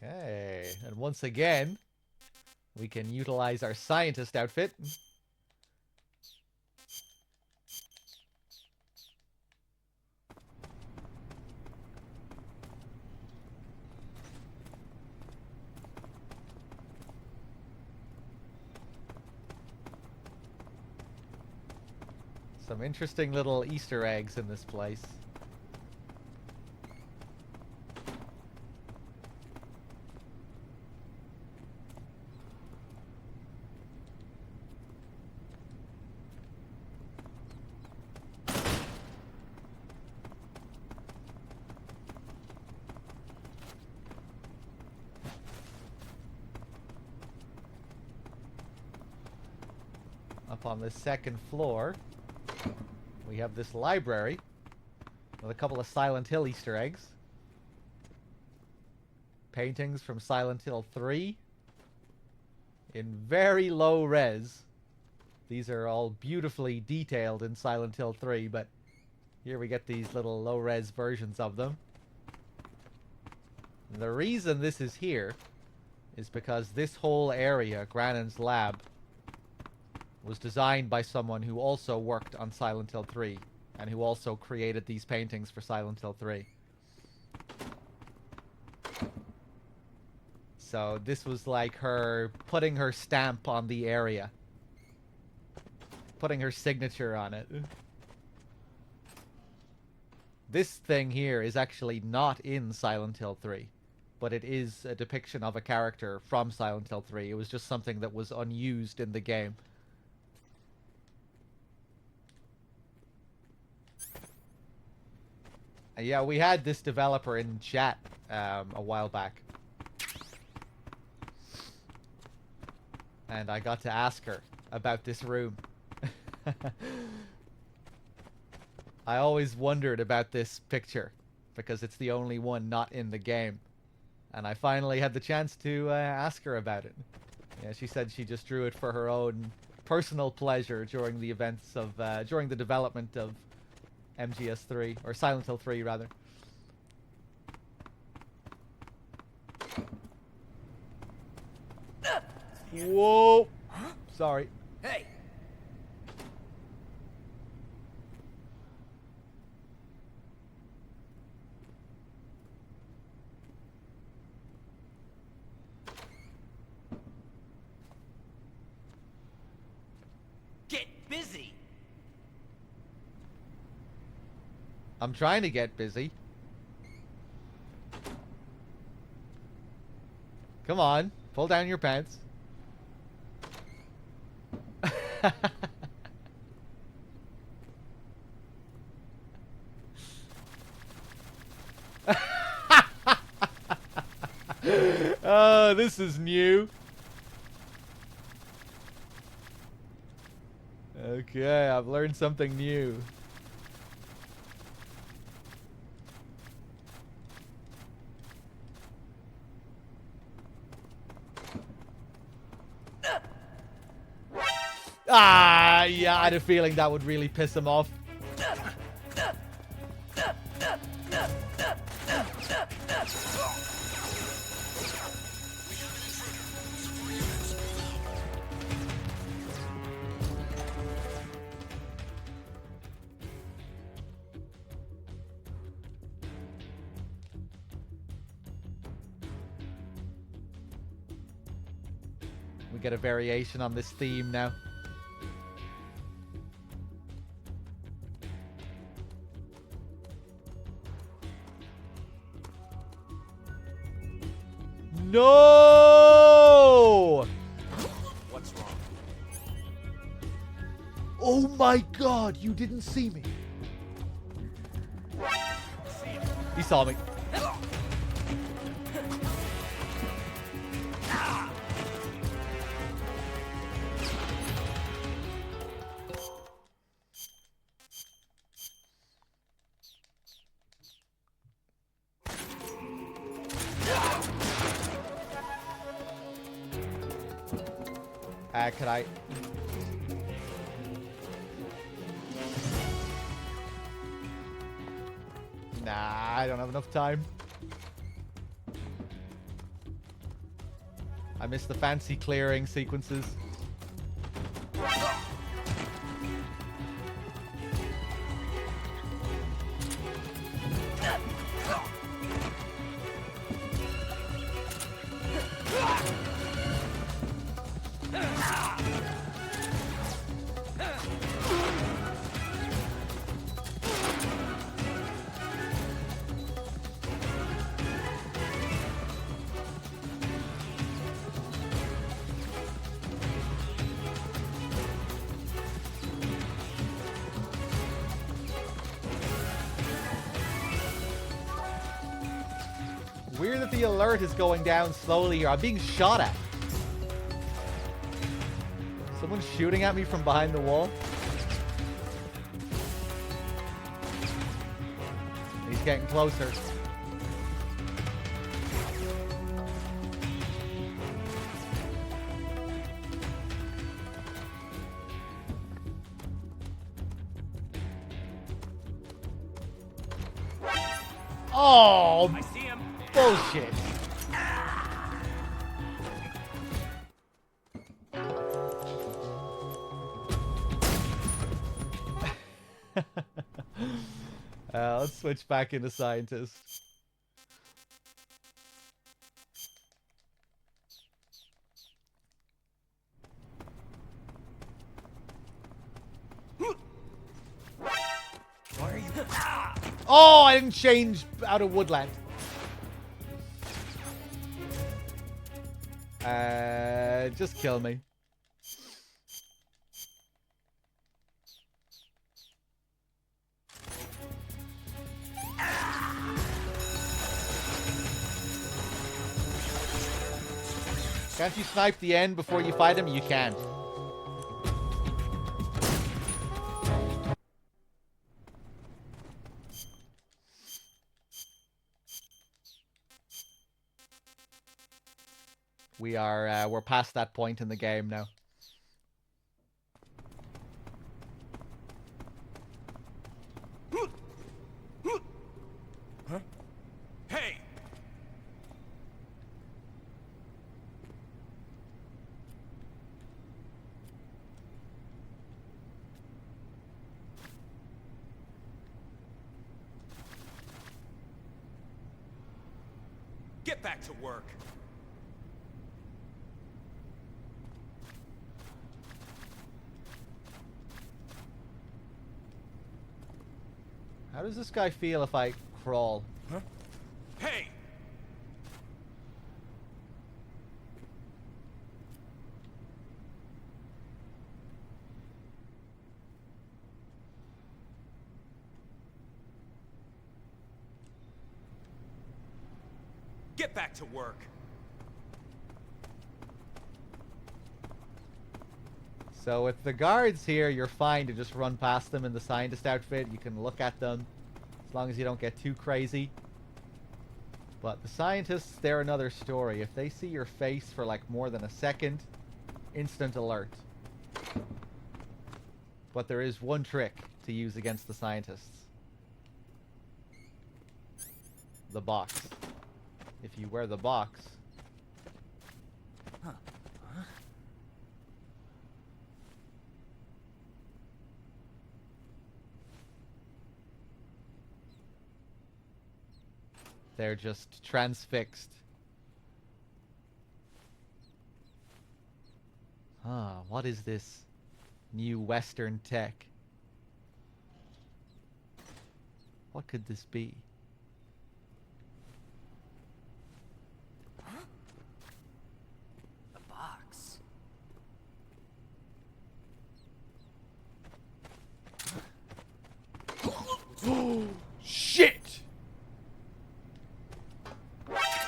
Okay, and once again, we can utilize our scientist outfit. Some interesting little Easter eggs in this place. Up on the second floor, we have this library with a couple of Silent Hill Easter eggs. Paintings from Silent Hill 3 in very low res. These are all beautifully detailed in Silent Hill 3, but here we get these little low res versions of them. And the reason this is here is because this whole area, Grannon's lab, was designed by someone who also worked on Silent Hill 3 and who also created these paintings for Silent Hill 3. So this was like her putting her stamp on the area. Putting her signature on it. This thing here is actually not in Silent Hill 3, but it is a depiction of a character from Silent Hill 3. It was just something that was unused in the game. Yeah, we had this developer in chat a while back. And I got to ask her about this room. I always wondered about this picture because it's the only one not in the game. And I finally had the chance to ask her about it. Yeah, she said she just drew it for her own personal pleasure during the events of, during the development of MGS3, or Silent Hill 3 rather. Whoa! Huh? Sorry. Hey! Get busy! I'm trying to get busy. Come on, pull down your pants. Oh, this is new. Okay, I've learned something new. Ah, yeah, I had a feeling that would really piss him off. We get a variation on this theme now. No! What's wrong? Oh my god, you didn't see me. He saw me. Could I? Nah, I don't have enough time. I missed the fancy clearing sequences. Weird that the alert is going down slowly here. I'm being shot at. Someone's shooting at me from behind the wall. He's getting closer. Oh, I see him. bullshit. Let's switch back into scientist. Why are you? Oh, I didn't change out of woodland. Just kill me. Can't you snipe the end before you fight him? You can. We're past that point in the game now. Huh? Hey! Get back to work. How does this guy feel if I crawl? Huh? Hey! Get back to work. So with the guards here, you're fine to just run past them in the scientist outfit. You can look at them as long as you don't get too crazy. But the scientists, they're another story. If they see your face for like more than a second, instant alert. But there is one trick to use against the scientists. The box. If you wear the box... Huh. Huh? They're just transfixed. Ah, what is this new Western tech? What could this be? A box. Shit!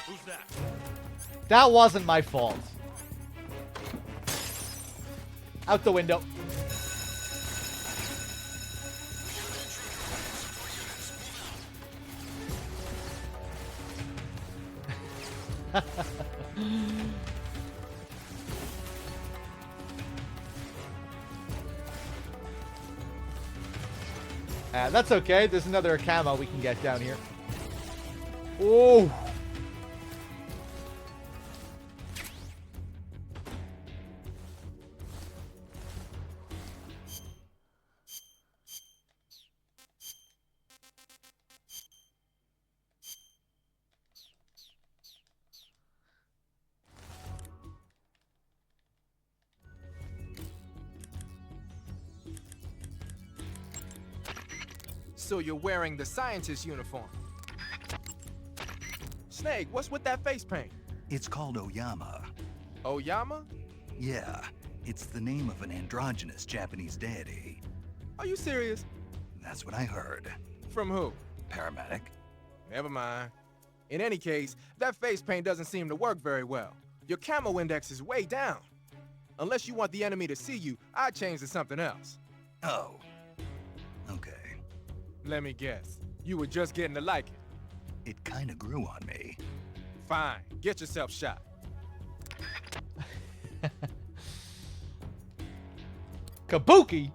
Who's that? That wasn't my fault. Out the window. That's okay. There's another camo we can get down here. Oh! So you're wearing the scientist uniform. Snake, what's with that face paint? It's called Oyama. Oyama? Yeah, it's the name of an androgynous Japanese deity. Are you serious? That's what I heard. From who? Paramedic. Never mind. In any case, that face paint doesn't seem to work very well. Your camo index is way down. Unless you want the enemy to see you, I'd change to something else. Oh. Okay. Let me guess. You were just getting to like it. It kinda grew on me. Fine. Get yourself shot. Kabuki!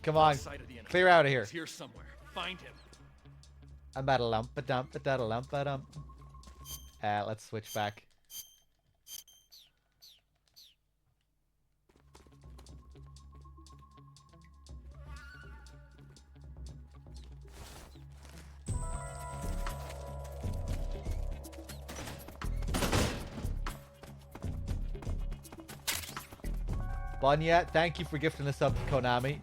Come on, Sight of the enemy. clear out of here. He's here somewhere. Find him. I'm about a lump, a dump, a da lump, a dump. Let's switch back. Bunya, thank you for gifting us up to Konami.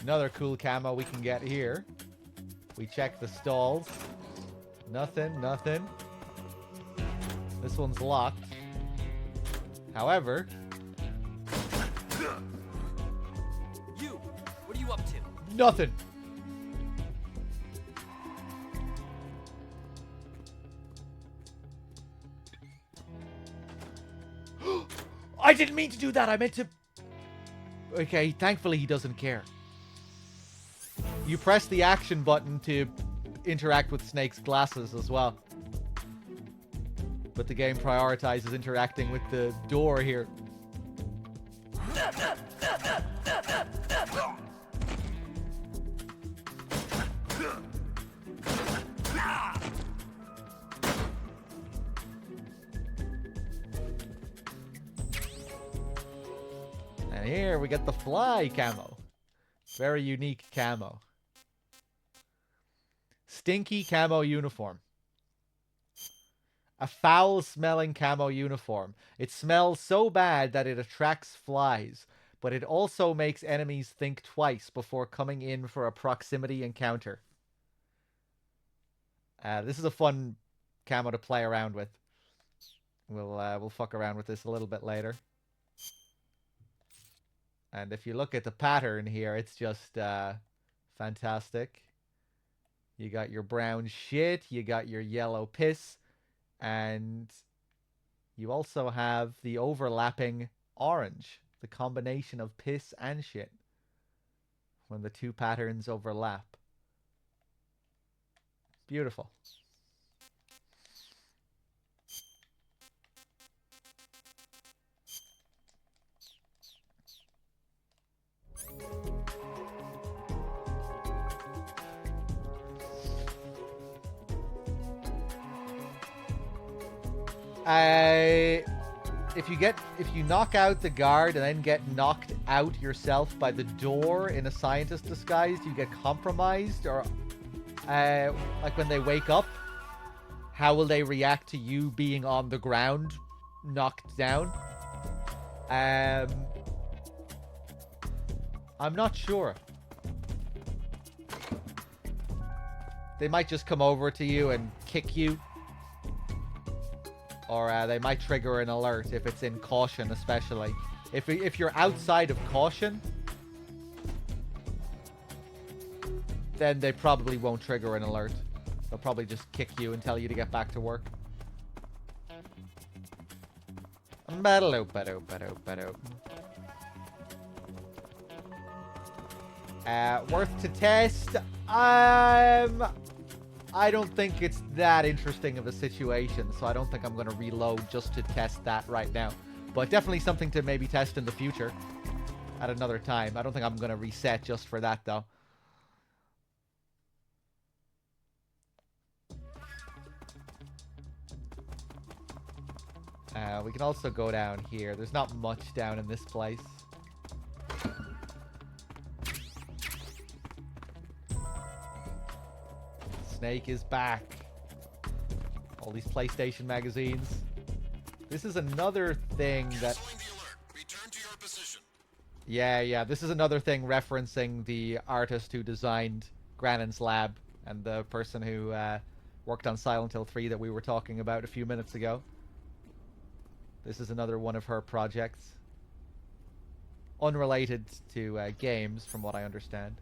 Another cool camo we can get here. We check the stalls. Nothing, nothing. This one's locked. However... You! What are you up to? Nothing! I didn't mean to do that! I meant to... Okay, thankfully he doesn't care. You press the action button to interact with Snake's glasses as well. But the game prioritizes interacting with the door here. And here we get the fly camo. Very unique camo. Stinky camo uniform. A foul-smelling camo uniform. It smells so bad that it attracts flies, but it also makes enemies think twice before coming in for a proximity encounter. This is a fun camo to play around with. We'll fuck around with this a little bit later. And if you look at the pattern here, it's just fantastic. You got your brown shit, you got your yellow piss, and you also have the overlapping orange, the combination of piss and shit, when the two patterns overlap. Beautiful. If you knock out the guard and then get knocked out yourself by the door in a scientist disguise, you get compromised, or like when they wake up, how will they react to you being on the ground, knocked down? I'm not sure. They might just come over to you and kick you. Or they might trigger an alert if it's in caution, especially. If you're outside of caution, then they probably won't trigger an alert. They'll probably just kick you and tell you to get back to work. Worth to test. I don't think it's that interesting of a situation, so I don't think I'm going to reload just to test that right now. But definitely something to maybe test in the future at another time. I don't think I'm going to reset just for that, though. We can also go down here. There's not much down in this place. Snake is back. All these PlayStation magazines. This is another thing that... Yeah, this is another thing referencing the artist who designed Granon's Lab and the person who worked on Silent Hill 3 that we were talking about a few minutes ago. This is another one of her projects. Unrelated to games, from what I understand.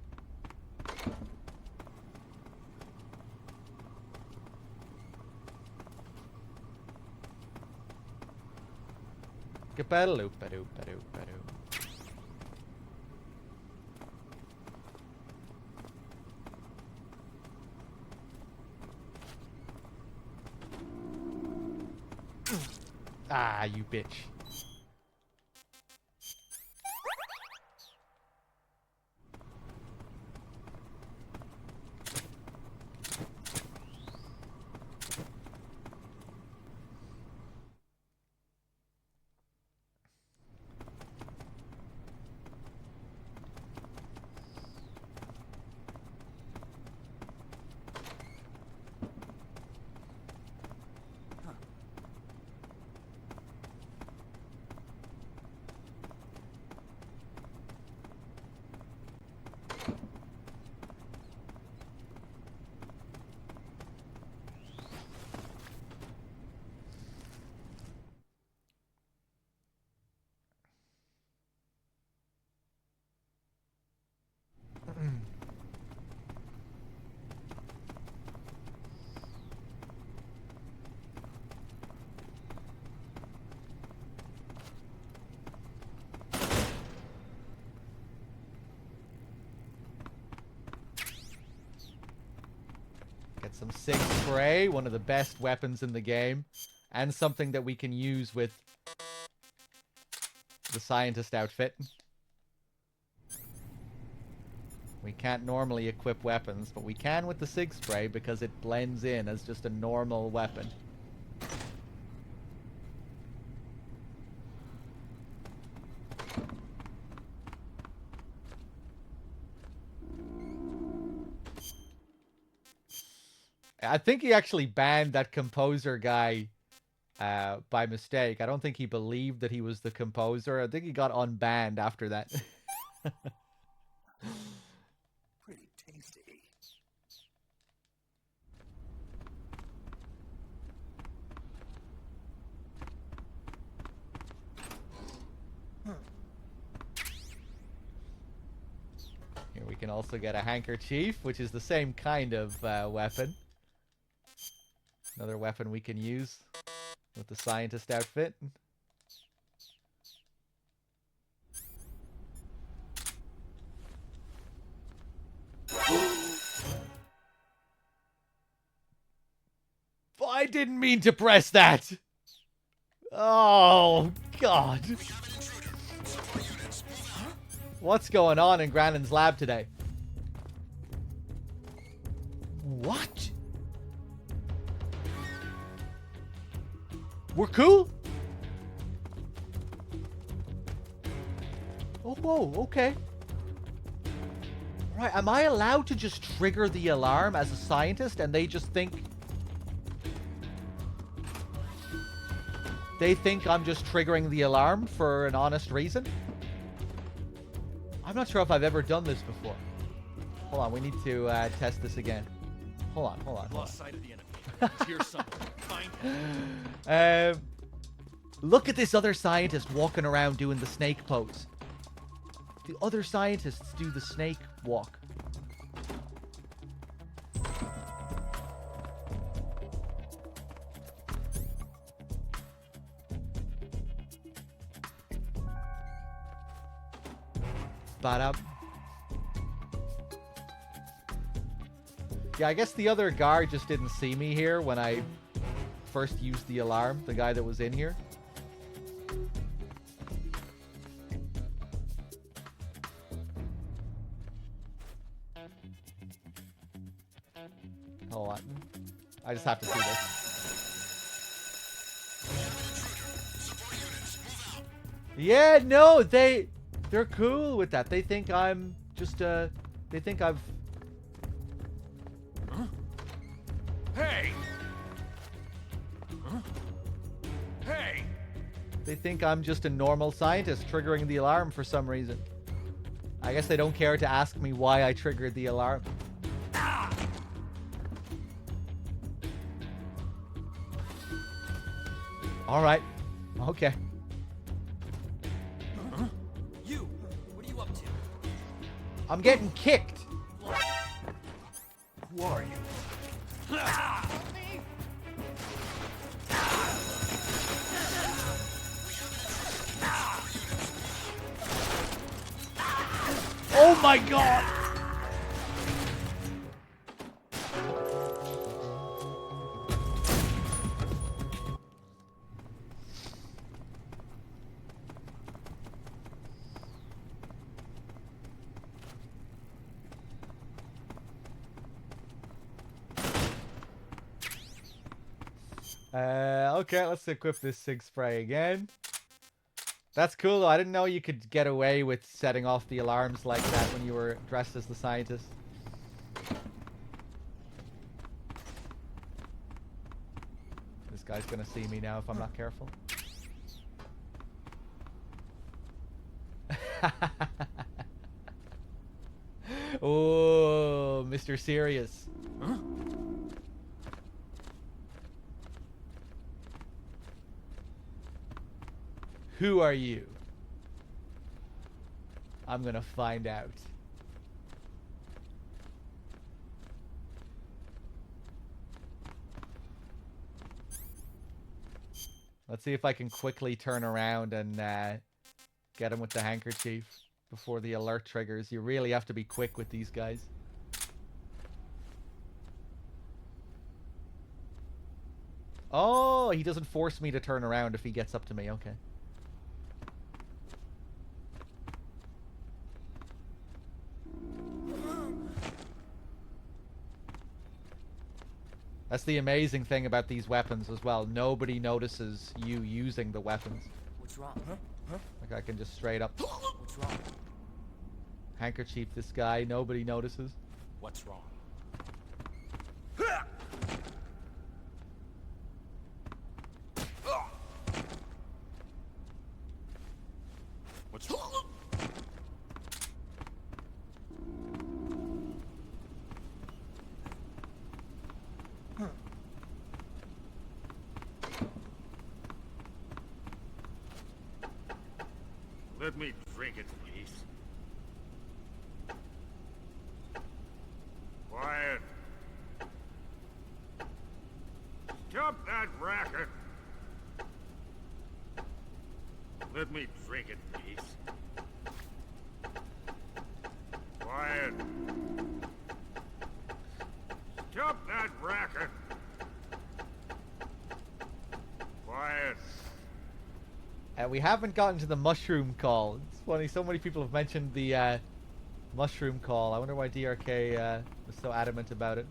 Ka-ba-da-loop-ba-doop-ba-doop-ba-doop. Ah, you bitch. Get some Sig Spray, one of the best weapons in the game, and something that we can use with the scientist outfit. We can't normally equip weapons, but we can with the Sig Spray because it blends in as just a normal weapon. I think he actually banned that composer guy by mistake. I don't think he believed that he was the composer. I think he got unbanned after that. Pretty tasty. Here we can also get a handkerchief, which is the same kind of weapon. Another weapon we can use with the scientist outfit. I didn't mean to press that! Oh, God. What's going on in Granon's lab today? What? We're cool? Oh, whoa, okay. Right, am I allowed to just trigger the alarm as a scientist and they just think... They think I'm just triggering the alarm for an honest reason? I'm not sure if I've ever done this before. Hold on, we need to test this again. Hold on. Lost sight of the enemy. He's here somewhere. Find him. Look at this other scientist walking around doing the snake pose. The other scientists do the snake walk. Ba-da. Yeah, I guess the other guard just didn't see me here when I first used the alarm, the guy that was in here. Hold on. I just have to do this. Yeah, no, they're cool with that. They think I'm just they think I've. Huh? Hey! Huh? Hey! They think I'm just a normal scientist triggering the alarm for some reason. I guess they don't care to ask me why I triggered the alarm. All right. Okay. You! What are you up to? I'm getting kicked. Who are you? Oh my god! Okay, let's equip this Sig Spray again. That's cool though. I didn't know you could get away with setting off the alarms like that when you were dressed as the scientist. This guy's gonna see me now if I'm not careful. Oh, Mr. Serious. Huh? Who are you? I'm gonna find out. Let's see if I can quickly turn around and get him with the handkerchief before the alert triggers. You really have to be quick with these guys. Oh, he doesn't force me to turn around if he gets up to me. Okay. That's the amazing thing about these weapons as well. Nobody notices you using the weapons. What's wrong? Huh? Huh? Like I can just straight up What's wrong? handkerchief this guy. Nobody notices. What's wrong? What's wrong? Let me drink it, please. Quiet. Stop that racket. Let me drink it, please. Quiet. Stop that racket. Quiet. We haven't gotten to the mushroom call. It's funny, so many people have mentioned the mushroom call. I wonder why DRK was so adamant about it.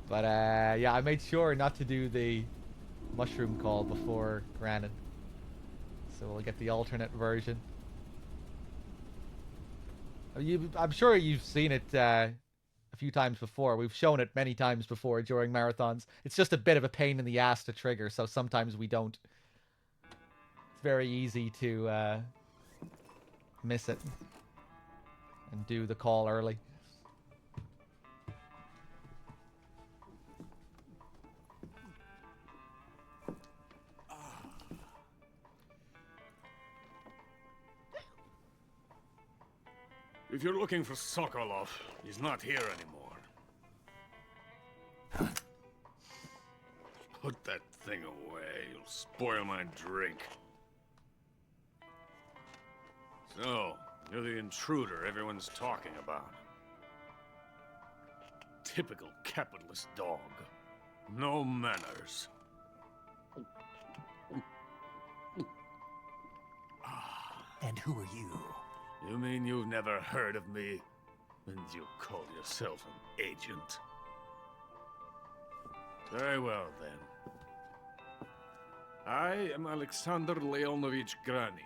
But yeah, I made sure not to do the mushroom call before Granite. So we'll get the alternate version. I'm sure you've seen it a few times before. We've shown it many times before during marathons. It's just a bit of a pain in the ass to trigger, so sometimes we don't. It's very easy to miss it and do the call early. If you're looking for Sokolov, he's not here anymore. Put that thing away. You'll spoil my drink. So, you're the intruder everyone's talking about. Typical capitalist dog. No manners. And who are you? You mean you've never heard of me? And you call yourself an agent? Very well, then. I am Alexander Leonovich Granin.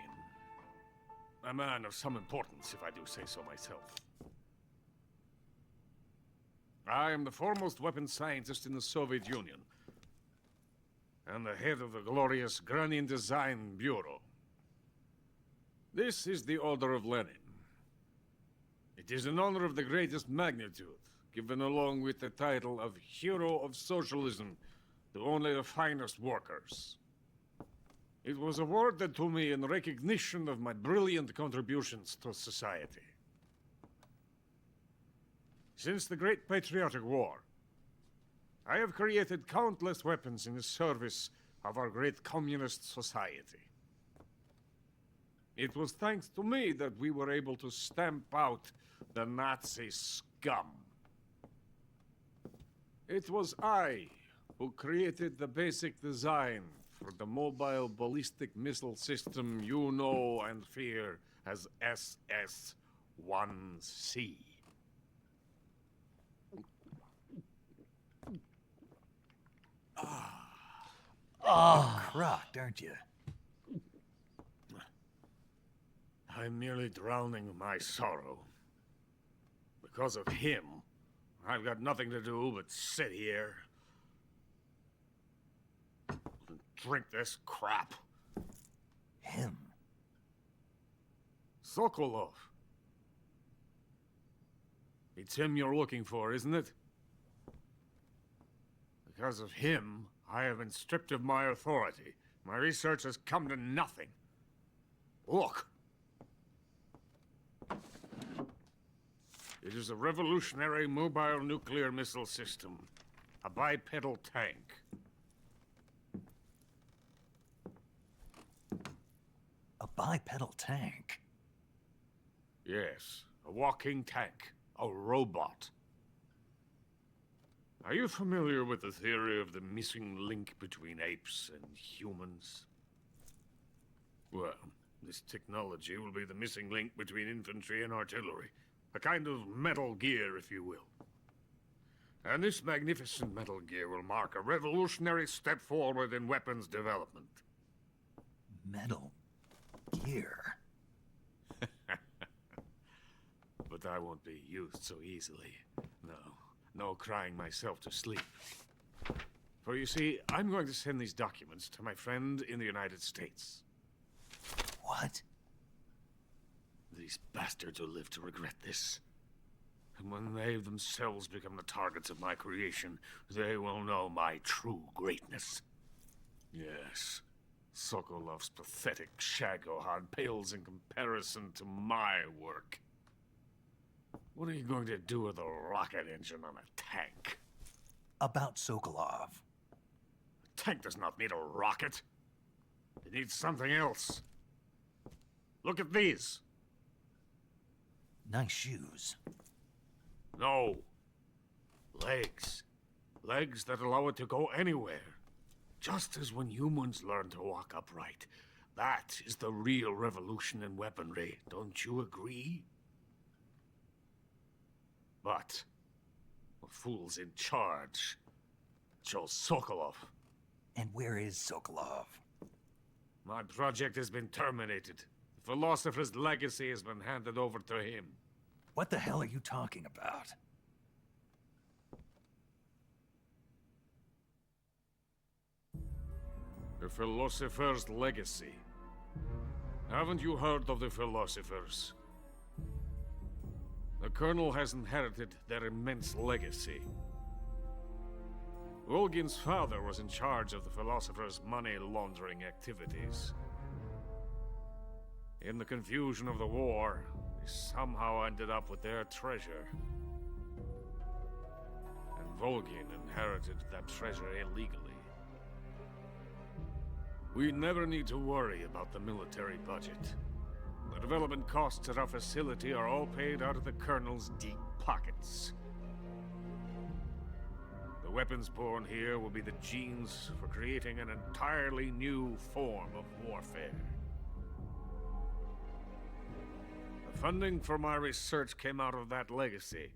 A man of some importance, if I do say so myself. I am the foremost weapons scientist in the Soviet Union, and the head of the glorious Granin Design Bureau. This is the Order of Lenin. It is an honor of the greatest magnitude, given along with the title of Hero of Socialism to only the finest workers. It was awarded to me in recognition of my brilliant contributions to society. Since the Great Patriotic War, I have created countless weapons in the service of our great communist society. It was thanks to me that we were able to stamp out the Nazi scum. It was I who created the basic design for the mobile ballistic missile system you know and fear as SS-1C. Oh, crocked, aren't you? I'm merely drowning my sorrow. Because of him, I've got nothing to do but sit here and drink this crap. Him? Sokolov. It's him you're looking for, isn't it? Because of him, I have been stripped of my authority. My research has come to nothing. Look. It is a revolutionary mobile nuclear missile system. A bipedal tank. A bipedal tank? Yes, a walking tank. A robot. Are you familiar with the theory of the missing link between apes and humans? Well, this technology will be the missing link between infantry and artillery. A kind of Metal Gear, if you will. And this magnificent Metal Gear will mark a revolutionary step forward in weapons development. Metal Gear? But I won't be used so easily. No crying myself to sleep. For you see, I'm going to send these documents to my friend in the United States. What? These bastards will live to regret this. And when they themselves become the targets of my creation, they will know my true greatness. Yes, Sokolov's pathetic Shagohod pales in comparison to my work. What are you going to do with a rocket engine on a tank? About Sokolov. A tank does not need a rocket. It needs something else. Look at these. Nice shoes. No. Legs. Legs that allow it to go anywhere. Just as when humans learn to walk upright. That is the real revolution in weaponry. Don't you agree? But the fool's in charge. Joe Sokolov. And where is Sokolov? My project has been terminated. The philosopher's legacy has been handed over to him. What the hell are you talking about? The philosopher's legacy. Haven't you heard of the philosophers? The Colonel has inherited their immense legacy. Volgin's father was in charge of the philosophers' money laundering activities. In the confusion of the war, they somehow ended up with their treasure. And Volgin inherited that treasure illegally. We never need to worry about the military budget. The development costs at our facility are all paid out of the Colonel's deep pockets. The weapons born here will be the genes for creating an entirely new form of warfare. The funding for my research came out of that legacy.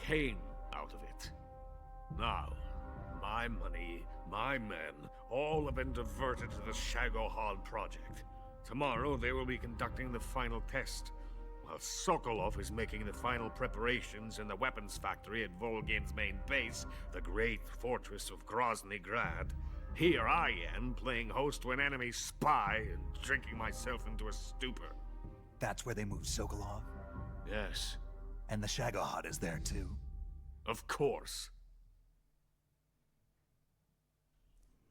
Came out of it. Now, my money, my men, all have been diverted to the Shagohod project. Tomorrow they will be conducting the final test, while Sokolov is making the final preparations in the weapons factory at Volgin's main base, the great fortress of Grozny Grad. Here I am, playing host to an enemy spy and drinking myself into a stupor. That's where they moved Sokolov? Yes. And the Shagohod is there too? Of course.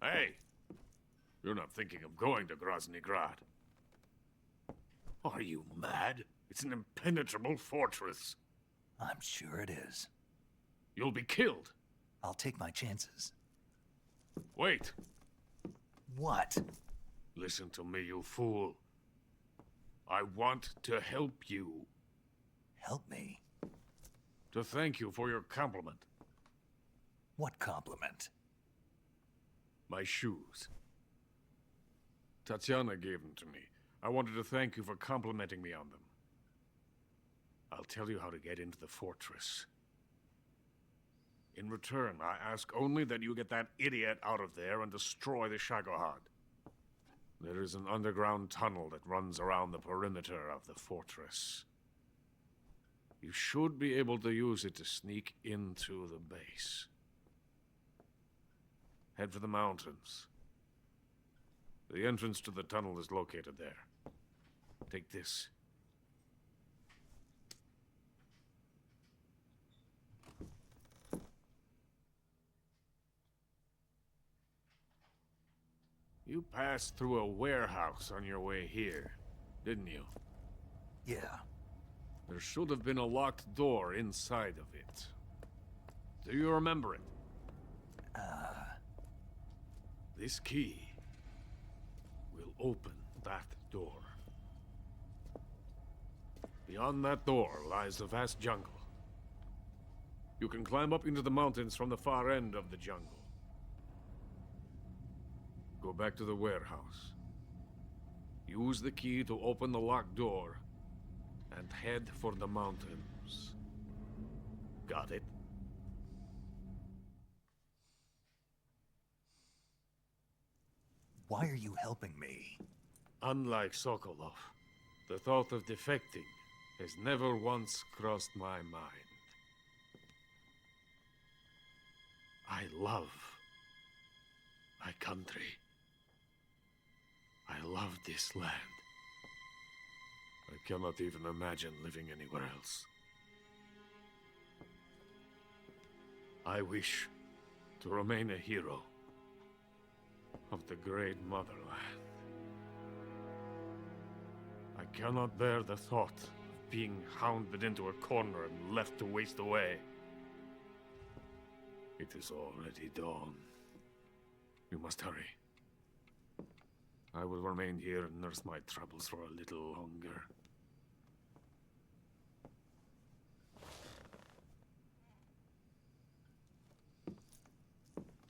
Hey! You're not thinking of going to Grozny Grad. Are you mad? It's an impenetrable fortress. I'm sure it is. You'll be killed. I'll take my chances. Wait. What? Listen to me, you fool. I want to help you. Help me? To thank you for your compliment. What compliment? My shoes. Tatiana gave them to me. I wanted to thank you for complimenting me on them. I'll tell you how to get into the fortress. In return, I ask only that you get that idiot out of there and destroy the Shagohod. There is an underground tunnel that runs around the perimeter of the fortress. You should be able to use it to sneak into the base. Head for the mountains. The entrance to the tunnel is located there. Take this. You passed through a warehouse on your way here, didn't you? Yeah. There should have been a locked door inside of it. Do you remember it? This key will open that door. Beyond that door lies the vast jungle. You can climb up into the mountains from the far end of the jungle. Go back to the warehouse. Use the key to open the locked door and head for the mountains. Got it? Why are you helping me? Unlike Sokolov, the thought of defecting has never once crossed my mind. I love my country. I love this land. I cannot even imagine living anywhere else. I wish to remain a hero of the great motherland. I cannot bear the thought of being hounded into a corner and left to waste away. It is already dawn. We must hurry. I will remain here and nurse my troubles for a little longer.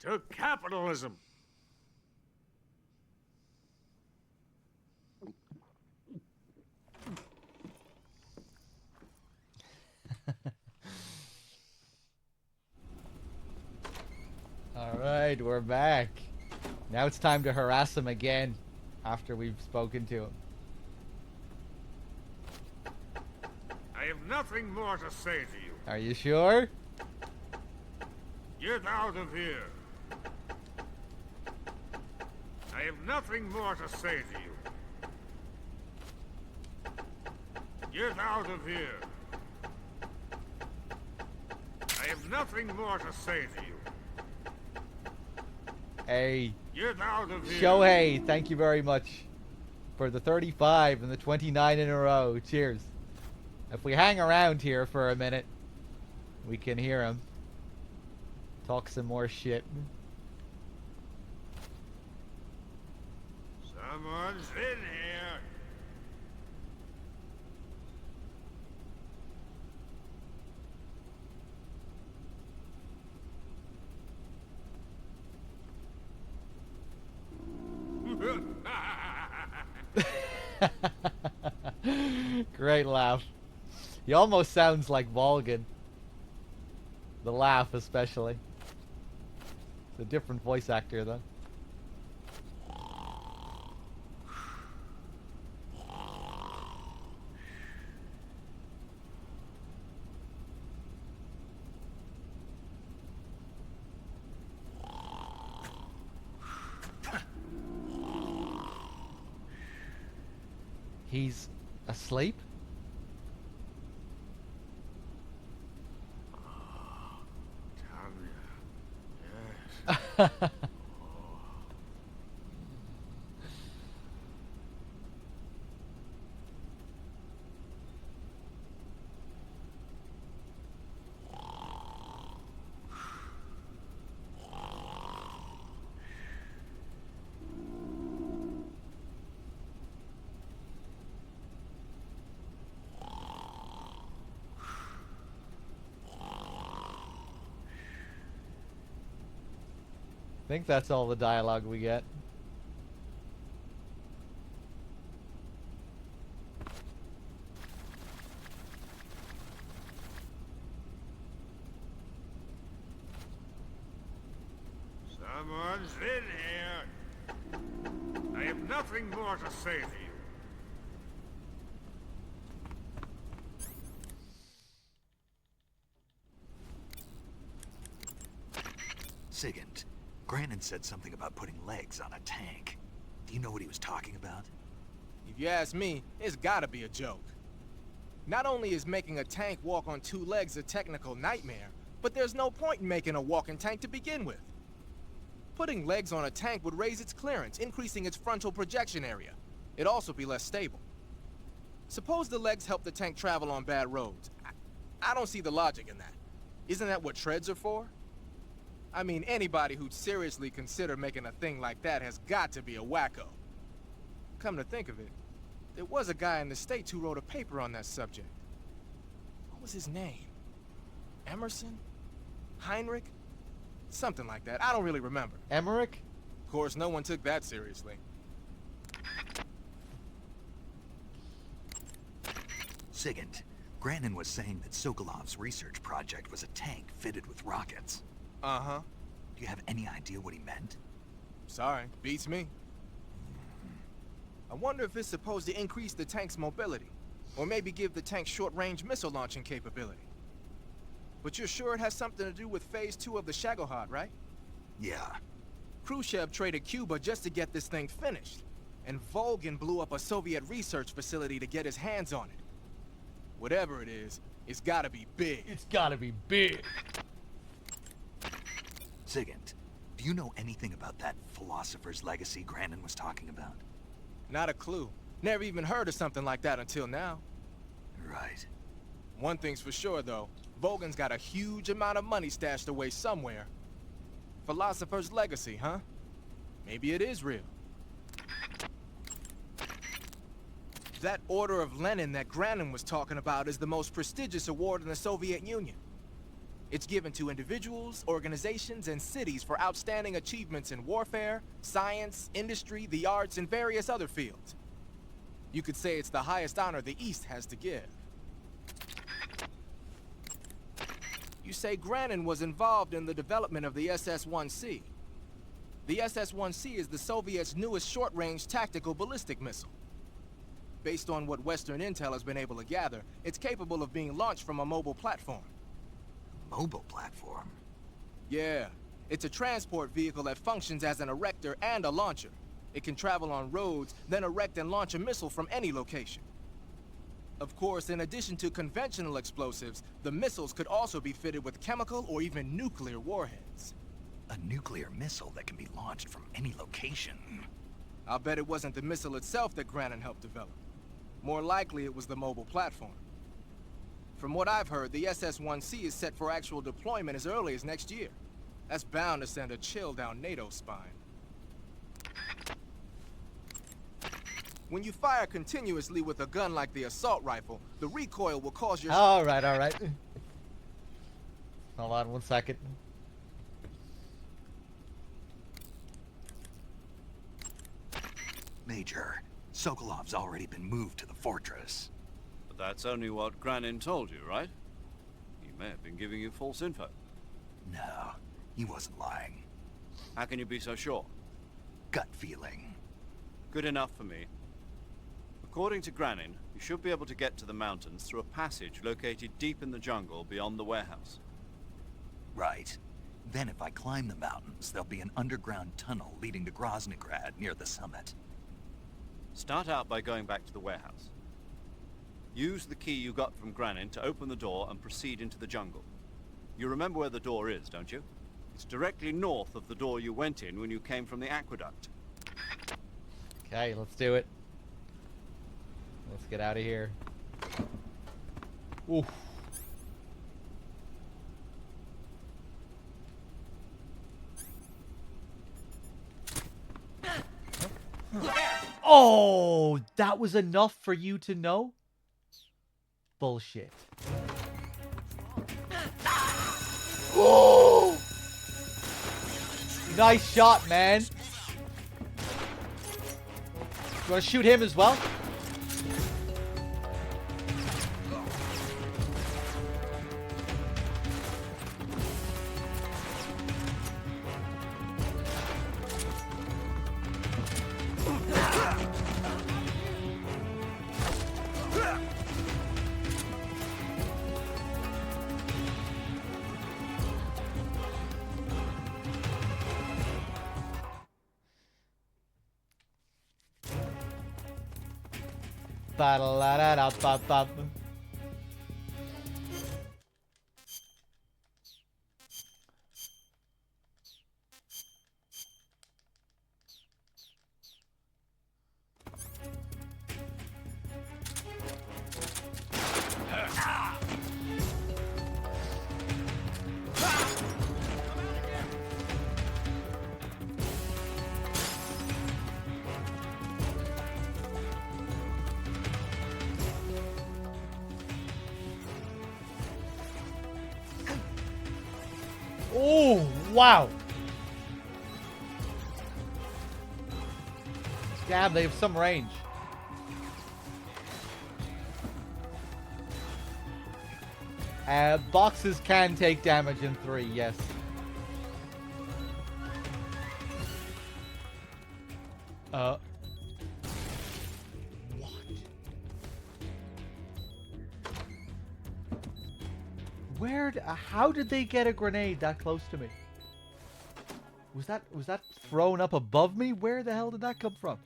To capitalism! Alright, we're back. Now it's time to harass him again after we've spoken to him. I have nothing more to say to you. Are you sure? Get out of here. I have nothing more to say to you. Get out of here. I have nothing more to say to you. Hey. Get out of here. Shohei, thank you very much for the 35 and the 29 in a row. Cheers. If we hang around here for a minute, we can hear him talk some more shit. Someone's in here. Great laugh. He almost sounds like Volgin. The laugh especially. It's a different voice actor, though. He's asleep? Yes. I think that's all the dialogue we get. Someone's in here. I have nothing more to say to you. Sigint, Grannon said something about putting legs on a tank. Do you know what he was talking about? If you ask me, it's gotta be a joke. Not only is making a tank walk on two legs a technical nightmare, but there's no point in making a walking tank to begin with. Putting legs on a tank would raise its clearance, increasing its frontal projection area. It'd also be less stable. Suppose the legs help the tank travel on bad roads. I don't see the logic in that. Isn't that what treads are for? I mean, anybody who'd seriously consider making a thing like that has got to be a wacko. Come to think of it, there was a guy in the States who wrote a paper on that subject. What was his name? Emerson? Heinrich? Something like that. I don't really remember. Emmerich? Of course, no one took that seriously. Sigint, Grannon was saying that Sokolov's research project was a tank fitted with rockets. Uh-huh. Do you have any idea what he meant? Sorry, beats me. I wonder if it's supposed to increase the tank's mobility, or maybe give the tank short-range missile launching capability. But you're sure it has something to do with Phase 2 of the Shagohod, right? Yeah. Khrushchev traded Cuba just to get this thing finished, and Volgin blew up a Soviet research facility to get his hands on it. Whatever it is, it's gotta be big. It's gotta be big. Sigint, do you know anything about that philosopher's legacy Grannon was talking about? Not a clue. Never even heard of something like that until now. Right. One thing's for sure, though. Volgin's got a huge amount of money stashed away somewhere. Philosopher's legacy, huh? Maybe it is real. That Order of Lenin that Grannon was talking about is the most prestigious award in the Soviet Union. It's given to individuals, organizations, and cities for outstanding achievements in warfare, science, industry, the arts, and various other fields. You could say it's the highest honor the East has to give. You say Grannon was involved in the development of the SS-1C. The SS-1C is the Soviets' newest short-range tactical ballistic missile. Based on what Western intel has been able to gather, it's capable of being launched from a mobile platform. Mobile platform? Yeah. It's a transport vehicle that functions as an erector and a launcher. It can travel on roads, then erect and launch a missile from any location. Of course, in addition to conventional explosives, the missiles could also be fitted with chemical or even nuclear warheads. A nuclear missile that can be launched from any location. I'll bet it wasn't the missile itself that Grannon helped develop. More likely it was the mobile platform. From what I've heard, the SS-1C is set for actual deployment as early as next year. That's bound to send a chill down NATO's spine. When you fire continuously with a gun like the assault rifle, the recoil will cause your... Alright. Hold on 1 second. Major, Sokolov's already been moved to the fortress. But that's only what Grannon told you, right? He may have been giving you false info. No, he wasn't lying. How can you be so sure? Gut feeling. Good enough for me. According to Granin, you should be able to get to the mountains through a passage located deep in the jungle beyond the warehouse. Right. Then if I climb the mountains, there'll be an underground tunnel leading to Groznygrad near the summit. Start out by going back to the warehouse. Use the key you got from Granin to open the door and proceed into the jungle. You remember where the door is, don't you? It's directly north of the door you went in when you came from the aqueduct. Okay, let's do it. Let's get out of here. Oof. Oh, that was enough for you to know? Bullshit. Oh! Nice shot, man. You want to shoot him as well? Ba-da-la-da-da-ba-ba. Oh, wow. Damn, they have some range. Boxes can take damage in 3, yes. What? How did they get a grenade that close to me? Was that thrown up above me? Where the hell did that come from?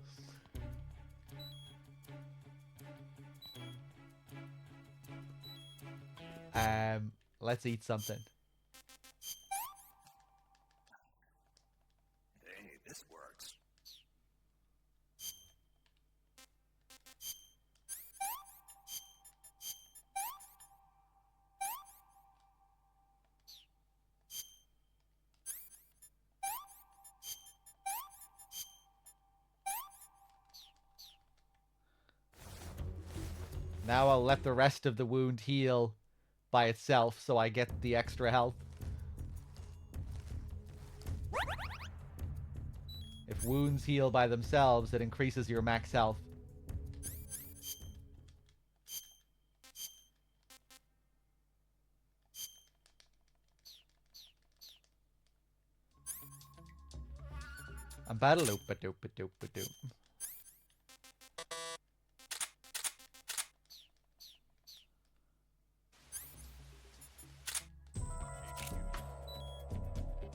Let's eat something. Hey, this works. Now I'll let the rest of the wound heal by itself so I get the extra health. If wounds heal by themselves, it increases your max health. I'm battle loop a doop a doop a doop.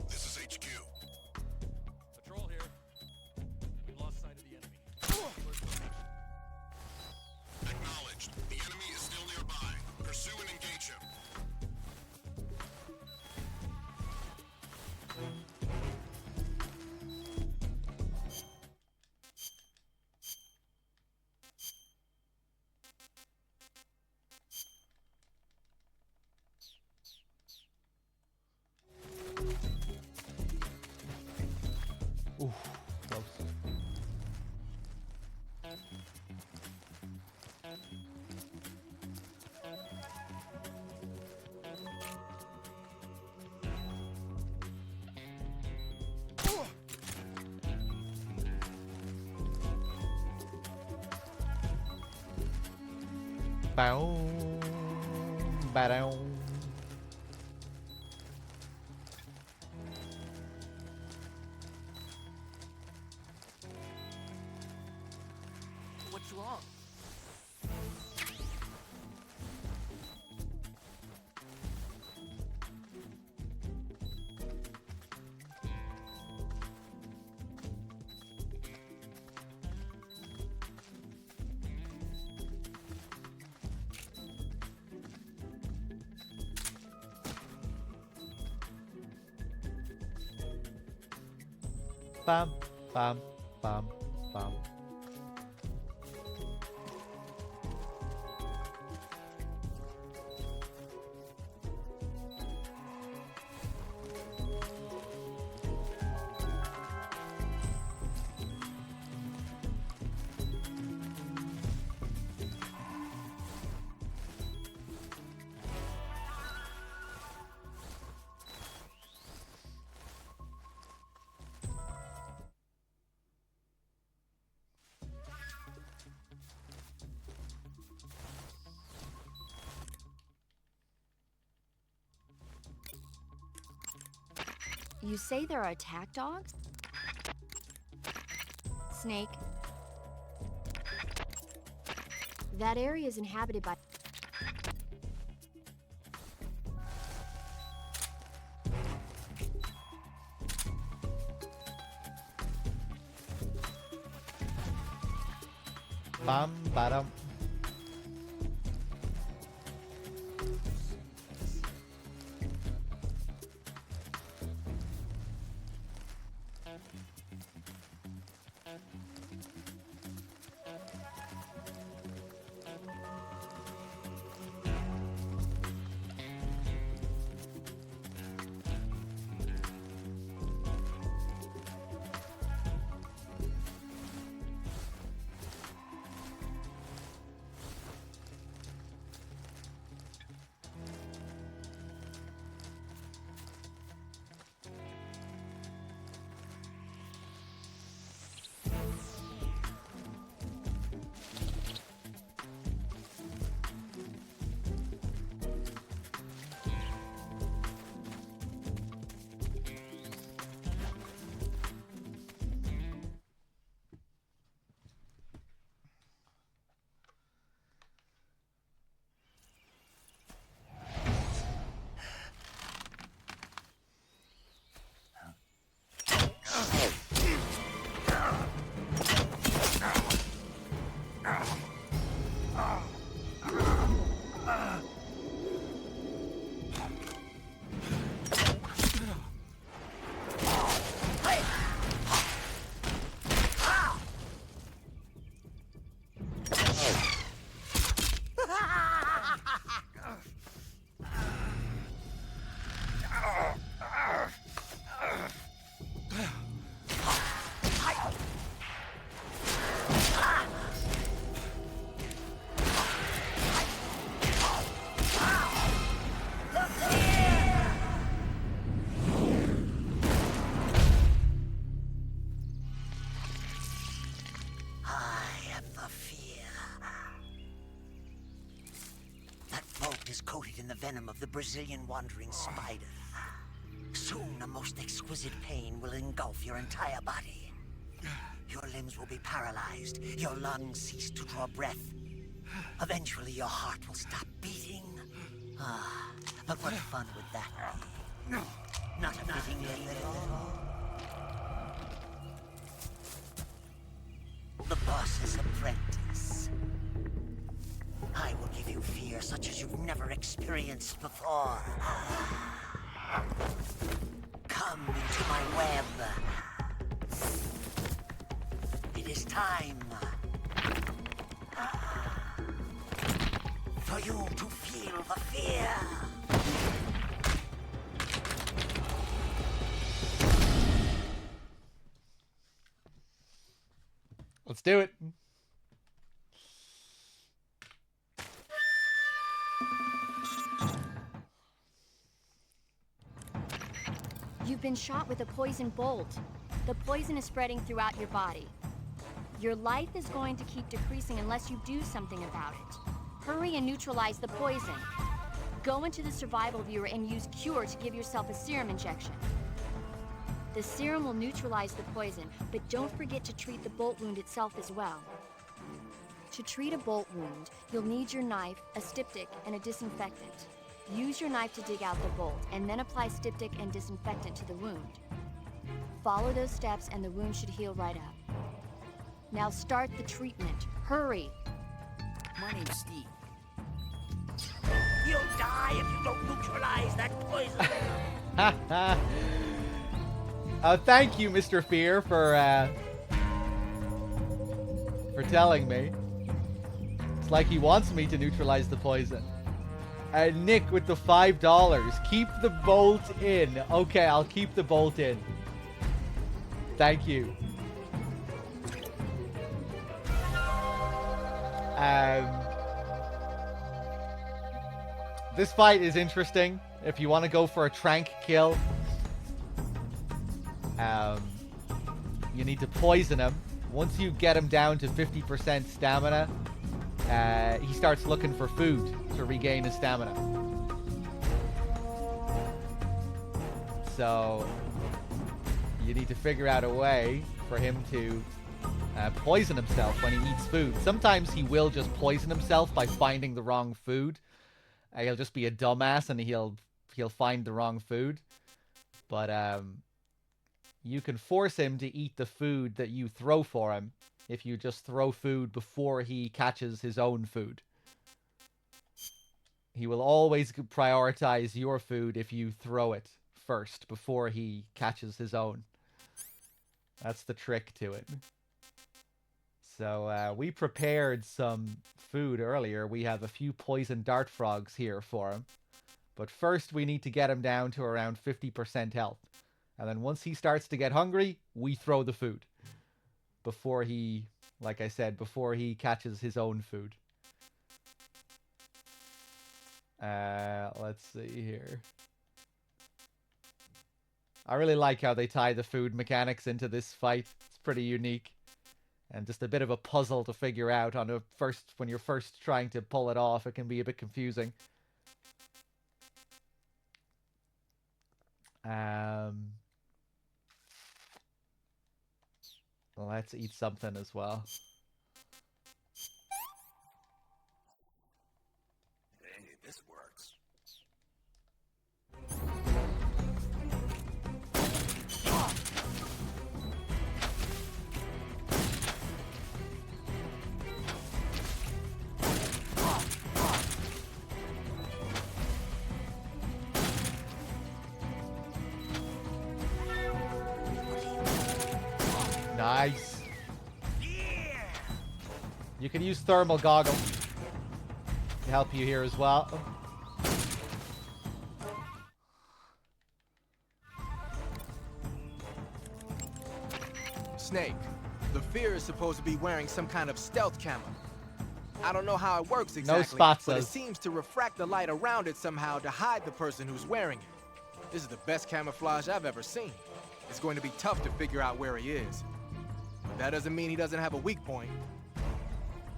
This is HQ. Patrol here. We've lost sight of the enemy. Acknowledged. The enemy is still nearby. Pursue and engage him. Oof, close. Bow, ba-dow. bam, bam, bam, bam. You say there are attack dogs? Snake. That area is inhabited by... Bam, badam. Coated in the venom of the Brazilian wandering spider. Soon, a most exquisite pain will engulf your entire body. Your limbs will be paralyzed, your lungs cease to draw breath. Eventually, your heart will stop beating. Ah, but what fun would that be? Not a fitting end at all. The boss's apprentice. I will give you fear such as you've never experienced before. Come into my web. It is time for you to feel the fear. Let's do it. You've been shot with a poison bolt. The poison is spreading throughout your body. Your life is going to keep decreasing unless you do something about it. Hurry and neutralize the poison. Go into the survival viewer and use Cure to give yourself a serum injection. The serum will neutralize the poison, but don't forget to treat the bolt wound itself as well. To treat a bolt wound, you'll need your knife, a styptic, and a disinfectant. Use your knife to dig out the bolt, and then apply styptic and disinfectant to the wound. Follow those steps and the wound should heal right up. Now start the treatment. Hurry! My name's Steve. You'll die if you don't neutralize that poison. Thank you, Mr. Fear, for telling me. It's like he wants me to neutralize the poison. Nick with the $5. Keep the bolt in. Okay, I'll keep the bolt in. Thank you. This fight is interesting. If you want to go for a trank kill, you need to poison him. Once you get him down to 50% stamina, he starts looking for food to regain his stamina. So you need to figure out a way for him to poison himself when he eats food. Sometimes he will just poison himself by finding the wrong food. He'll just be a dumbass and he'll find the wrong food. But you can force him to eat the food that you throw for him if you just throw food before he catches his own food. He will always prioritize your food if you throw it first before he catches his own. That's the trick to it. So we prepared some food earlier. We have a few poison dart frogs here for him. But first we need to get him down to around 50% health. And then once he starts to get hungry, we throw the food. Before he, like I said, before he catches his own food. Let's see here. I really like how they tie the food mechanics into this fight. It's pretty unique. And just a bit of a puzzle to figure out on when you're first trying to pull it off. It can be a bit confusing. Let's eat something as well. Hey, this works. Nice. You can use thermal goggles to help you here as well. Snake, the Fear is supposed to be wearing some kind of stealth camo. I don't know how it works exactly, No spots but it us. seems to refract the light around it somehow to hide the person who's wearing it. This is the best camouflage I've ever seen. It's going to be tough to figure out where he is. But that doesn't mean he doesn't have a weak point.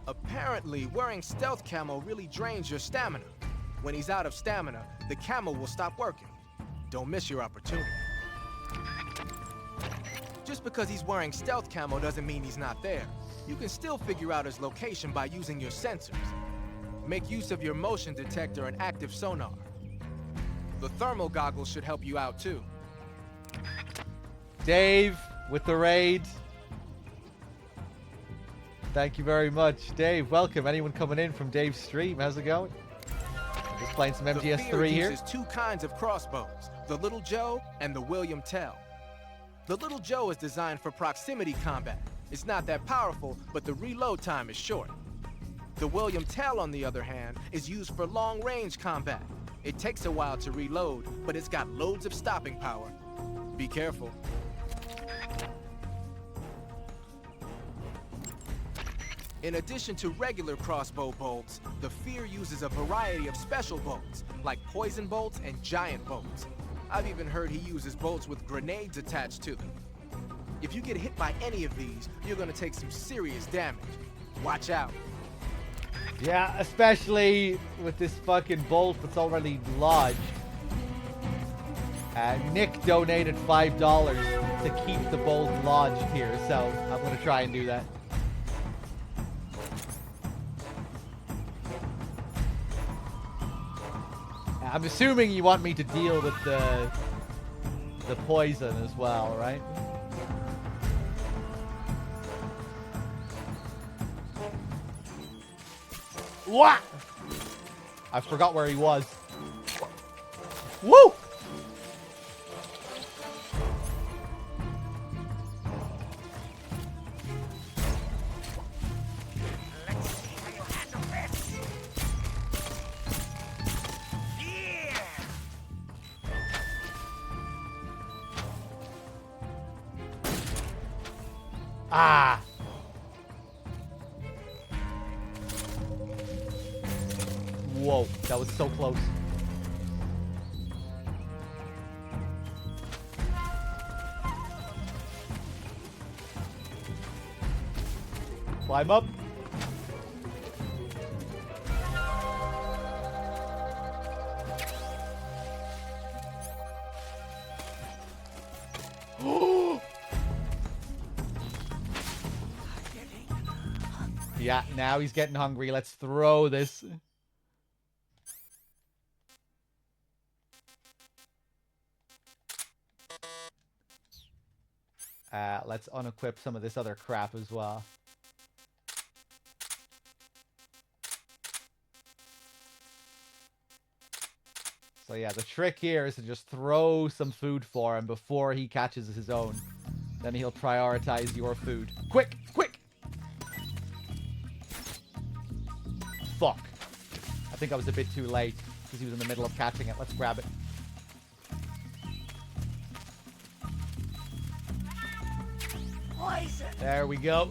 Apparently, wearing stealth camo really drains your stamina. When he's out of stamina, the camo will stop working. Don't miss your opportunity. Just because he's wearing stealth camo doesn't mean he's not there. You can still figure out his location by using your sensors. Make use of your motion detector and active sonar. The thermal goggles should help you out too. Dave with the raid. Thank you very much. Dave, welcome. Anyone coming in from Dave's stream? How's it going? I'm just playing some MGS3 here. Uses two kinds of crossbows, the Little Joe and the William Tell. The Little Joe is designed for proximity combat. It's not that powerful, but the reload time is short. The William Tell, on the other hand, is used for long-range combat. It takes a while to reload, but it's got loads of stopping power. Be careful. In addition to regular crossbow bolts, the Fear uses a variety of special bolts, like poison bolts and giant bolts. I've even heard he uses bolts with grenades attached to them. If you get hit by any of these, you're gonna take some serious damage. Watch out. Yeah, especially with this fucking bolt that's already lodged. Nick donated $5 to keep the bolt lodged here, so I'm gonna try and do that. I'm assuming you want me to deal with the poison as well, right? What? I forgot where he was. Woo! Ah! Whoa, that was so close. Climb up. Yeah, now he's getting hungry. Let's throw this. Let's unequip some of this other crap as well. So yeah, the trick here is to just throw some food for him before he catches his own. Then he'll prioritize your food. Quick! Quick! Fuck. I think I was a bit too late because he was in the middle of catching it. Let's grab it. Poison. There we go.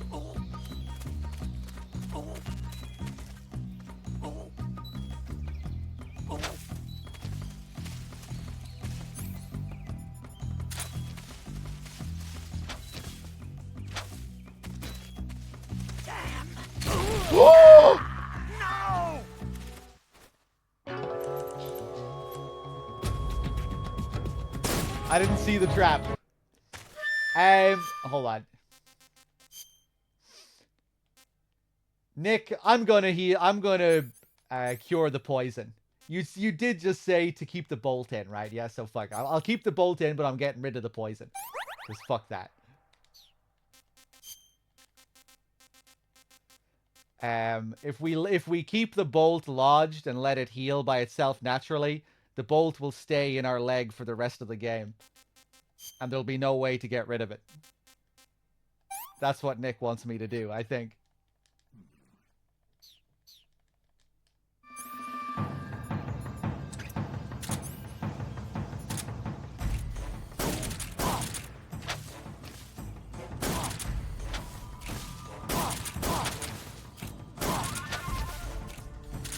No! I didn't see the trap. Hold on. Nick, I'm gonna cure the poison. You did just say to keep the bolt in, right? Yeah, so fuck. I'll keep the bolt in, but I'm getting rid of the poison. Just fuck that. If we keep the bolt lodged and let it heal by itself naturally, the bolt will stay in our leg for the rest of the game. And there'll be no way to get rid of it. That's what Nick wants me to do, I think.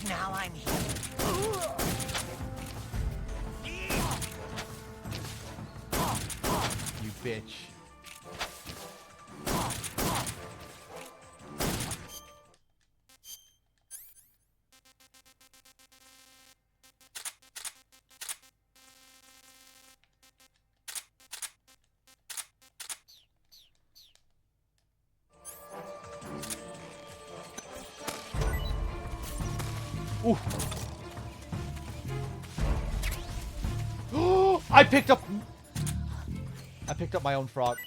Now I'm here. You bitch. Ooh. I picked up my own frog.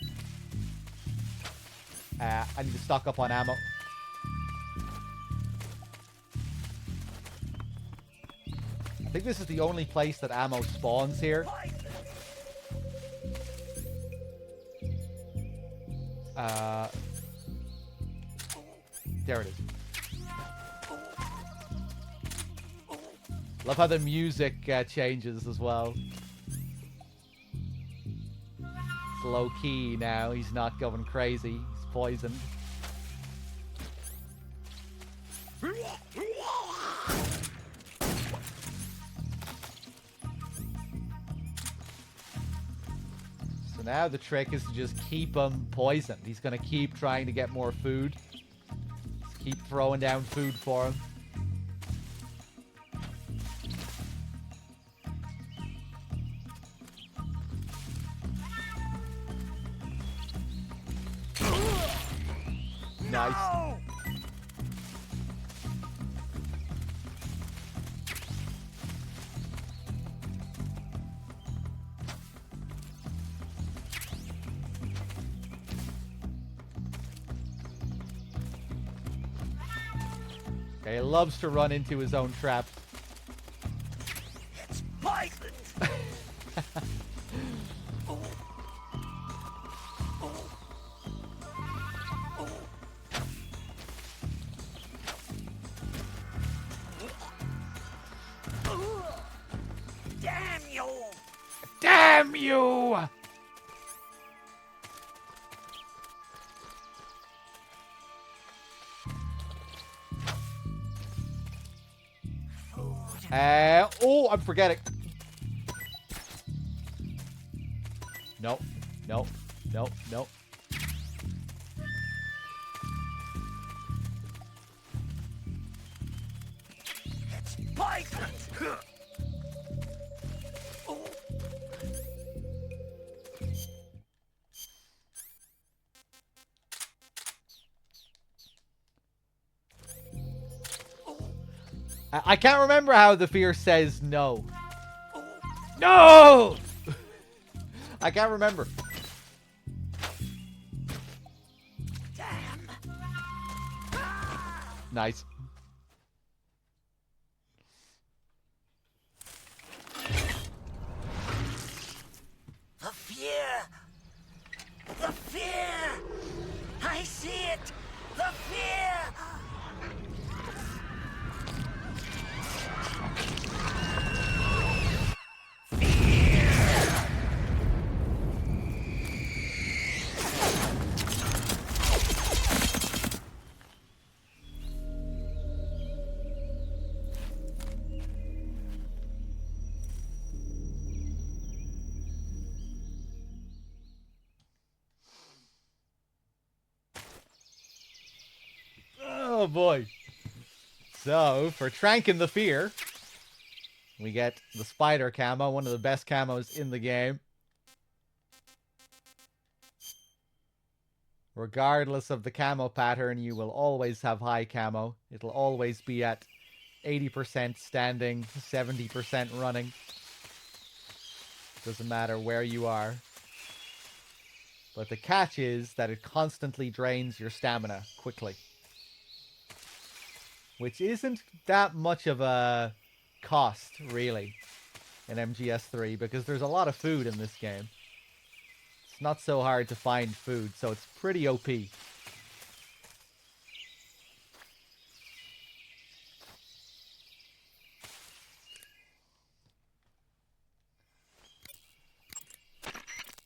I need to stock up on ammo. I think this is the only place that ammo spawns here. There it is. Love how the music changes as well. It's low key now. He's not going crazy. He's poisoned. So now the trick is to just keep him poisoned. He's going to keep trying to get more food. Just keep throwing down food for him. Nice. No! Okay, he loves to run into his own traps. It's poison. Damn you! Damn you! Oh, I'm forgetting. Nope. Nope. Nope. Nope. It's poison! I can't remember how the fear says no. No! I can't remember. Damn! Nice. The fear! The fear! I see it! The fear! Oh boy. So, for Tranking the Fear, we get the spider camo, one of the best camos in the game. Regardless of the camo pattern, you will always have high camo. It'll always be at 80% standing, 70% running. Doesn't matter where you are. But the catch is that it constantly drains your stamina quickly. Which isn't that much of a cost, really, in MGS3, because there's a lot of food in this game. It's not so hard to find food, so it's pretty OP.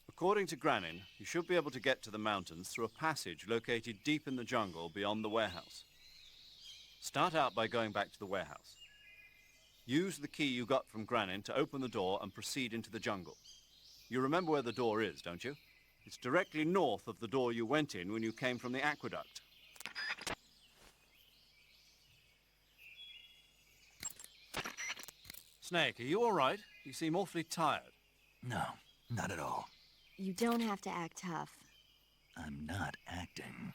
According to Granin, you should be able to get to the mountains through a passage located deep in the jungle beyond the warehouse. Start out by going back to the warehouse. Use the key you got from Granin to open the door and proceed into the jungle. You remember where the door is, don't you? It's directly north of the door you went in when you came from the aqueduct. Snake, are you all right? You seem awfully tired. No, not at all. You don't have to act tough. I'm not acting.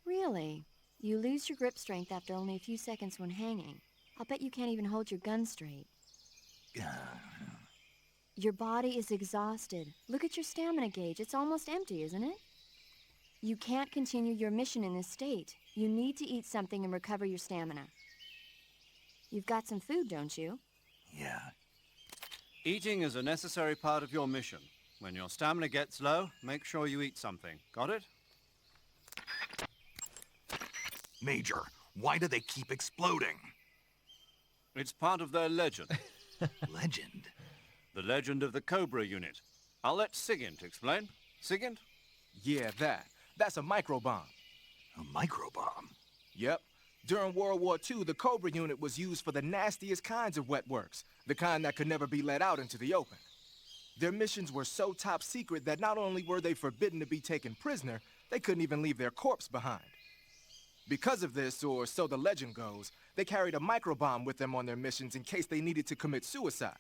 Really? You lose your grip strength after only a few seconds when hanging. I'll bet you can't even hold your gun straight. Your body is exhausted. Look at your stamina gauge. It's almost empty, isn't it? You can't continue your mission in this state. You need to eat something and recover your stamina. You've got some food, don't you? Yeah. Eating is a necessary part of your mission. When your stamina gets low, make sure you eat something. Got it? Major, why do they keep exploding? It's part of their legend. Legend? The legend of the Cobra unit. I'll let Sigint explain. Sigint? Yeah, that's a microbomb. A microbomb? Yep. During World War II, the Cobra unit was used for the nastiest kinds of wet works, the kind that could never be let out into the open. Their missions were so top secret that not only were they forbidden to be taken prisoner, they couldn't even leave their corpse behind. Because of this, or so the legend goes, they carried a microbomb with them on their missions in case they needed to commit suicide.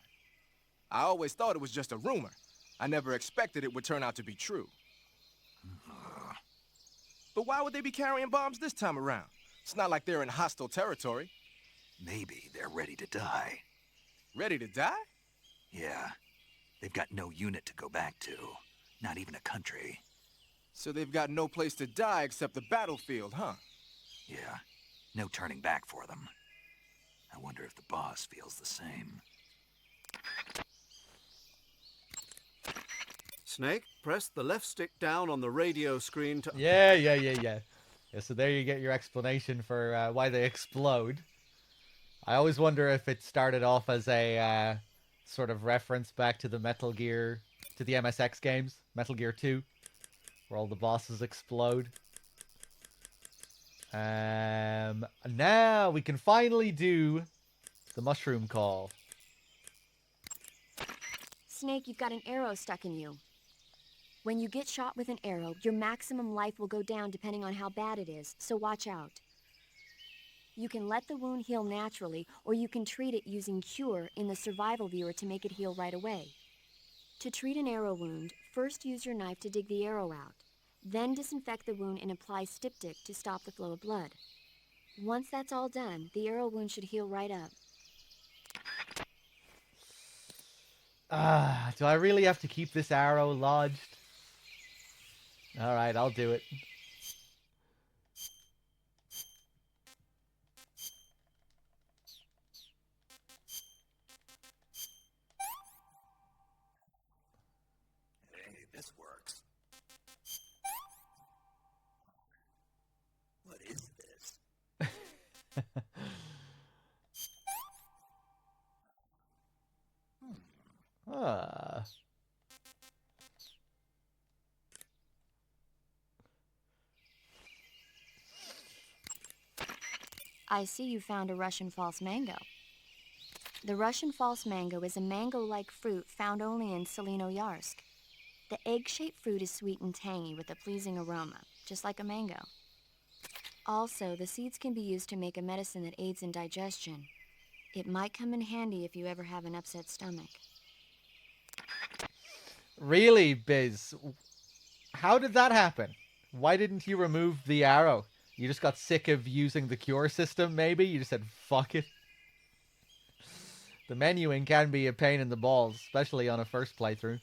I always thought it was just a rumor. I never expected it would turn out to be true. But why would they be carrying bombs this time around? It's not like they're in hostile territory. Maybe they're ready to die. Ready to die? Yeah. They've got no unit to go back to. Not even a country. So they've got no place to die except the battlefield, huh? Yeah. No turning back for them. I wonder if the boss feels the same. Snake, press the left stick down on the radio screen to... Yeah, so there you get your explanation for why they explode. I always wonder if it started off as a sort of reference back to the Metal Gear, to the MSX games, Metal Gear 2, where all the bosses explode. Now we can finally do It's the mushroom call. Snake, you've got an arrow stuck in you. When you get shot with an arrow, your maximum life will go down depending on how bad it is, so watch out. You can let the wound heal naturally, or you can treat it using Cure in the survival viewer to make it heal right away. To treat an arrow wound, first use your knife to dig the arrow out. Then disinfect the wound and apply styptic to stop the flow of blood. Once that's all done, the arrow wound should heal right up. Do I really have to keep this arrow lodged? Alright, I'll do it. Hey, this works. What is this? Ah. I see you found a Russian false mango. The Russian false mango is a mango-like fruit found only in Selino-Yarsk. The egg-shaped fruit is sweet and tangy with a pleasing aroma, just like a mango. Also, the seeds can be used to make a medicine that aids in digestion. It might come in handy if you ever have an upset stomach. Really, Biz? How did that happen? Why didn't you remove the arrow? You just got sick of using the Cure system, maybe? You just said, fuck it. The menuing can be a pain in the balls, especially on a first playthrough.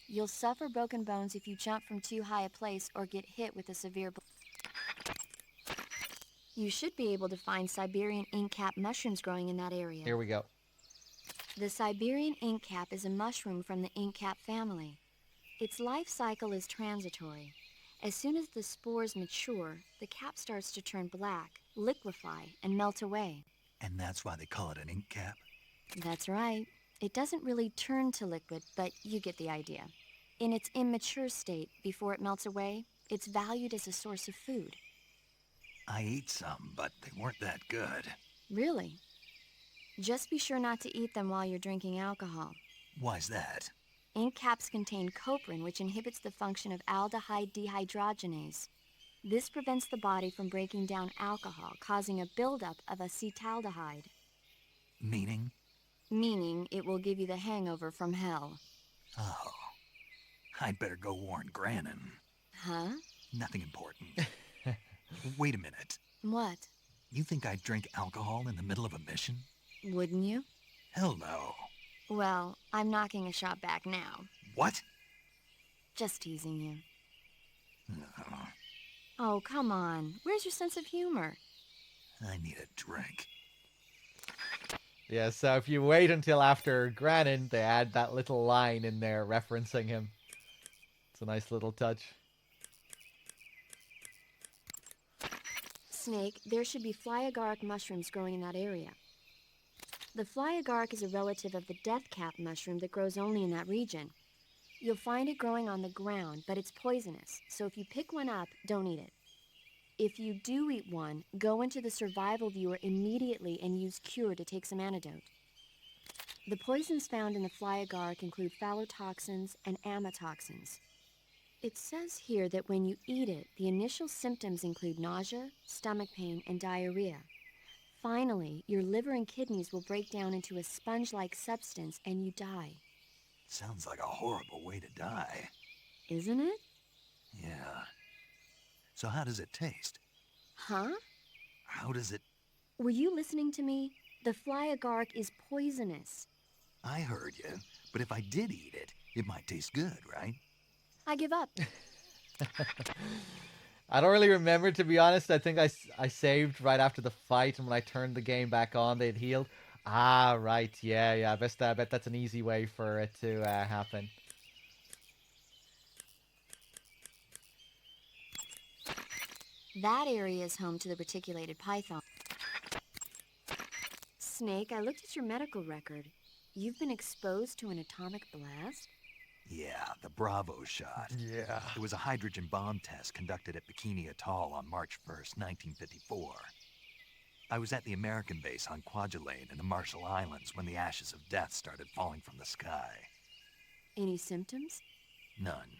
You'll suffer broken bones if you jump from too high a place or get hit with a severe You should be able to find Siberian inkcap mushrooms growing in that area. Here we go. The Siberian inkcap is a mushroom from the inkcap family. Its life cycle is transitory. As soon as the spores mature, the cap starts to turn black, liquefy, and melt away. And that's why they call it an ink cap? That's right. It doesn't really turn to liquid, but you get the idea. In its immature state, before it melts away, it's valued as a source of food. I ate some, but they weren't that good. Really? Just be sure not to eat them while you're drinking alcohol. Why's that? Ink caps contain coprin, which inhibits the function of aldehyde dehydrogenase. This prevents the body from breaking down alcohol, causing a buildup of acetaldehyde. Meaning? Meaning it will give you the hangover from hell. Oh. I'd better go warn Granin. Huh? Nothing important. Wait a minute. What? You think I'd drink alcohol in the middle of a mission? Wouldn't you? Hell no. Well, I'm knocking a shot back now. What? Just teasing you. No. Oh, come on. Where's your sense of humor? I need a drink. Yeah, so if you wait until after Granin, they add that little line in there referencing him. It's a nice little touch. Snake, there should be fly agaric mushrooms growing in that area. The fly agaric is a relative of the death cap mushroom that grows only in that region. You'll find it growing on the ground, but it's poisonous, so if you pick one up, don't eat it. If you do eat one, go into the survival viewer immediately and use Cure to take some antidote. The poisons found in the fly agaric include phallotoxins and amatoxins. It says here that when you eat it, the initial symptoms include nausea, stomach pain, and diarrhea. Finally, your liver and kidneys will break down into a sponge-like substance and you die. Sounds like a horrible way to die. Isn't it? Yeah. So how does it taste? Huh? How does it... Were you listening to me? The fly agaric is poisonous. I heard you, but if I did eat it, it might taste good, right? I give up. I don't really remember, to be honest. I think I saved right after the fight, and when I turned the game back on, they'd healed. Ah, right. Yeah. I bet that's an easy way for it to happen. That area is home to the reticulated python. Snake, I looked at your medical record. You've been exposed to an atomic blast? Yeah, the Bravo shot. Yeah. It was a hydrogen bomb test conducted at Bikini Atoll on March 1st, 1954. I was at the American base on Kwajalein in the Marshall Islands when the ashes of death started falling from the sky. Any symptoms? None.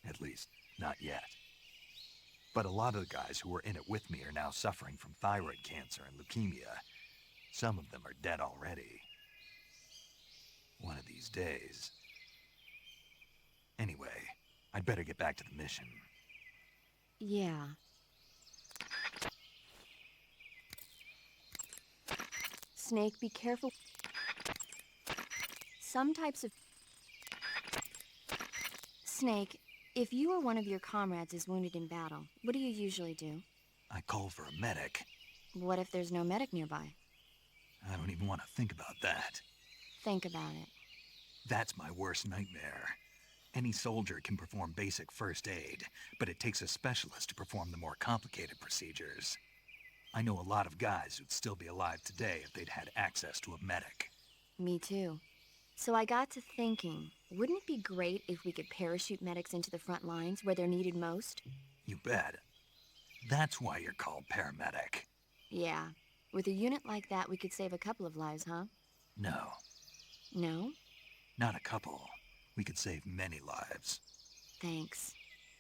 At least, not yet. But a lot of the guys who were in it with me are now suffering from thyroid cancer and leukemia. Some of them are dead already. One of these days. Anyway, I'd better get back to the mission. Yeah. Snake, be careful. Some types of... Snake, if you or one of your comrades is wounded in battle, what do you usually do? I call for a medic. What if there's no medic nearby? I don't even want to think about that. Think about it. That's my worst nightmare. Any soldier can perform basic first aid, but it takes a specialist to perform the more complicated procedures. I know a lot of guys who'd still be alive today if they'd had access to a medic. Me too. So I got to thinking, wouldn't it be great if we could parachute medics into the front lines where they're needed most? You bet. That's why you're called paramedic. Yeah. With a unit like that, we could save a couple of lives, huh? No, No? not a couple. We could save many lives. Thanks.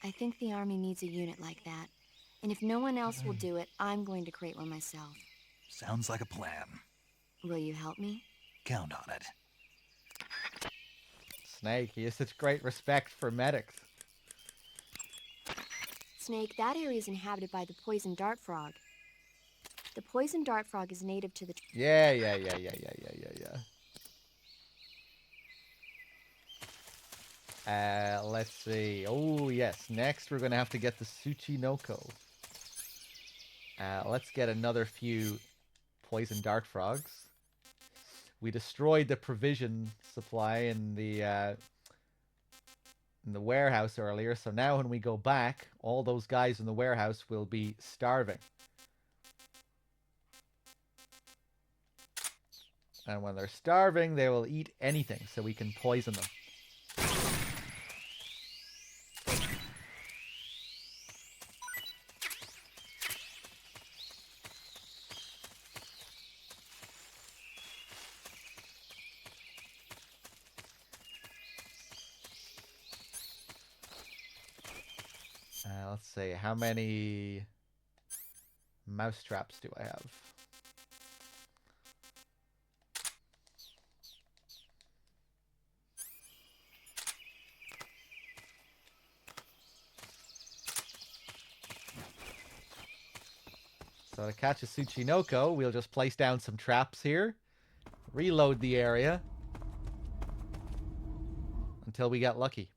I think the Army needs a unit like that. And if no one else will do it, I'm going to create one myself. Sounds like a plan. Will you help me? Count on it. Snake, he has such great respect for medics. Snake, that area is inhabited by the poison dart frog. The poison dart frog is native to the... Yeah. Let's see. Oh, yes. Next, we're going to have to get the Tsuchinoko. Let's get another few poison dart frogs. We destroyed the provision supply in the warehouse earlier, so now when we go back, all those guys in the warehouse will be starving. And when they're starving, they will eat anything, so we can poison them. Let's see, how many mouse traps do I have? So to catch a Tsuchinoko, we'll just place down some traps here, reload the area until we get lucky.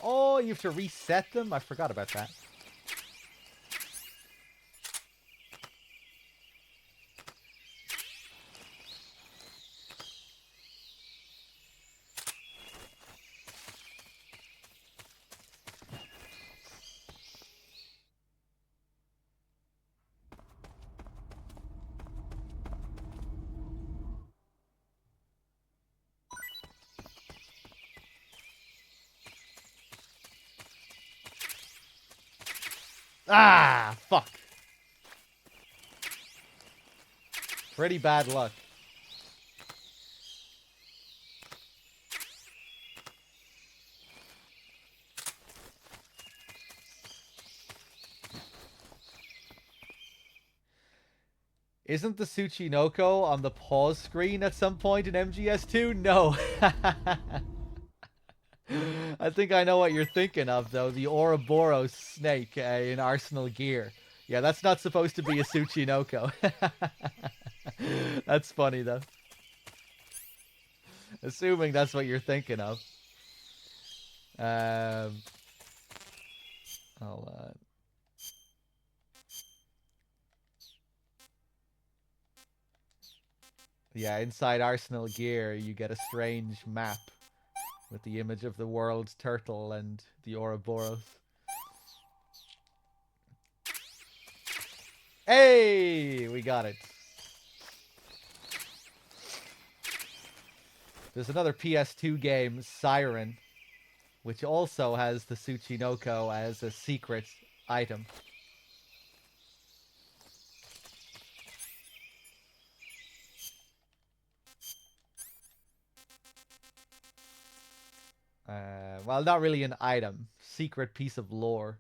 Oh, you have to reset them? I forgot about that. Ah, fuck. Pretty bad luck. Isn't the Tsuchinoko on the pause screen at some point in MGS2? No. I think I know what you're thinking of, though. The Ouroboros snake in Arsenal gear. Yeah, that's not supposed to be a Tsuchinoko. That's funny, though. Assuming that's what you're thinking of. Hold on. Yeah, inside Arsenal Gear, you get a strange map with the image of the world's turtle and the Ouroboros. Hey, we got it. There's another PS2 game, Siren, which also has the Tsuchinoko as a secret item. Well, not really an item. Secret piece of lore.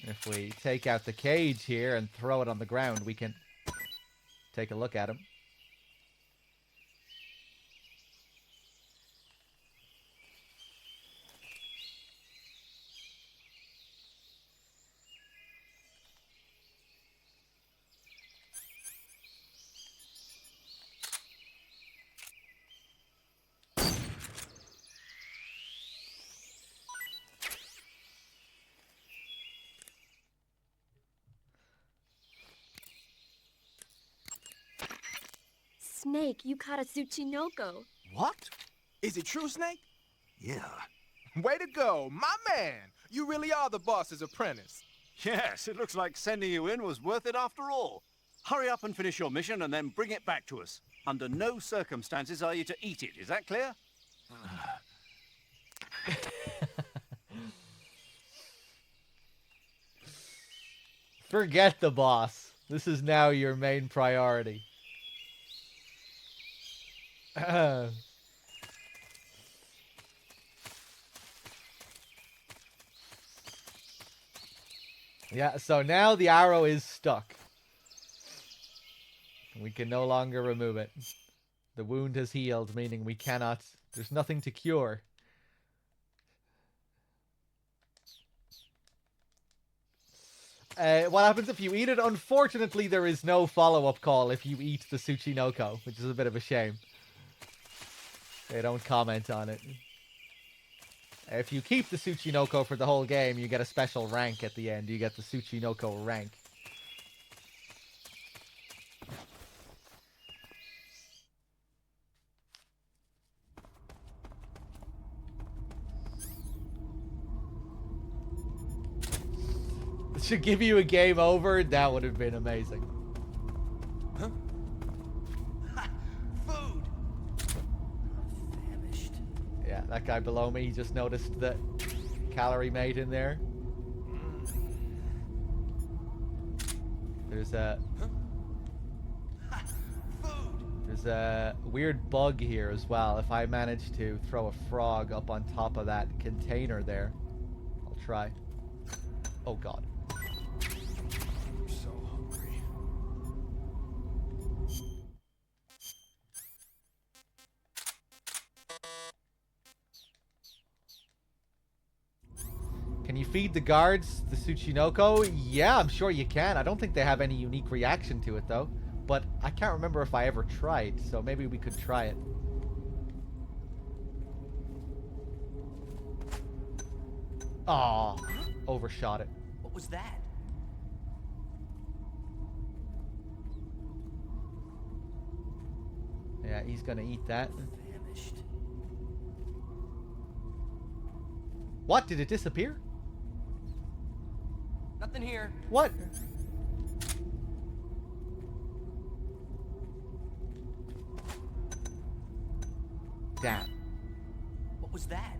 If we take out the cage here and throw it on the ground, we can take a look at him. Snake, you caught a Tsuchinoko. What? Is it true, Snake? Yeah. Way to go, my man! You really are the boss's apprentice. Yes, it looks like sending you in was worth it after all. Hurry up and finish your mission and then bring it back to us. Under no circumstances are you to eat it, is that clear? Forget the boss. This is now your main priority. Yeah, so now the arrow is stuck. We can no longer remove it. The wound has healed, meaning we cannot... There's nothing to cure. What happens if you eat it? Unfortunately, there is no follow-up call if you eat the Tsuchinoko, which is a bit of a shame. They don't comment on it. If you keep the Tsuchinoko for the whole game, you get a special rank at the end. You get the Tsuchinoko rank. This should give you a game over. That would have been amazing. Huh? Food! Famished. Yeah, that guy below me, he just noticed the calorie mate in there. There's a... There's a weird bug here as well. If I manage to throw a frog up on top of that container there, I'll try. Oh god. I'm so hungry. Can you feed the guards the Tsuchinoko? Yeah, I'm sure you can. I don't think they have any unique reaction to it though. But I can't remember if I ever tried, so maybe we could try it. Aw, overshot it. What was that? Yeah, he's gonna eat that. Famished. What? Did it disappear? Nothing here. What? Damn. What was that?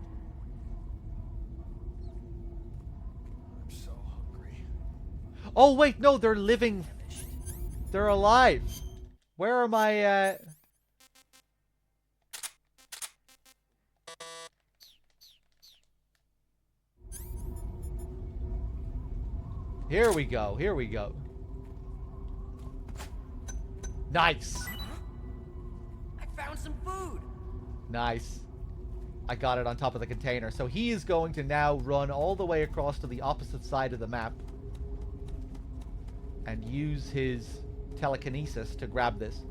I'm so hungry. Oh wait, no, they're living. They're alive. Where are my Here we go. Here we go. Nice. I found some food. Nice. I got it on top of the container. So he is going to now run all the way across to the opposite side of the map. and use his telekinesis to grab this.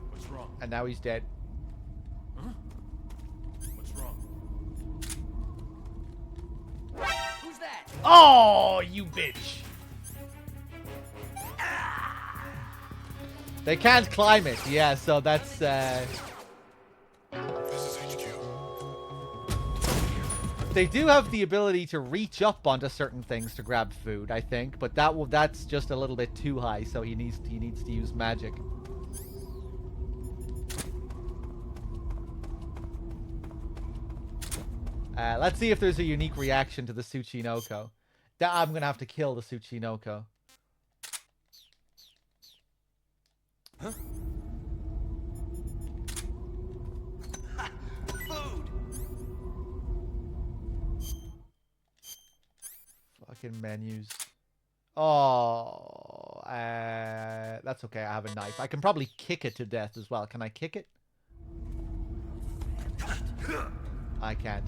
What's wrong? And now he's dead. Huh? What's wrong? Who's that? Oh, you bitch! They can't climb it. Yeah, so that's They do have the ability to reach up onto certain things to grab food, I think, but that's just a little bit too high, so he needs to use magic. Let's see if there's a unique reaction to the Tsuchinoko. I'm gonna have to kill the Tsuchinoko. Huh? Fucking menus. Oh, that's okay. I have a knife. I can probably kick it to death as well. Can I kick it? I can't.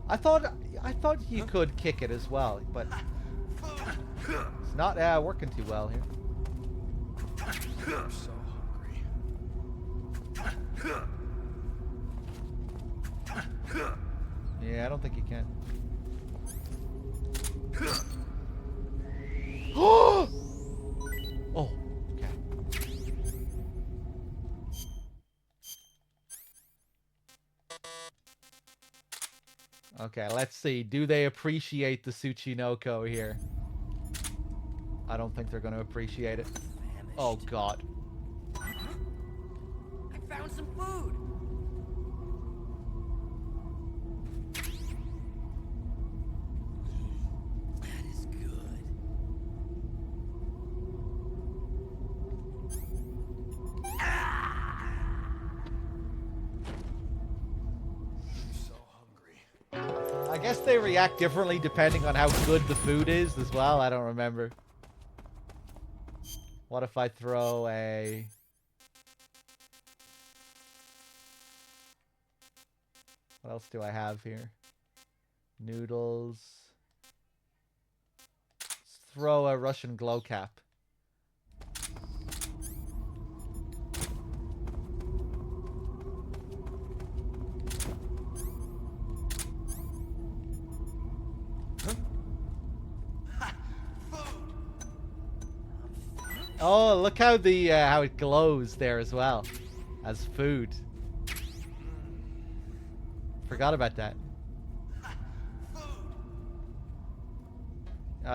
I thought you could kick it as well, but it's not working too well here. I'm so hungry. Yeah, I don't think you can. Oh, okay. Okay, let's see. Do they appreciate the Tsuchinoko here? I don't think they're going to appreciate it. Oh, God. I found some food. That is good. I guess they react differently depending on how good the food is as well. I don't remember. What if I throw a... What else do I have here? Noodles. Let's throw a Russian glow cap. Oh, look how the how it glows there as well as food. Forgot about that.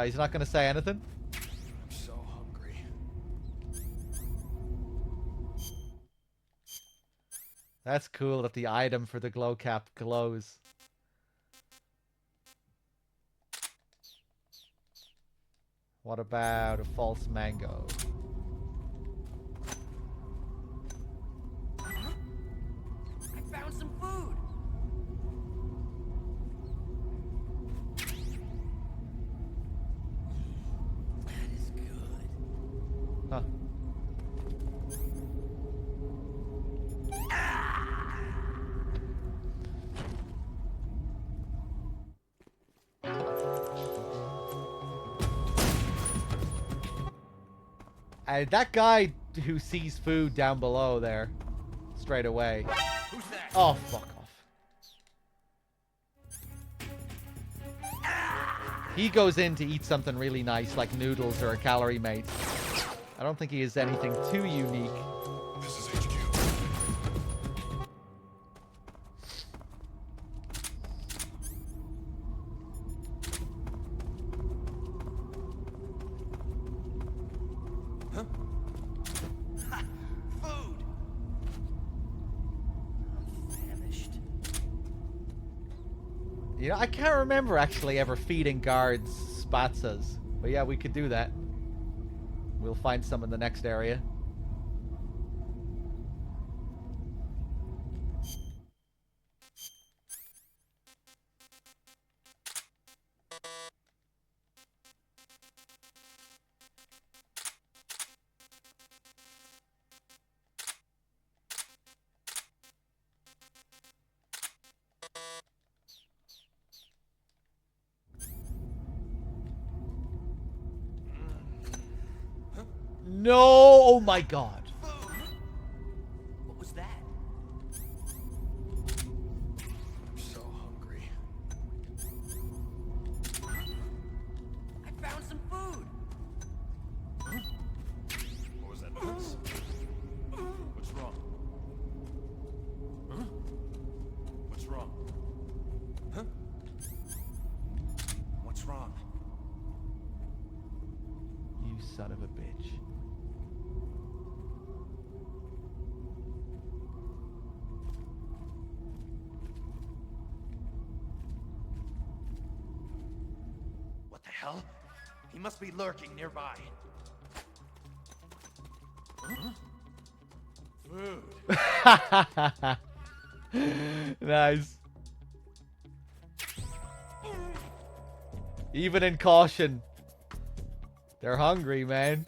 He's not going to say anything. I'm so hungry. That's cool that the item for the glow cap glows. What about a false mango? I found some food. That is good. Huh. That guy who sees food down below there, straight away. Who's that? Oh, fuck off. He goes in to eat something really nice, like noodles or a calorie mate. I don't think he is anything too unique. This is HQ. Huh? Food! I'm famished. You know, I can't remember actually ever feeding guards spatzas. But yeah, we could do that. We'll find some in the next area. No! Oh my god. What was that? I'm so hungry. I found some food. What was that noise? What's wrong? Huh? What's wrong? Huh? What's wrong? You son of a bitch. What the hell? He must be lurking nearby. Huh? Food. Nice. Even in caution. They're hungry, man.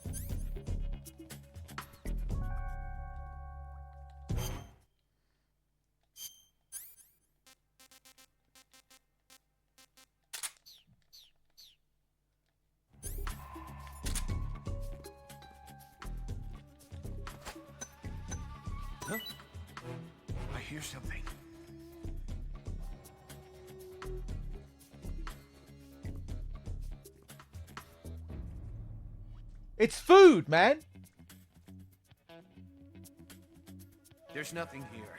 Huh? I hear something. It's food, man. There's nothing here.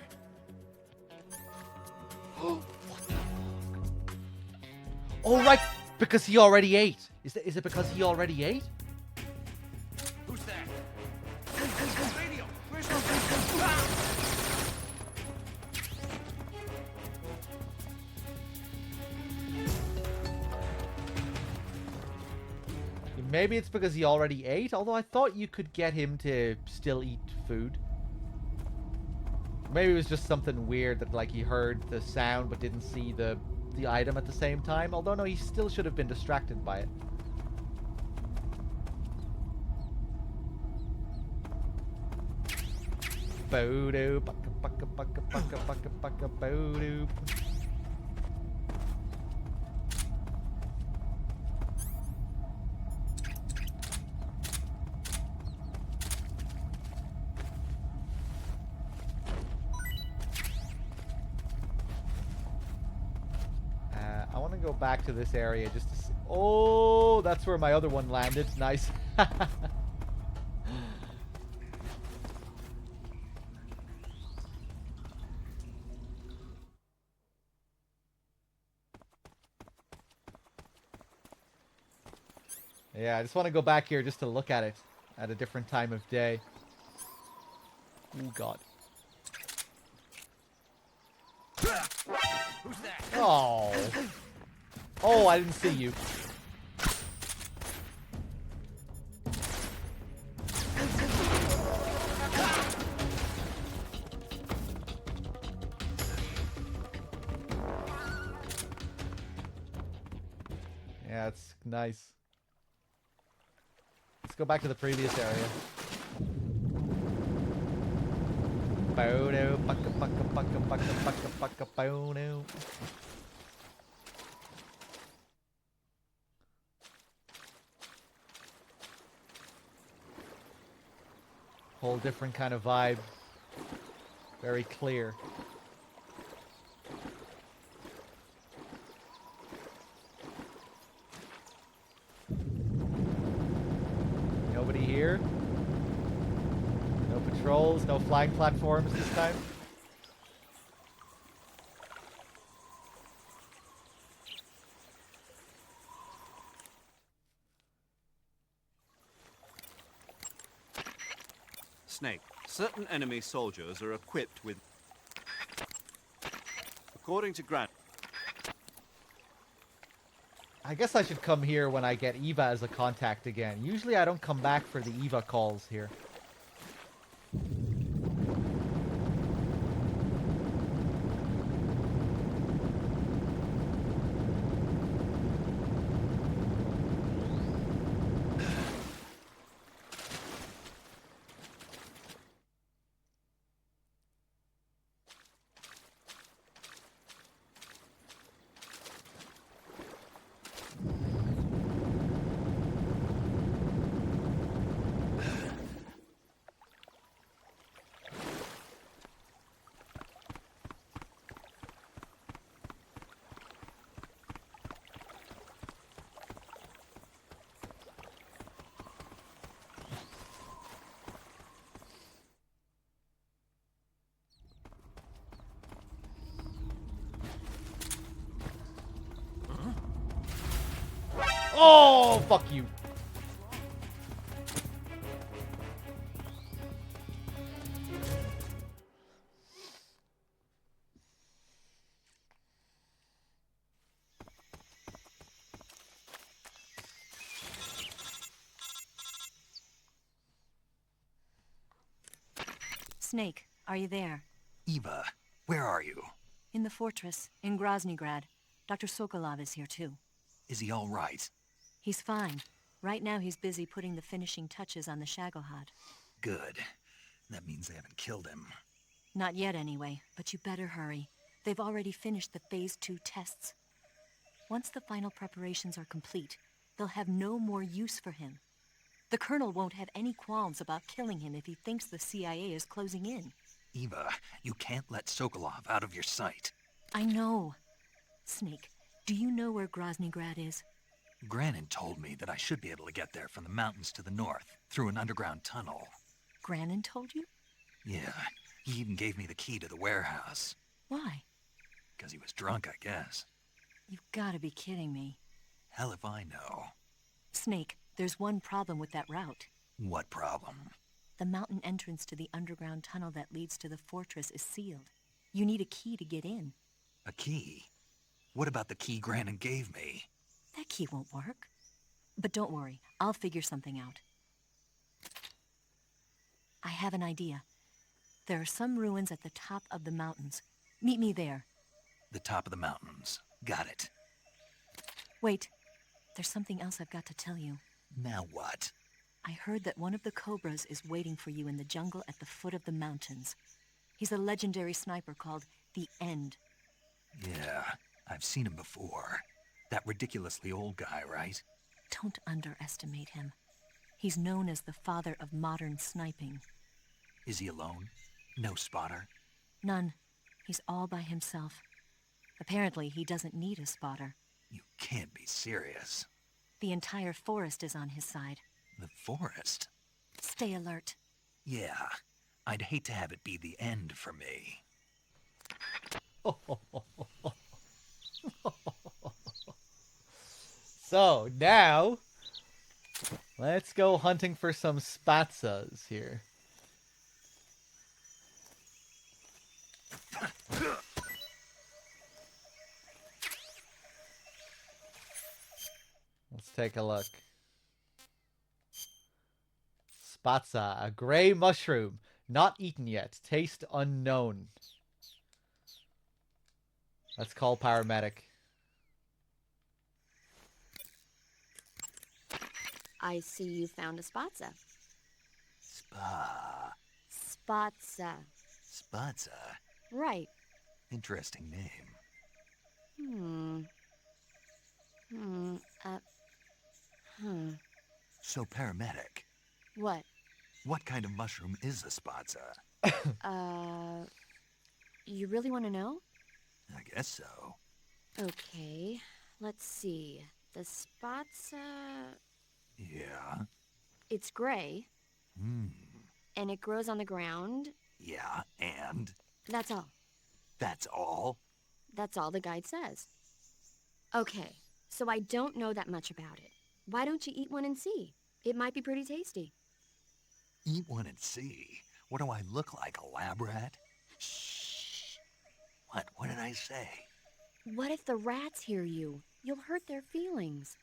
Oh, right. Because he already ate. Is it because he already ate? Who's that? Radio! Where's our Maybe it's because he already ate, although I thought you could get him to still eat food. Maybe it was just something weird that, like, he heard the sound but didn't see the item at the same time. Although, no, he still should have been distracted by it. Bodo, bucka, bucka, bucka, bucka, bucka, bucka, bodo. I want to go back to this area just to see. Oh, that's where my other one landed. Nice. Yeah, I just want to go back here just to look at it at a different time of day. Oh, God. Who's that? Oh. Oh, I didn't see you. Yeah, it's nice. Let's go back to the previous area. Bodo, bucka, bucka, bucka, bucka, bucka, bucka, bodo. Whole different kind of vibe. Very clear. Nobody here? No patrols, no flying platforms this time? Snake, certain enemy soldiers are equipped with... According to Grant... I guess I should come here when I get Eva as a contact again. Usually I don't come back for the Eva calls here. Oh, fuck you. Snake, are you there? Eva, where are you? In the fortress, in Groznygrad. Dr. Sokolov is here too. Is he all right? He's fine. Right now he's busy putting the finishing touches on the Shagohod. Good. That means they haven't killed him. Not yet anyway, but you better hurry. They've already finished the Phase 2 tests. Once the final preparations are complete, they'll have no more use for him. The Colonel won't have any qualms about killing him if he thinks the CIA is closing in. Eva, you can't let Sokolov out of your sight. I know. Snake, do you know where Groznygrad is? Granin told me that I should be able to get there from the mountains to the north, through an underground tunnel. Granin told you? Yeah, he even gave me the key to the warehouse. Why? Because he was drunk, I guess. You've got to be kidding me. Hell if I know. Snake, there's one problem with that route. What problem? The mountain entrance to the underground tunnel that leads to the fortress is sealed. You need a key to get in. A key? What about the key Granin gave me? That key won't work. But don't worry, I'll figure something out. I have an idea. There are some ruins at the top of the mountains. Meet me there. The top of the mountains. Got it. Wait, there's something else I've got to tell you. Now what? I heard that one of the Cobras is waiting for you in the jungle at the foot of the mountains. He's a legendary sniper called The End. Yeah, I've seen him before. That ridiculously old guy, right? Don't underestimate him. He's known as the father of modern sniping. Is he alone? No spotter? None. He's all by himself. Apparently, he doesn't need a spotter. You can't be serious. The entire forest is on his side. The forest? Stay alert. Yeah, I'd hate to have it be the end for me. So, now, let's go hunting for some spatsas here. Let's take a look. Spatsa, a gray mushroom, not eaten yet, taste unknown. Let's call paramedic. I see you found a spatsa. Spatsa. Spatsa? Right. Interesting name. So, paramedic. What? What kind of mushroom is a spatsa? You really want to know? I guess so. Okay, let's see. The spatsa... Yeah? It's gray. Hmm. And it grows on the ground. Yeah, and? That's all. That's all? That's all the guide says. Okay, so I don't know that much about it. Why don't you eat one and see? It might be pretty tasty. Eat one and see? What do I look like, a lab rat? Shh. What did I say? What if the rats hear you? You'll hurt their feelings.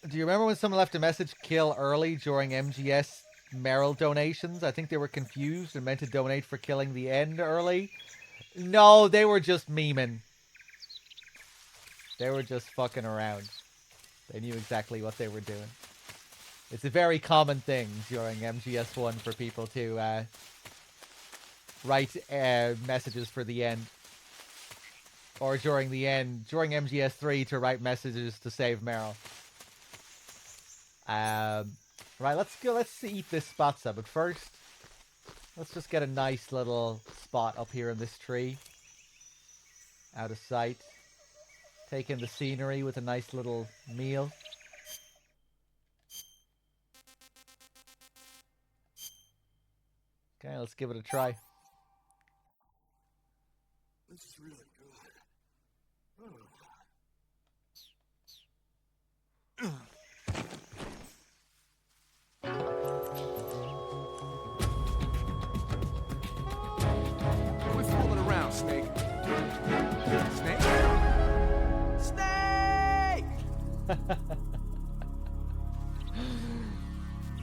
Do you remember when someone left a message kill early during MGS Merrill donations? I think they were confused and meant to donate for killing the end early. No, they were just memeing. They were just fucking around. They knew exactly what they were doing. It's a very common thing during MGS1 for people to write messages for the end. Or during the end, during MGS3 to write messages to save Merrill. Right, let's eat this spatsa, but first, let's just get a nice little spot up here in this tree. Out of sight. Take in the scenery with a nice little meal. Okay, let's give it a try. This is really good. Quit fooling around, Snake. Snake? Snake!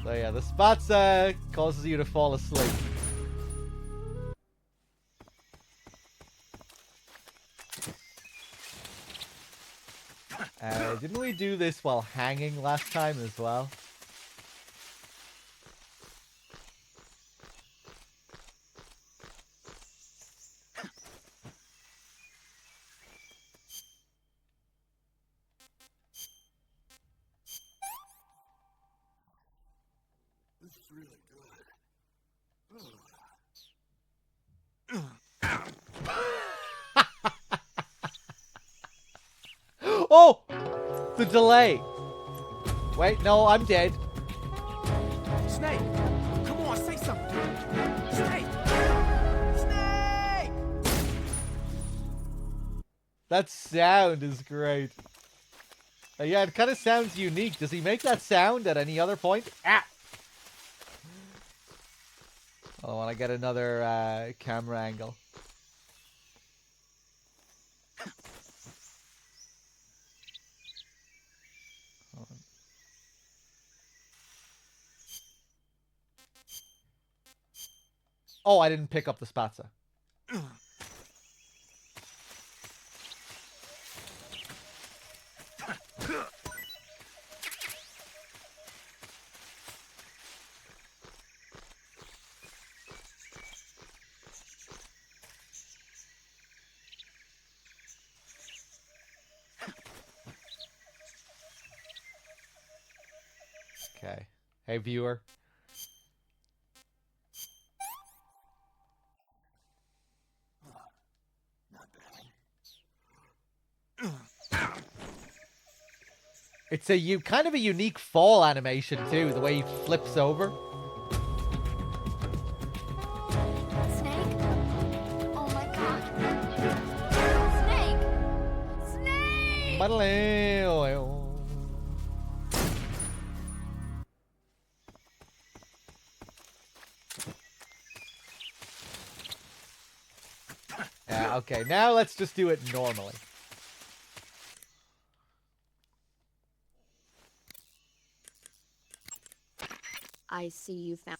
So yeah, the Spatza causes you to fall asleep. Didn't we do this while hanging last time as well? This is really good. Oh! The delay! Wait, no, I'm dead. Snake! Come on, say something! Snake! Snake! That sound is great. Yeah, it kind of sounds unique. Does he make that sound at any other point? Ah! Oh, I want to get another camera angle. Hold on. Oh, I didn't pick up the Spatza. Okay. Hey, viewer. It's a kind of a unique fall animation too, the way he flips over. Snake? Oh my god. Snake! Snake! Yeah, okay. Now let's just do it normally. I see you found...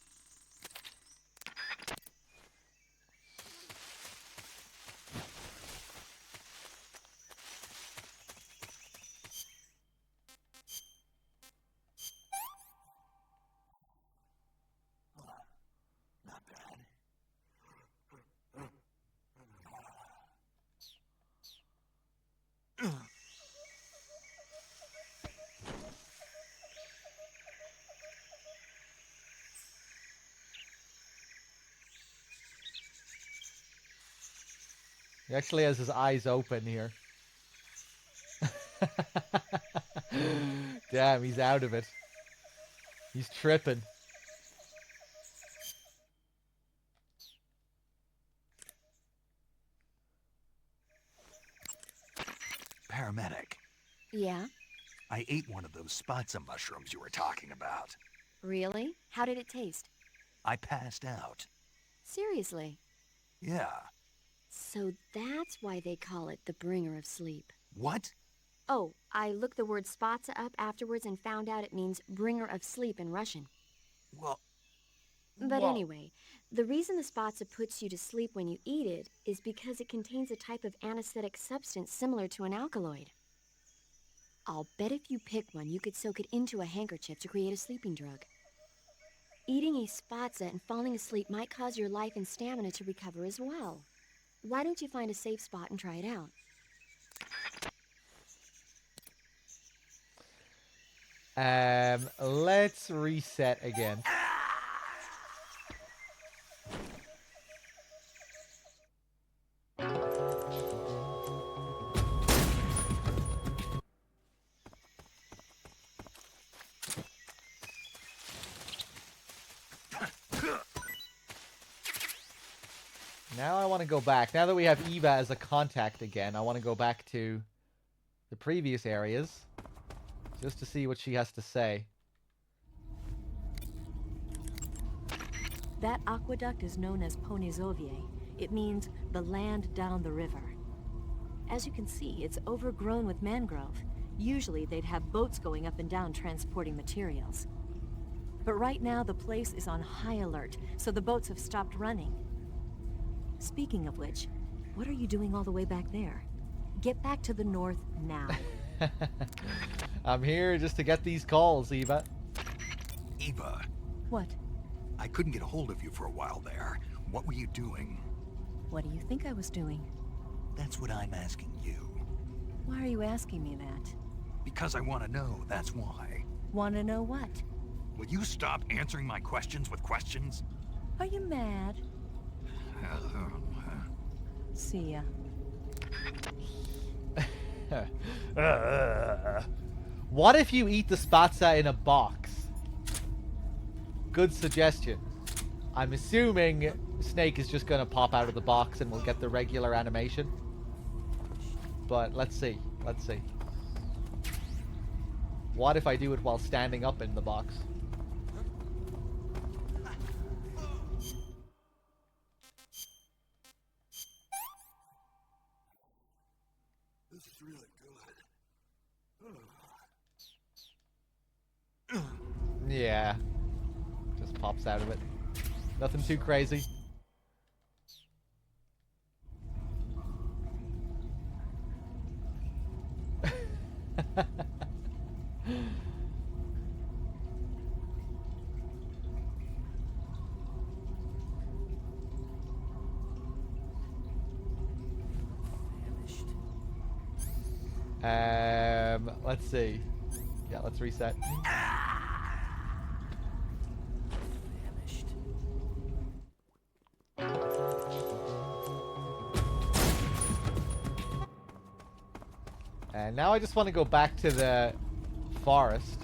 He actually has his eyes open here. Damn, he's out of it. He's tripping. Paramedic, Yeah? I ate one of those Spatza mushrooms you were talking about. Really? How did it taste? I passed out. Seriously? Yeah. So that's why they call it the bringer of sleep. What? Oh, I looked the word Spatza up afterwards and found out it means bringer of sleep in Russian. Well... But Whoa. anyway, the reason the Spatza puts you to sleep when you eat it is because it contains a type of anesthetic substance similar to an alkaloid. I'll bet if you pick one, you could soak it into a handkerchief to create a sleeping drug. Eating a Spatza and falling asleep might cause your life and stamina to recover as well. Why don't you find a safe spot and try it out? Let's reset again. Now I want to go back. Now that we have Eva as a contact again, I want to go back to the previous areas just to see what she has to say. That aqueduct is known as Ponizovie. It means the land down the river. As you can see, it's overgrown with mangrove. Usually they'd have boats going up and down transporting materials. But right now the place is on high alert, so the boats have stopped running. Speaking of which, what are you doing all the way back there? Get back to the north now. I'm here just to get these calls, Eva. Eva, What? I couldn't get a hold of you for a while there. What were you doing? What do you think I was doing? That's what I'm asking you. Why are you asking me that? Because I want to know, that's why. Want to know what? Will you stop answering my questions with questions? Are you mad? See ya. What if you eat the spatza in a box? Good suggestion. I'm assuming Snake is just going to pop out of the box and we'll get the regular animation. But let's see. Let's see. What if I do it while standing up in the box? This is really good. Yeah. Just pops out of it. Nothing too crazy. Let's see. Yeah, let's reset. And now I just want to go back to the forest.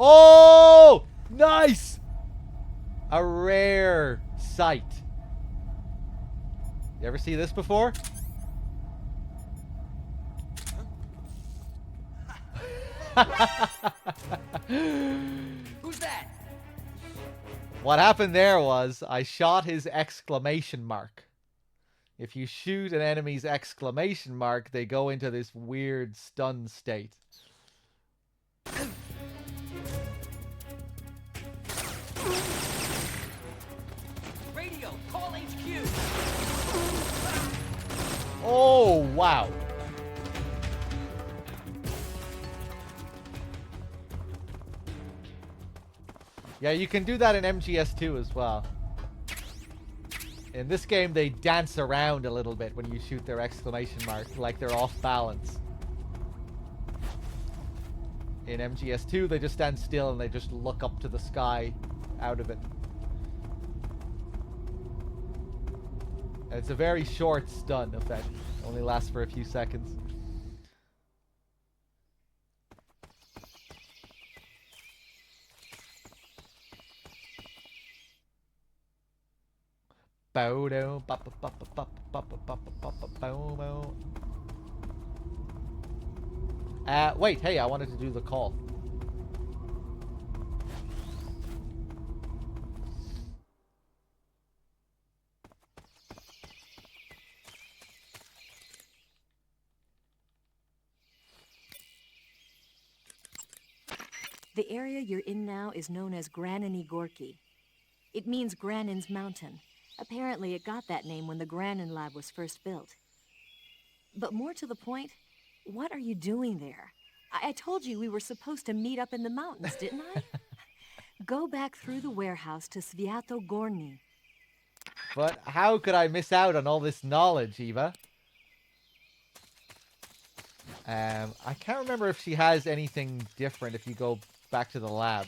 Oh! Nice! A rare sight. You ever see this before? Who's that? What happened there was I shot his exclamation mark. If you shoot an enemy's exclamation mark, they go into this weird stun state. Radio, call HQ. Oh, wow. Yeah, you can do that in MGS2 as well. In this game, they dance around a little bit when you shoot their exclamation mark, like they're off balance. In MGS2, they just stand still and they just look up to the sky out of it. And it's a very short stun effect. Only lasts for a few seconds. Wait, hey, I wanted to do the call. The area you're in now is known as Graniny Gorky. It means Granin's Mountain. Apparently it got that name when the Granin lab was first built. But more to the point, what are you doing there? I told you we were supposed to meet up in the mountains, didn't I? Go back through the warehouse to Sviato Gorny. But how could I miss out on all this knowledge, Eva? I can't remember if she has anything different if you go back to the lab.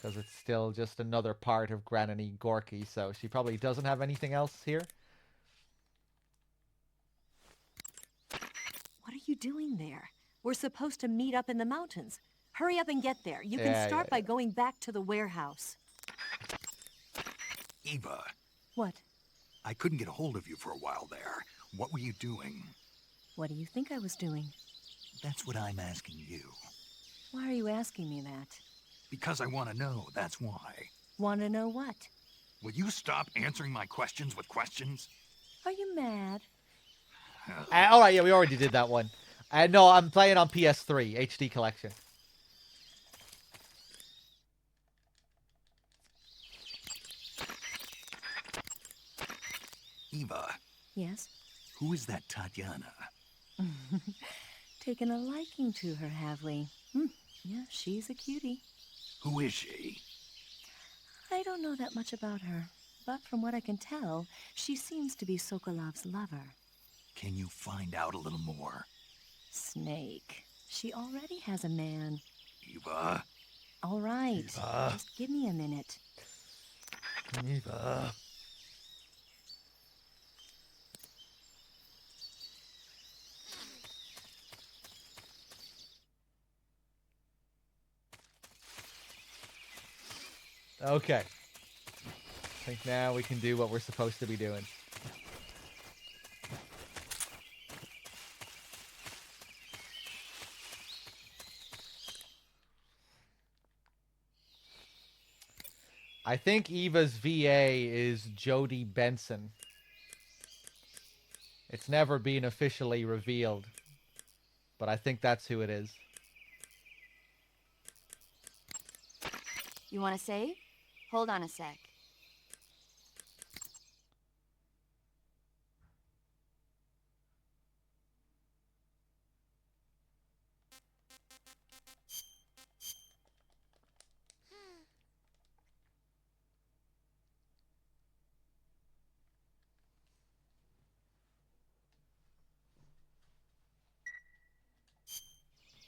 Because it's still just another part of Granny Gorky, so she probably doesn't have anything else here. What are you doing there? We're supposed to meet up in the mountains. Hurry up and get there. You can Yeah, start yeah, by going back to the warehouse. Eva, What? I couldn't get a hold of you for a while there. What were you doing? What do you think I was doing? That's what I'm asking you. Why are you asking me that? Because I want to know, that's why. Want to know what? Will you stop answering my questions with questions? Are you mad? Alright, yeah, we already did that one. No, I'm playing on PS3, HD collection. Eva, Yes? who is that Tatiana? Taken a liking to her, have we? Yeah, she's a cutie. Who is she? I don't know that much about her, but from what I can tell, she seems to be Sokolov's lover. Can you find out a little more? Snake. She already has a man. Eva. All right. Eva. Just give me a minute. Eva. Okay. I think now we can do what we're supposed to be doing. I think Eva's VA is Jodie Benson. It's never been officially revealed, but I think that's who it is. You want to save? Hold on a sec.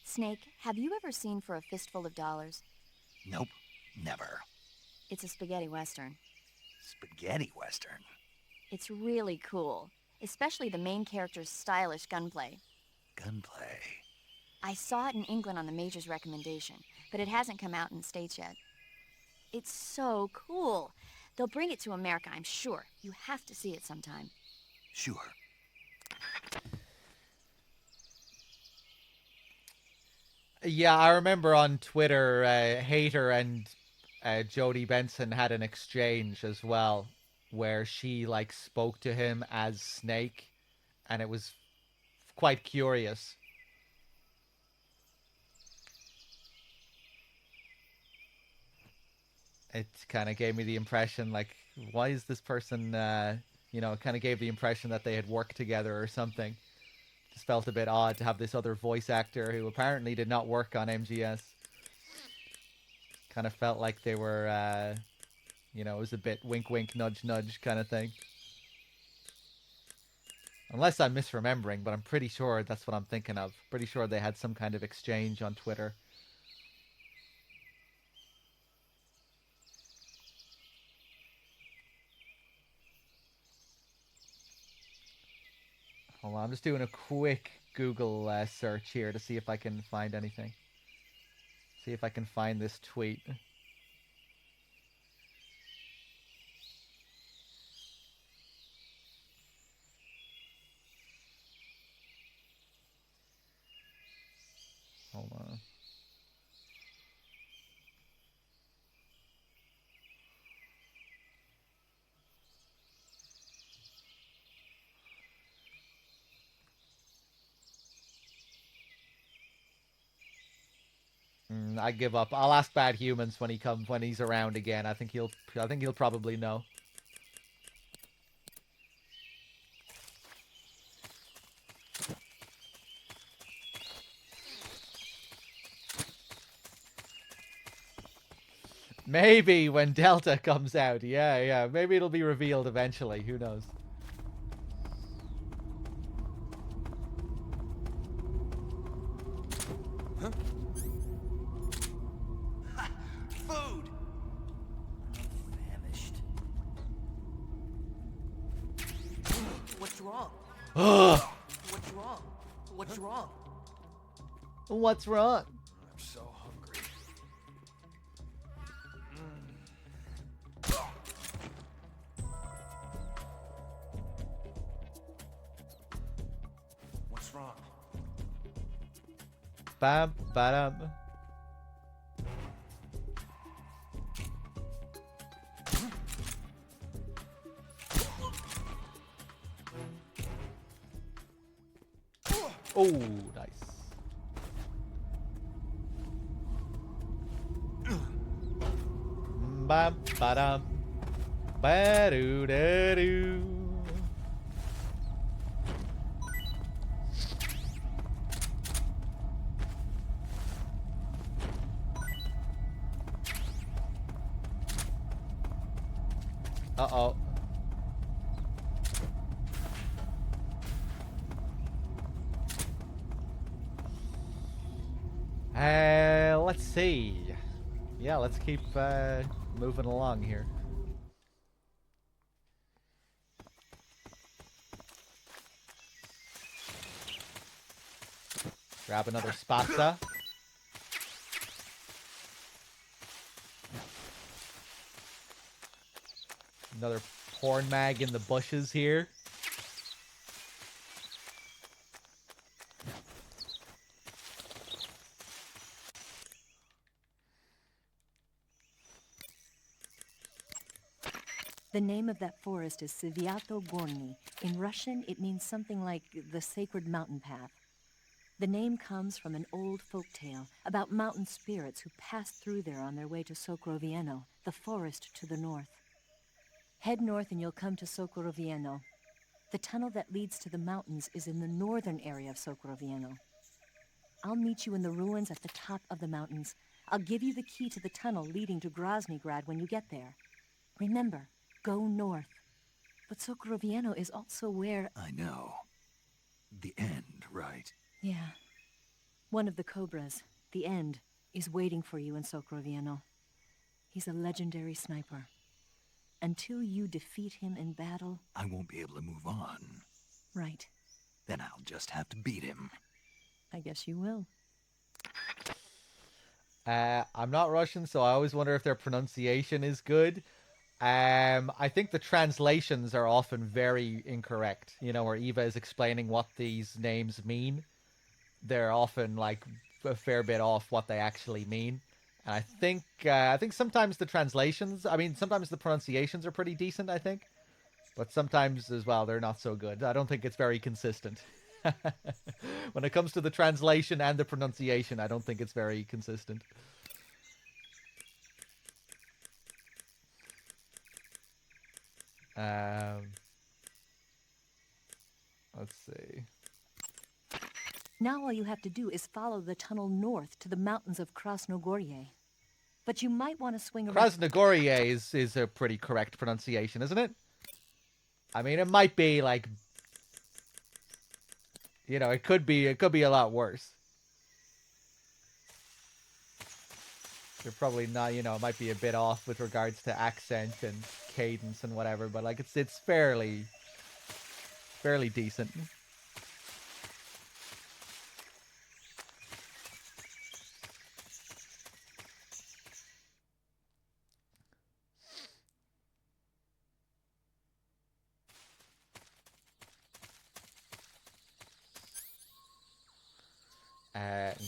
Snake, have you ever seen For a Fistful of Dollars? Nope, never. It's a spaghetti western. Spaghetti Western. It's really cool, especially the main character's stylish gunplay. Gunplay. I saw it in England on the Major's recommendation, but it hasn't come out in the States yet. It's so cool. They'll bring it to America, I'm sure. You have to see it sometime. Sure. Yeah, I remember on Twitter, Hater and Jodie Benson had an exchange as well, where she like spoke to him as Snake, and it was quite curious. It kind of gave me the impression, like, why is this person, you know, it kind of gave the impression that they had worked together or something. Just felt a bit odd to have this other voice actor who apparently did not work on MGS. Kind of felt like they were, you know, it was a bit wink wink nudge nudge kind of thing. Unless I'm misremembering, but I'm pretty sure that's what I'm thinking of. Pretty sure they had some kind of exchange on Twitter. Hold on, I'm just doing a quick Google search here to see if I can find anything. See if I can find this tweet. Hold on. I give up. I'll ask Bad Humans when he's around again. I think he'll probably know. Maybe when Delta comes out. Yeah. Maybe it'll be revealed eventually. Who knows? Food! What's wrong? Ugh. What's wrong? What's wrong? What's wrong? I'm so hungry. What's wrong? Bam, badam. Oh, nice. Bam, badam. Ba-do-da-do. Uh-oh. Let's see. Yeah, let's keep moving along here. Grab another spatza. Another porn mag in the bushes here. The name of that forest is Sviato Gorny. In Russian, it means something like the sacred mountain path. The name comes from an old folk tale about mountain spirits who passed through there on their way to Sokrovieno, the forest to the north. Head north and you'll come to Sokrovieno. The tunnel that leads to the mountains is in the northern area of Sokrovieno. I'll meet you in the ruins at the top of the mountains. I'll give you the key to the tunnel leading to Groznygrad when you get there. Remember, go north. But Sokrovieno is also where... I know. The end, right? Yeah. One of the Cobras, the End, is waiting for you in Sokrovieno. He's a legendary sniper. Until you defeat him in battle... I won't be able to move on. Right. Then I'll just have to beat him. I guess you will. I'm not Russian, so I always wonder if their pronunciation is good. I think the translations are often very incorrect. You know, where Eva is explaining what these names mean. They're often like a fair bit off what they actually mean. And I think sometimes the translations, I mean, sometimes the pronunciations are pretty decent, I think. But sometimes as well, they're not so good. I don't think it's very consistent. When it comes to the translation and the pronunciation, I don't think it's very consistent. Let's see. Now all you have to do is follow the tunnel north to the mountains of Krasnogorye. But you might want to swing around... Krasnogorye is a pretty correct pronunciation, isn't it? I mean, it might be like... You know, it could be a lot worse. They're probably not, you know, it might be a bit off with regards to accent and cadence and whatever, but like it's fairly decent.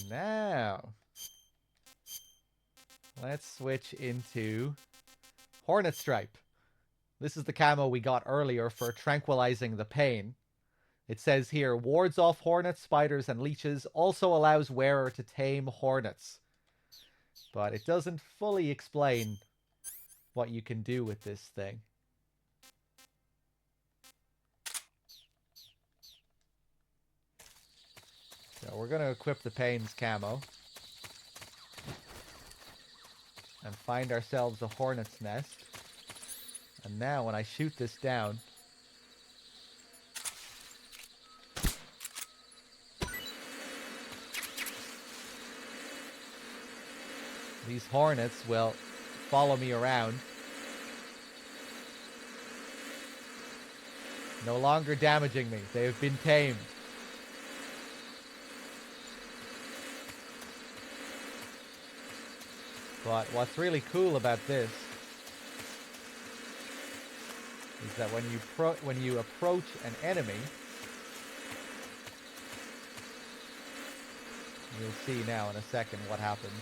Now, let's switch into Hornet Stripe. This is the camo we got earlier for tranquilizing the pain. It says here, wards off hornets, spiders, and leeches, also allows wearer to tame hornets. But it doesn't fully explain what you can do with this thing. So we're going to equip the Pain's camo. And find ourselves a hornet's nest. And now when I shoot this down... these hornets will follow me around. No longer damaging me. They have been tamed. But what's really cool about this is that when you approach an enemy, you'll see now in a second what happens.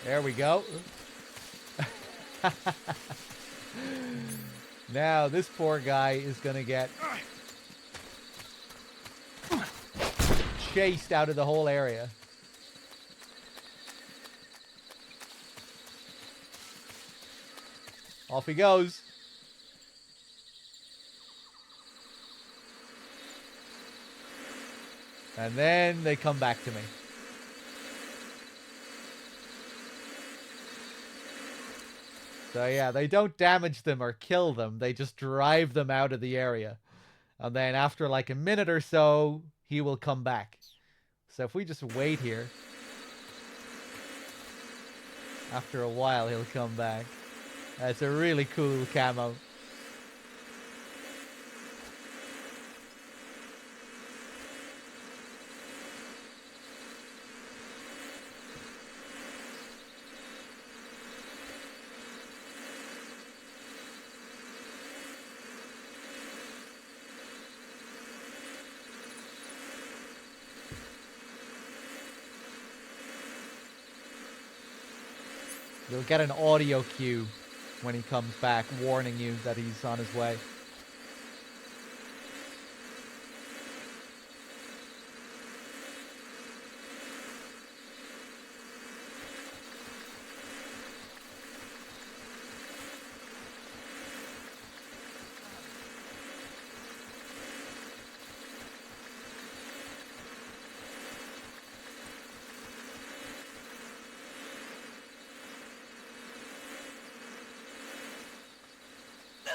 There we go. Now this poor guy is gonna get chased out of the whole area. Off he goes. And then they come back to me. So yeah, they don't damage them or kill them. They just drive them out of the area. And then after like a minute or so, he will come back. So if we just wait here, after a while he'll come back. That's a really cool camo. You'll get an audio cue when he comes back, warning you that he's on his way.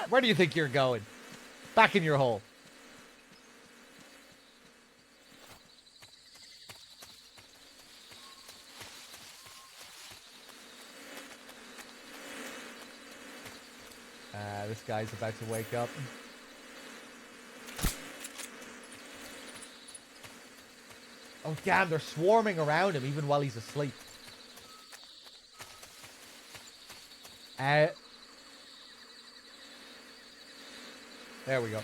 Where do you think you're going? Back in your hole. This guy's about to wake up. Oh damn, they're swarming around him even while he's asleep. There we go.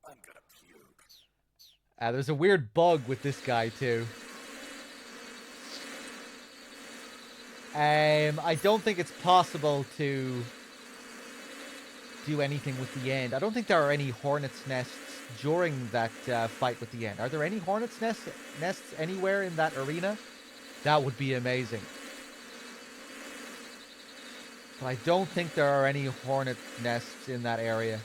I'm gonna puke. There's a weird bug with this guy too. I don't think it's possible to do anything with the end. I don't think there are any hornet's nests during that fight with the end. Are there any hornet's nests anywhere in that arena? That would be amazing. But I don't think there are any hornet nests in that area.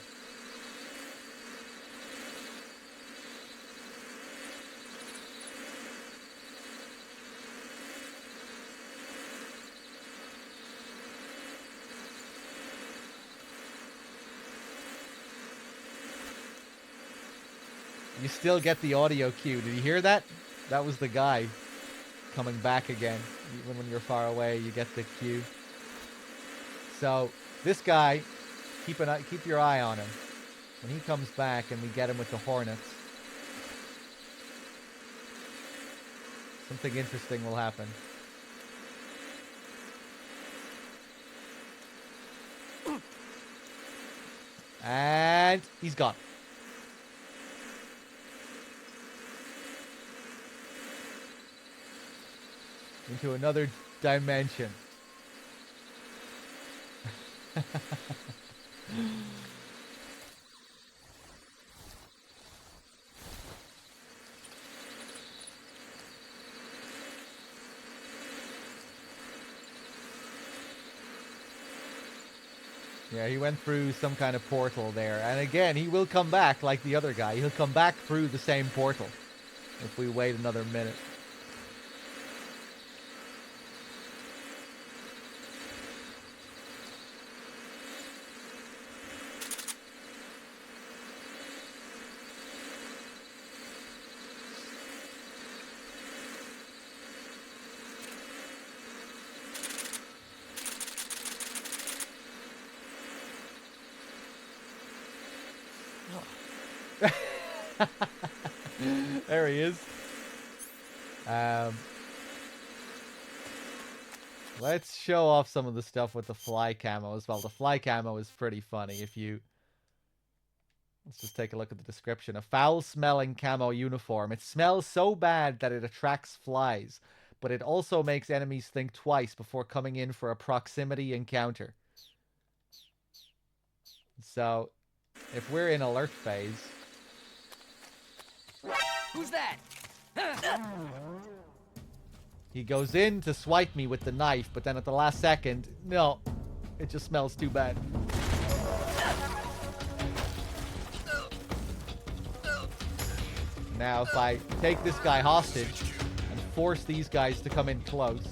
You still get the audio cue. Did you hear that? That was the guy coming back again. Even when you're far away, you get the cue. So this guy, keep your eye on him. When he comes back and we get him with the hornets, something interesting will happen. And he's gone. Into another dimension. Yeah, he went through some kind of portal there. And again, he will come back like the other guy. He'll come back through the same portal if we wait another minute. There he is. Let's show off some of the stuff with the fly camo as well. The fly camo is pretty funny. If you... Let's just take a look at the description. A foul-smelling camo uniform. It smells so bad that it attracts flies, but it also makes enemies think twice before coming in for a proximity encounter. So, if we're in alert phase... Who's that? He goes in to swipe me with the knife, but then at the last second, no, it just smells too bad. Now, if I take this guy hostage and force these guys to come in close.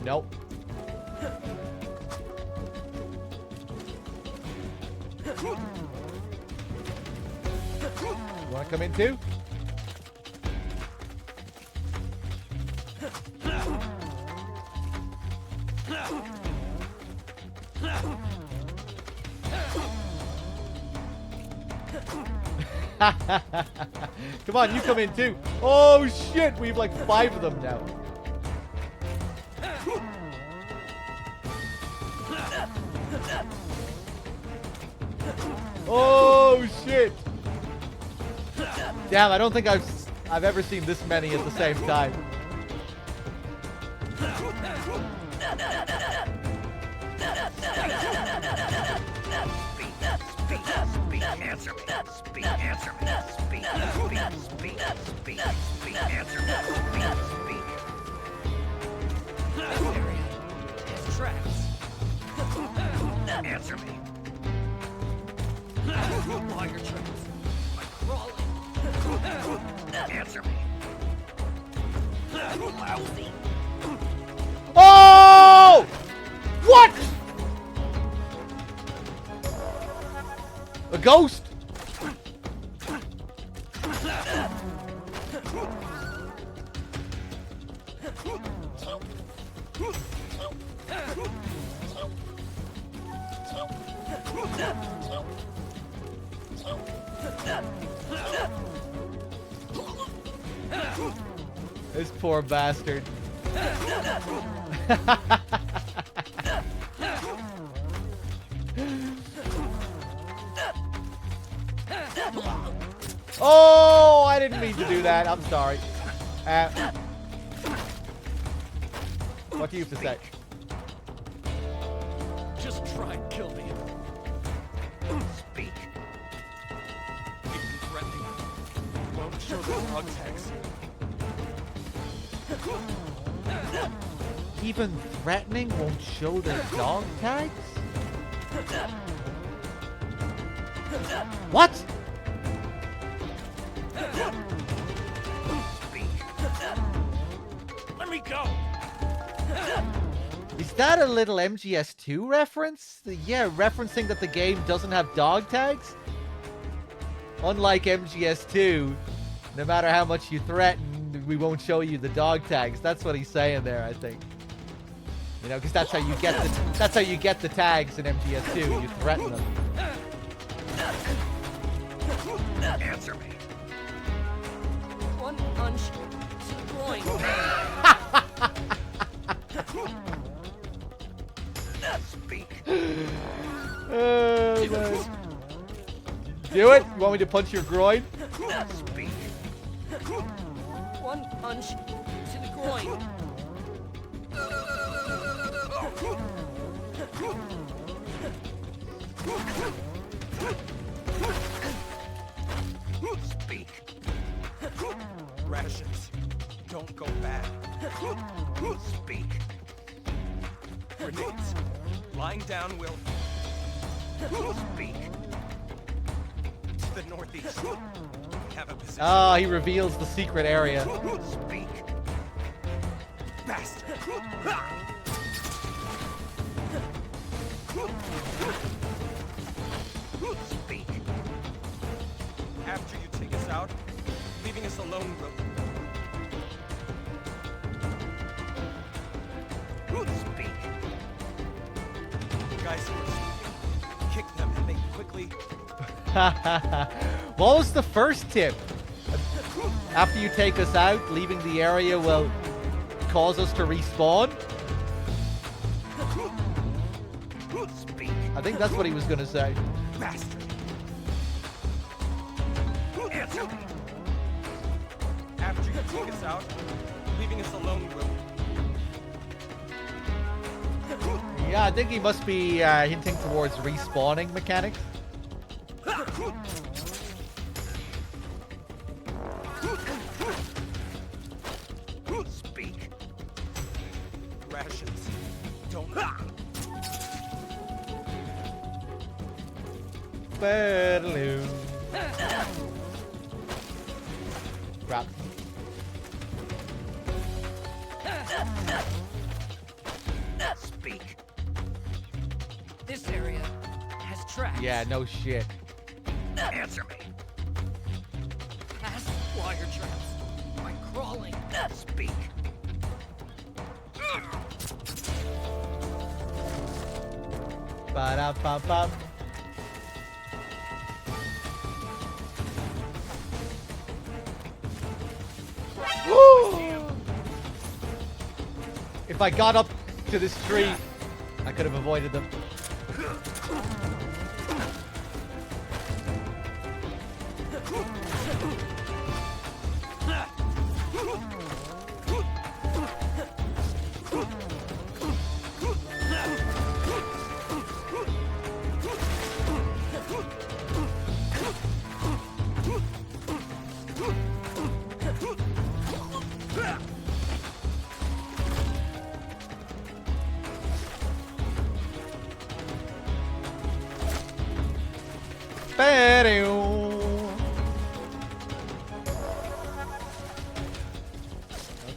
Nope. You want to come in too? Come on, you come in too. Oh shit, we have like 5 of them now. Oh shit! Damn, I don't think I've ever seen this many at the same time. Answer me. Speak. Answer me. Speak. Speak. Answer me. Speak. This area has traps. Answer me. Wire traps. By crawling. Answer me. Lousy. Oh! What? A ghost? This poor bastard. Oh, I didn't mean to do that. I'm sorry. What do you have to say? Just try and kill me. Speak. Even threatening won't show the dog tags. Even threatening won't show their dog tags? What? Speak. Let me go. Is that a little MGS2 reference? Yeah, referencing that the game doesn't have dog tags? Unlike MGS2, no matter how much you threaten, we won't show you the dog tags. That's what he's saying there, I think. You know, because that's how you get the tags in MGS2. You threaten them. Answer me. One punch to the groin. Speak. Oh, man. Do it? You want me to punch your groin? Speak. One punch to the groin. Speak. Rations. don't go bad. Speak. Grenades. Lying down will... Speak. To the northeast. We have a position. Ah, he reveals the secret area. Speak. Bastard. Speak. After you take us out, leaving us alone will... Speak. Guys who are sleeping, kick them and they quickly... What was the first tip? After you take us out, leaving the area will cause us to respawn? Speak. I think that's what he was gonna say. Bastard. Answer me. After you take us out, leaving us alone will... Yeah, I think he must be hinting towards respawning mechanics. Speak. Rations. Don't... Balloon. Crap. Speak. This area has tracks. Yeah, no shit. Answer me. Past wire traps. By crawling. Speak. Ba-da-ba-ba. If I got up to this tree, I could have avoided them.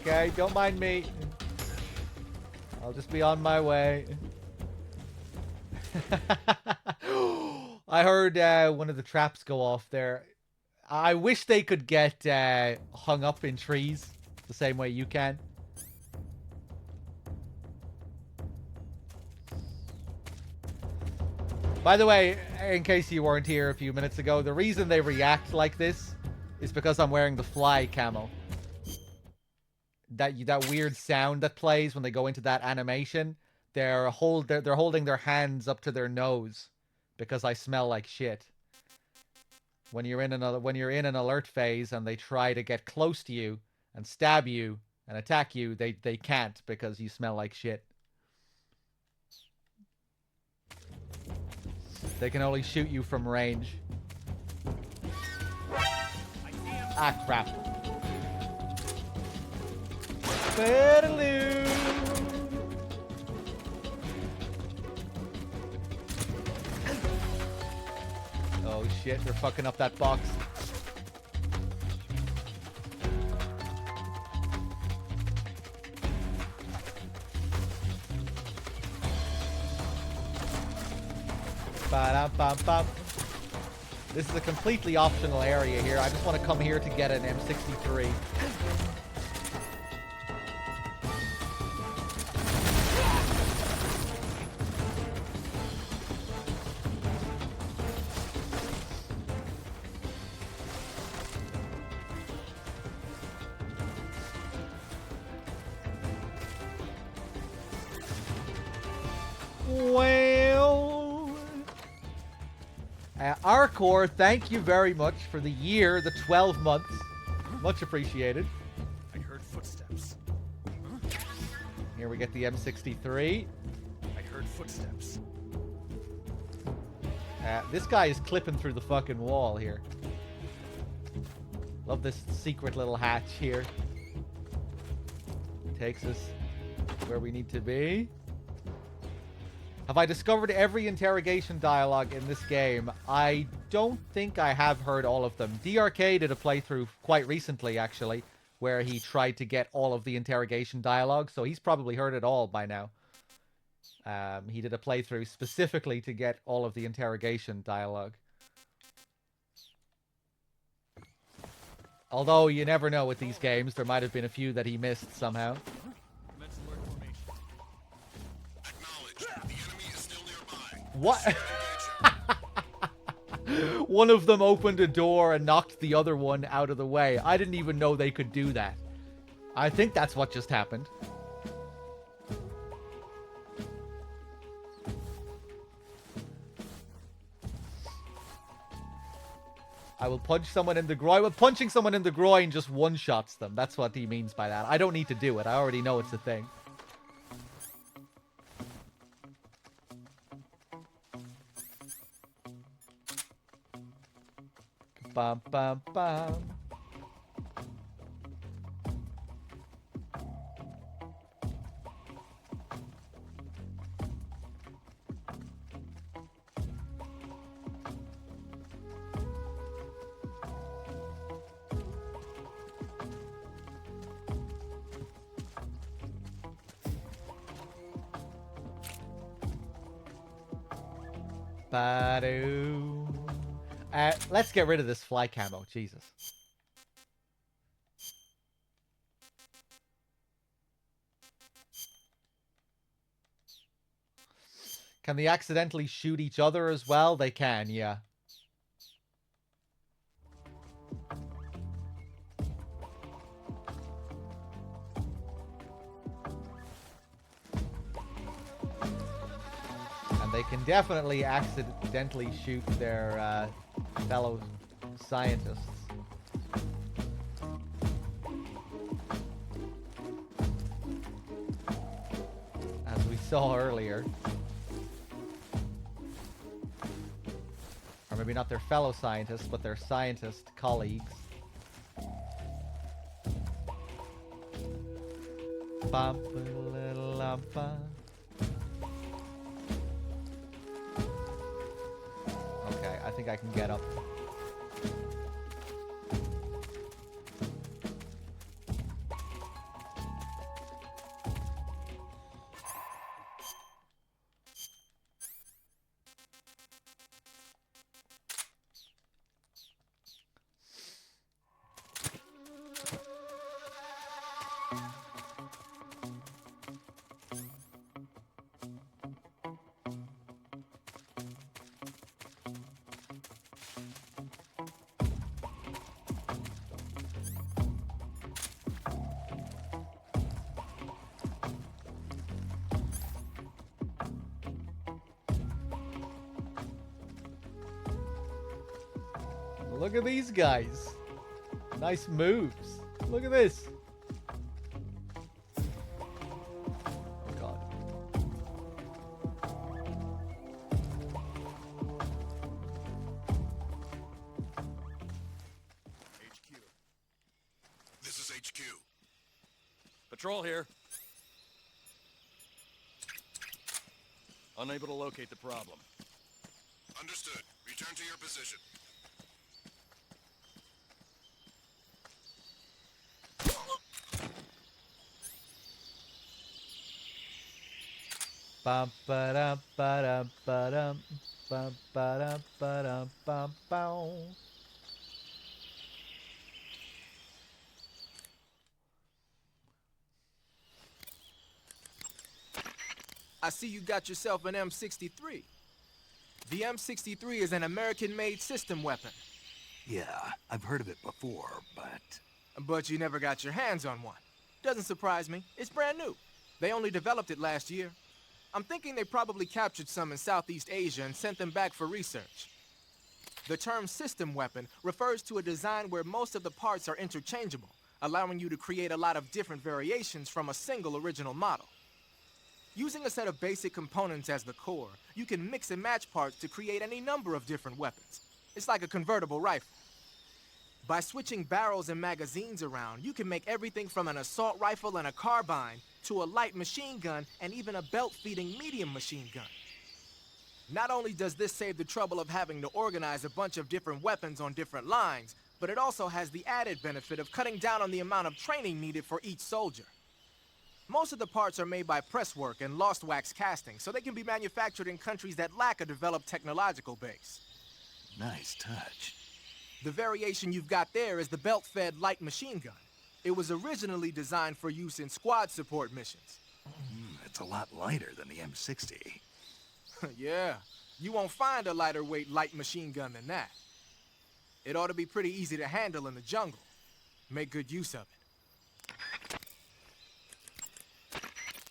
Okay, don't mind me. I'll just be on my way. I heard one of the traps go off there. I wish they could get hung up in trees the same way you can. By the way, in case you weren't here a few minutes ago, the reason they react like this is because I'm wearing the fly camo. That weird sound that plays when they go into that animation, they're holding their hands up to their nose because I smell like shit. When you're in an alert phase and they try to get close to you and stab you and attack you, they can't because you smell like shit. They can only shoot you from range. Ah, crap. Balloon. Oh shit, they're fucking up that box. Ba-da-ba-ba. This is a completely optional area here. I just want to come here to get an M63. Well, Arcor, thank you very much for the year, the 12 months. Much appreciated. I heard footsteps. Here we get the M63. I heard footsteps. This guy is clipping through the fucking wall here. Love this secret little hatch here. takes us where we need to be. Have I discovered every interrogation dialogue in this game? I don't think I have heard all of them. DRK did a playthrough quite recently, actually, where he tried to get all of the interrogation dialogue, so he's probably heard it all by now. He did a playthrough specifically to get all of the interrogation dialogue. Although you never know with these games, there might have been a few that he missed somehow. What? One of them opened a door and knocked the other one out of the way. I didn't even know they could do that. I think that's what just happened. I will punch someone in the groin. Well, punching someone in the groin just one-shots them. That's what he means by that. I don't need to do it. I already know it's a thing. Bum, bum, bum. Ba-doo. Let's get rid of this fly camo. Jesus. Can they accidentally shoot each other as well? They can, yeah. And they can definitely accidentally shoot their fellow scientists. As we saw earlier. Or maybe not their fellow scientists, but their scientist colleagues. Okay, I think I can get up. Look at these guys. Nice moves. Look at this. Oh God. HQ. This is HQ. Patrol here. Unable to locate the problem. Understood. Return to your position. Bum ba dum ba dum ba dum bum ba dum ba dum bum bow. I see you got yourself an M63. The M63 is an American-made system weapon. Yeah, I've heard of it before, but... But you never got your hands on one. Doesn't surprise me. It's brand new. They only developed it last year. I'm thinking they probably captured some in Southeast Asia and sent them back for research. The term system weapon refers to a design where most of the parts are interchangeable, allowing you to create a lot of different variations from a single original model. Using a set of basic components as the core, you can mix and match parts to create any number of different weapons. It's like a convertible rifle. By switching barrels and magazines around, you can make everything from an assault rifle and a carbine to a light machine gun and even a belt-feeding medium machine gun. Not only does this save the trouble of having to organize a bunch of different weapons on different lines, but it also has the added benefit of cutting down on the amount of training needed for each soldier. Most of the parts are made by presswork and lost wax casting, so they can be manufactured in countries that lack a developed technological base. Nice touch. The variation you've got there is the belt-fed light machine gun. It was originally designed for use in squad support missions. It's a lot lighter than the M60. Yeah, you won't find a lighter weight light machine gun than that. It ought to be pretty easy to handle in the jungle. Make good use of it.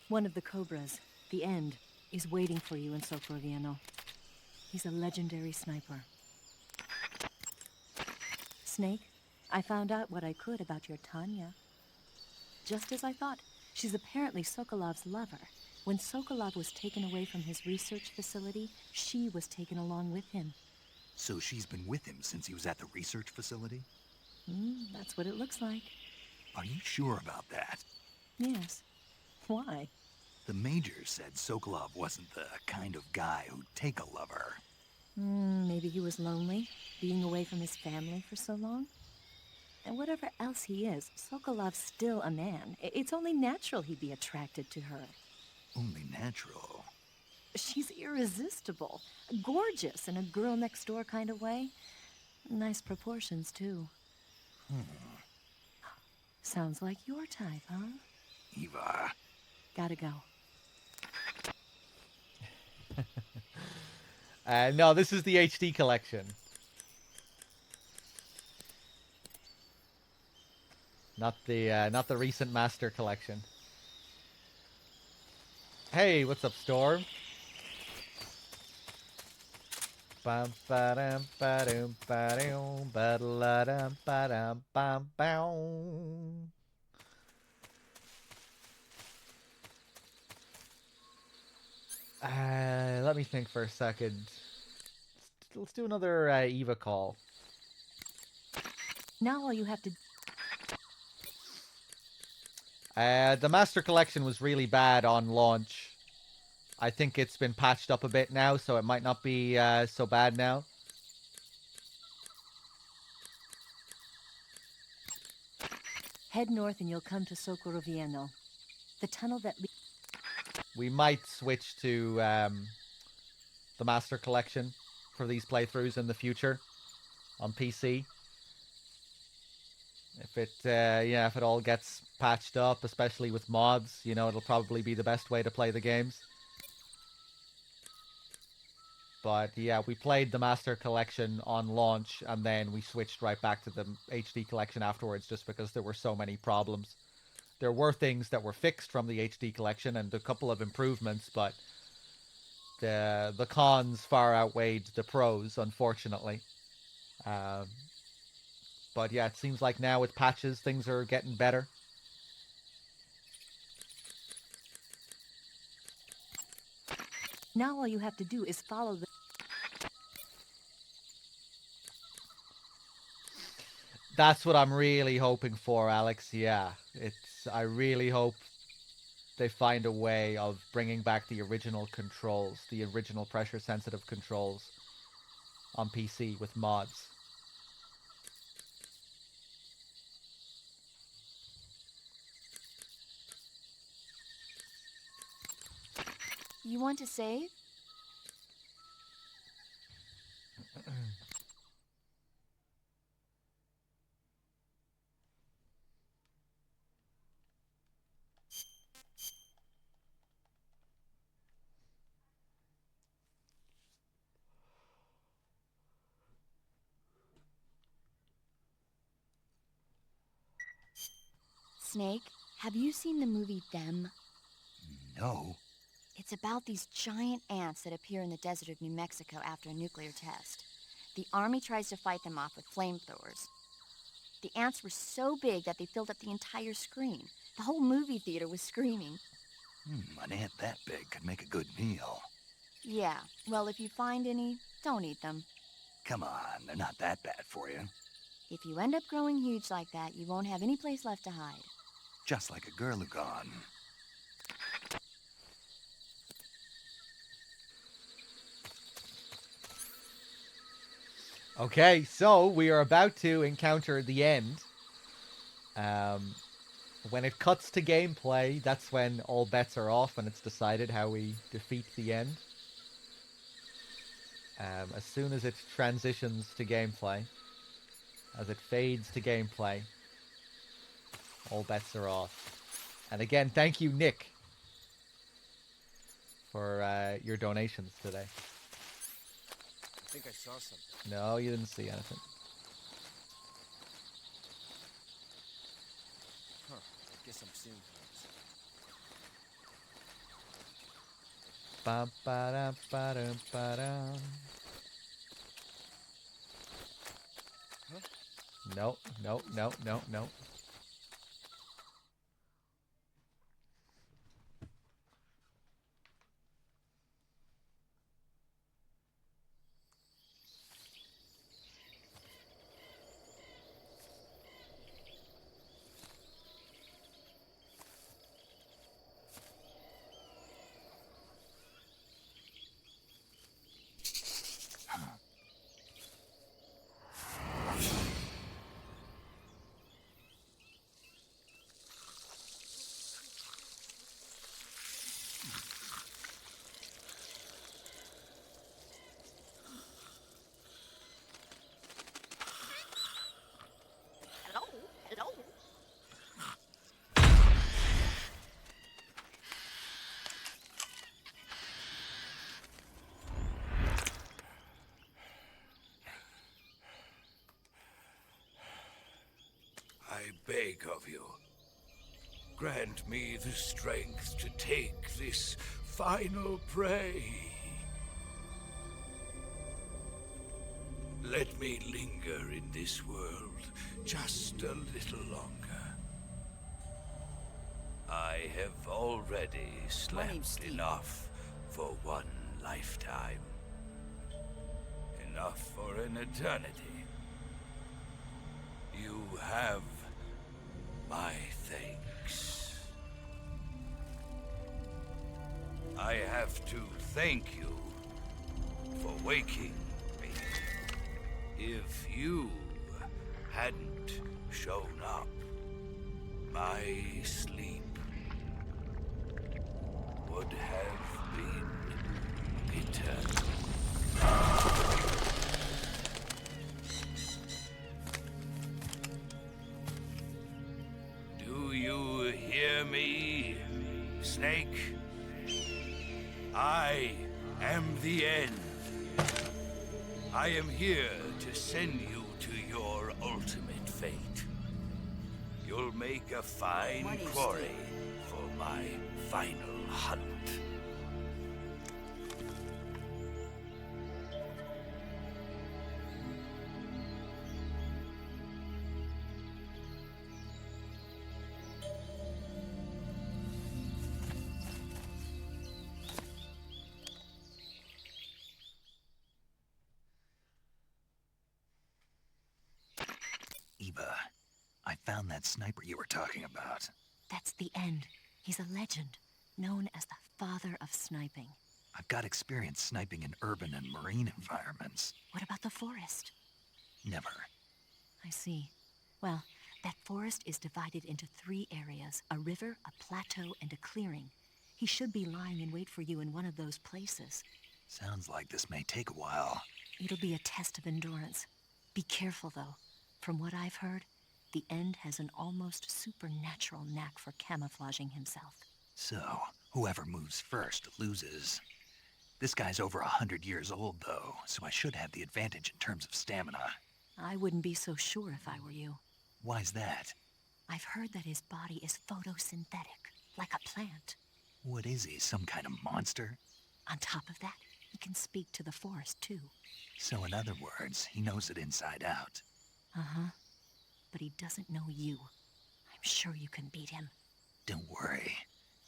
One of the Cobras, the End, is waiting for you in Socoroviano. He's a legendary sniper. Snake, I found out what I could about your Tanya. Just as I thought, she's apparently Sokolov's lover. When Sokolov was taken away from his research facility, she was taken along with him. So she's been with him since he was at the research facility? That's what it looks like. Are you sure about that? Yes. Why? The Major said Sokolov wasn't the kind of guy who'd take a lover. Maybe he was lonely, being away from his family for so long. And whatever else he is, Sokolov's still a man. It's only natural he'd be attracted to her. Only natural? She's irresistible. Gorgeous in a girl-next-door kind of way. Nice proportions, too. Sounds like your type, huh? Eva. Gotta go. No, this is the HD collection. Not the recent Master collection. Hey, what's up, Storm? Bam ba-dum ba-dum ba-dum ba-da-dum ba-dum bam bam. Let me think for a second. Let's do another Eva call. Now all you have to... The Master Collection was really bad on launch. I think it's been patched up a bit now, so it might not be so bad now. Head north and you'll come to Socoroviano. The tunnel that... We might switch to the Master Collection for these playthroughs in the future on PC. If it all gets patched up, especially with mods, you know, it'll probably be the best way to play the games. But yeah, we played the Master Collection on launch, and then we switched right back to the HD Collection afterwards, just because there were so many problems. There were things that were fixed from the HD Collection and a couple of improvements, but the cons far outweighed the pros, unfortunately. But yeah, it seems like now with patches, things are getting better. Now all you have to do is follow the... That's what I'm really hoping for, Alex. Yeah, I really hope they find a way of bringing back the original controls, the original pressure-sensitive controls on PC with mods. You want to save? Snake, have you seen the movie Them? No. It's about these giant ants that appear in the desert of New Mexico after a nuclear test. The army tries to fight them off with flamethrowers. The ants were so big that they filled up the entire screen. The whole movie theater was screaming. An ant that big could make a good meal. Yeah, well, if you find any, don't eat them. Come on, they're not that bad for you. If you end up growing huge like that, you won't have any place left to hide. Just like a Gurlugon. Okay, so we are about to encounter the end. When it cuts to gameplay, that's when all bets are off and it's decided how we defeat the end. As soon as it transitions to gameplay, as it fades to gameplay, all bets are off. And again, thank you, Nick, for your donations today. I think I saw something. No, you didn't see anything. Huh. Guess I'm seeing things. Ba ba da ba da ba da. Huh? No, no, no, no, no. I beg of you, grant me the strength to take this final prey. Let me linger in this world just a little longer. I have already slept enough for one lifetime. Enough for an eternity. You have my thanks. I have to thank you for waking me. If you hadn't shown up, my sleep would have been eternal. Do you hear me, Snake? I am the end. I am here to send you to your ultimate fate. You'll make a fine quarry for my final hunt. Eva, I found that sniper you were talking about. That's the end. He's a legend, known as the father of sniping. I've got experience sniping in urban and marine environments. What about the forest? Never. I see. Well, that forest is divided into 3 areas, a river, a plateau, and a clearing. He should be lying in wait for you in one of those places. Sounds like this may take a while. It'll be a test of endurance. Be careful, though. From what I've heard, the End has an almost supernatural knack for camouflaging himself. So, whoever moves first loses. This guy's over 100 years old, though, so I should have the advantage in terms of stamina. I wouldn't be so sure if I were you. Why's that? I've heard that his body is photosynthetic, like a plant. What is he, some kind of monster? On top of that, he can speak to the forest, too. So in other words, he knows it inside out. Uh-huh. But he doesn't know you. I'm sure you can beat him. Don't worry.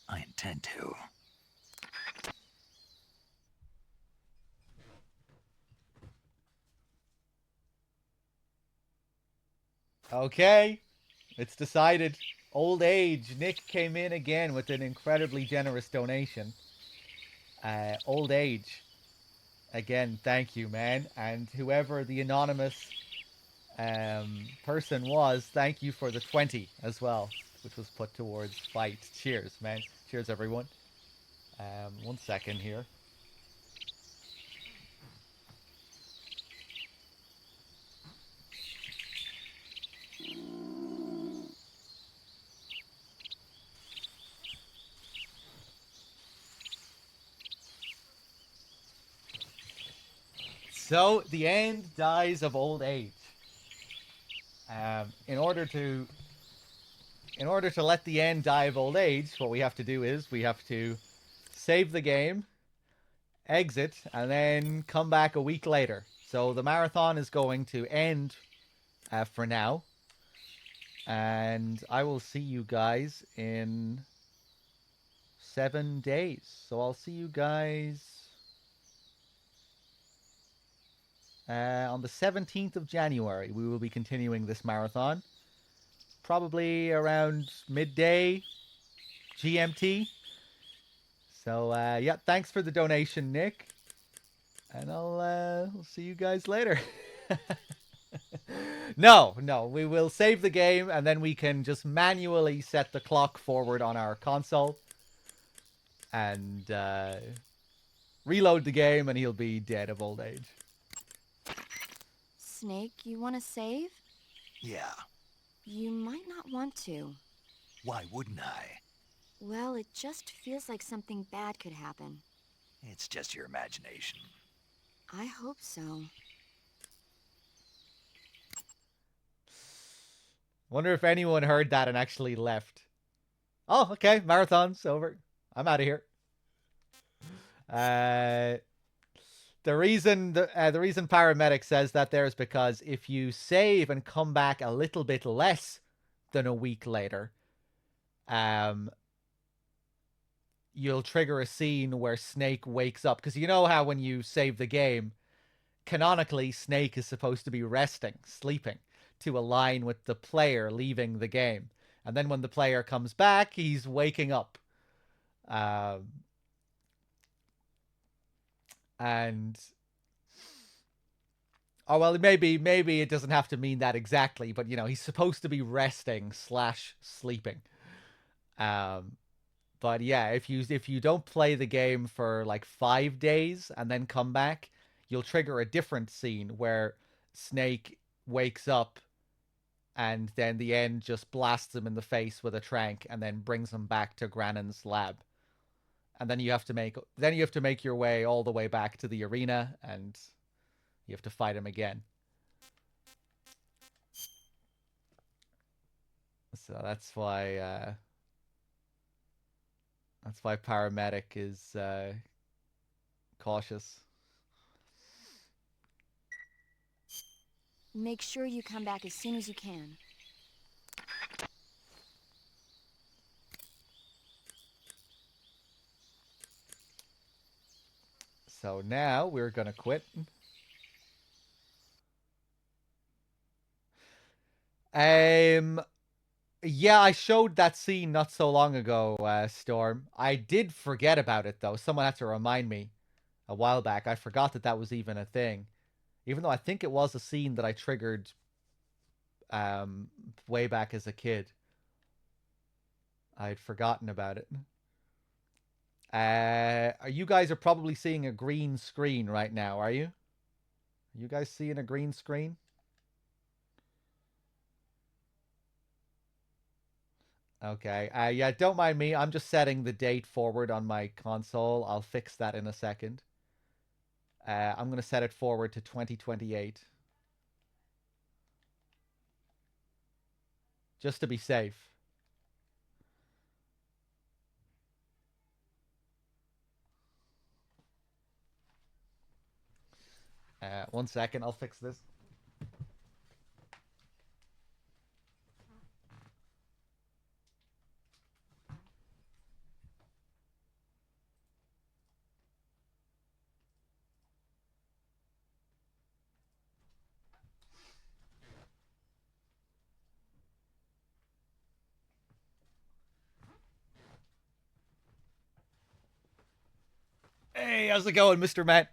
I intend to. Okay, it's decided. Old age. Nick came in again with an incredibly generous donation. Old age. Again, thank you, man. And whoever the anonymous person was, thank you for the 20 as well, which was put towards fight. Cheers, man. Cheers, everyone. 1 second here. So the end dies of old age. In order to let the end die of old age, what we have to do is we have to save the game, exit, and then come back a week later. So the marathon is going to end for now. And I will see you guys in 7 days. So I'll see you guys on the 17th of January. We will be continuing this marathon. Probably around midday GMT. So, yeah, thanks for the donation, Nick. And I'll see you guys later. No, we will save the game, and then we can just manually set the clock forward on our console. And reload the game, and he'll be dead of old age. Snake, you want to save? Yeah. You might not want to. Why wouldn't I? Well, it just feels like something bad could happen. It's just your imagination. I hope so. Wonder if anyone heard that and actually left. Oh, okay. Marathon's over. I'm out of here. The reason paramedic says that there is because if you save and come back a little bit less than a week later, you'll trigger a scene where Snake wakes up. Because you know how when you save the game, canonically Snake is supposed to be resting, sleeping, to align with the player leaving the game. And then when the player comes back, he's waking up. And oh well, maybe it doesn't have to mean that exactly, but you know, he's supposed to be resting / sleeping. But yeah, if you don't play the game for like 5 days and then come back, you'll trigger a different scene where Snake wakes up and then the end just blasts him in the face with a trank and then brings him back to Granon's lab. And then you have to make your way all the way back to the arena, and you have to fight him again. So that's why paramedic is cautious. Make sure you come back as soon as you can. So now we're gonna quit. Yeah, I showed that scene not so long ago, Storm. I did forget about it, though. Someone had to remind me a while back. I forgot that was even a thing. Even though I think it was a scene that I triggered way back as a kid. I'd forgotten about it. You guys are probably seeing a green screen right now, are you? Are you guys seeing a green screen? Okay. Yeah, don't mind me. I'm just setting the date forward on my console. I'll fix that in a second. I'm going to set it forward to 2028. Just to be safe. One second, I'll fix this. Hey, how's it going, Mr. Man?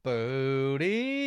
Booty.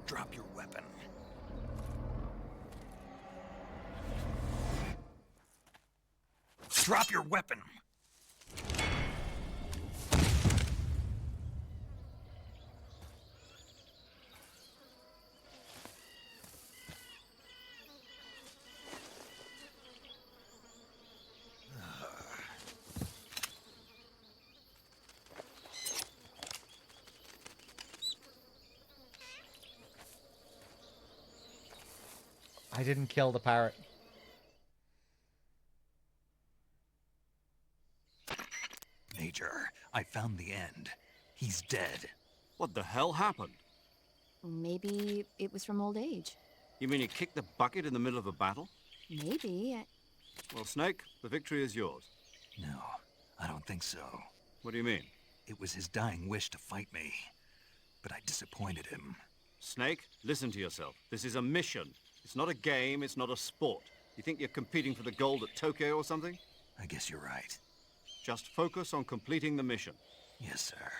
Drop your weapon. Drop your weapon! I didn't kill the parrot. Major, I found the end. He's dead. What the hell happened? Maybe it was from old age. You mean he kicked the bucket in the middle of a battle? Maybe. Well, Snake, the victory is yours. No, I don't think so. What do you mean? It was his dying wish to fight me, but I disappointed him. Snake, listen to yourself. This is a mission. It's not a game, it's not a sport. You think you're competing for the gold at Tokyo or something? I guess you're right. Just focus on completing the mission. Yes, sir.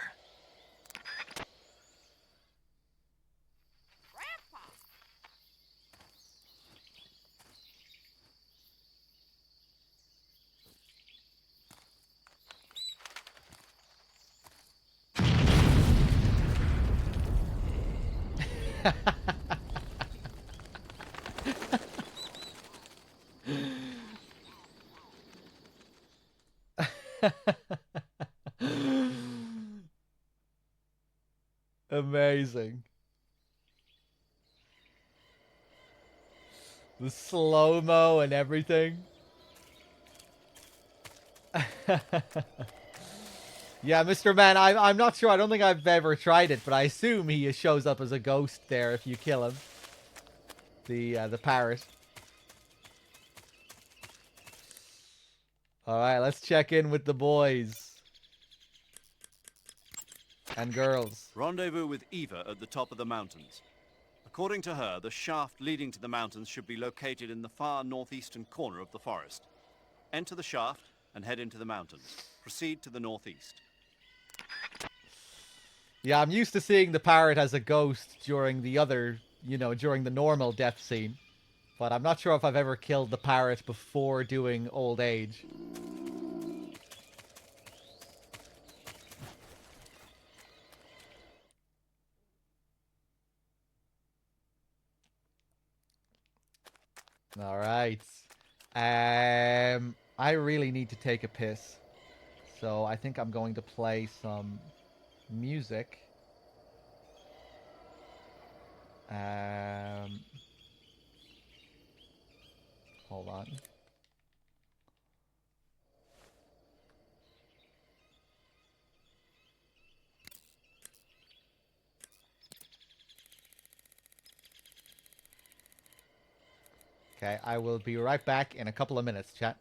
Amazing. The slow-mo and everything. Yeah, Mr. Man, I'm not sure. I don't think I've ever tried it, but I assume he shows up as a ghost there if you kill him. The parrot. Alright, let's check in with the boys. And girls. Rendezvous with Eva at the top of the mountains. According to her, the shaft leading to the mountains should be located in the far northeastern corner of the forest. Enter the shaft and head into the mountains. Proceed to the northeast. Yeah, I'm used to seeing the parrot as a ghost during the other, during the normal death scene. But I'm not sure if I've ever killed the parrot before doing Old Age. Alright. I really need to take a piss. So I think I'm going to play some music. Hold on. Okay, I will be right back in a couple of minutes, chat.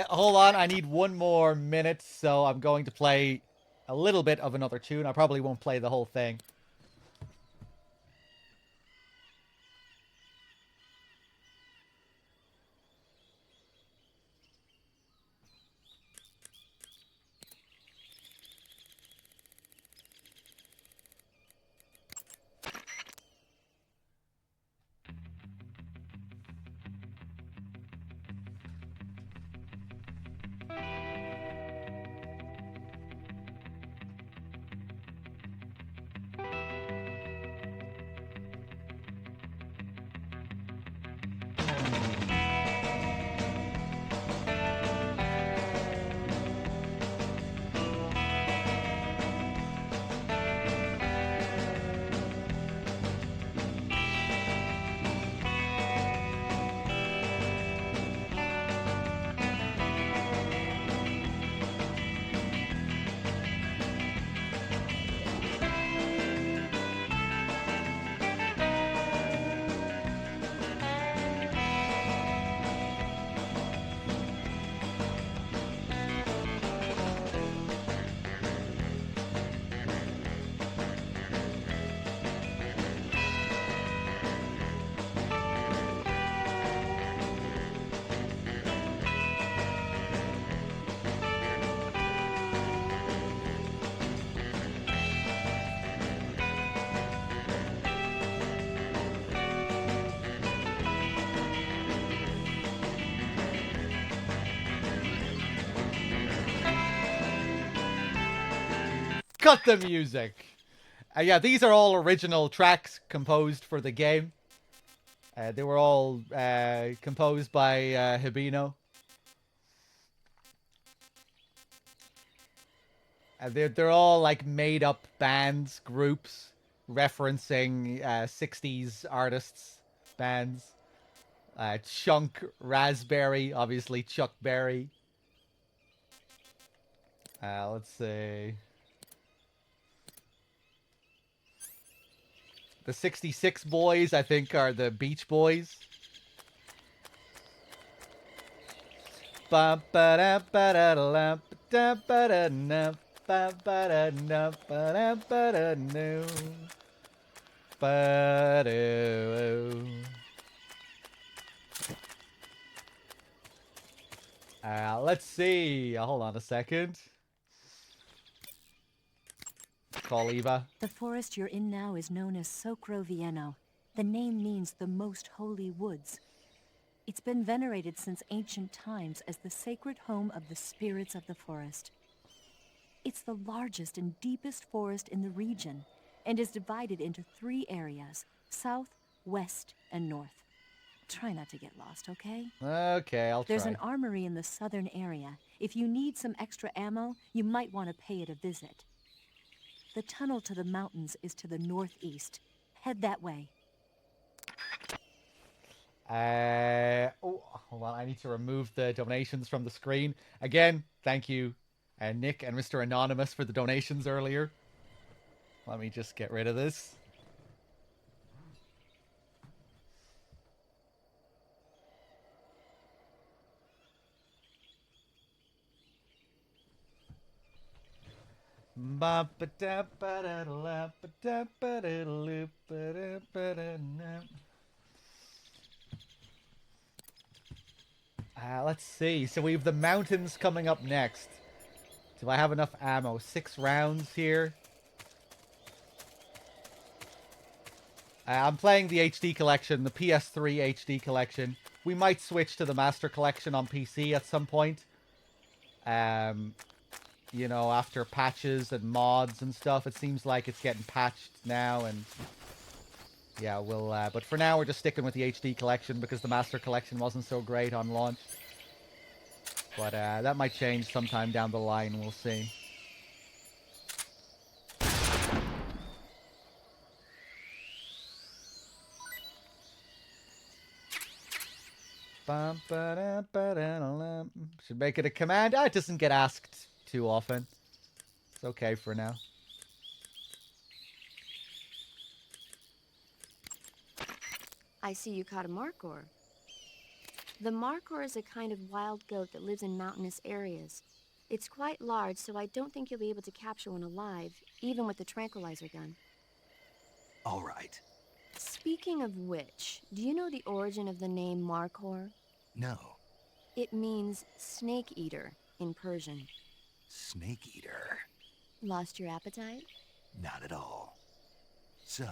Hold on, I need one more minute, so I'm going to play a little bit of another tune. I probably won't play the whole thing. Cut the music. Yeah, these are all original tracks composed for the game. They were all composed by Hibino. They're all like made up bands, groups, referencing 60s artists, bands. Chunk Raspberry, obviously Chuck Berry. Let's see. The 66 Boys, I think, are the Beach Boys. Let's see. Hold on a second. Call Eva. The forest you're in now is known as Socro Vieno. The name means the most holy woods. It's been venerated since ancient times as the sacred home of the spirits of the forest. It's the largest and deepest forest in the region and is divided into 3 areas: south, west, and north. Try not to get lost, okay? Okay, I'll try. There's an armory in the southern area. If you need some extra ammo, you might want to pay it a visit. The tunnel to the mountains is to the northeast. Head that way. Oh, hold on. I need to remove the donations from the screen. Again, thank you, Nick and Mr. Anonymous, for the donations earlier. Let me just get rid of this. Let's see. So we have the mountains coming up next. Do I have enough ammo? 6 rounds here. I'm playing the HD collection, the PS3 HD collection. We might switch to the Master Collection on PC at some point. You know, after patches and mods and stuff. It seems like it's getting patched now, and yeah, we'll but for now we're just sticking with the HD collection because the Master Collection wasn't so great on launch. But that might change sometime down the line, we'll see. Should make it a command. It doesn't get asked too often. It's okay for now. I see you caught a Markor. The Markhor is a kind of wild goat that lives in mountainous areas. It's quite large, so I don't think you'll be able to capture one alive, even with the tranquilizer gun. All right. Speaking of which, do you know the origin of the name Markhor? No. It means snake eater in Persian. Snake eater? Lost your appetite? Not at all. So,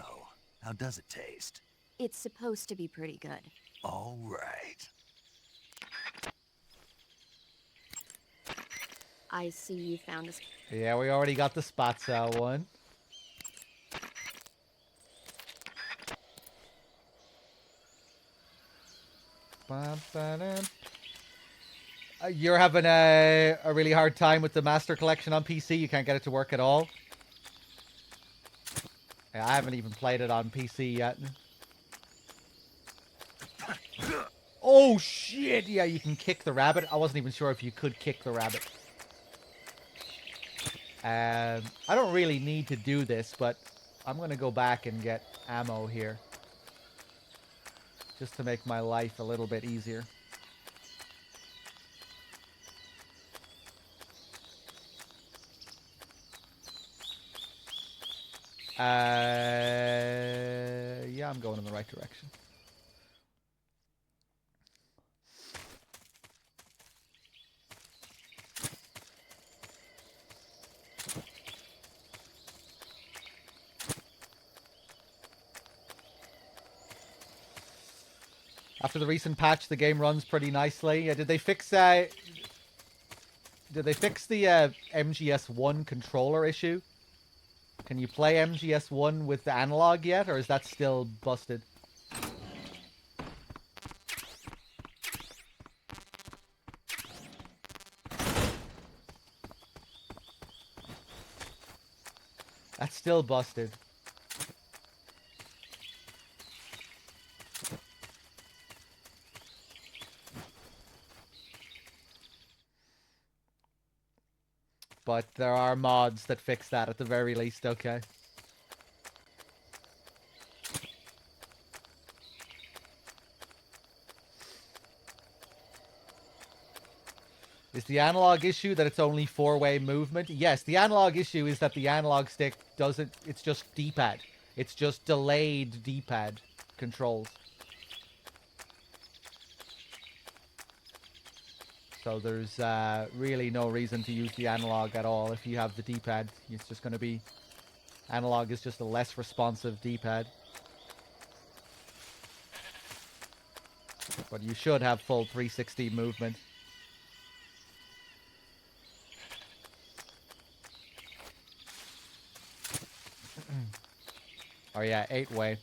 how does it taste? It's supposed to be pretty good. All right. I see you found us. Yeah, we already got the spot cell one. You're having a really hard time with the Master Collection on PC? You can't get it to work at all? Yeah, I haven't even played it on PC yet. Oh, shit! Yeah, you can kick the rabbit. I wasn't even sure if you could kick the rabbit. I don't really need to do this, but I'm going to go back and get ammo here. Just to make my life a little bit easier. Yeah, I'm going in the right direction. After the recent patch, the game runs pretty nicely. Did they fix the MGS1 controller issue? Can you play MGS1 with the analog yet, or is that still busted? That's still busted. But there are mods that fix that at the very least, okay. Is the analog issue that it's only 4-way movement? Yes, the analog issue is that the analog stick doesn't... It's just D-pad. It's just delayed D-pad controls. So there's really no reason to use the analog at all if you have the D-pad. It's just going to be... Analog is just a less responsive D-pad. But you should have full 360 movement. Oh yeah, 8-way.